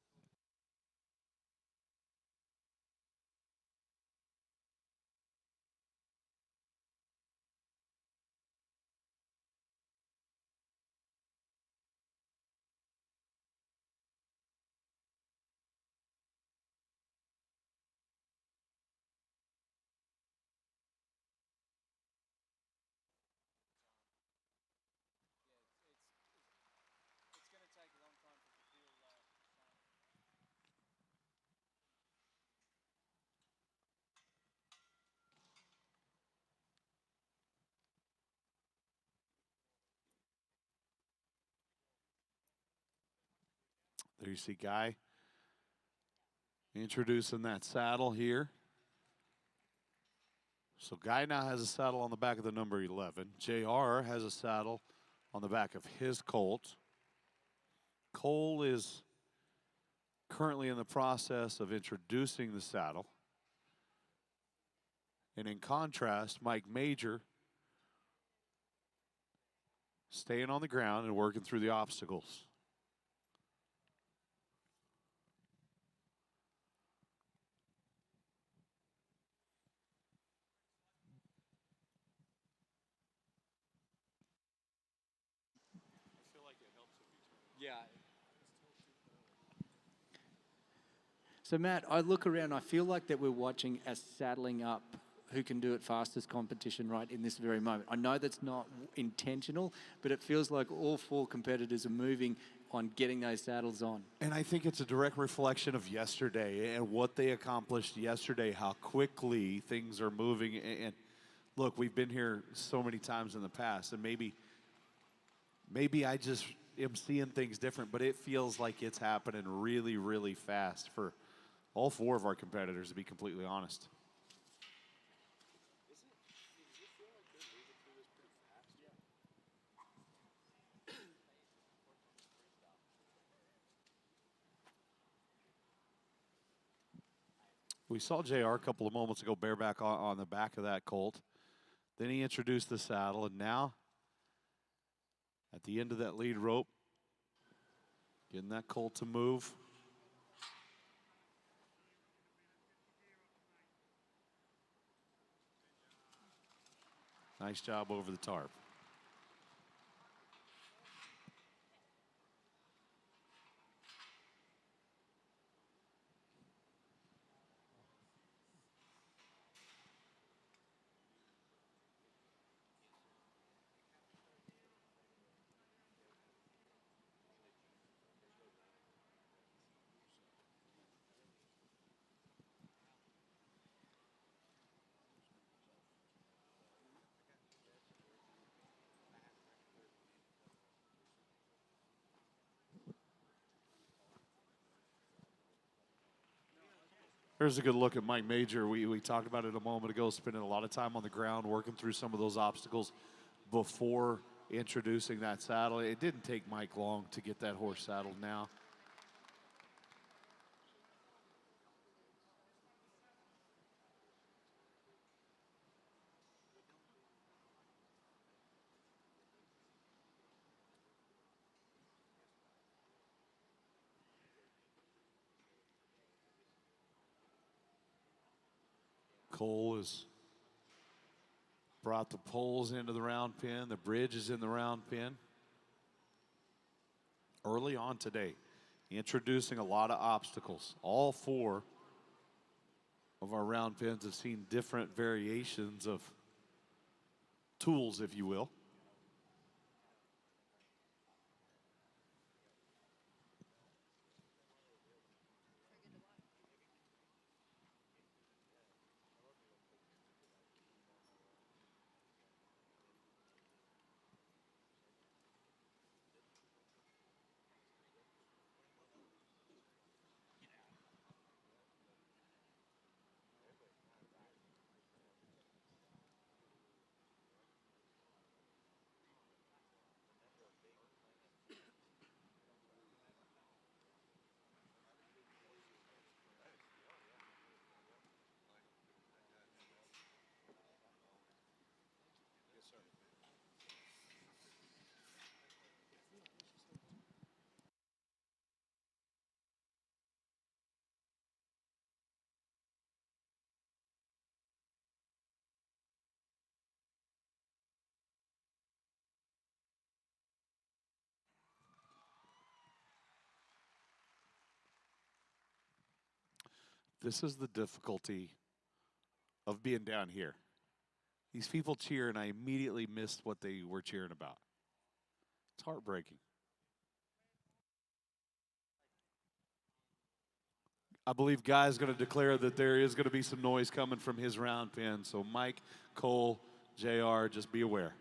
There you see Guy introducing that saddle here. So Guy now has a saddle on the back of the number 11. JR has a saddle on the back of his Colt. Cole is currently in the process of introducing the saddle. And in contrast, Mike Major staying on the ground and working through the obstacles. Yeah. So Matt, I look around, I feel like that we're watching a saddling up who can do it fastest competition right in this very moment. I know that's not intentional, but it feels like all four competitors are moving on getting those saddles on. And I think it's a direct reflection of yesterday and what they accomplished yesterday, how quickly things are moving. And look, we've been here so many times in the past, and maybe I just am seeing things different, but it feels like it's happening really, really fast for all four of our competitors, to be completely honest. We saw JR a couple of moments ago bareback on the back of that Colt. Then he introduced the saddle, and now at the end of that lead rope, getting that Colt to move. Nice job over the tarp. Here's a good look at Mike Major. We talked about it a moment ago, spending a lot of time on the ground, working through some of those obstacles before introducing that saddle. It didn't take Mike long to get that horse saddled now. Cole has brought the poles into the round pen. The bridge is in the round pen. Early on today, introducing a lot of obstacles. All four of our round pens have seen different variations of tools, if you will. This is the difficulty of being down here. These people cheer, and I immediately missed what they were cheering about. It's heartbreaking. I believe Guy's going to declare that there is going to be some noise coming from his round pen. So Mike, Cole, JR, just be aware.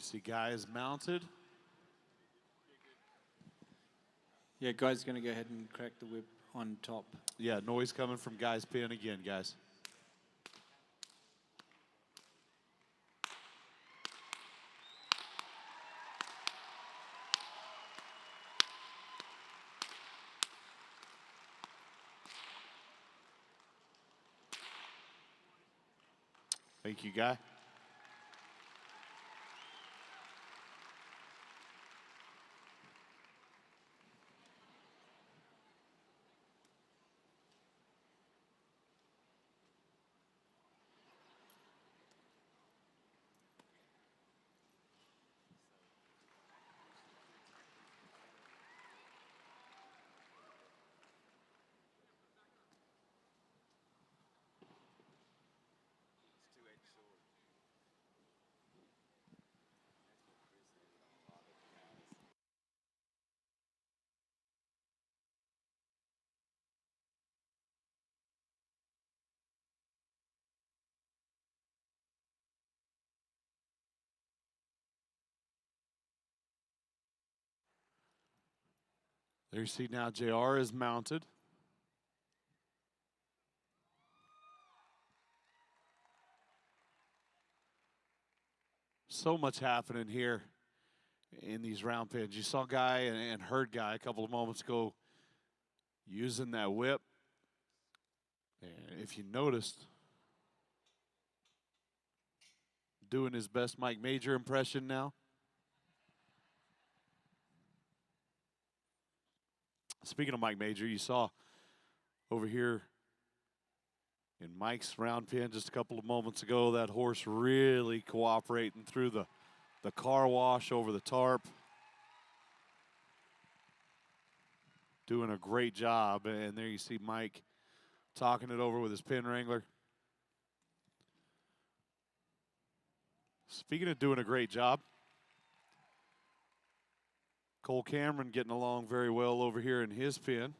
see guys mounted. Yeah, Guy's going to go ahead and crack the whip on top. Yeah, noise coming from Guy's pin again, guys. Thank you, Guy. There you see now JR is mounted. So much happening here in these round pins. You saw Guy and heard Guy a couple of moments ago using that whip. And if you noticed, doing his best Mike Major impression now. Speaking of Mike Major, you saw over here in Mike's round pin just a couple of moments ago, that horse really cooperating through the car wash over the tarp. Doing a great job. And there you see Mike talking it over with his pin wrangler. Speaking of doing a great job, Cole Cameron getting along very well over here in his pin.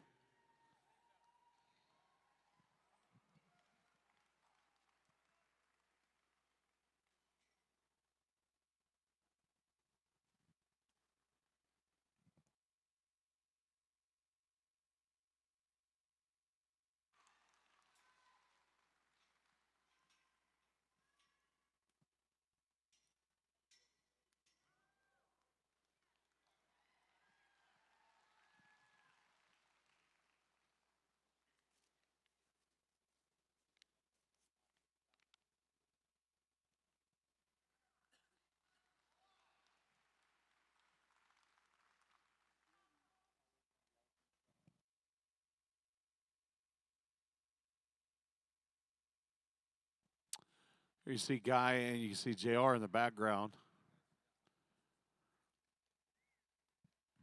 Here you see Guy and you see JR in the background.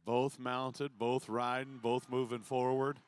Both mounted, both riding, both moving forward.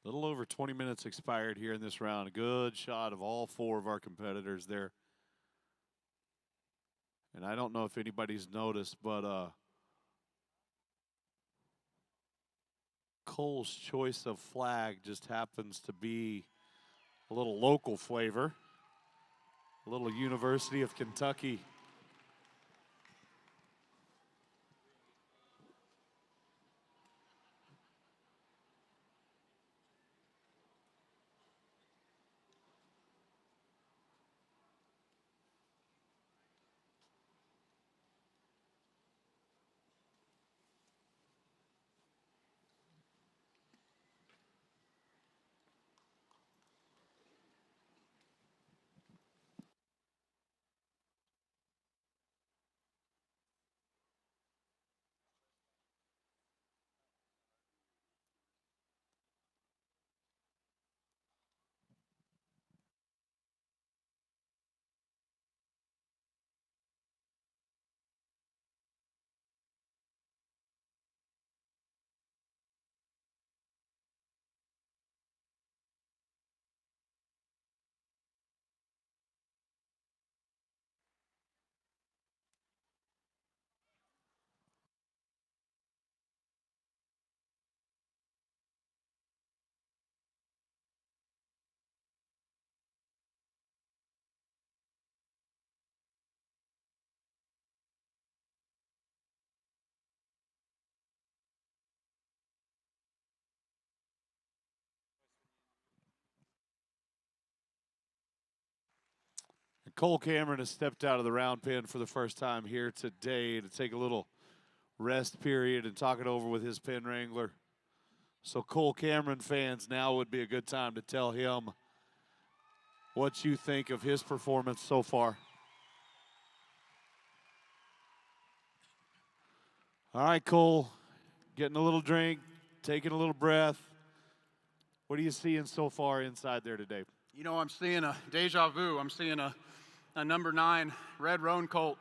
A little over 20 minutes expired here in this round. A good shot of all four of our competitors there. And I don't know if anybody's noticed, but Cole's choice of flag just happens to be a little local flavor. A little University of Kentucky. Cole Cameron has stepped out of the round pen for the first time here today to take a little rest period and talk it over with his pen wrangler. So Cole Cameron fans, now would be a good time to tell him what you think of his performance so far. All right, Cole, getting a little drink, taking a little breath. What are you seeing so far inside there today? You know, I'm seeing a deja vu. I'm seeing a number 9 red roan colt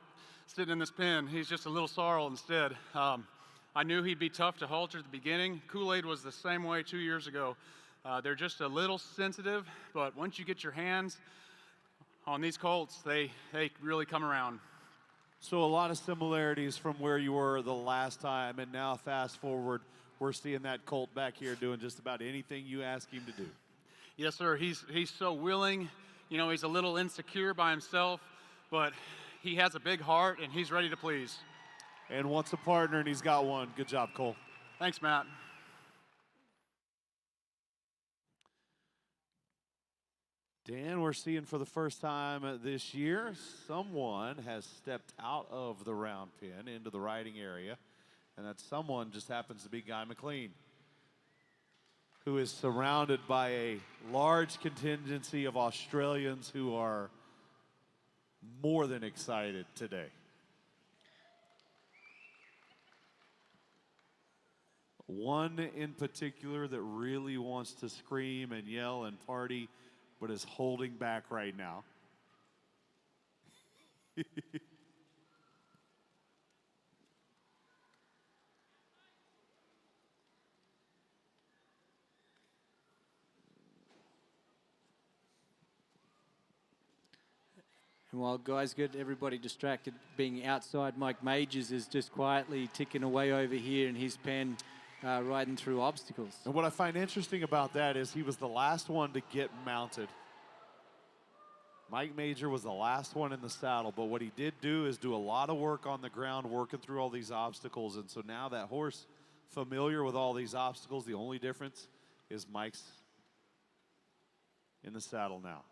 sitting in this pen. He's just a little sorrel instead. I knew he'd be tough to halter at the beginning. Kool-Aid was the same way 2 years ago. They're just a little sensitive, but once you get your hands on these colts, they really come around. So a lot of similarities from where you were the last time, and now fast forward, we're seeing that colt back here doing just about anything you ask him to do. Yes, sir. He's so willing. You know, he's a little insecure by himself, but he has a big heart, and he's ready to please. And wants a partner, and he's got one. Good job, Cole. Thanks, Matt. Dan, we're seeing for the first time this year, someone has stepped out of the round pen into the riding area, and that someone just happens to be Guy McLean, who is surrounded by a large contingency of Australians who are more than excited today. One in particular that really wants to scream and yell and party, but is holding back right now. And while guys get everybody distracted being outside, Mike Majors is just quietly ticking away over here in his pen, riding through obstacles. And what I find interesting about that is he was the last one to get mounted. Mike Major was the last one in the saddle, but what he did do is do a lot of work on the ground, working through all these obstacles. And so now that horse, familiar with all these obstacles, the only difference is Mike's in the saddle now.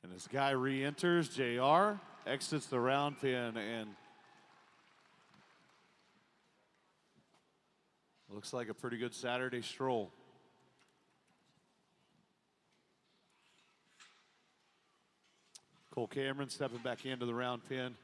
And this guy re-enters, JR, exits the round pen, and looks like a pretty good Saturday stroll. Cole Cameron stepping back into the round pen.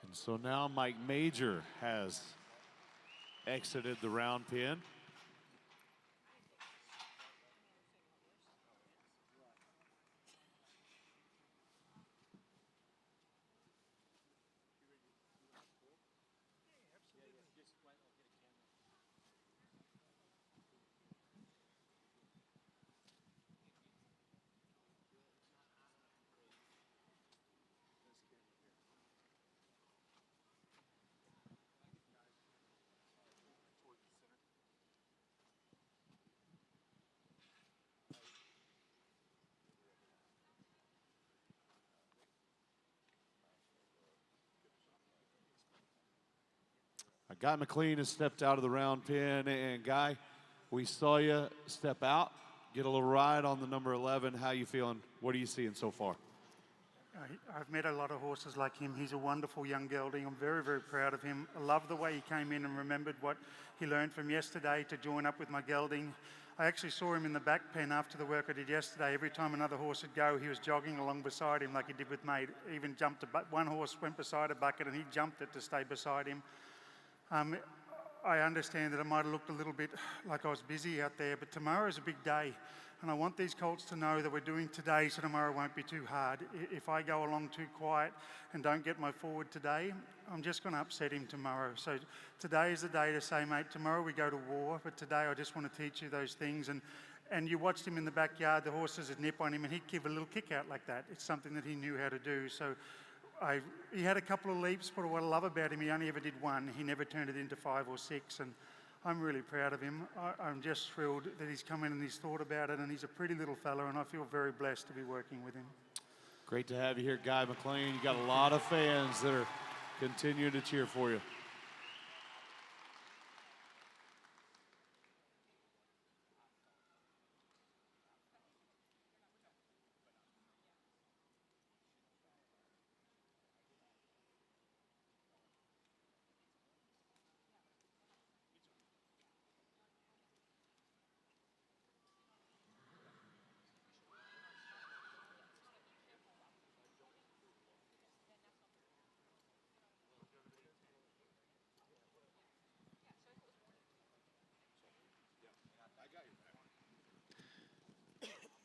And so now Mike Major has exited the round pen. Guy McLean has stepped out of the round pen, and Guy, we saw you step out, get a little ride on the number 11. How you feeling? What are you seeing so far? I've met a lot of horses like him. He's a wonderful young gelding. I'm very, very proud of him. I love the way he came in and remembered what he learned from yesterday to join up with my gelding. I actually saw him in the back pen after the work I did yesterday. Every time another horse would go, he was jogging along beside him like he did with mate. Even jumped one horse went beside a bucket and he jumped it to stay beside him. I understand that it might have looked a little bit like I was busy out there, but tomorrow's a big day. And I want these colts to know that we're doing today so tomorrow won't be too hard. If I go along too quiet and don't get my forward today, I'm just going to upset him tomorrow. So today is the day to say, mate, tomorrow we go to war, but today I just want to teach you those things. And you watched him in the backyard, the horses would nip on him and he'd give a little kick out like that. It's something that he knew how to do. So he had a couple of leaps, but what I love about him, he only ever did one. He never turned it into 5 or 6, and I'm really proud of him. I'm just thrilled that he's come in and he's thought about it, and he's a pretty little fella, and I feel very blessed to be working with him. Great to have you here, Guy McLean. You got a lot of fans that are continuing to cheer for you.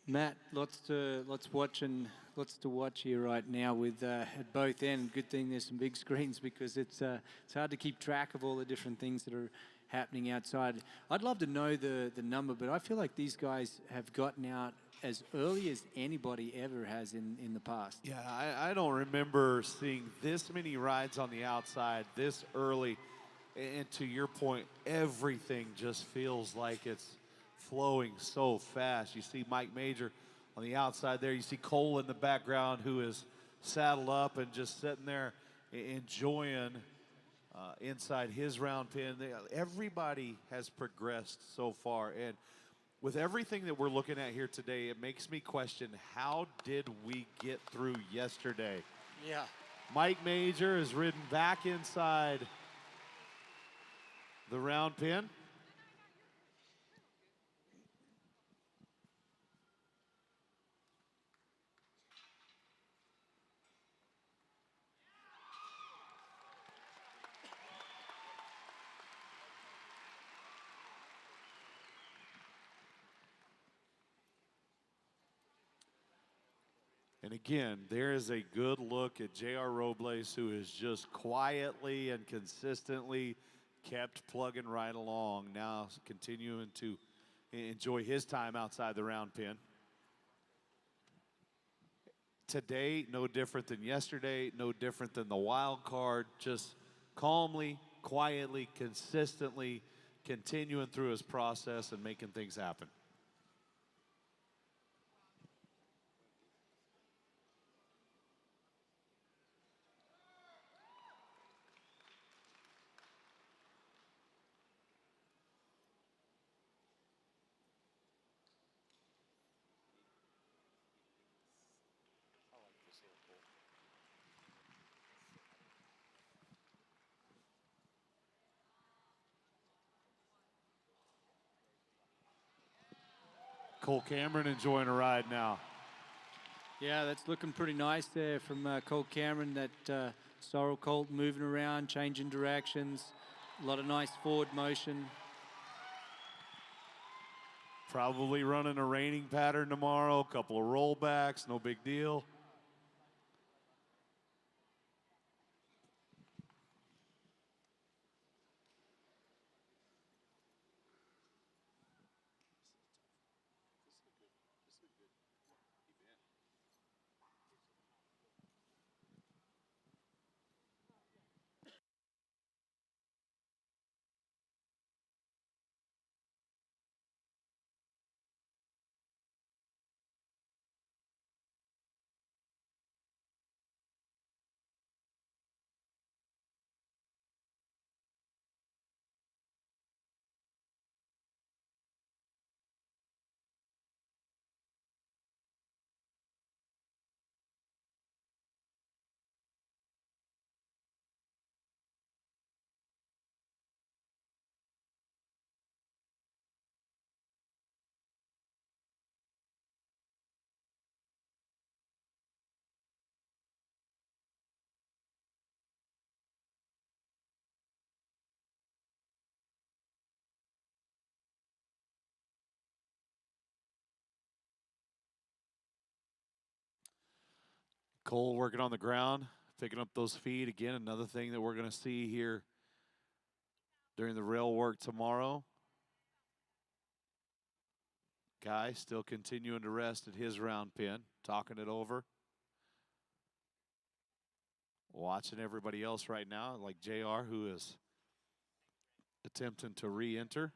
Matt, lots to watch here right now with at both ends. Good thing there's some big screens because it's hard to keep track of all the different things that are happening outside. I'd love to know the number, but I feel like these guys have gotten out as early as anybody ever has in the past. Yeah, I don't remember seeing this many rides on the outside this early. And to your point, everything just feels like it's flowing so fast. You see Mike Major on the outside there. You see Cole in the background who is saddled up and just sitting there enjoying inside his round pen. Everybody has progressed so far. And with everything that we're looking at here today, it makes me question, how did we get through yesterday? Yeah. Mike Major is ridden back inside the round pen. And again, there is a good look at J.R. Robles, who is just quietly and consistently kept plugging right along, now continuing to enjoy his time outside the round pen. Today, no different than yesterday, no different than the wild card, just calmly, quietly, consistently continuing through his process and making things happen. Colt Cameron enjoying a ride now. Yeah, that's looking pretty nice there from Colt Cameron. That Sorrel Colt moving around, changing directions. A lot of nice forward motion. Probably running a reining pattern tomorrow, a couple of rollbacks, no big deal. Cole working on the ground, picking up those feet. Again, another thing that we're going to see here during the rail work tomorrow. Guy still continuing to rest at his round pin, talking it over. Watching everybody else right now, like JR, who is attempting to re-enter.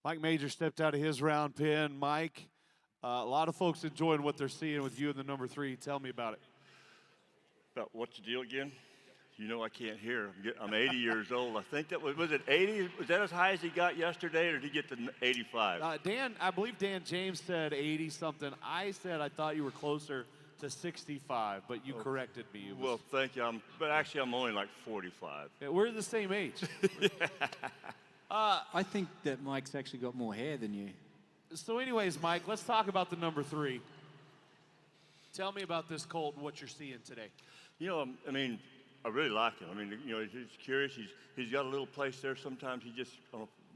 Mike Major stepped out of his round pin. Mike, a lot of folks enjoying what they're seeing with you in the number 3. Tell me about it. About what's the deal again? You know I can't hear. I'm 80 years old. I think that was it 80? Was that as high as he got yesterday, or did he get to 85? Dan, I believe Dan James said 80 something. I said I thought you were closer to 65, but you corrected me. Well, thank you. But actually, I'm only like 45. Yeah, we're the same age. I think that Mike's actually got more hair than you. So anyways, Mike, let's talk about the number 3. Tell me about this colt and what you're seeing today. You know, I mean, I really like him. I mean, you know, he's curious. He's got a little place there. Sometimes he just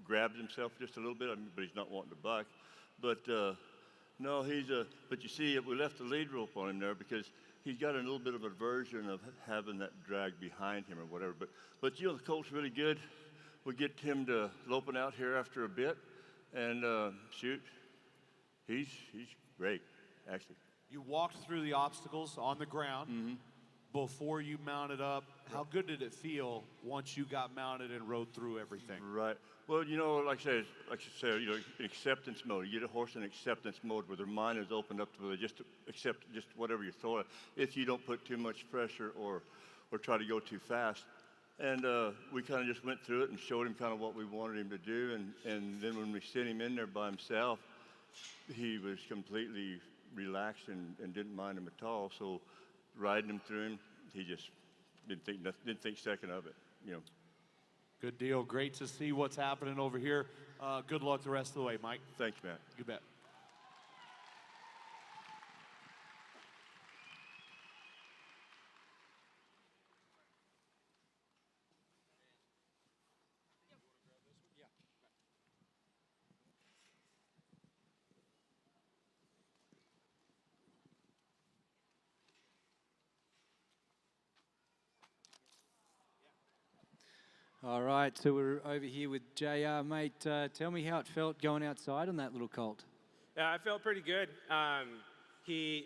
grabs himself just a little bit, but he's not wanting to buck. But no, but you see, we left the lead rope on him there because he's got a little bit of aversion of having that drag behind him or whatever. But you know, the colt's really good. We get him to loping out here after a bit, and shoot, he's great, actually. You walked through the obstacles on the ground before you mounted up. How good did it feel once you got mounted and rode through everything? Right. Well, you know, like I said, you know, acceptance mode. You get a horse in acceptance mode where their mind is opened up to where they just accept just whatever you throw at. If you don't put too much pressure or try to go too fast. And we kind of just went through it and showed him kind of what we wanted him to do. And then when we sent him in there by himself, he was completely relaxed and didn't mind him at all. So riding him through him, he just didn't think second of it, you know. Good deal. Great to see what's happening over here. Good luck the rest of the way, Mike. Thanks, Matt. You bet. All right, so we're over here with JR, mate. Tell me how it felt going outside on that little colt. Yeah, I felt pretty good. He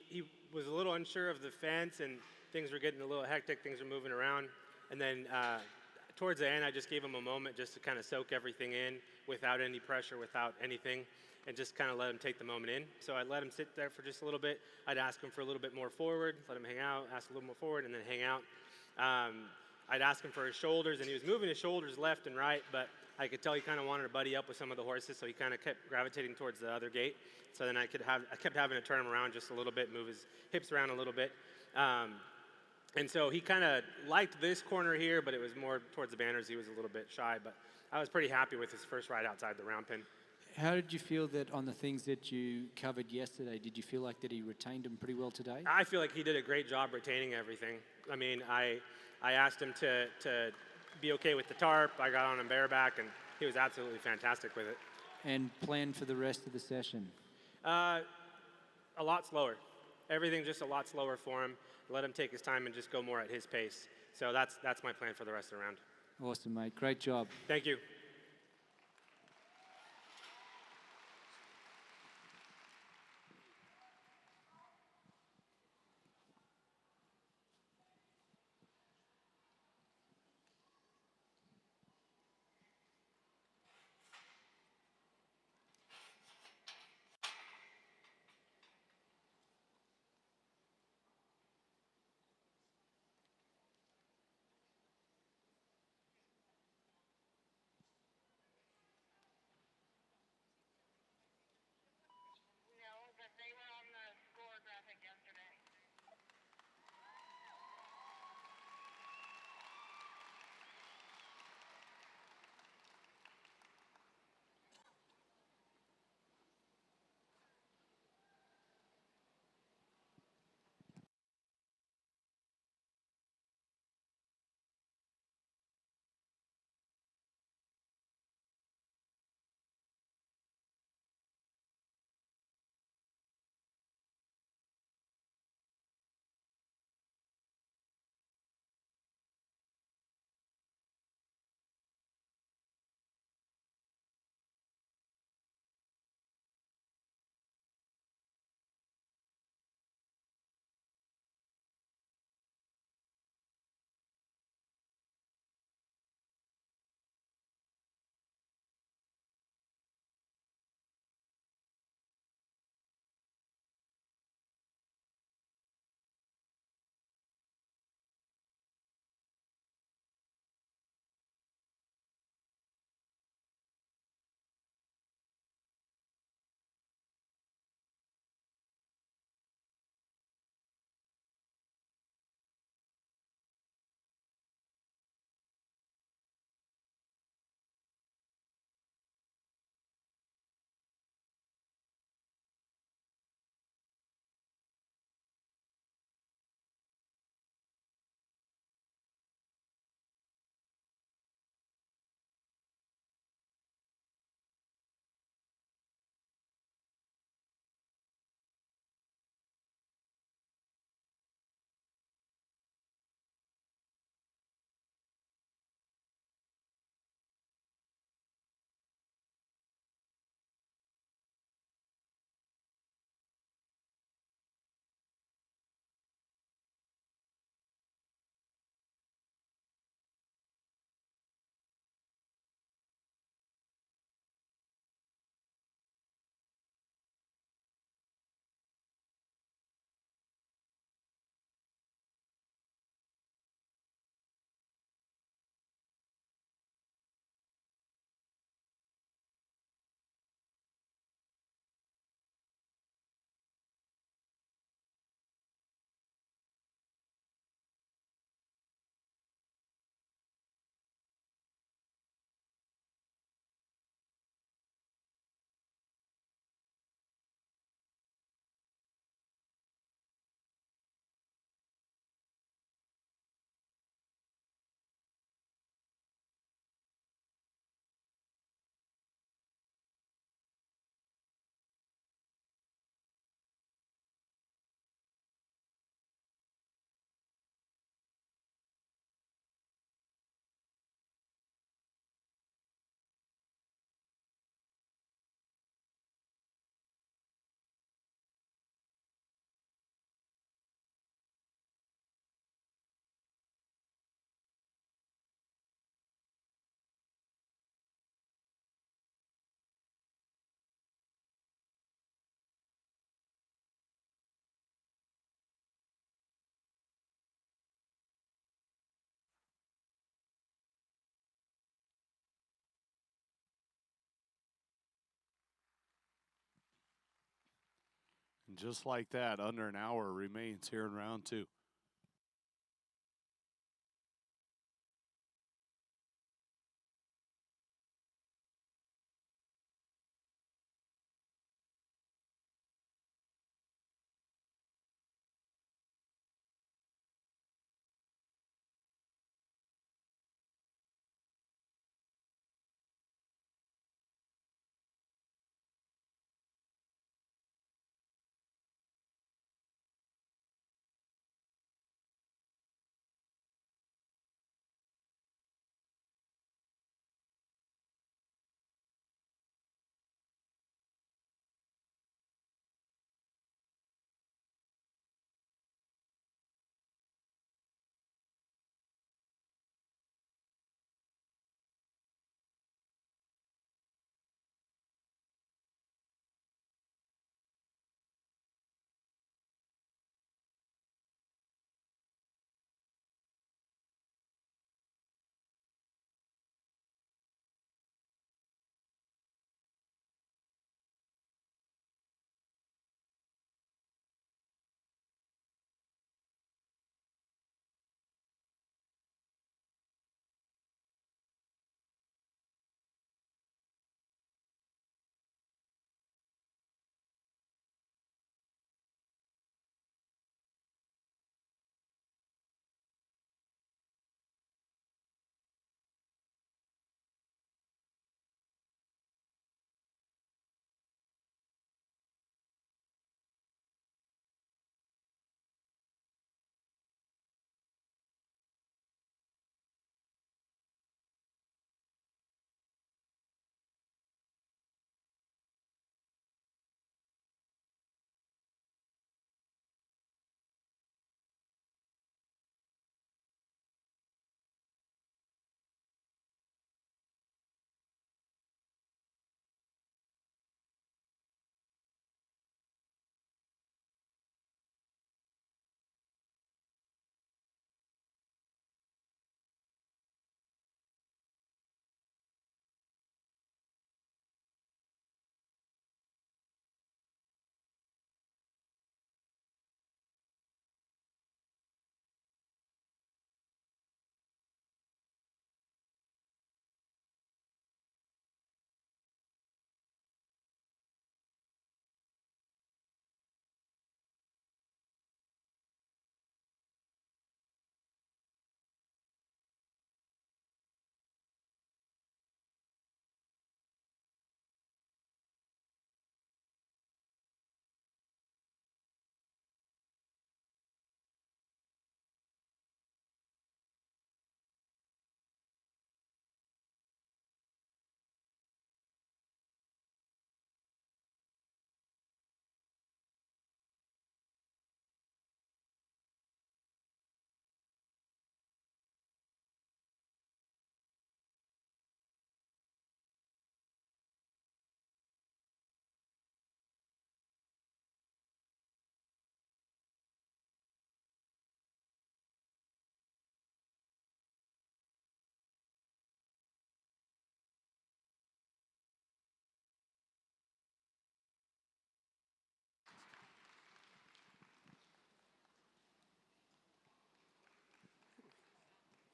was a little unsure of the fence, and things were getting a little hectic. Things were moving around, and then towards the end, I just gave him a moment just to kind of soak everything in without any pressure, without anything, and just kind of let him take the moment in. So I'd let him sit there for just a little bit. I'd ask him for a little bit more forward, let him hang out, ask a little more forward, and then hang out. I'd ask him for his shoulders, and he was moving his shoulders left and right, but I could tell he kind of wanted to buddy up with some of the horses, so he kind of kept gravitating towards the other gate. So then I kept having to turn him around just a little bit, move his hips around a little bit. And so he kind of liked this corner here, but it was more towards the banners. He was a little bit shy, but I was pretty happy with his first ride outside the round pen. How did you feel that on the things that you covered yesterday, did you feel like that he retained them pretty well today? I feel like he did a great job retaining everything. I mean, I asked him to be okay with the tarp. I got on him bareback, and he was absolutely fantastic with it. And plan for the rest of the session? A lot slower. Everything just a lot slower for him. Let him take his time and just go more at his pace. So that's my plan for the rest of the round. Awesome, mate. Great job. Thank you. just like that, under an hour remains here in round 2.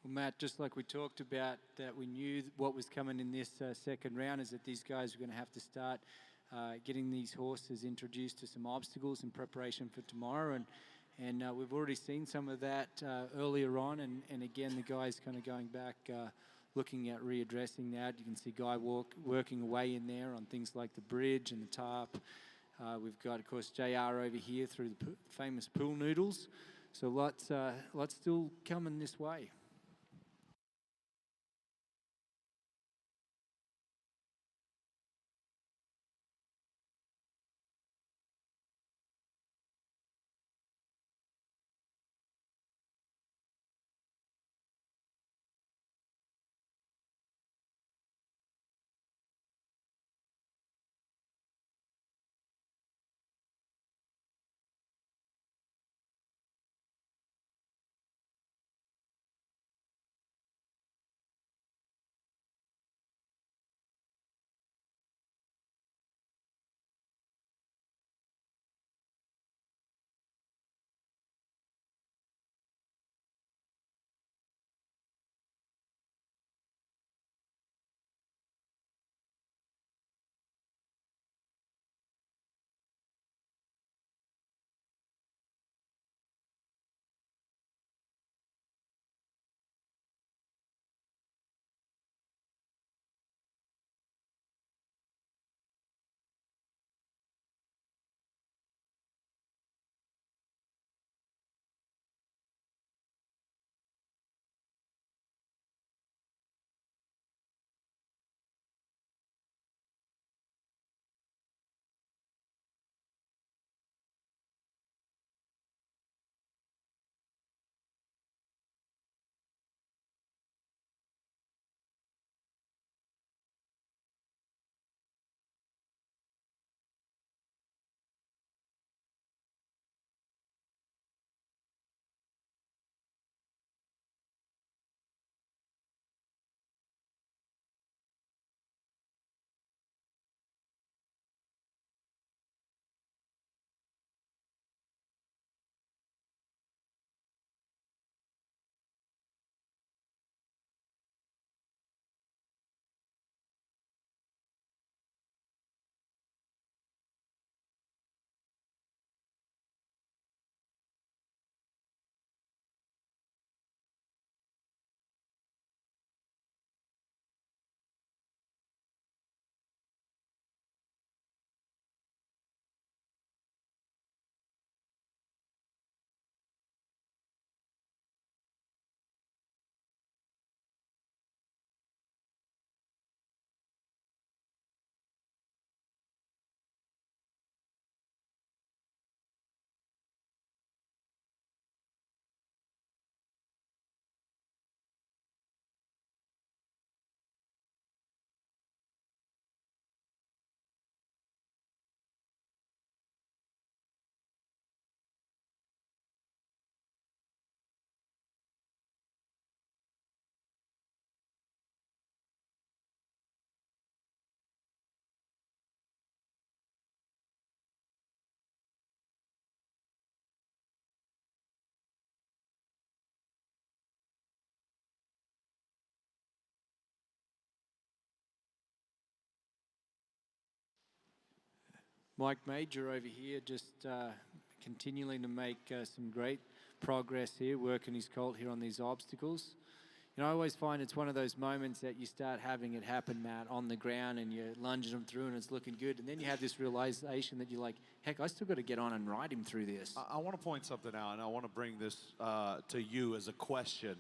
Well, Matt, just like we talked about, that we knew what was coming in this second round is that these guys were going to have to start getting these horses introduced to some obstacles in preparation for tomorrow. And we've already seen some of that earlier on. And again, the guys kind of going back, looking at readdressing that. You can see Guy working away in there on things like the bridge and the tarp. We've got, of course, JR over here through the famous pool noodles. So lots still coming this way. Mike Major over here just continuing to make some great progress here, working his colt here on these obstacles. You know, I always find it's one of those moments that you start having it happen, Matt, on the ground, and you're lunging him through and it's looking good. And then you have this realization that you're like, heck, I still got to get on and ride him through this. I want to point something out, and I want to bring this to you as a question.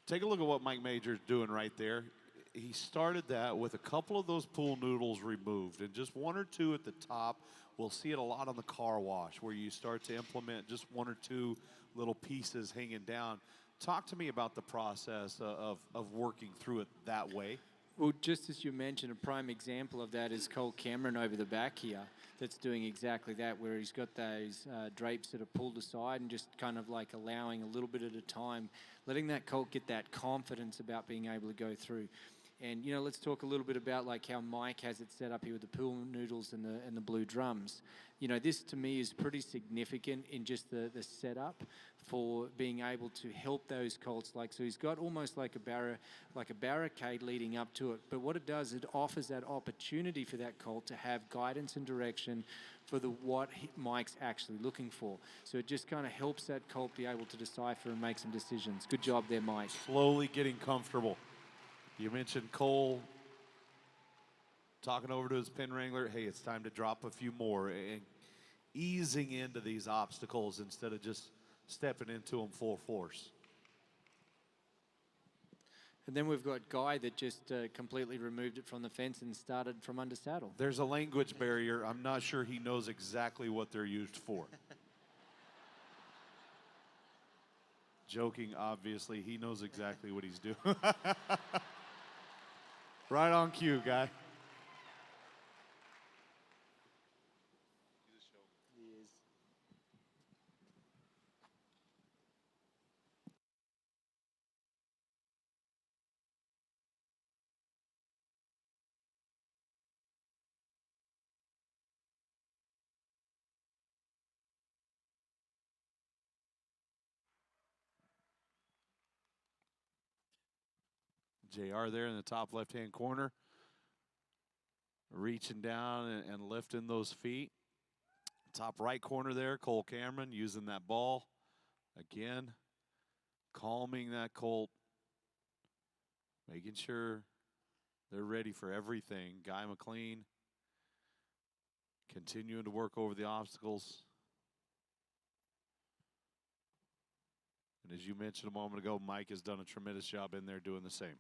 Take a look at what Mike Major's doing right there. He started that with a couple of those pool noodles removed, and just one or two at the top. We'll see it a lot on the car wash, where you start to implement just one or two little pieces hanging down. Talk to me about the process of working through it that way. Well, just as you mentioned, a prime example of that is Colt Cameron over the back here that's doing exactly that, where he's got those drapes that are pulled aside and just kind of like allowing a little bit at a time, letting that colt get that confidence about being able to go through. And, you know, let's talk a little bit about like how Mike has it set up here with the pool noodles and the blue drums. You know, this to me is pretty significant in just the setup for being able to help those colts. Like, so he's got almost like a barricade leading up to it. But what it does, it offers that opportunity for that colt to have guidance and direction for what Mike's actually looking for. So it just kind of helps that colt be able to decipher and make some decisions. Good job there, Mike. Slowly getting comfortable. You mentioned Cole talking over to his pen wrangler, hey, it's time to drop a few more, and easing into these obstacles instead of just stepping into them full force. And then we've got Guy that just completely removed it from the fence and started from under saddle. There's a language barrier. I'm not sure he knows exactly what they're used for. Joking, obviously. He knows exactly what he's doing. Right on cue, Guy. JR there in the top left-hand corner, reaching down and lifting those feet. Top right corner there, Cole Cameron using that ball. Again, calming that colt, making sure they're ready for everything. Guy McLean continuing to work over the obstacles. And as you mentioned a moment ago, Mike has done a tremendous job in there doing the same.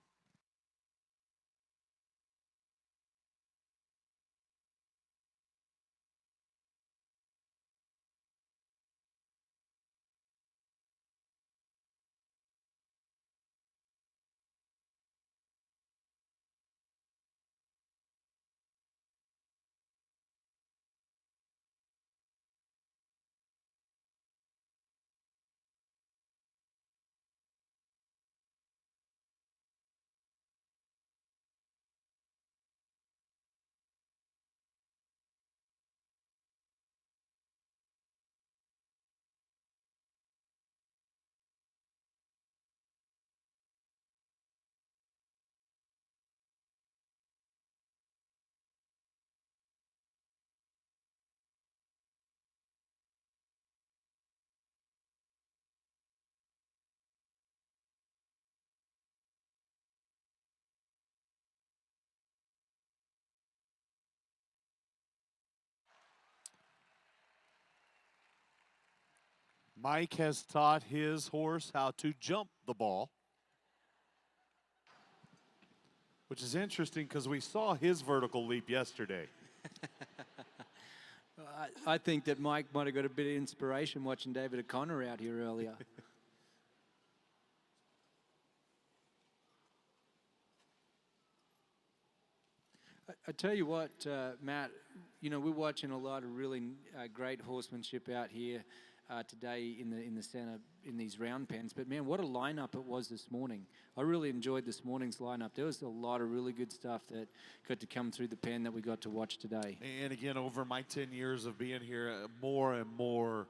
Mike has taught his horse how to jump the ball, which is interesting because we saw his vertical leap yesterday. I think that Mike might have got a bit of inspiration watching David O'Connor out here earlier. I tell you what, Matt, you know, we're watching a lot of really great horsemanship out here today in the center in these round pens. But man, what a lineup it was this morning. I really enjoyed this morning's lineup. There was a lot of really good stuff that got to come through the pen that we got to watch today. And again, over my 10 years of being here, more and more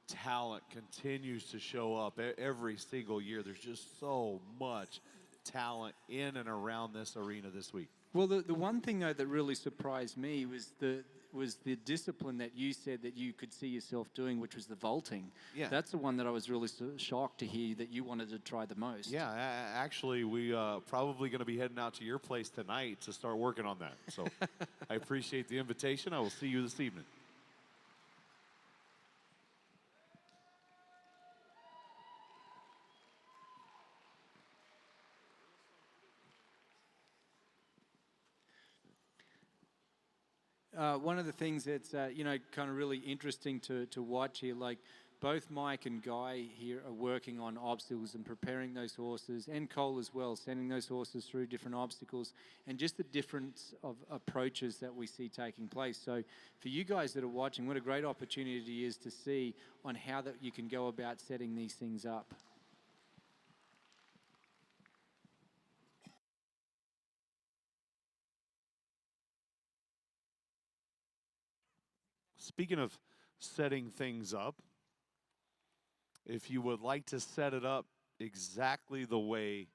talent continues to show up every single year. There's just so much talent in and around this arena this week. Well, the one thing though that really surprised me was the discipline that you said that you could see yourself doing, which was the vaulting. Yeah. That's the one that I was really shocked to hear that you wanted to try the most. Yeah, actually, we probably going to be heading out to your place tonight to start working on that. So I appreciate the invitation. I will see you this evening. One of the things that's, kind of really interesting to watch here, like both Mike and Guy here are working on obstacles and preparing those horses, and Cole as well, sending those horses through different obstacles, and just the difference of approaches that we see taking place. So for you guys that are watching, what a great opportunity it is to see on how that you can go about setting these things up. Speaking of setting things up, if you would like to set it up exactly the way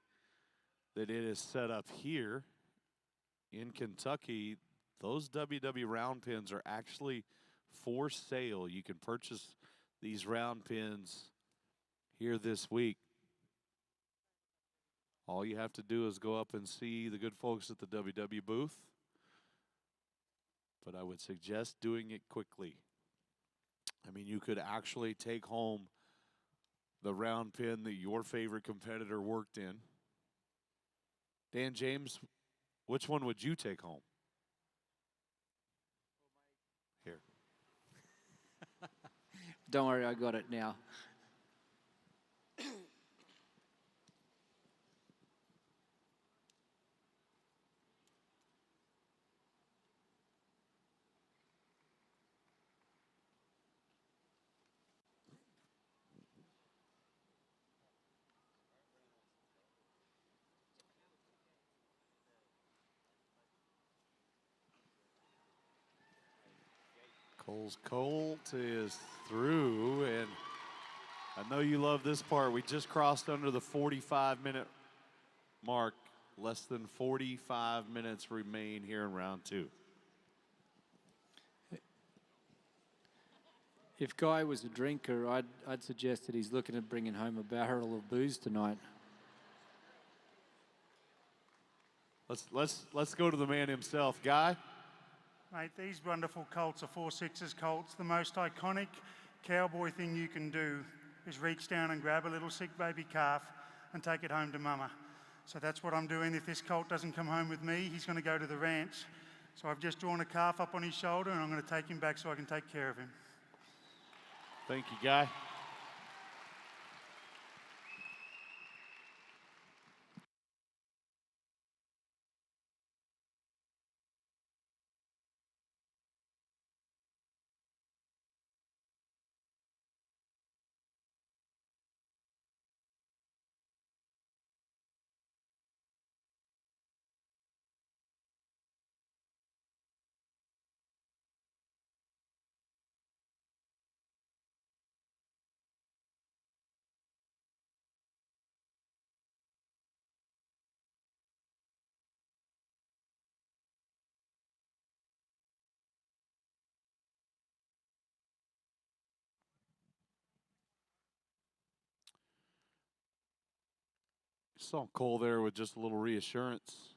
that it is set up here in Kentucky, those WW round pins are actually for sale. You can purchase these round pins here this week. All you have to do is go up and see the good folks at the WW booth. But I would suggest doing it quickly. I mean, you could actually take home the round pin that your favorite competitor worked in. Dan James, which one would you take home? Here. Don't worry, I got it now. Cole's Colt is through, and I know you love this part. We just crossed under the 45-minute mark. Less than 45 minutes remain here in round two. If Guy was a drinker, I'd suggest that he's looking at bringing home a barrel of booze tonight. Let's go to the man himself. Guy? Mate, these wonderful colts are 4/6 colts. The most iconic cowboy thing you can do is reach down and grab a little sick baby calf and take it home to mama. So that's what I'm doing. If this colt doesn't come home with me, he's going to go to the ranch. So I've just drawn a calf up on his shoulder, and I'm going to take him back so I can take care of him. Thank you, Guy. Saw Cole there with just a little reassurance.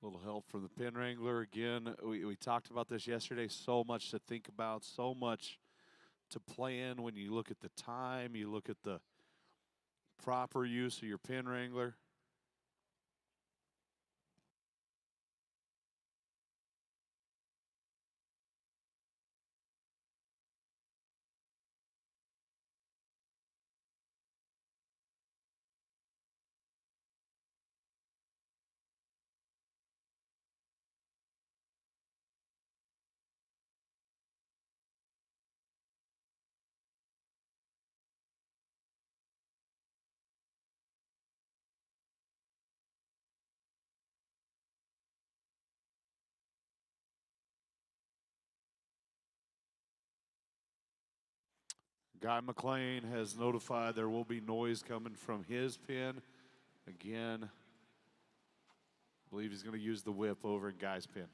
A little help from the pin wrangler. Again, we talked about this yesterday. So much to think about, so much to plan when you look at the time, you look at the proper use of your pin wrangler. Guy McLean has notified there will be noise coming from his pen. Again, I believe he's going to use the whip over in Guy's pen.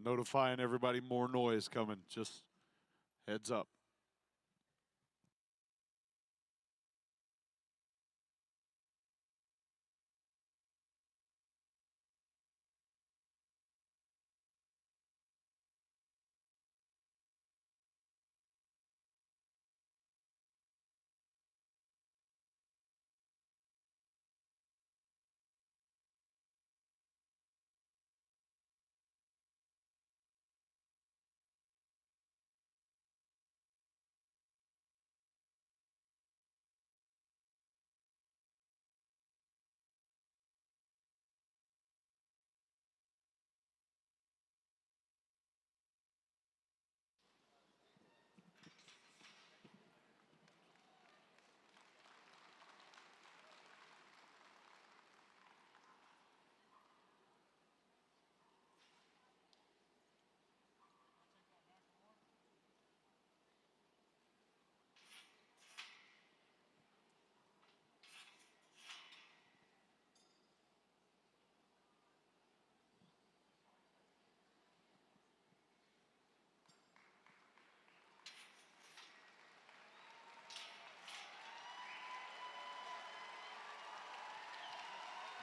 Notifying everybody more noise coming, just heads up.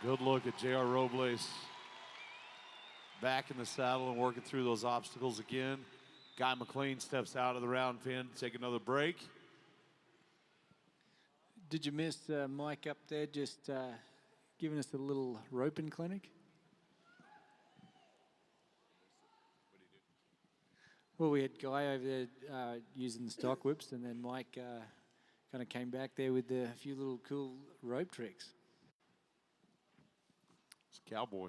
Good look at J.R. Robles back in the saddle and working through those obstacles again. Guy McLean steps out of the round pen to take another break. Did you miss Mike up there just giving us a little roping clinic? Well, we had Guy over there using the stock whips, and then Mike kind of came back there with a few little cool rope tricks. It's Cowboy.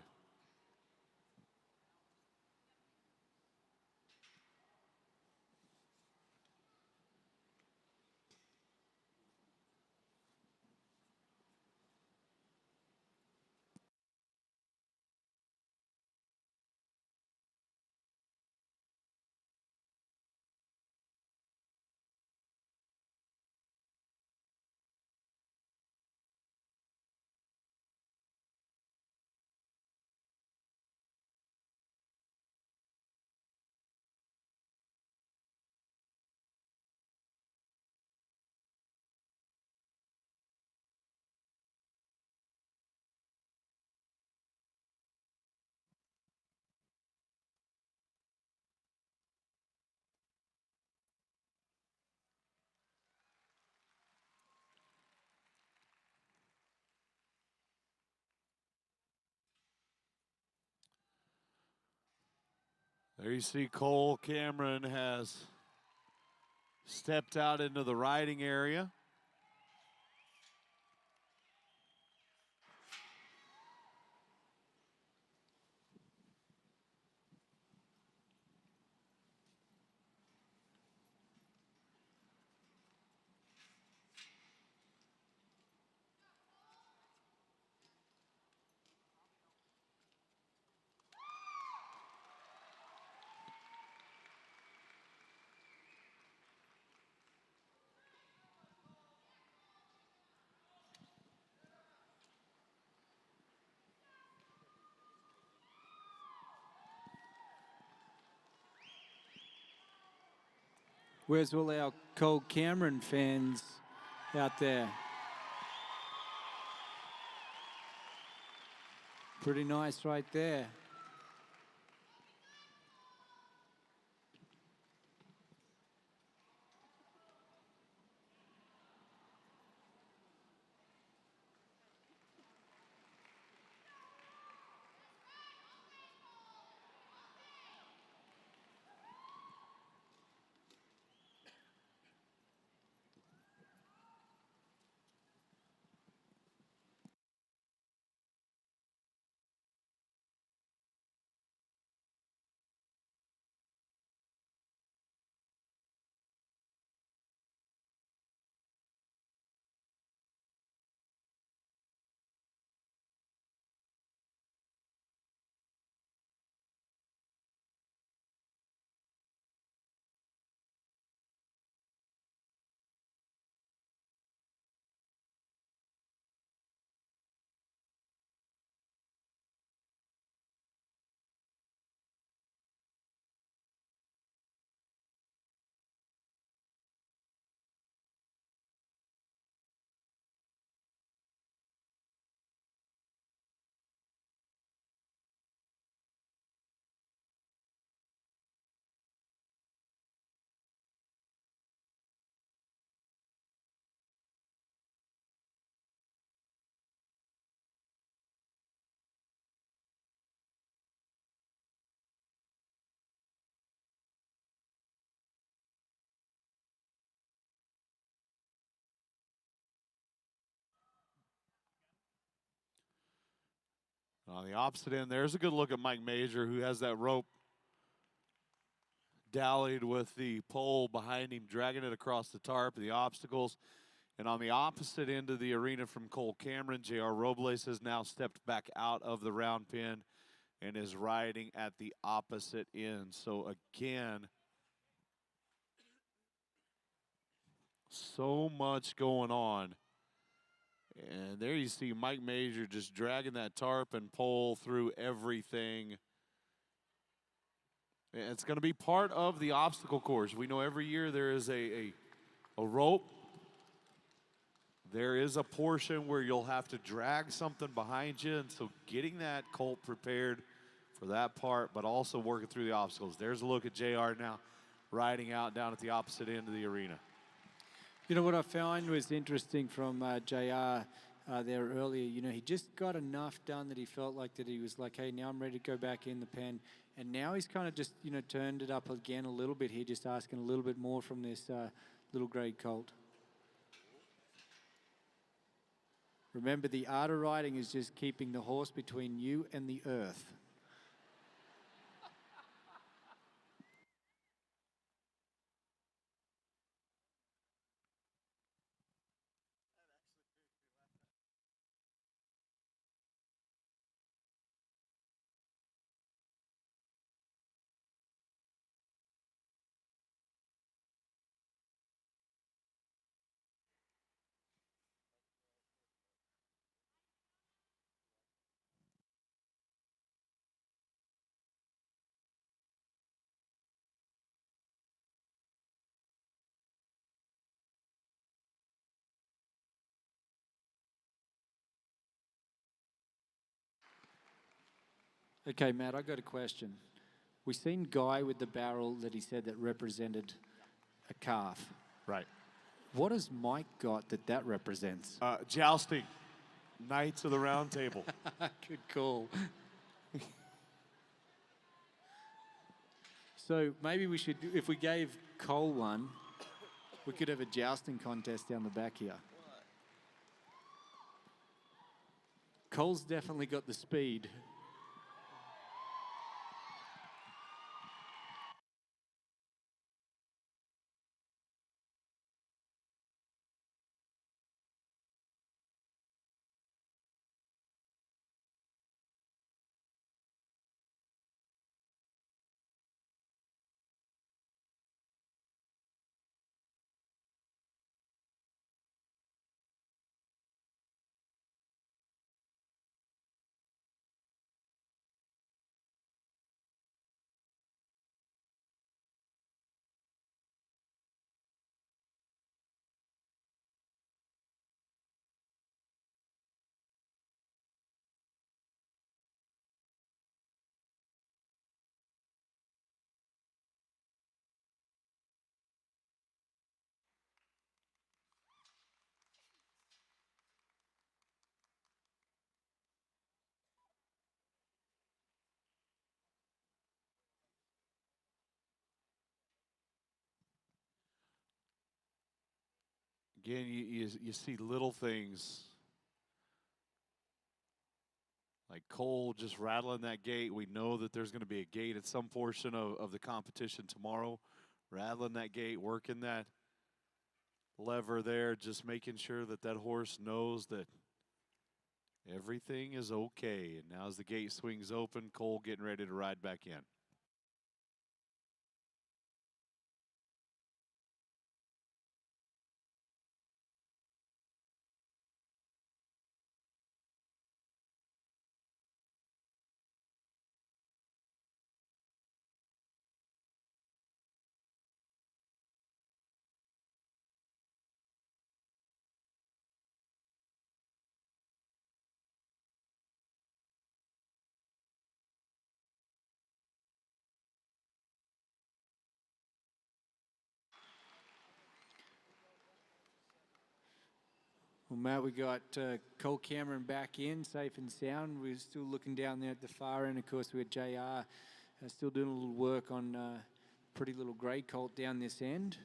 There you see Cole Cameron has stepped out into the riding area. Where's all our Cole Cameron fans out there? Pretty nice right there. On the opposite end, there's a good look at Mike Major, who has that rope dallied with the pole behind him, dragging it across the tarp, the obstacles. And on the opposite end of the arena from Cole Cameron, J.R. Robles has now stepped back out of the round pen and is riding at the opposite end. So again, so much going on. And there you see Mike Major just dragging that tarp and pole through everything. And it's going to be part of the obstacle course. We know every year there is a rope. There is a portion where you'll have to drag something behind you. And so getting that colt prepared for that part, but also working through the obstacles. There's a look at JR now riding out down at the opposite end of the arena. You know, what I found was interesting from JR there earlier, you know, he just got enough done that he felt like that he was like, hey, now I'm ready to go back in the pen. And now he's kind of just, you know, turned it up again a little bit here, just asking a little bit more from this little grade colt. Remember, the art of riding is just keeping the horse between you and the earth. Okay, Matt, I got a question. We seen Guy with the barrel that he said that represented a calf. Right. What has Mike got that represents? Jousting. Knights of the Round Table. Good call. So maybe we should, if we gave Cole one, we could have a jousting contest down the back here. Cole's definitely got the speed. Again, you see little things like Cole just rattling that gate. We know that there's going to be a gate at some portion of the competition tomorrow. Rattling that gate, working that lever there, just making sure that that horse knows that everything is okay. And now as the gate swings open, Cole getting ready to ride back in. Well, Matt, we got Cole Cameron back in, safe and sound. We're still looking down there at the far end. Of course, we had JR still doing a little work on pretty little grey colt down this end.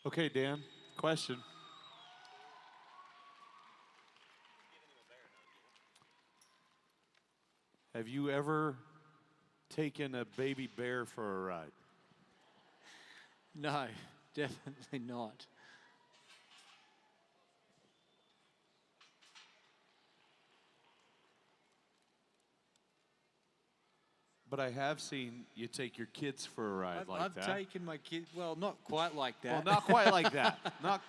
Okay, Dan, question. Have you ever taken a baby bear for a ride? No, definitely not. But I have seen you take your kids for a ride I've that. taken my kids, well, not quite like that. Well, not quite like that. Not.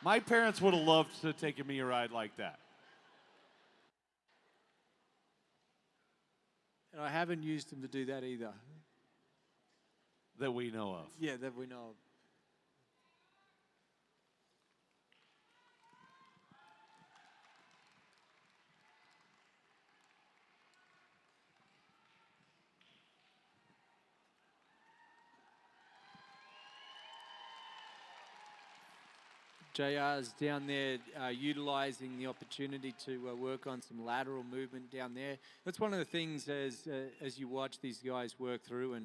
My parents would have loved to take me a ride like that. And I haven't used them to do that either. That we know of. Yeah, that we know of. JR's down there utilising the opportunity to work on some lateral movement down there. That's one of the things as you watch these guys work through,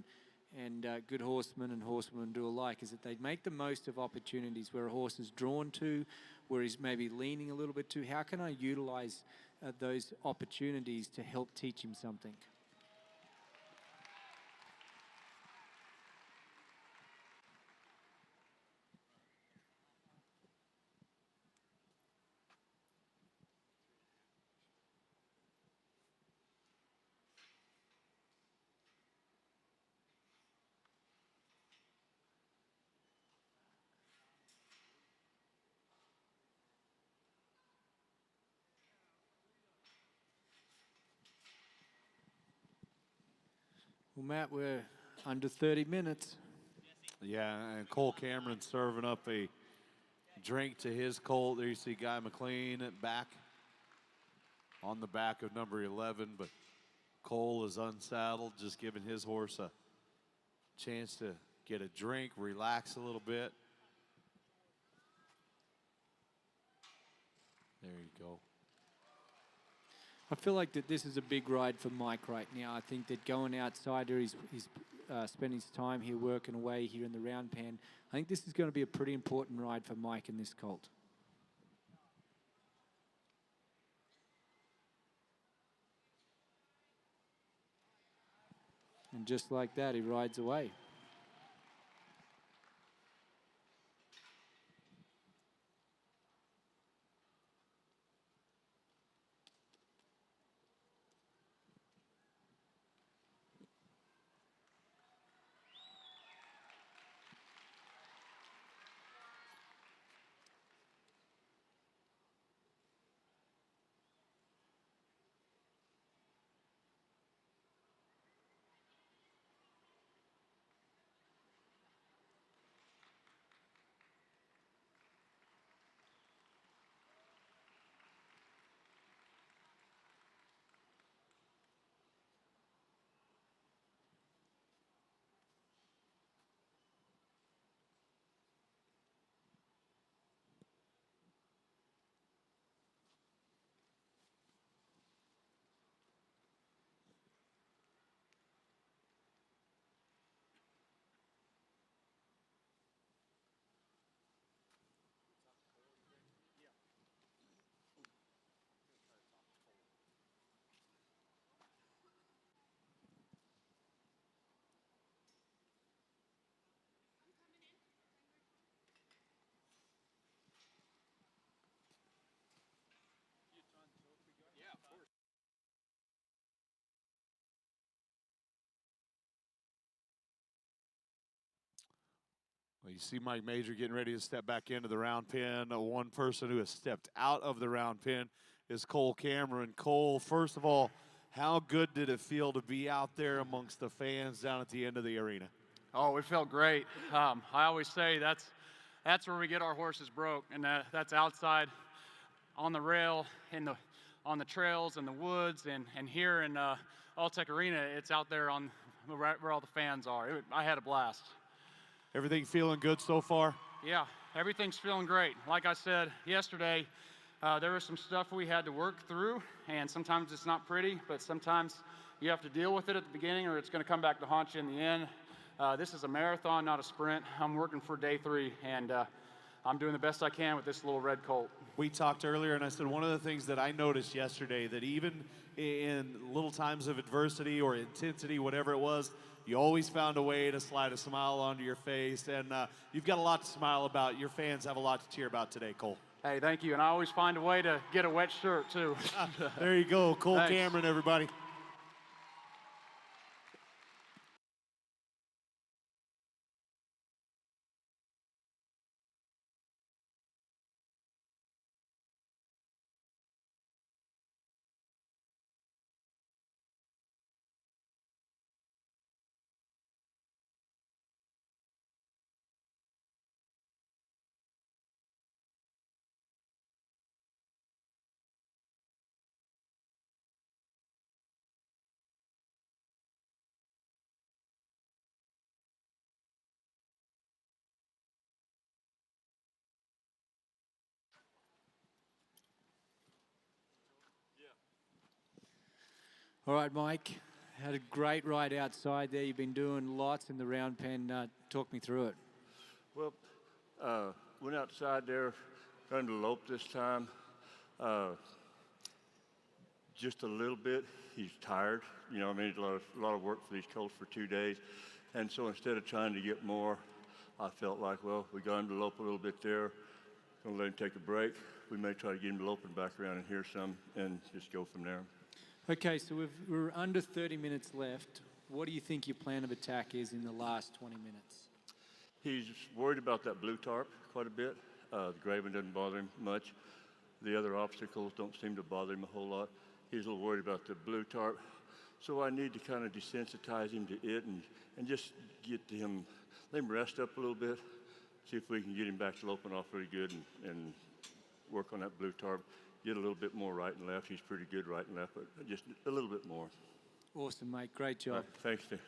and good horsemen and horsewomen do alike, is that they make the most of opportunities where a horse is drawn to, where he's maybe leaning a little bit to. How can I utilise those opportunities to help teach him something? Well, Matt, we're under 30 minutes. Yeah, and Cole Cameron serving up a drink to his colt. There you see Guy McLean back on the back of number 11, but Cole is unsaddled, just giving his horse a chance to get a drink, relax a little bit. There you go. I feel like that this is a big ride for Mike right now. I think that going outside here, he's spending his time here working away here in the round pen. I think this is going to be a pretty important ride for Mike in this colt. And just like that, he rides away. Well, you see Mike Major getting ready to step back into the round pen. One person who has stepped out of the round pen is Cole Cameron. Cole, first of all, how good did it feel to be out there amongst the fans down at the end of the arena? Oh, it felt great. I always say that's where we get our horses broke, and that's outside on the rail, on the trails and the woods, and here in Alltech Arena, it's out there on where all the fans are. I had a blast. Everything feeling good so far? Yeah, everything's feeling great. Like I said yesterday, there was some stuff we had to work through, and sometimes it's not pretty, but sometimes you have to deal with it at the beginning or it's going to come back to haunt you in the end. This is a marathon, not a sprint. I'm working for day 3, and I'm doing the best I can with this little red colt. We talked earlier, and I said one of the things that I noticed yesterday, that even in little times of adversity or intensity, whatever it was, you always found a way to slide a smile onto your face, and you've got a lot to smile about. Your fans have a lot to cheer about today, Cole. Hey, thank you, and I always find a way to get a wet shirt, too. There you go, Cole Thanks. Cameron, everybody. All right, Mike, had a great ride outside there. You've been doing lots in the round pen. Talk me through it. Well, went outside there, trying to lope this time. Just a little bit. He's tired. You know, I mean, a lot of work for these colts for 2 days. And so instead of trying to get more, I felt like, well, we got him to lope a little bit there. Gonna let him take a break. We may try to get him loping back around and hear some and just go from there. Okay, so we're under 30 minutes left. What do you think your plan of attack is in the last 20 minutes? He's worried about that blue tarp quite a bit. The graven doesn't bother him much. The other obstacles don't seem to bother him a whole lot. He's a little worried about the blue tarp. So I need to kind of desensitize him to it and just get him, let him rest up a little bit, see if we can get him back to loping off really good and work on that blue tarp. Get a little bit more right and left. He's pretty good right and left, but just a little bit more. Awesome, mate. Great job. Thanks, Steve.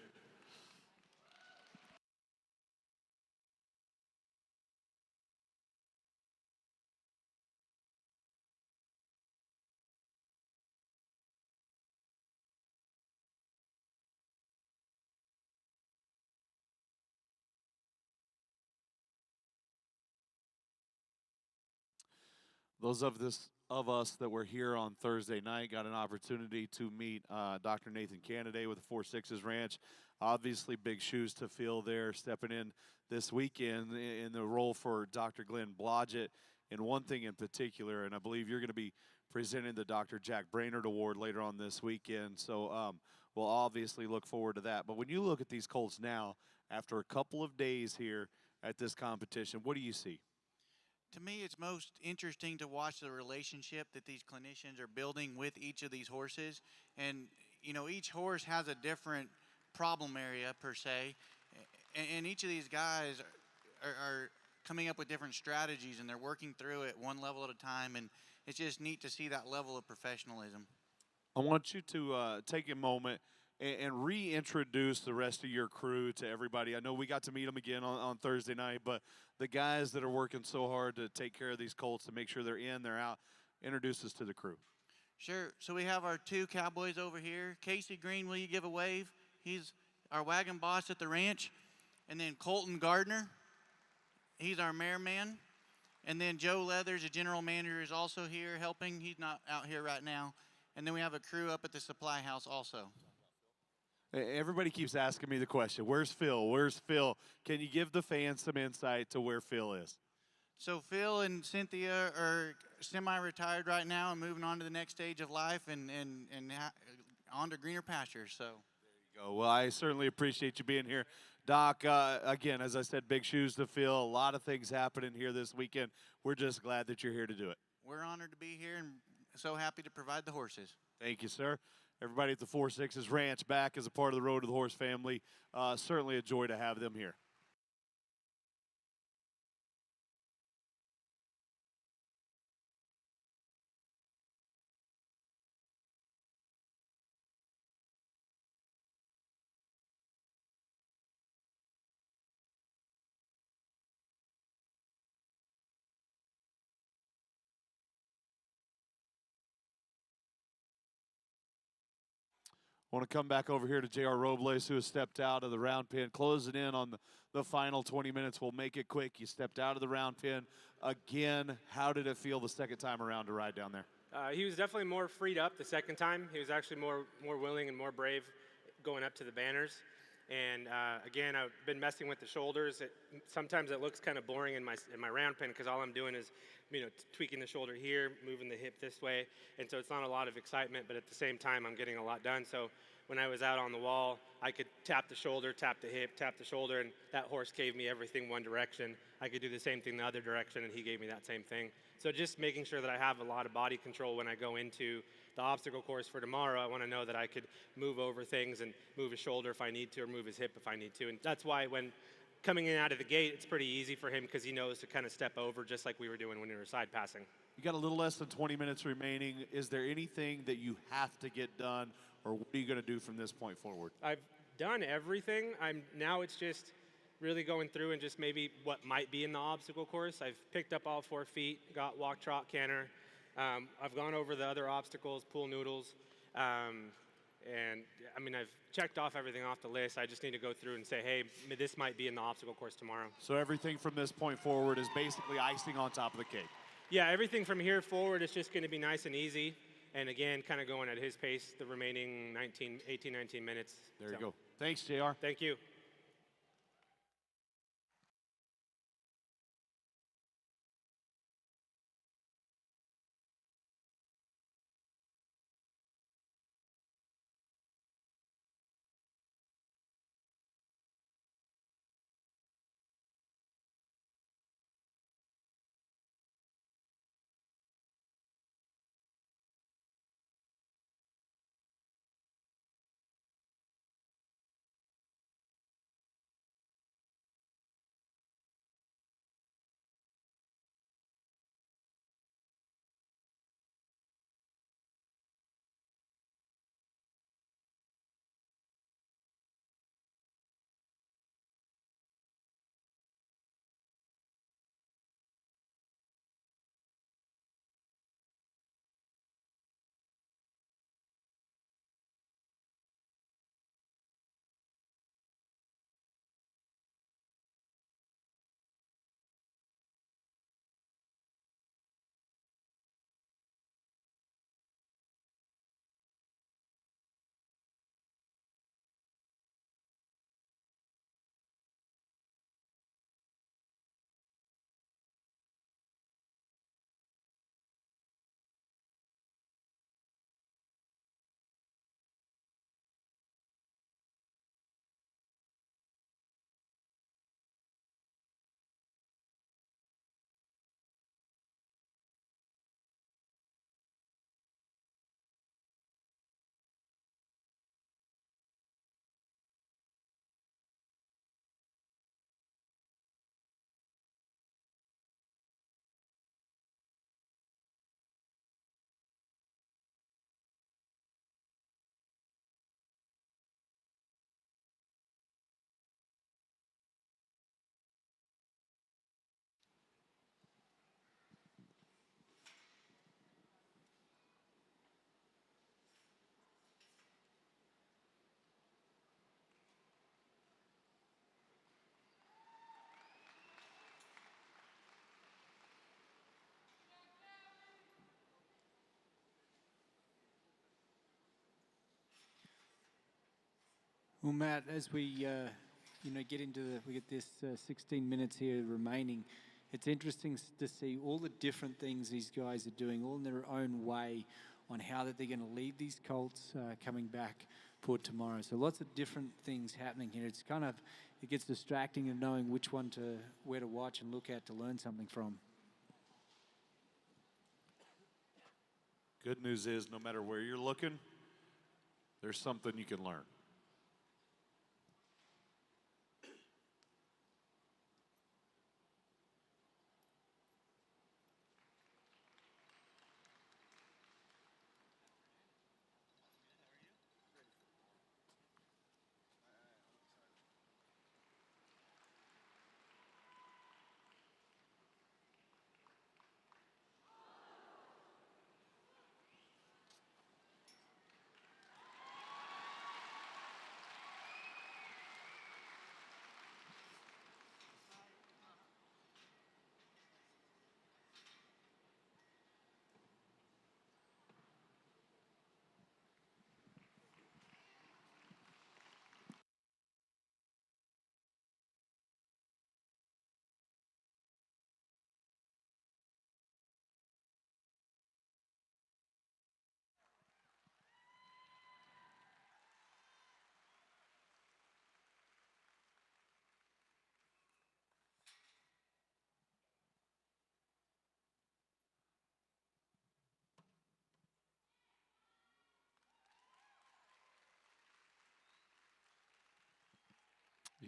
Those of us that were here on Thursday night got an opportunity to meet Dr. Nathan Canaday with the 4-6's Ranch. Obviously, big shoes to fill there, stepping in this weekend in the role for Dr. Glenn Blodgett. And one thing in particular, and I believe you're going to be presenting the Dr. Jack Brainerd Award later on this weekend. So we'll obviously look forward to that. But when you look at these colts now, after a couple of days here at this competition, what do you see? To me, it's most interesting to watch the relationship that these clinicians are building with each of these horses. And, you know, each horse has a different problem area, per se. And each of these guys are coming up with different strategies, and they're working through it one level at a time. And it's just neat to see that level of professionalism. I want you to take a moment and reintroduce the rest of your crew to everybody. I know we got to meet them again on Thursday night, but the guys that are working so hard to take care of these colts to make sure they're in, they're out, introduce us to the crew. Sure. So we have our 2 cowboys over here. Casey Green, will you give a wave? He's our wagon boss at the ranch. And then Colton Gardner, he's our mare man. And then Joe Leathers, the general manager, is also here helping. He's not out here right now. And then we have a crew up at the supply house also. Everybody keeps asking me the question, where's Phil? Where's Phil? Can you give the fans some insight to where Phil is? So Phil and Cynthia are semi-retired right now and moving on to the next stage of life and on to greener pastures. So there you go. Well, I certainly appreciate you being here. Doc, again, as I said, big shoes to fill. A lot of things happening here this weekend. We're just glad that you're here to do it. We're honored to be here and so happy to provide the horses. Thank you, sir. Everybody at the 4-6's Ranch back as a part of the Road to the Horse family. Certainly a joy to have them here. I want to come back over here to J.R. Robles, who has stepped out of the round pen, closing in on the final 20 minutes. We'll make it quick. You stepped out of the round pen. Again, how did it feel the second time around to ride down there? He was definitely more freed up the second time. He was actually more willing and more brave going up to the banners. And again, I've been messing with the shoulders. Sometimes it looks kind of boring in my round pen because all I'm doing is, tweaking the shoulder here, moving the hip this way. And so it's not a lot of excitement, but at the same time, I'm getting a lot done. So when I was out on the wall, I could tap the shoulder, tap the hip, tap the shoulder, and that horse gave me everything one direction. I could do the same thing the other direction, and he gave me that same thing. So just making sure that I have a lot of body control when I go into the obstacle course for tomorrow. I want to know that I could move over things and move his shoulder if I need to, or move his hip if I need to. And that's why when coming in out of the gate, it's pretty easy for him because he knows to kind of step over just like we were doing when we were side passing. You got a little less than 20 minutes remaining. Is there anything that you have to get done, or what are you going to do from this point forward? I've done everything. Now it's just really going through and just maybe what might be in the obstacle course. I've picked up all 4 feet, got walk, trot, canter. I've gone over the other obstacles, pool noodles, and I've checked off everything off the list. I just need to go through and say, hey, this might be in the obstacle course tomorrow. So everything from this point forward is basically icing on top of the cake. Yeah, everything from here forward is just going to be nice and easy. And again, kind of going at his pace the remaining 18, 19 minutes. There you go. Thanks, JR. Thank you. Well, Matt, as we get into we get this 16 minutes here remaining, it's interesting to see all the different things these guys are doing, all in their own way, on how that they're going to lead these colts coming back for tomorrow. So lots of different things happening here. It's it gets distracting of knowing which one where to watch and look at to learn something from. Good news is, no matter where you're looking, there's something you can learn.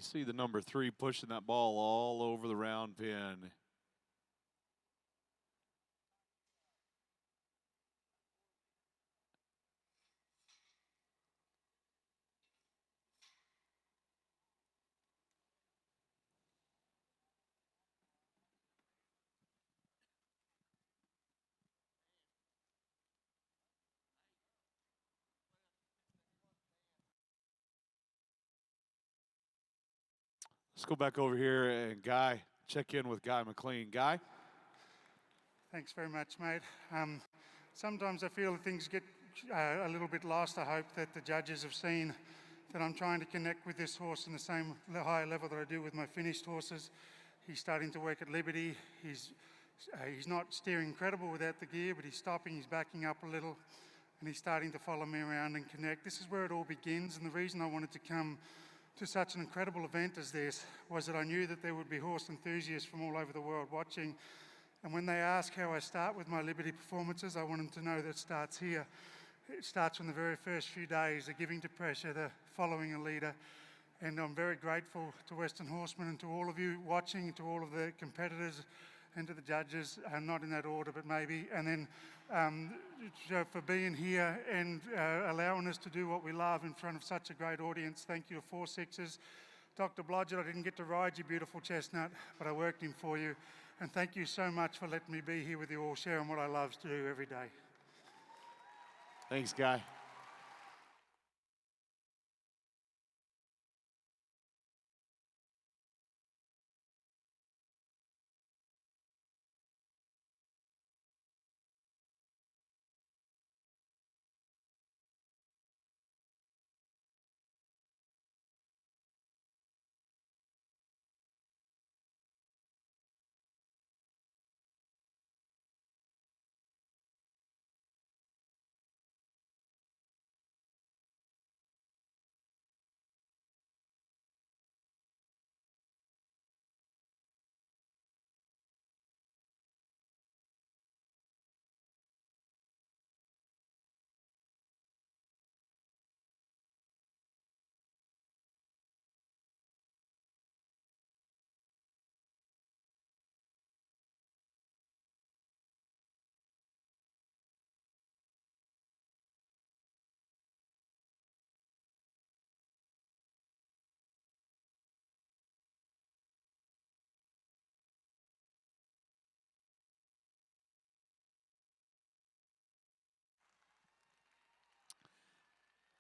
You see the number 3 pushing that ball all over the round pin. Let's go back over here and Guy, check in with Guy McLean. Guy? Thanks very much, mate. Sometimes I feel things get a little bit lost. I hope that the judges have seen that I'm trying to connect with this horse in the same high level that I do with my finished horses. He's starting to work at Liberty. He's not steering incredible without the gear, but he's stopping, he's backing up a little, and he's starting to follow me around and connect. This is where it all begins, and the reason I wanted to come to such an incredible event as this was that I knew that there would be horse enthusiasts from all over the world watching. And when they ask how I start with my Liberty performances, I want them to know that it starts here. It starts from the very first few days, the giving to pressure, the following a leader. And I'm very grateful to Western Horsemen and to all of you watching, to all of the competitors and to the judges, not in that order, but maybe. And then for being here and allowing us to do what we love in front of such a great audience. Thank you to 4-6s. Dr. Blodgett, I didn't get to ride you, beautiful chestnut, but I worked him for you. And thank you so much for letting me be here with you all, sharing what I love to do every day. Thanks, Guy.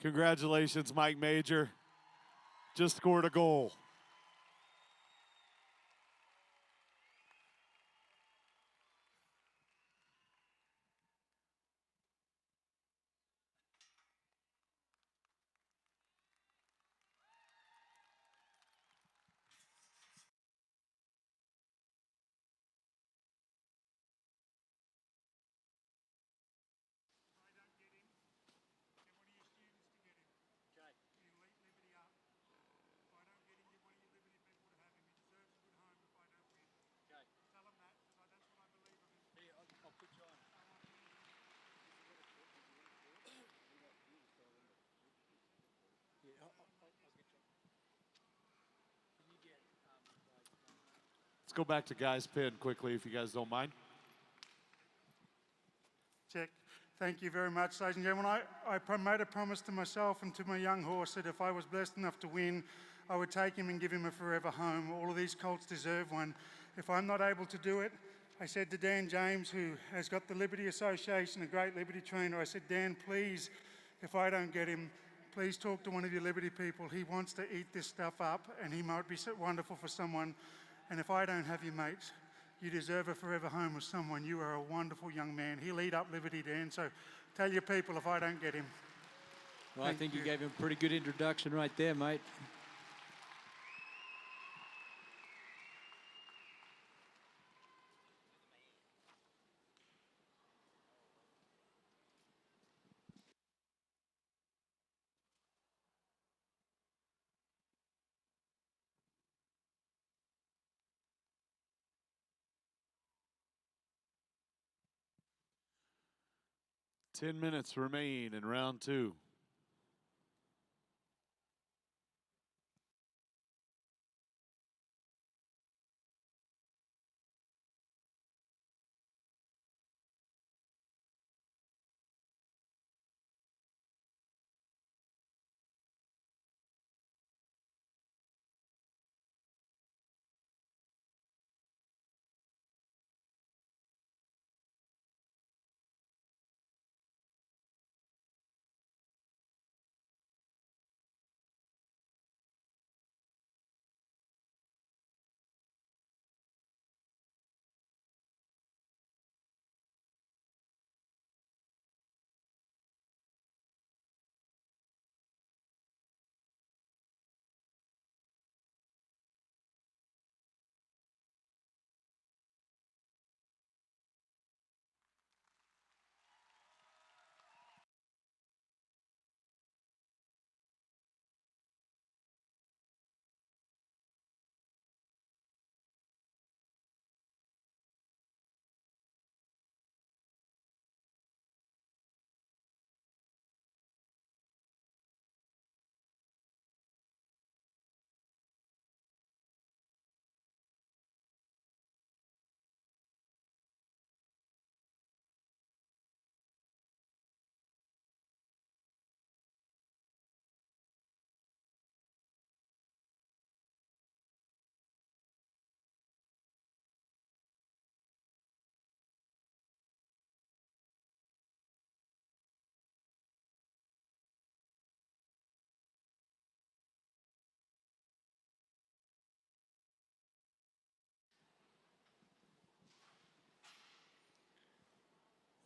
Congratulations, Mike Major. Just scored a goal. Let's go back to Guy's pin quickly, if you guys don't mind. Check. Thank you very much, ladies and gentlemen. I made a promise to myself and to my young horse that if I was blessed enough to win, I would take him and give him a forever home. All of these colts deserve one. If I'm not able to do it, I said to Dan James, who has got the Liberty Association, a great Liberty trainer, I said, Dan, please, if I don't get him, please talk to one of your Liberty people. He wants to eat this stuff up, and he might be so wonderful for someone. And if I don't have you, mate, you deserve a forever home with someone. You are a wonderful young man. He'll eat up Liberty, Dan, so tell your people if I don't get him. Well, I think you gave him a pretty good introduction right there, mate. Ten minutes remain in round 2.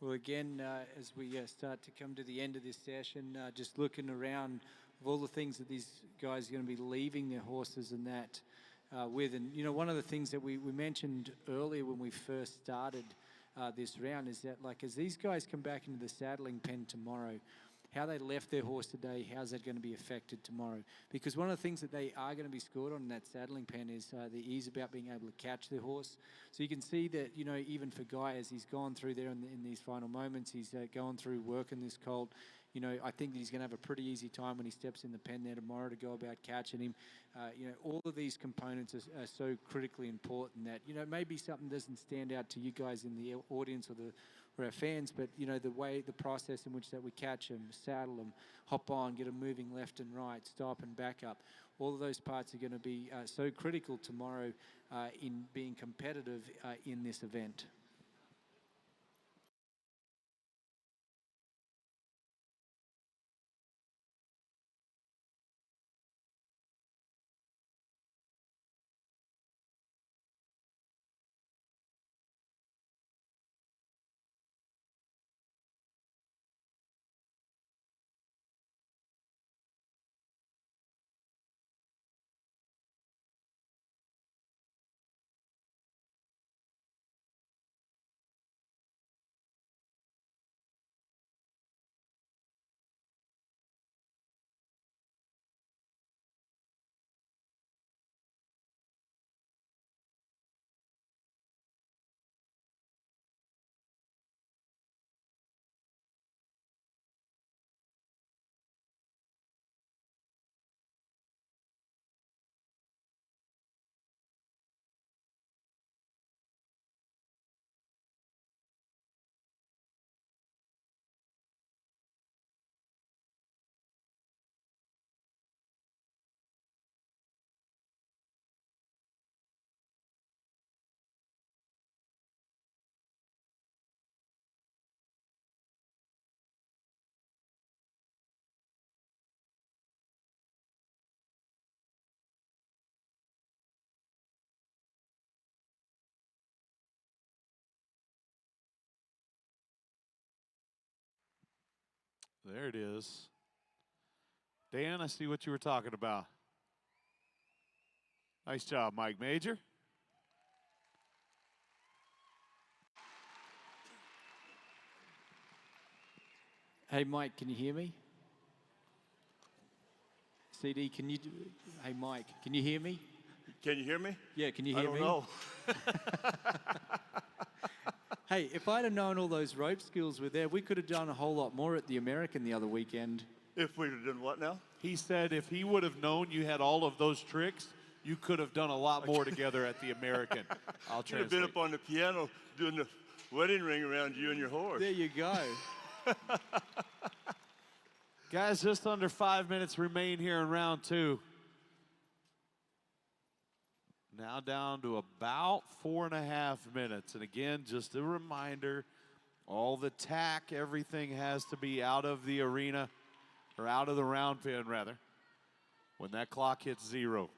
Well, again, as we start to come to the end of this session, just looking around of all the things that these guys are going to be leaving their horses and that with. And, you know, one of the things that we mentioned earlier when we first started this round is that, like, as these guys come back into the saddling pen tomorrow, how they left their horse today, how's that going to be affected tomorrow? Because one of the things that they are going to be scored on in that saddling pen is the ease about being able to catch their horse. So you can see that, you know, even for Guy, as he's gone through there in these final moments, he's going through working this colt. You know, I think that he's going to have a pretty easy time when he steps in the pen there tomorrow to go about catching him. You know, all of these components are so critically important that, you know, maybe something doesn't stand out to you guys in the audience or our fans, but, you know, the process in which that we catch them, saddle them, hop on, get them moving left and right, stop and back up. All of those parts are going to be so critical tomorrow in being competitive in this event. There it is. Dan, I see what you were talking about. Nice job, Mike Major. Hey, Mike, can you hear me? CD, can you hey, Mike, can you hear me? Can you hear me? Yeah, can you hear me? I don't know. Hey, if I'd have known all those rope skills were there, we could have done a whole lot more at the American the other weekend. If we'd have done what now? He said if he would have known you had all of those tricks, you could have done a lot more together at the American. I'll You'd have been up on the piano doing the wedding ring around you and your horse. There you go. Guys, just under 5 minutes remain here in round two. Now down to about 4.5 minutes. And again, just a reminder, all the tack, everything has to be out of the arena, or out of the round pen, rather, when that clock hits 0.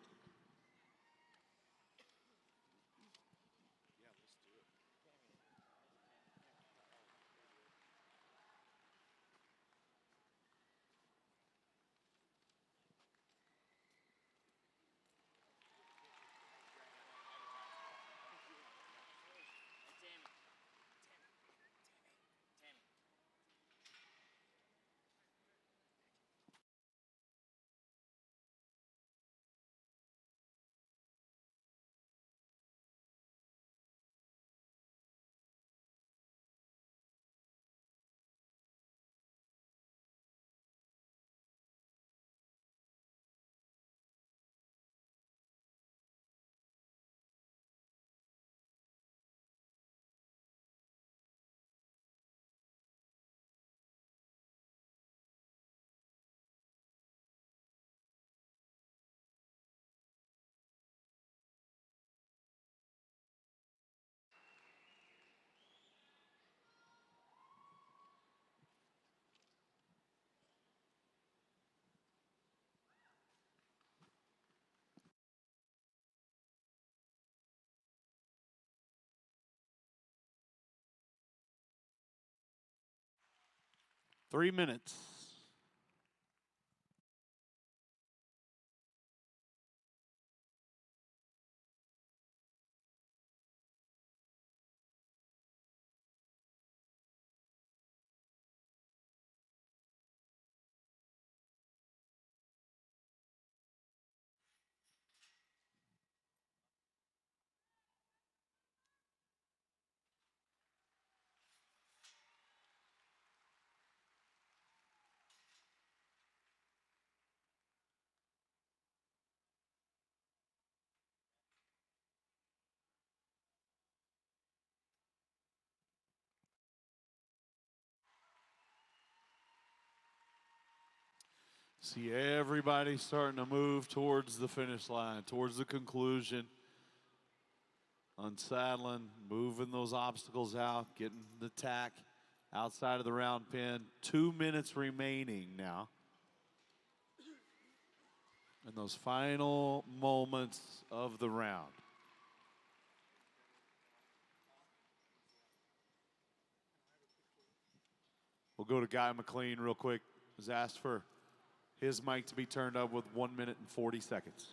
3 minutes. See everybody starting to move towards the finish line, towards the conclusion. Unsaddling, moving those obstacles out, getting the tack outside of the round pin. 2 minutes remaining now. And those final moments of the round. We'll go to Guy McLean real quick. Was asked for his mic to be turned up with 1 minute and 40 seconds.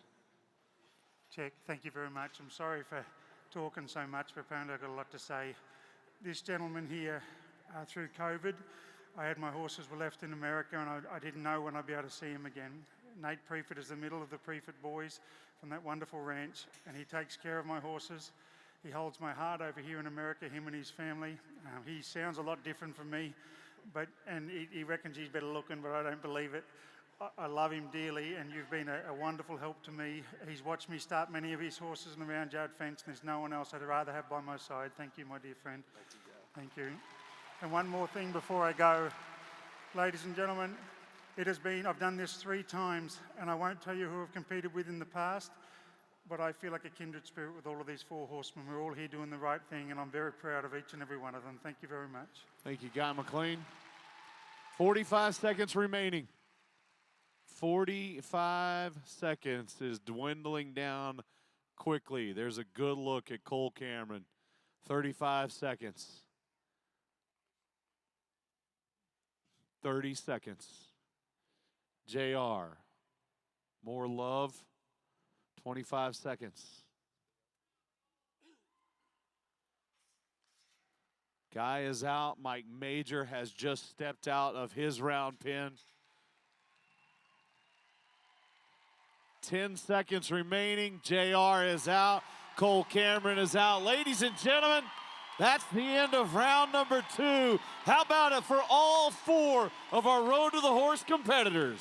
Check. Thank you very much. I'm sorry for talking so much, but apparently I've got a lot to say. This gentleman here, through COVID, I had my horses were left in America, and I didn't know when I'd be able to see him again. Nate Preford is the middle of the Preford boys from that wonderful ranch, and he takes care of my horses. He holds my heart over here in America, him and his family. He sounds a lot different from me, and he reckons he's better looking, but I don't believe it. I love him dearly, and you've been a wonderful help to me. He's watched me start many of his horses in the round yard fence, and there's no one else I'd rather have by my side. Thank you, my dear friend. Thank you. And one more thing before I go. Ladies and gentlemen, I've done this 3 times, and I won't tell you who I've competed with in the past, but I feel like a kindred spirit with all of these 4 horsemen. We're all here doing the right thing, and I'm very proud of each and every one of them. Thank you very much. Thank you, Guy McLean. 45 seconds remaining. 45 seconds is dwindling down quickly. There's a good look at Cole Cameron. 35 seconds. 30 seconds. JR. More love. 25 seconds. Guy is out. Mike Major has just stepped out of his round pin. 10 seconds remaining. JR is out. Cole Cameron is out. Ladies and gentlemen, that's the end of round number 2. How about it for all 4 of our Road to the Horse competitors?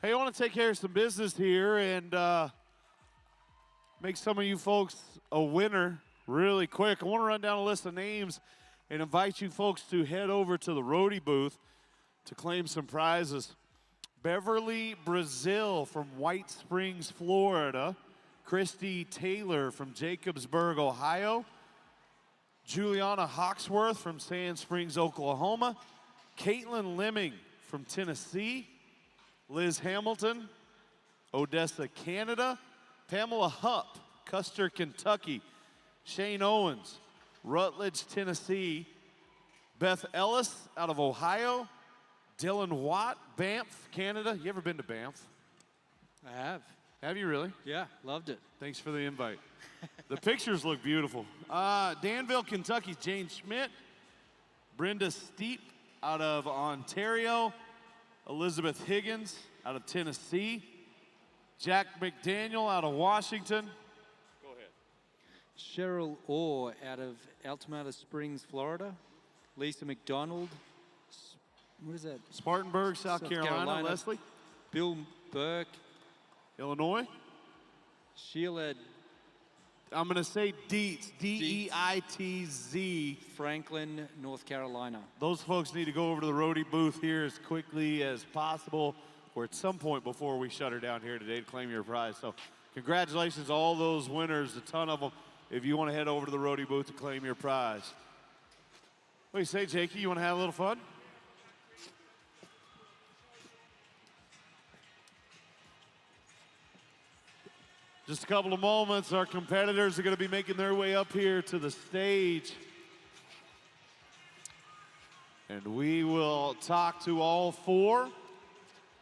Hey, I want to take care of some business here and make some of you folks a winner really quick. I want to run down a list of names and invite you folks to head over to the Roadie booth to claim some prizes. Beverly Brazil from White Springs, Florida. Christy Taylor from Jacobsburg, Ohio. Juliana Hawksworth from Sand Springs, Oklahoma. Caitlin Lemming from Tennessee. Liz Hamilton, Odessa, Canada. Pamela Hupp, Custer, Kentucky. Shane Owens, Rutledge, Tennessee. Beth Ellis out of Ohio. Dylan Watt, Banff, Canada. You ever been to Banff? I have. Have you really? Yeah, loved it. Thanks for the invite. The pictures look beautiful. Danville, Kentucky, Jane Schmidt. Brenda Steep out of Ontario. Elizabeth Higgins out of Tennessee. Jack McDaniel out of Washington. Go ahead. Cheryl Orr out of Altamada Springs, Florida. Lisa McDonald. What is that? Spartanburg, South Carolina. Leslie. Bill Burke. Illinois. Sheila. I'm going to say Dietz. D-E-I-T-Z. Franklin, North Carolina. Those folks need to go over to the Roadie booth here as quickly as possible, or at some point before we shut her down here today to claim your prize. So congratulations to all those winners, a ton of them, if you want to head over to the Roadie booth to claim your prize. What do you say, Jakey? You want to have a little fun? Just a couple of moments, our competitors are going to be making their way up here to the stage. And we will talk to all four.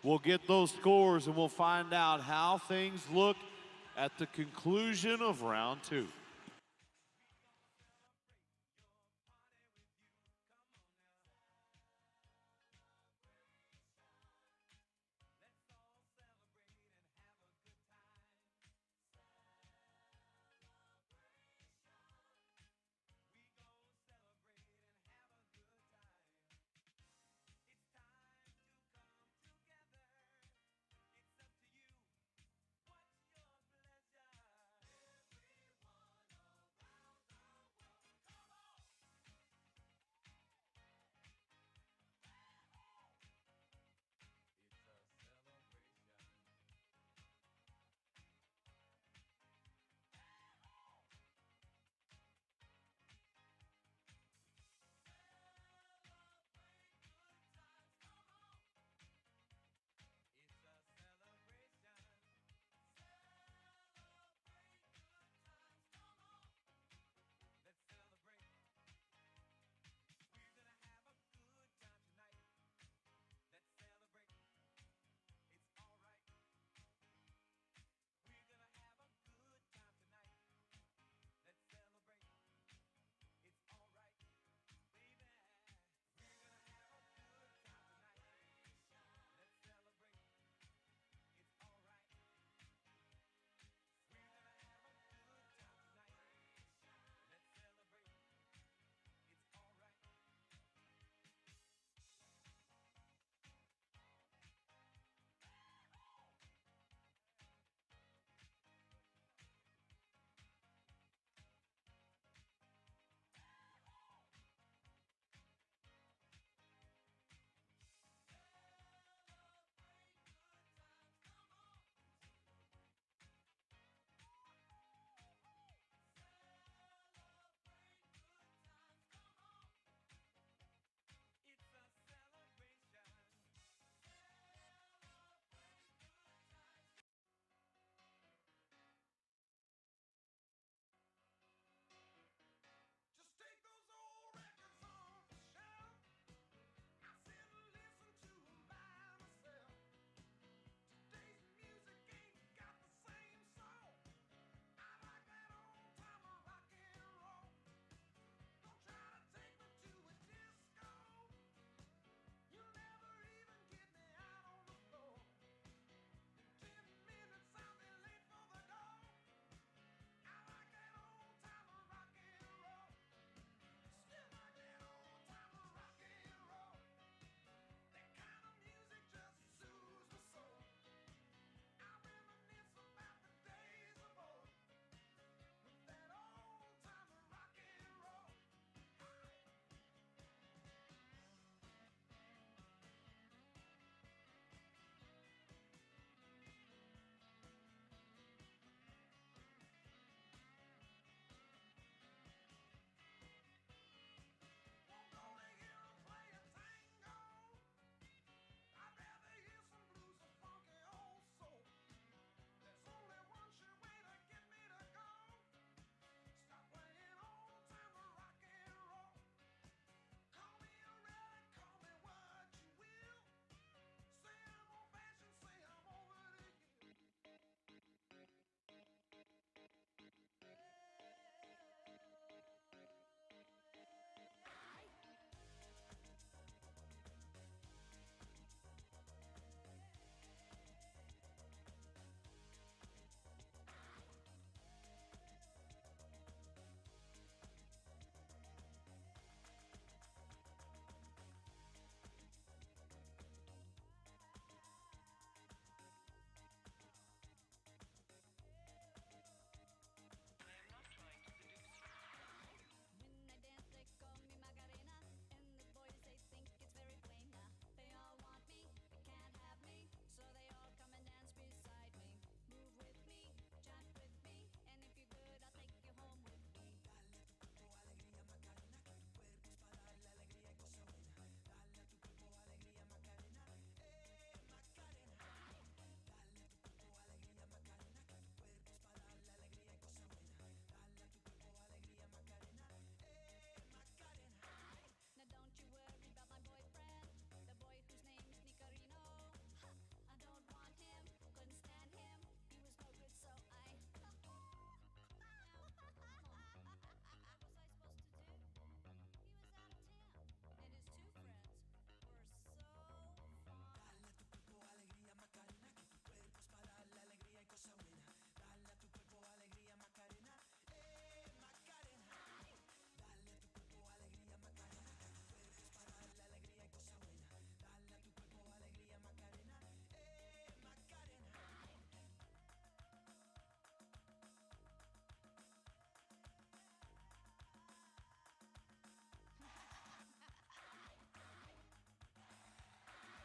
We'll get those scores and we'll find out how things look at the conclusion of round 2.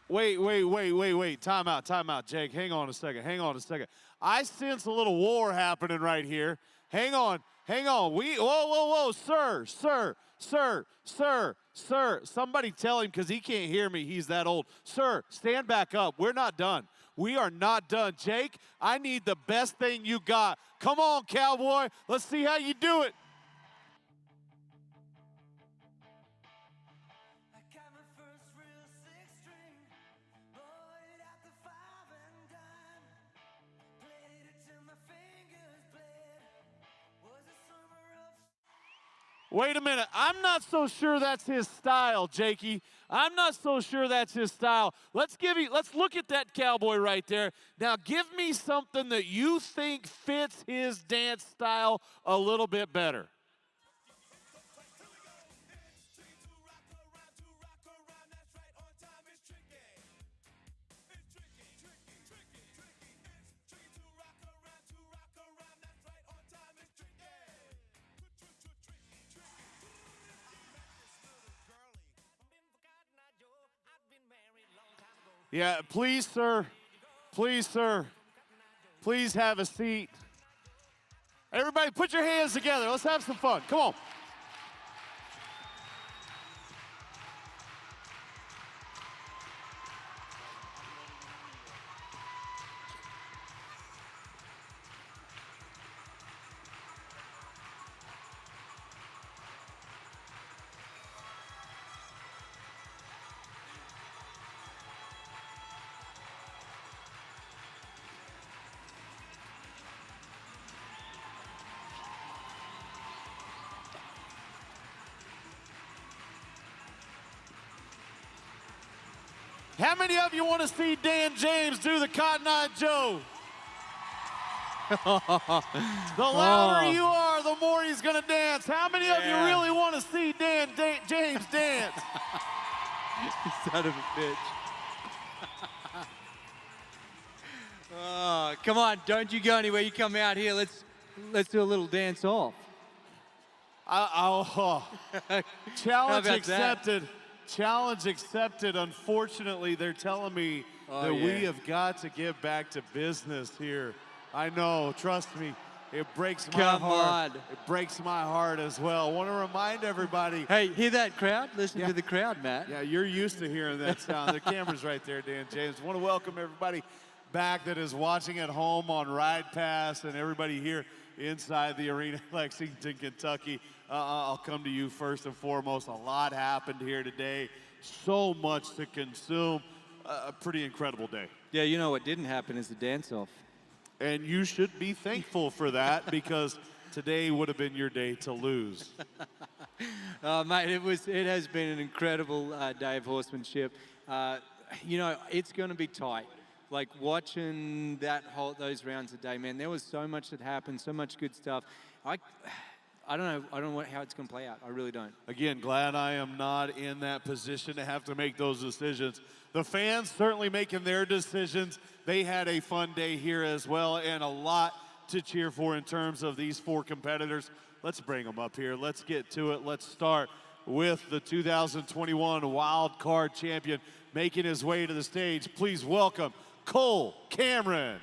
Wait. Time out, Jake. Hang on a second. I sense a little war happening right here. Hang on. Whoa, sir. Somebody tell him, because he can't hear me. He's that old. Sir, stand back up. We're not done. We are not done. Jake, I need the best thing you got. Come on, cowboy. Let's see how you do it. Wait a minute. I'm not so sure that's his style, Jakey. I'm not so sure that's his style. Let's look at that cowboy right there. Now give me something that you think fits his dance style a little bit better. Yeah, please, sir. Please have a seat. Everybody put your hands together. Let's have some fun. Come on. How many of you want to see Dan James do the Cotton Eye Joe? The louder you are, the more he's going to dance. How many of you really want to see James dance? Son of a bitch. Oh, come on, don't you go anywhere. You come out here. Let's do a little dance off. Challenge accepted. Challenge accepted. Unfortunately, they're telling me that we have got to get back to business here. I know, trust me, it breaks my heart. It breaks my heart as well. I want to remind everybody. Hey, hear that crowd? Listen to the crowd, Matt. Yeah, you're used to hearing that sound. The camera's right there, Dan James. I want to welcome everybody back that is watching at home on Ride Pass and everybody here inside the arena, Lexington, Kentucky. I'll come to you first and foremost. A lot happened here today. So much to consume. A pretty incredible day. Yeah, you know what didn't happen is the dance-off. And you should be thankful for that because today would have been your day to lose. Mate, it has been an incredible day of horsemanship. You know, it's going to be tight. Like watching those rounds a day, man, there was so much that happened, so much good stuff. I don't know how it's going to play out. I really don't. Again, glad I am not in that position to have to make those decisions. The fans certainly making their decisions. They had a fun day here as well and a lot to cheer for in terms of these four competitors. Let's bring them up here. Let's get to it. Let's start with the 2021 Wild Card Champion making his way to the stage. Please welcome Cole Cameron.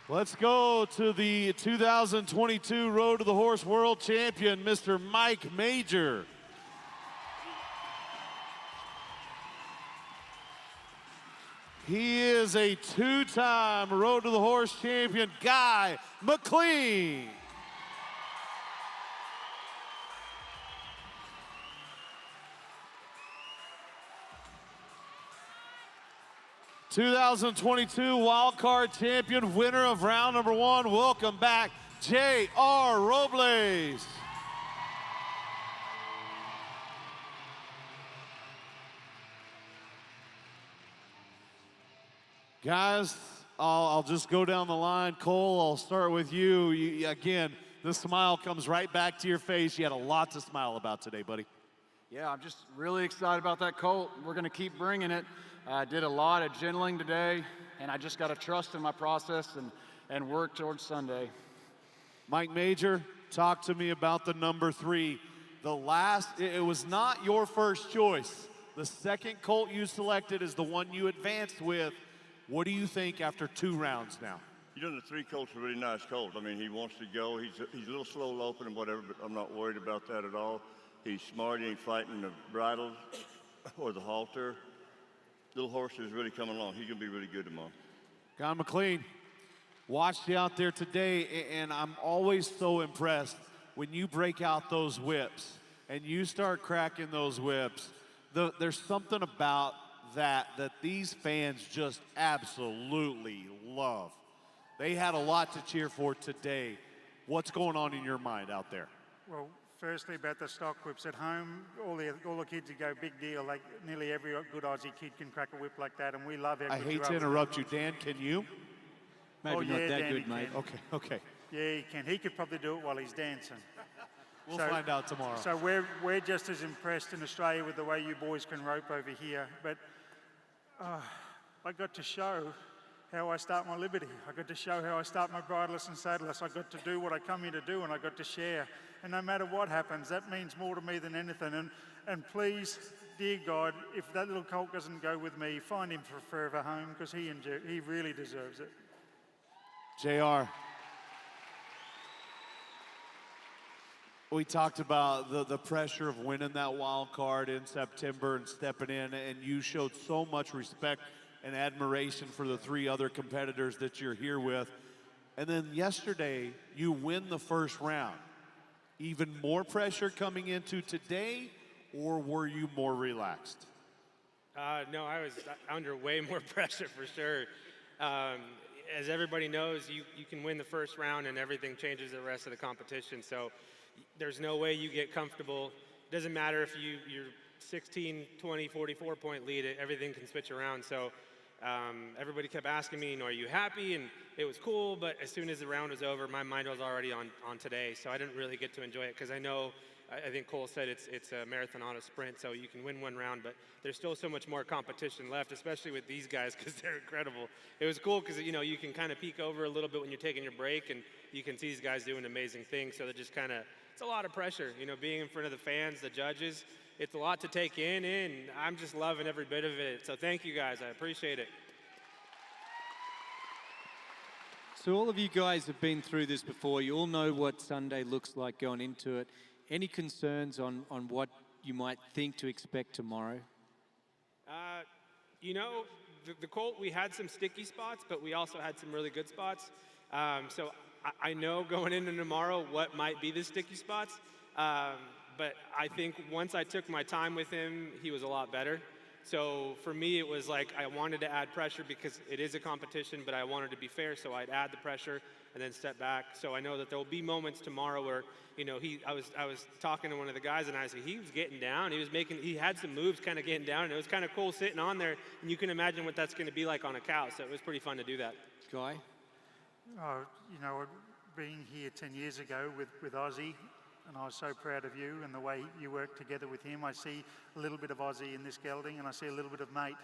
Let's go to the 2022 Road to the Horse World Champion, Mr. Mike Major. He is a two-time Road to the Horse champion, Guy McLean. '22 Wild Card Champion, winner of round number 1. Welcome back, J.R. Robles. Guys, I'll just go down the line. Cole, I'll start with you. Again, the smile comes right back to your face. You had a lot to smile about today, buddy. Yeah, I'm just really excited about that Colt. We're going to keep bringing it. I did a lot of gentling today, and I just got to trust in my process and work towards Sunday. Mike Major, talk to me about the number 3, it was not your first choice. The second colt you selected is the one you advanced with. What do you think after 2 rounds now? You know, the 3 colt's a really nice colt. I mean, he wants to go. He's a little slow loping and whatever, but I'm not worried about that at all. He's smart. He ain't fighting the bridle or the halter. Little horse is really coming along. He's going to be really good tomorrow. Guy McLean, watched you out there today, and I'm always so impressed when you break out those whips and you start cracking those whips. There's something about that these fans just absolutely love. They had a lot to cheer for today. What's going on in your mind out there? Well, firstly, about the stock whips at home, all the kids would go, big deal. Like nearly every good Aussie kid can crack a whip like that, and we love it. I hate to interrupt you, Dan. Can you? Maybe not that good, mate. Okay. Yeah, he can. He could probably do it while he's dancing. We'll find out tomorrow. So we're just as impressed in Australia with the way you boys can rope over here. But I got to show how I start my liberty. I got to show how I start my bridleless and saddleless. I got to do what I come here to do, and I got to share. And no matter what happens, that means more to me than anything. And please, dear God, if that little colt doesn't go with me, find him for a forever home, because he really deserves it. JR, we talked about the pressure of winning that wild card in September and stepping in, and you showed so much respect and admiration for the 3 other competitors that you're here with. And then yesterday, you win the first round. Even more pressure coming into today, or were you more relaxed? No, I was under way more pressure for sure. As everybody knows, you can win the first round and everything changes the rest of the competition. So there's no way you get comfortable. It doesn't matter if you're 16, 20, 44 point lead, everything can switch around. So everybody kept asking me, are you happy? And it was cool, but as soon as the round was over, my mind was already on today. So I didn't really get to enjoy it because I think Cole said it's a marathon, not a sprint, so you can win 1 round, but there's still so much more competition left, especially with these guys because they're incredible. It was cool because, you can kind of peek over a little bit when you're taking your break, and you can see these guys doing amazing things, so they're just kind of, it's a lot of pressure, being in front of the fans, the judges. It's a lot to take in, and I'm just loving every bit of it. So thank you guys, I appreciate it. So all of you guys have been through this before. You all know what Sunday looks like going into it. Any concerns on what you might think to expect tomorrow? The Colt, we had some sticky spots, but we also had some really good spots. So I know going into tomorrow what might be the sticky spots. But I think once I took my time with him, he was a lot better. So for me, it was like I wanted to add pressure because it is a competition, but I wanted to be fair, so I'd add the pressure and then step back. So I know that there will be moments tomorrow where, I was talking to one of the guys, and I said he was getting down. He had some moves kind of getting down, and it was kind of cool sitting on there, and you can imagine what that's going to be like on a cow. So it was pretty fun to do that. Guy? Being here 10 years ago with Ozzy, and I was so proud of you and the way you work together with him. I see a little bit of Ozzy in this gelding, and I see a little bit of Mate.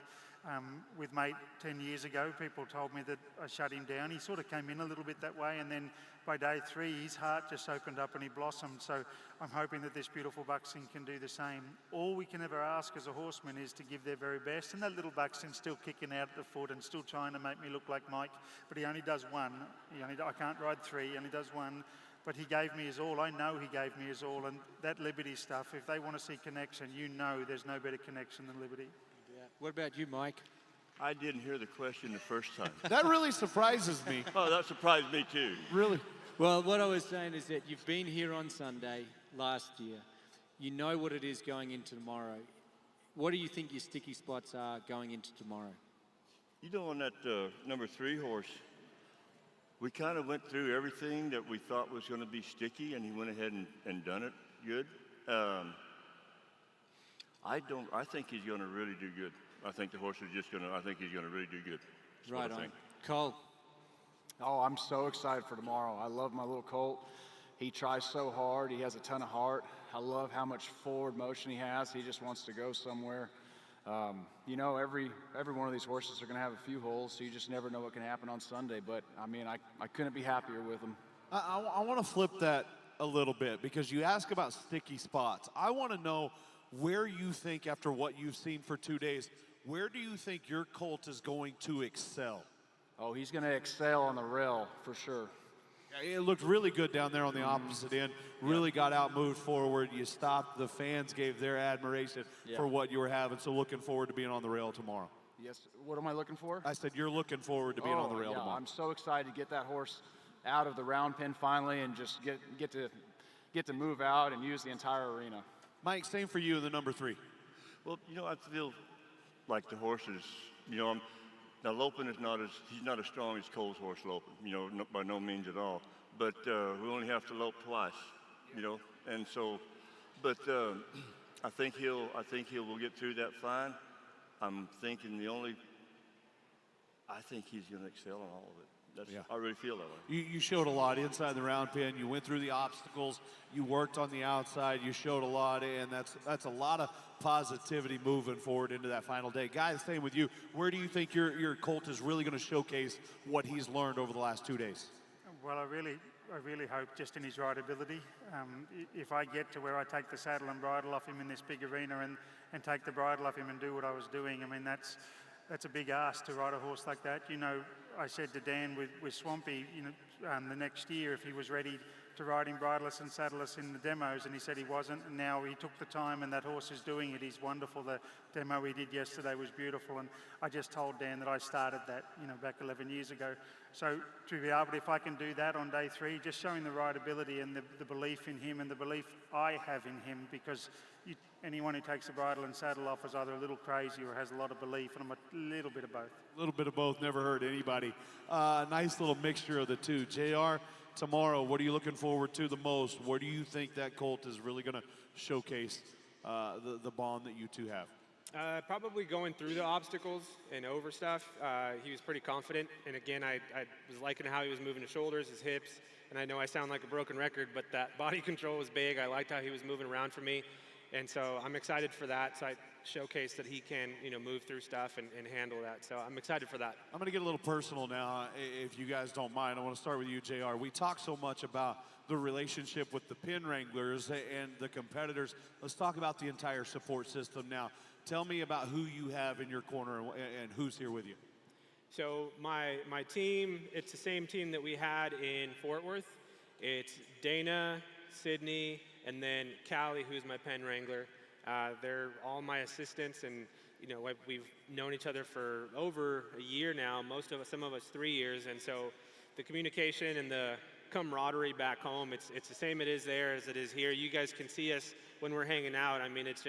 With Mate 10 years ago, people told me that I shut him down. He sort of came in a little bit that way, and then by day 3, his heart just opened up and he blossomed. So I'm hoping that this beautiful buckskin can do the same. All we can ever ask as a horseman is to give their very best, and that little buckskin's still kicking out at the foot and still trying to make me look like Mike, but he only does 1. I can't ride 3, he only does 1. But he gave me his all. I know he gave me his all. And that Liberty stuff, if they want to see connection, there's no better connection than Liberty. Yeah. What about you, Mike? I didn't hear the question the first time. That really surprises me. Oh, that surprised me too. Really? Well, what I was saying is that you've been here on Sunday last year. You know what it is going into tomorrow. What do you think your sticky spots are going into tomorrow? On that number 3 horse, we kind of went through everything that we thought was going to be sticky, and he went ahead and done it good. I think he's going to really do good. I think the horse is he's going to really do good. That's right what I on. Cole? Oh, I'm so excited for tomorrow. I love my little Colt. He tries so hard. He has a ton of heart. I love how much forward motion he has. He just wants to go somewhere. Every one of these horses are going to have a few holes, so you just never know what can happen on Sunday. But, I couldn't be happier with him. I want to flip that a little bit because you ask about sticky spots. I want to know where you think, after what you've seen for 2 days, where do you think your colt is going to excel? Oh, he's going to excel on the rail for sure. Yeah, it looked really good down there on the opposite end. Really got out, moved forward. You stopped. The fans gave their admiration for what you were having. So looking forward to being on the rail tomorrow. Yes. What am I looking for? I said you're looking forward to being on the rail tomorrow. I'm so excited to get that horse out of the round pen finally and just get to move out and use the entire arena. Mike, same for you in the number 3. Well, you know, I feel like the horses, you know, now Lopin is he's not as strong as Cole's horse Lopin, you know, by no means at all. But we only have to lope twice, you know, and so, but I think he will get through that fine. I'm thinking I think he's going to excel in all of it. I really feel that way. You showed a lot inside the round pen. You went through the obstacles. You worked on the outside. You showed a lot, and that's a lot of positivity moving forward into that final day. Guys, same with you. Where do you think your colt is really going to showcase what he's learned over the last 2 days? Well, I really hope just in his rideability. If I get to where I take the saddle and bridle off him in this big arena and take the bridle off him and do what I was doing, I mean, that's a big ask to ride a horse like that. You know, I said to Dan with Swampy, you know, the next year if he was ready to ride him bridleless and saddleless in the demos, and he said he wasn't, and now he took the time and that horse is doing it. He's wonderful. The demo he did yesterday was beautiful, and I just told Dan that I started that, you know, back 11 years ago. So to be able to, if I can do that on day 3, just showing the rideability and the belief in him and the belief I have in him, because anyone who takes the bridle and saddle off is either a little crazy or has a lot of belief, and I'm a little bit of both. A little bit of both, never hurt anybody. Nice little mixture of the two. JR, tomorrow, what are you looking forward to the most? Where do you think that colt is really going to showcase the bond that you two have? Probably going through the obstacles and over stuff. He was pretty confident, and again, I was liking how he was moving his shoulders, his hips, and I know I sound like a broken record, but that body control was big. I liked how he was moving around for me, and so I'm excited for that. So I showcase that he can, you know, move through stuff and handle that. So I'm excited for that. I'm going to get a little personal now, if you guys don't mind. I want to start with you, JR. We talk so much about the relationship with the pin wranglers and the competitors. Let's talk about the entire support system now. Tell me about who you have in your corner and who's here with you. So my team, it's the same team that we had in Fort Worth. It's Dana, Sydney, and then Callie, who's my pen wrangler. They're all my assistants, and you know, we've known each other for over a year now. Some of us 3 years, and so the communication and the camaraderie back home, it's the same it is there as it is here. You guys can see us when we're hanging out. I mean, it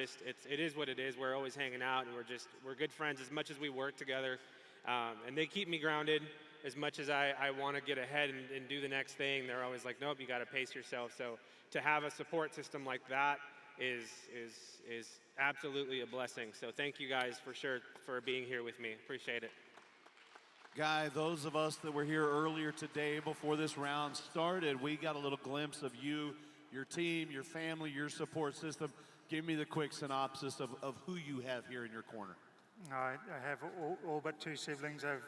is what it is. We're always hanging out, and we're good friends as much as we work together. And they keep me grounded as much as I want to get ahead and do the next thing. They're always like, nope, you got to pace yourself. So to have a support system like that is absolutely a blessing. So thank you guys for sure for being here with me. Appreciate it. Guy, those of us that were here earlier today before this round started, we got a little glimpse of you, your team, your family, your support system. Give me the quick synopsis of who you have here in your corner. I have all but 2 siblings. I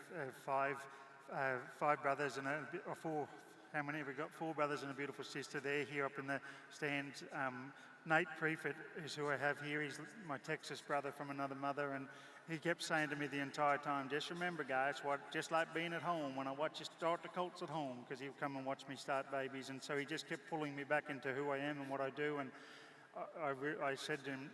have 5 brothers and 4. How many have we got? 4 brothers and a beautiful sister. They're here up in the stands. Nate Prefett is who I have here. He's my Texas brother from another mother, and he kept saying to me the entire time, just remember, guys, just like being at home, when I watch you start the colts at home, because he would come and watch me start babies, and so he just kept pulling me back into who I am and what I do, and I said to him,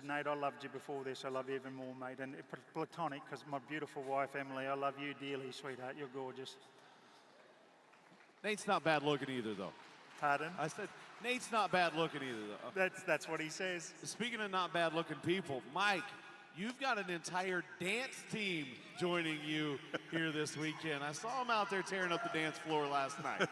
Nate, I loved you before this. I love you even more, mate, and platonic, because my beautiful wife, Emily, I love you dearly, sweetheart. You're gorgeous. Nate's not bad looking either, though. Pardon? I said, Nate's not bad looking either, though. That's what he says. Speaking of not bad looking people, Mike, you've got an entire dance team joining you here this weekend. I saw them out there tearing up the dance floor last night.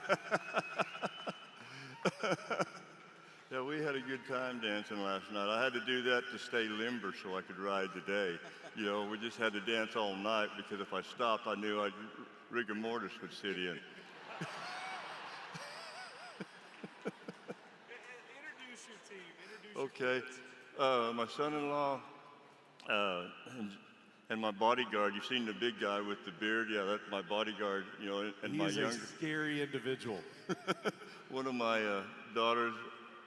Yeah, we had a good time dancing last night. I had to do that to stay limber so I could ride today. You know, we just had to dance all night because if I stopped, I knew rigor mortis would sit in. Introduce your team. Okay. My son-in-law and my bodyguard. You've seen the big guy with the beard? Yeah, that's my bodyguard, you know, and my younger. He's a scary individual. one of my daughters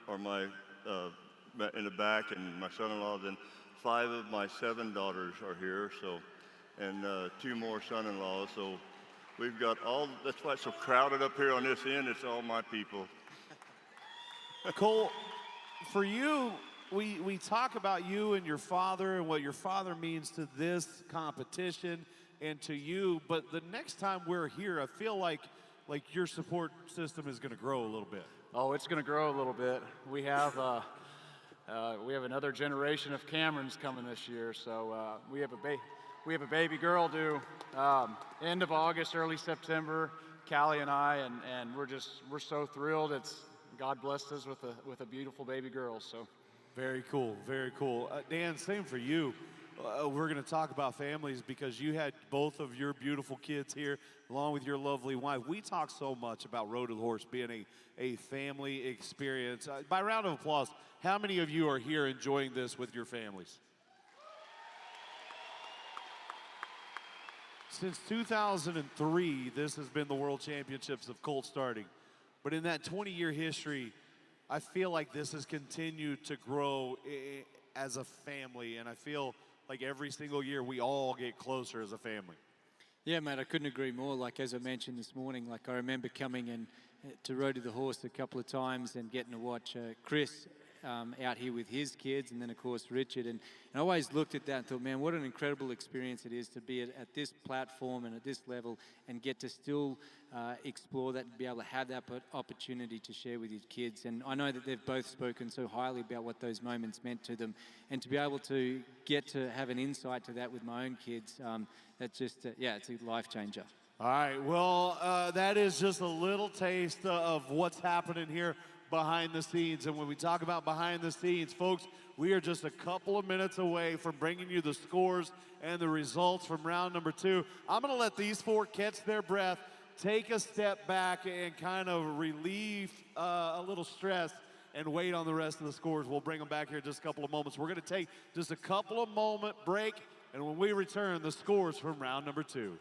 are in the back, and my son-in-law. Then 5 of my 7 daughters are here. So, and 2 more son-in-laws. So we've got all. That's why it's so crowded up here on this end. It's all my people. Cole, for you, we talk about you and your father and what your father means to this competition and to you, but the next time we're here, I feel like your support system is going to grow a little bit. Oh, it's going to grow a little bit. We have another generation of Camerons coming this year, so we have a baby girl due end of August, early September. Callie and I, and we're so thrilled. God blessed us with a beautiful baby girl. So, very cool, very cool. Dan, same for you. We're going to talk about families because you had both of your beautiful kids here, along with your lovely wife. We talk so much about Road to the Horse being a family experience. By round of applause, how many of you are here enjoying this with your families? Since 2003, this has been the World Championships of Colt starting. But in that 20-year history, I feel like this has continued to grow as a family, and I feel like every single year we all get closer as a family. Yeah, mate, I couldn't agree more. Like, as I mentioned this morning, like, I remember coming in to Road to the Horse a couple of times and getting to watch Chris out here with his kids, and then, of course, Richard. And I always looked at that and thought, man, what an incredible experience it is to be at this platform and at this level and get to still explore that and be able to have that opportunity to share with your kids. And I know that they've both spoken so highly about what those moments meant to them. And to be able to get to have an insight to that with my own kids, that's just, it's a life changer. All right, well, that is just a little taste of what's happening here behind the scenes. And when we talk about behind the scenes, folks, we are just a couple of minutes away from bringing you the scores and the results from round number 2. I'm going to let these 4 catch their breath, take a step back, and kind of relieve a little stress and wait on the rest of the scores. We'll bring them back here in just a couple of moments. We're going to take just a couple of moment break, and when we return, the scores from round number 2.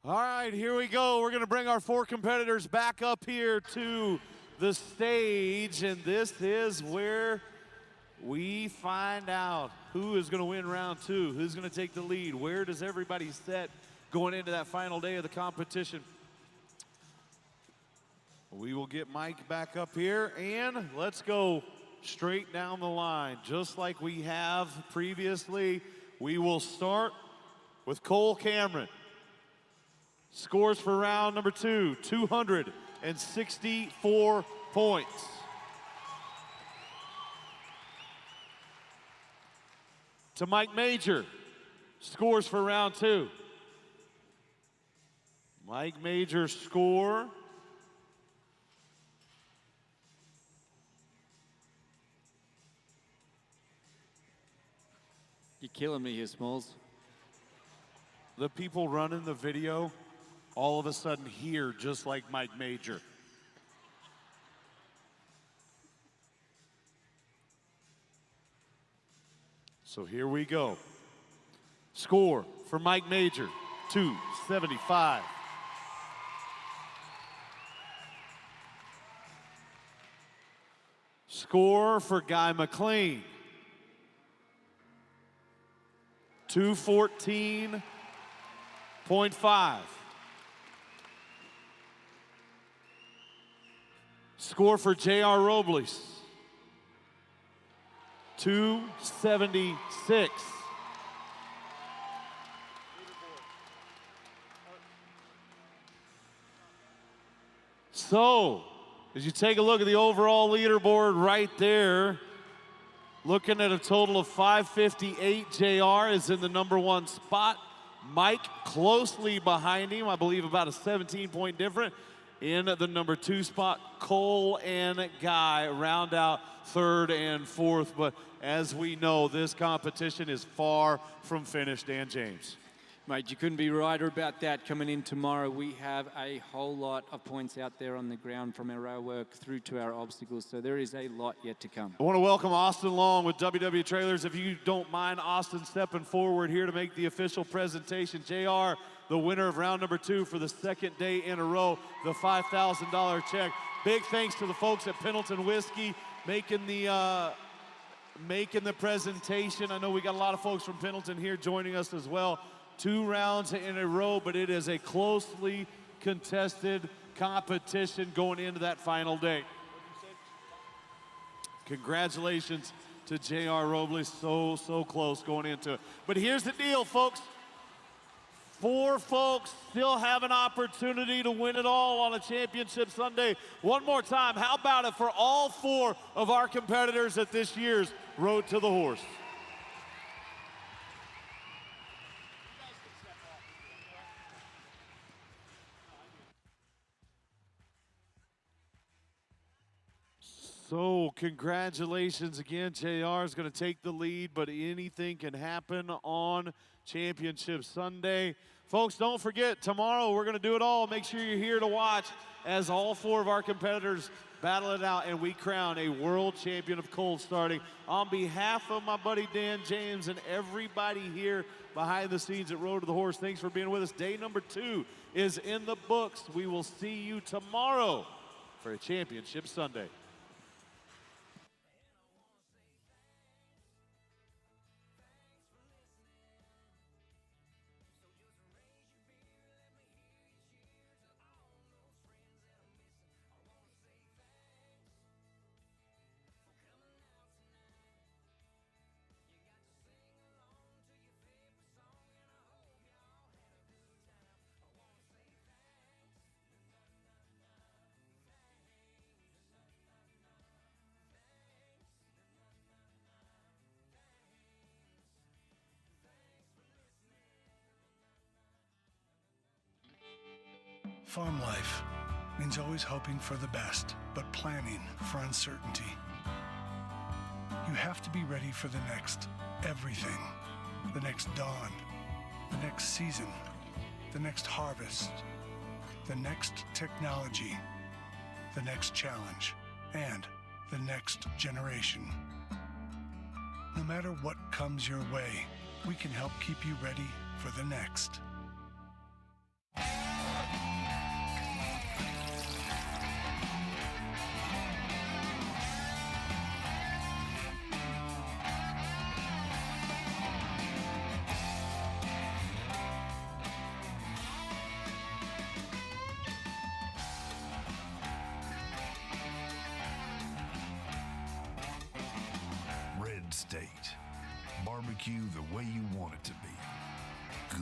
All right, here we go. We're going to bring our 4 competitors back up here to the stage, and this is where we find out who is going to win round 2, who's going to take the lead, where does everybody set going into that final day of the competition. We will get Mike back up here, and let's go straight down the line. Just like we have previously, we will start with Cole Cameron. Scores for round number 2, 264 points. To Mike Major, scores for round 2. Mike Major's score You're killing me here, Smalls. The people running the video all of a sudden hear just like Mike Major. So here we go. Score for Mike Major, 275. Score for Guy McLean, 214.5. Score for J.R. Robles, 276. So, as you take a look at the overall leaderboard right there, looking at a total of 558, JR is in the #1 spot. Mike closely behind him, I believe about a 17-point difference. In the #2 spot, Cole and Guy round out 3rd and 4th. But as we know, this competition is far from finished, Dan James. Mate, you couldn't be righter about that. Coming in tomorrow, we have a whole lot of points out there on the ground from our rail work through to our obstacles, so there is a lot yet to come. I want to welcome Austin Long with WW Trailers. If you don't mind, Austin stepping forward here to make the official presentation. JR, the winner of round number 2 for the 2nd day in a row, the $5,000 check. Big thanks to the folks at Pendleton Whiskey making the presentation. I know we got a lot of folks from Pendleton here joining us as well. 2 rounds in a row, but it is a closely contested competition going into that final day. Congratulations to J.R. Robles, so close going into it. But here's the deal, folks. 4 folks still have an opportunity to win it all on a championship Sunday. One more time, how about it for all 4 of our competitors at this year's Road to the Horse? So congratulations again. JR is going to take the lead, but anything can happen on Championship Sunday. Folks, don't forget, tomorrow we're going to do it all. Make sure you're here to watch as all 4 of our competitors battle it out and we crown a world champion of colt starting. On behalf of my buddy Dan James and everybody here behind the scenes at Road to the Horse, thanks for being with us. Day number 2 is in the books. We will see you tomorrow for a Championship Sunday. Farm life means always hoping for the best, but planning for uncertainty. You have to be ready for the next everything, the next dawn, the next season, the next harvest, the next technology, the next challenge, and the next generation. No matter what comes your way, we can help keep you ready for the next. state. Barbecue the way you want it to be. Good.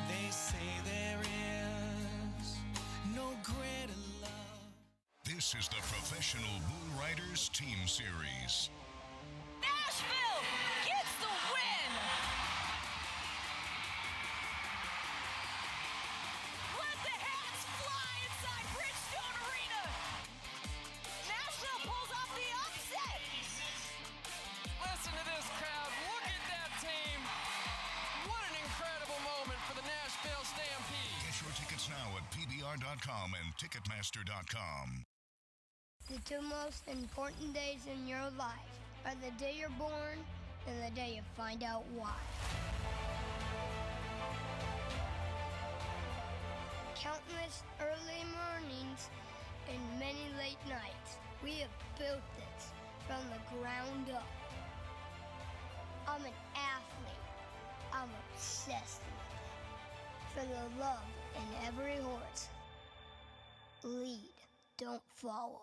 They say there is no greater love. This is the Professional Bull Riders Team Series. Nashville gets the win! Let the hats fly inside Bridgestone Arena! Nashville pulls off the upset! Listen to this crowd. Look at that team. What an incredible moment for the Nashville Stampede. Get your tickets now at PBR.com and Ticketmaster.com. The two most important days in your life are the day you're born and the day you find out why. Countless early mornings and many late nights, we have built this from the ground up. I'm an athlete. I'm obsessed with it. For the love in every horse. Lead, don't follow.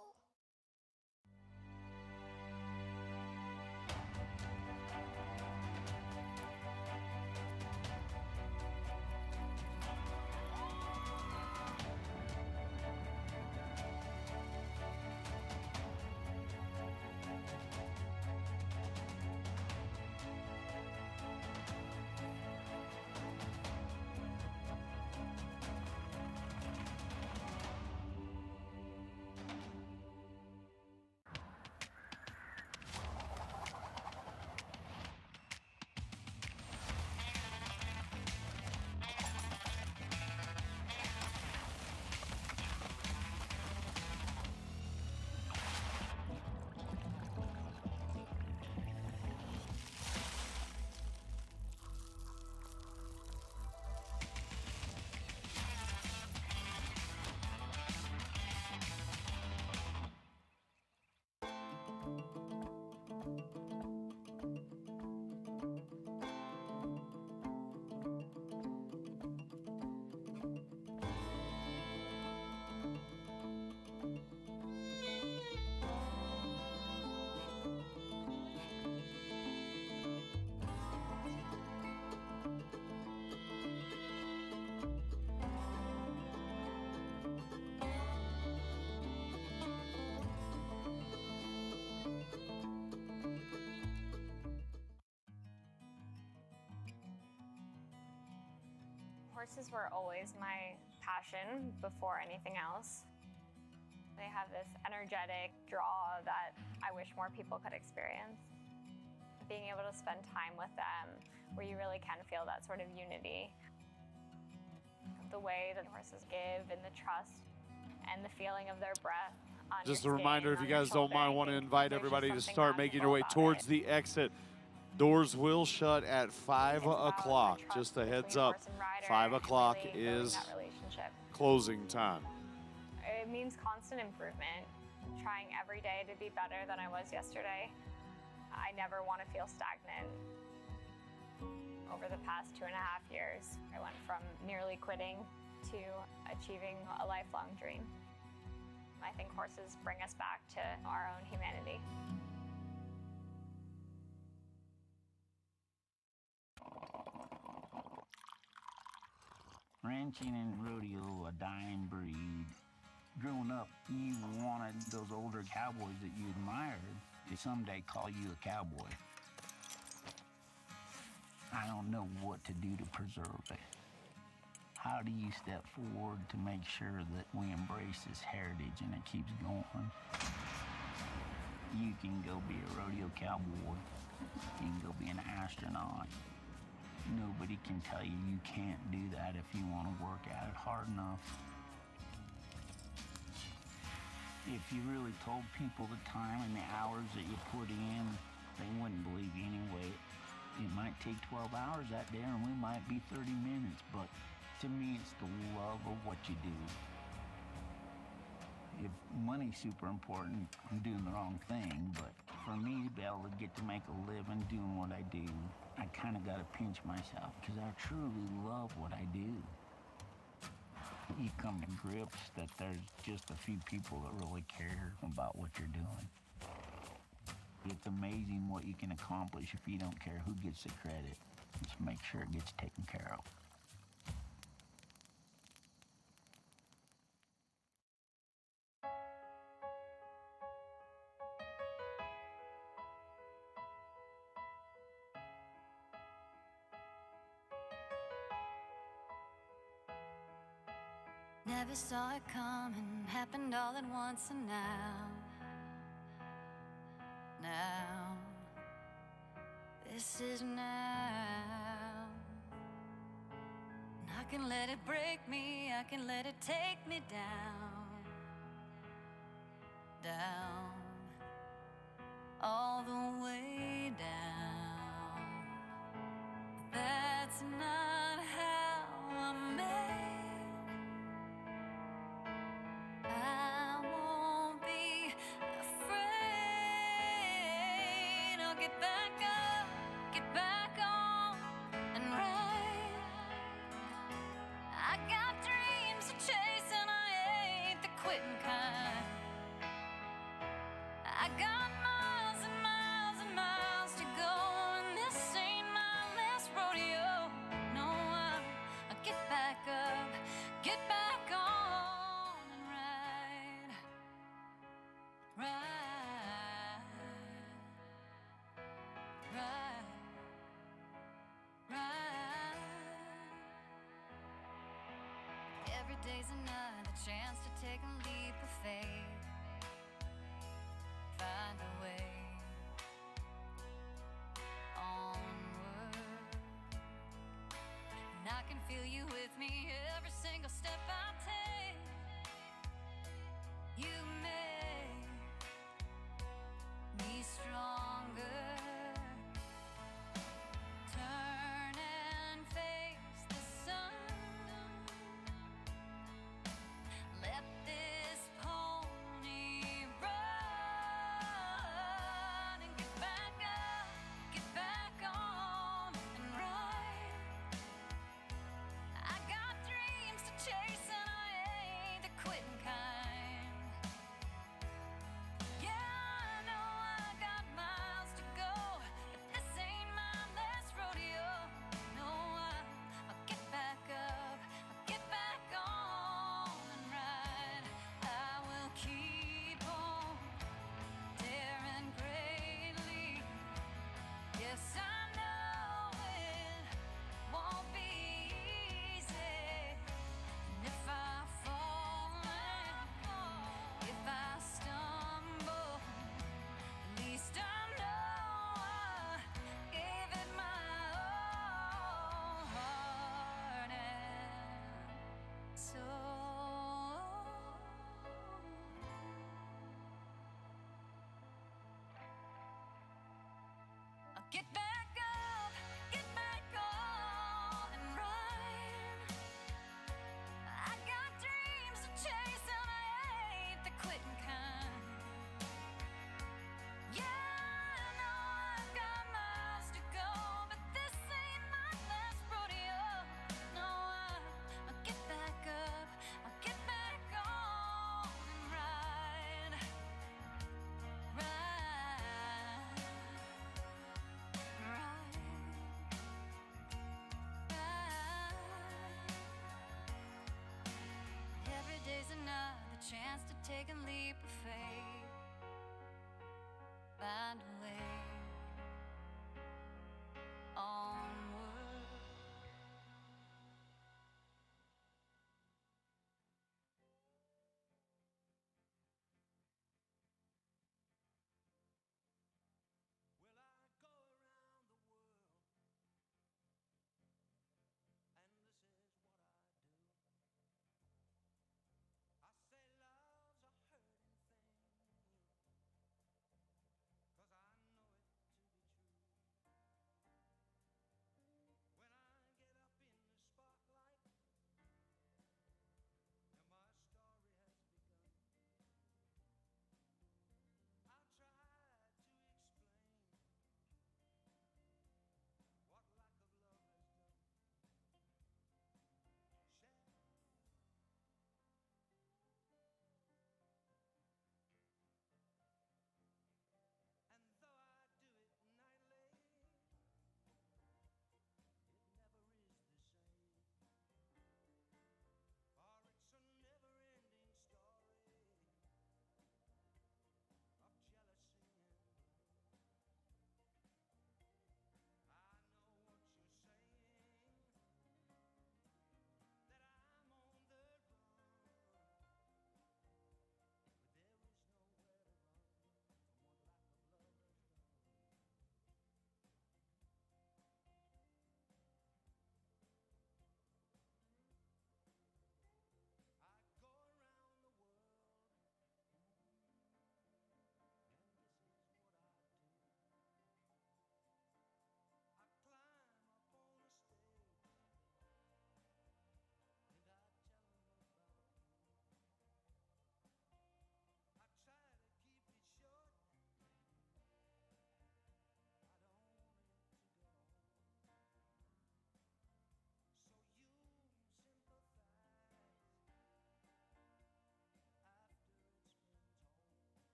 Horses were always my passion before anything else. They have this energetic draw that I wish more people could experience. Being able to spend time with them where you really can feel that sort of unity. The way that horses give and the trust and the feeling of their breath on Just your a reminder, skin, if you on your guys don't shoulder, mind, I want to invite there's everybody to just something start making your way magical about towards the exit. Doors will shut at 5 o'clock. Just a heads up, 5 o'clock is closing time. It means constant improvement, trying every day to be better than I was yesterday. I never want to feel stagnant. Over the past 2.5 years, I went from nearly quitting to achieving a lifelong dream. I think horses bring us back to our own humanity. Ranching and rodeo, a dying breed. Growing up, you wanted those older cowboys that you admired to someday call you a cowboy. I don't know what to do to preserve it. How do you step forward to make sure that we embrace this heritage and it keeps going? You can go be a rodeo cowboy. You can go be an astronaut. Nobody can tell you you can't do that if you want to work at it hard enough. If you really told people the time and the hours that you put in, they wouldn't believe you anyway. It might take 12 hours out there and we might be 30 minutes, but to me it's the love of what you do. If money's super important, I'm doing the wrong thing, but for me to be able to get to make a living doing what I do, I kind of got to pinch myself because I truly love what I do. You come to grips that there's just a few people that really care about what you're doing. It's amazing what you can accomplish if you don't care who gets the credit. Just make sure it gets taken care of. Never saw it coming, happened all at once, and now, this is now. And I can let it break me, I can let it take me down, all the way down. That's not how I'm made. I won't be afraid. I'll get back up, get back on and ride. I got dreams to chase and I ain't the quitting kind. I got miles and miles and miles to go, and this ain't my last rodeo. No, I'll get back up, get back on and ride, ride, ride, ride. Every day's another chance to take a leap of faith. Find a way onward, and I can feel you with me every single step I take. You make me stronger. Turn and face the sun. Let this pony run and get back up, get back on and ride. I got dreams to chase and I ain't the quitting kind. Yeah, I know I got miles to go, but this ain't my last rodeo. No, I'll get back up, I'll get back on and ride. I will keep on daring greatly. Yes, I know it won't be easy. And if I fall and if I stumble, at least I know I gave it my all, heart and soul. I'll get back up, get back on and ride. I got dreams to chase and I ain't the quitting kind. Yeah, I know I've got miles to go, but this ain't my last rodeo. No, I'll get back up, I'll get back on and ride, ride, ride, ride. Every day's another chance to take a leap of faith.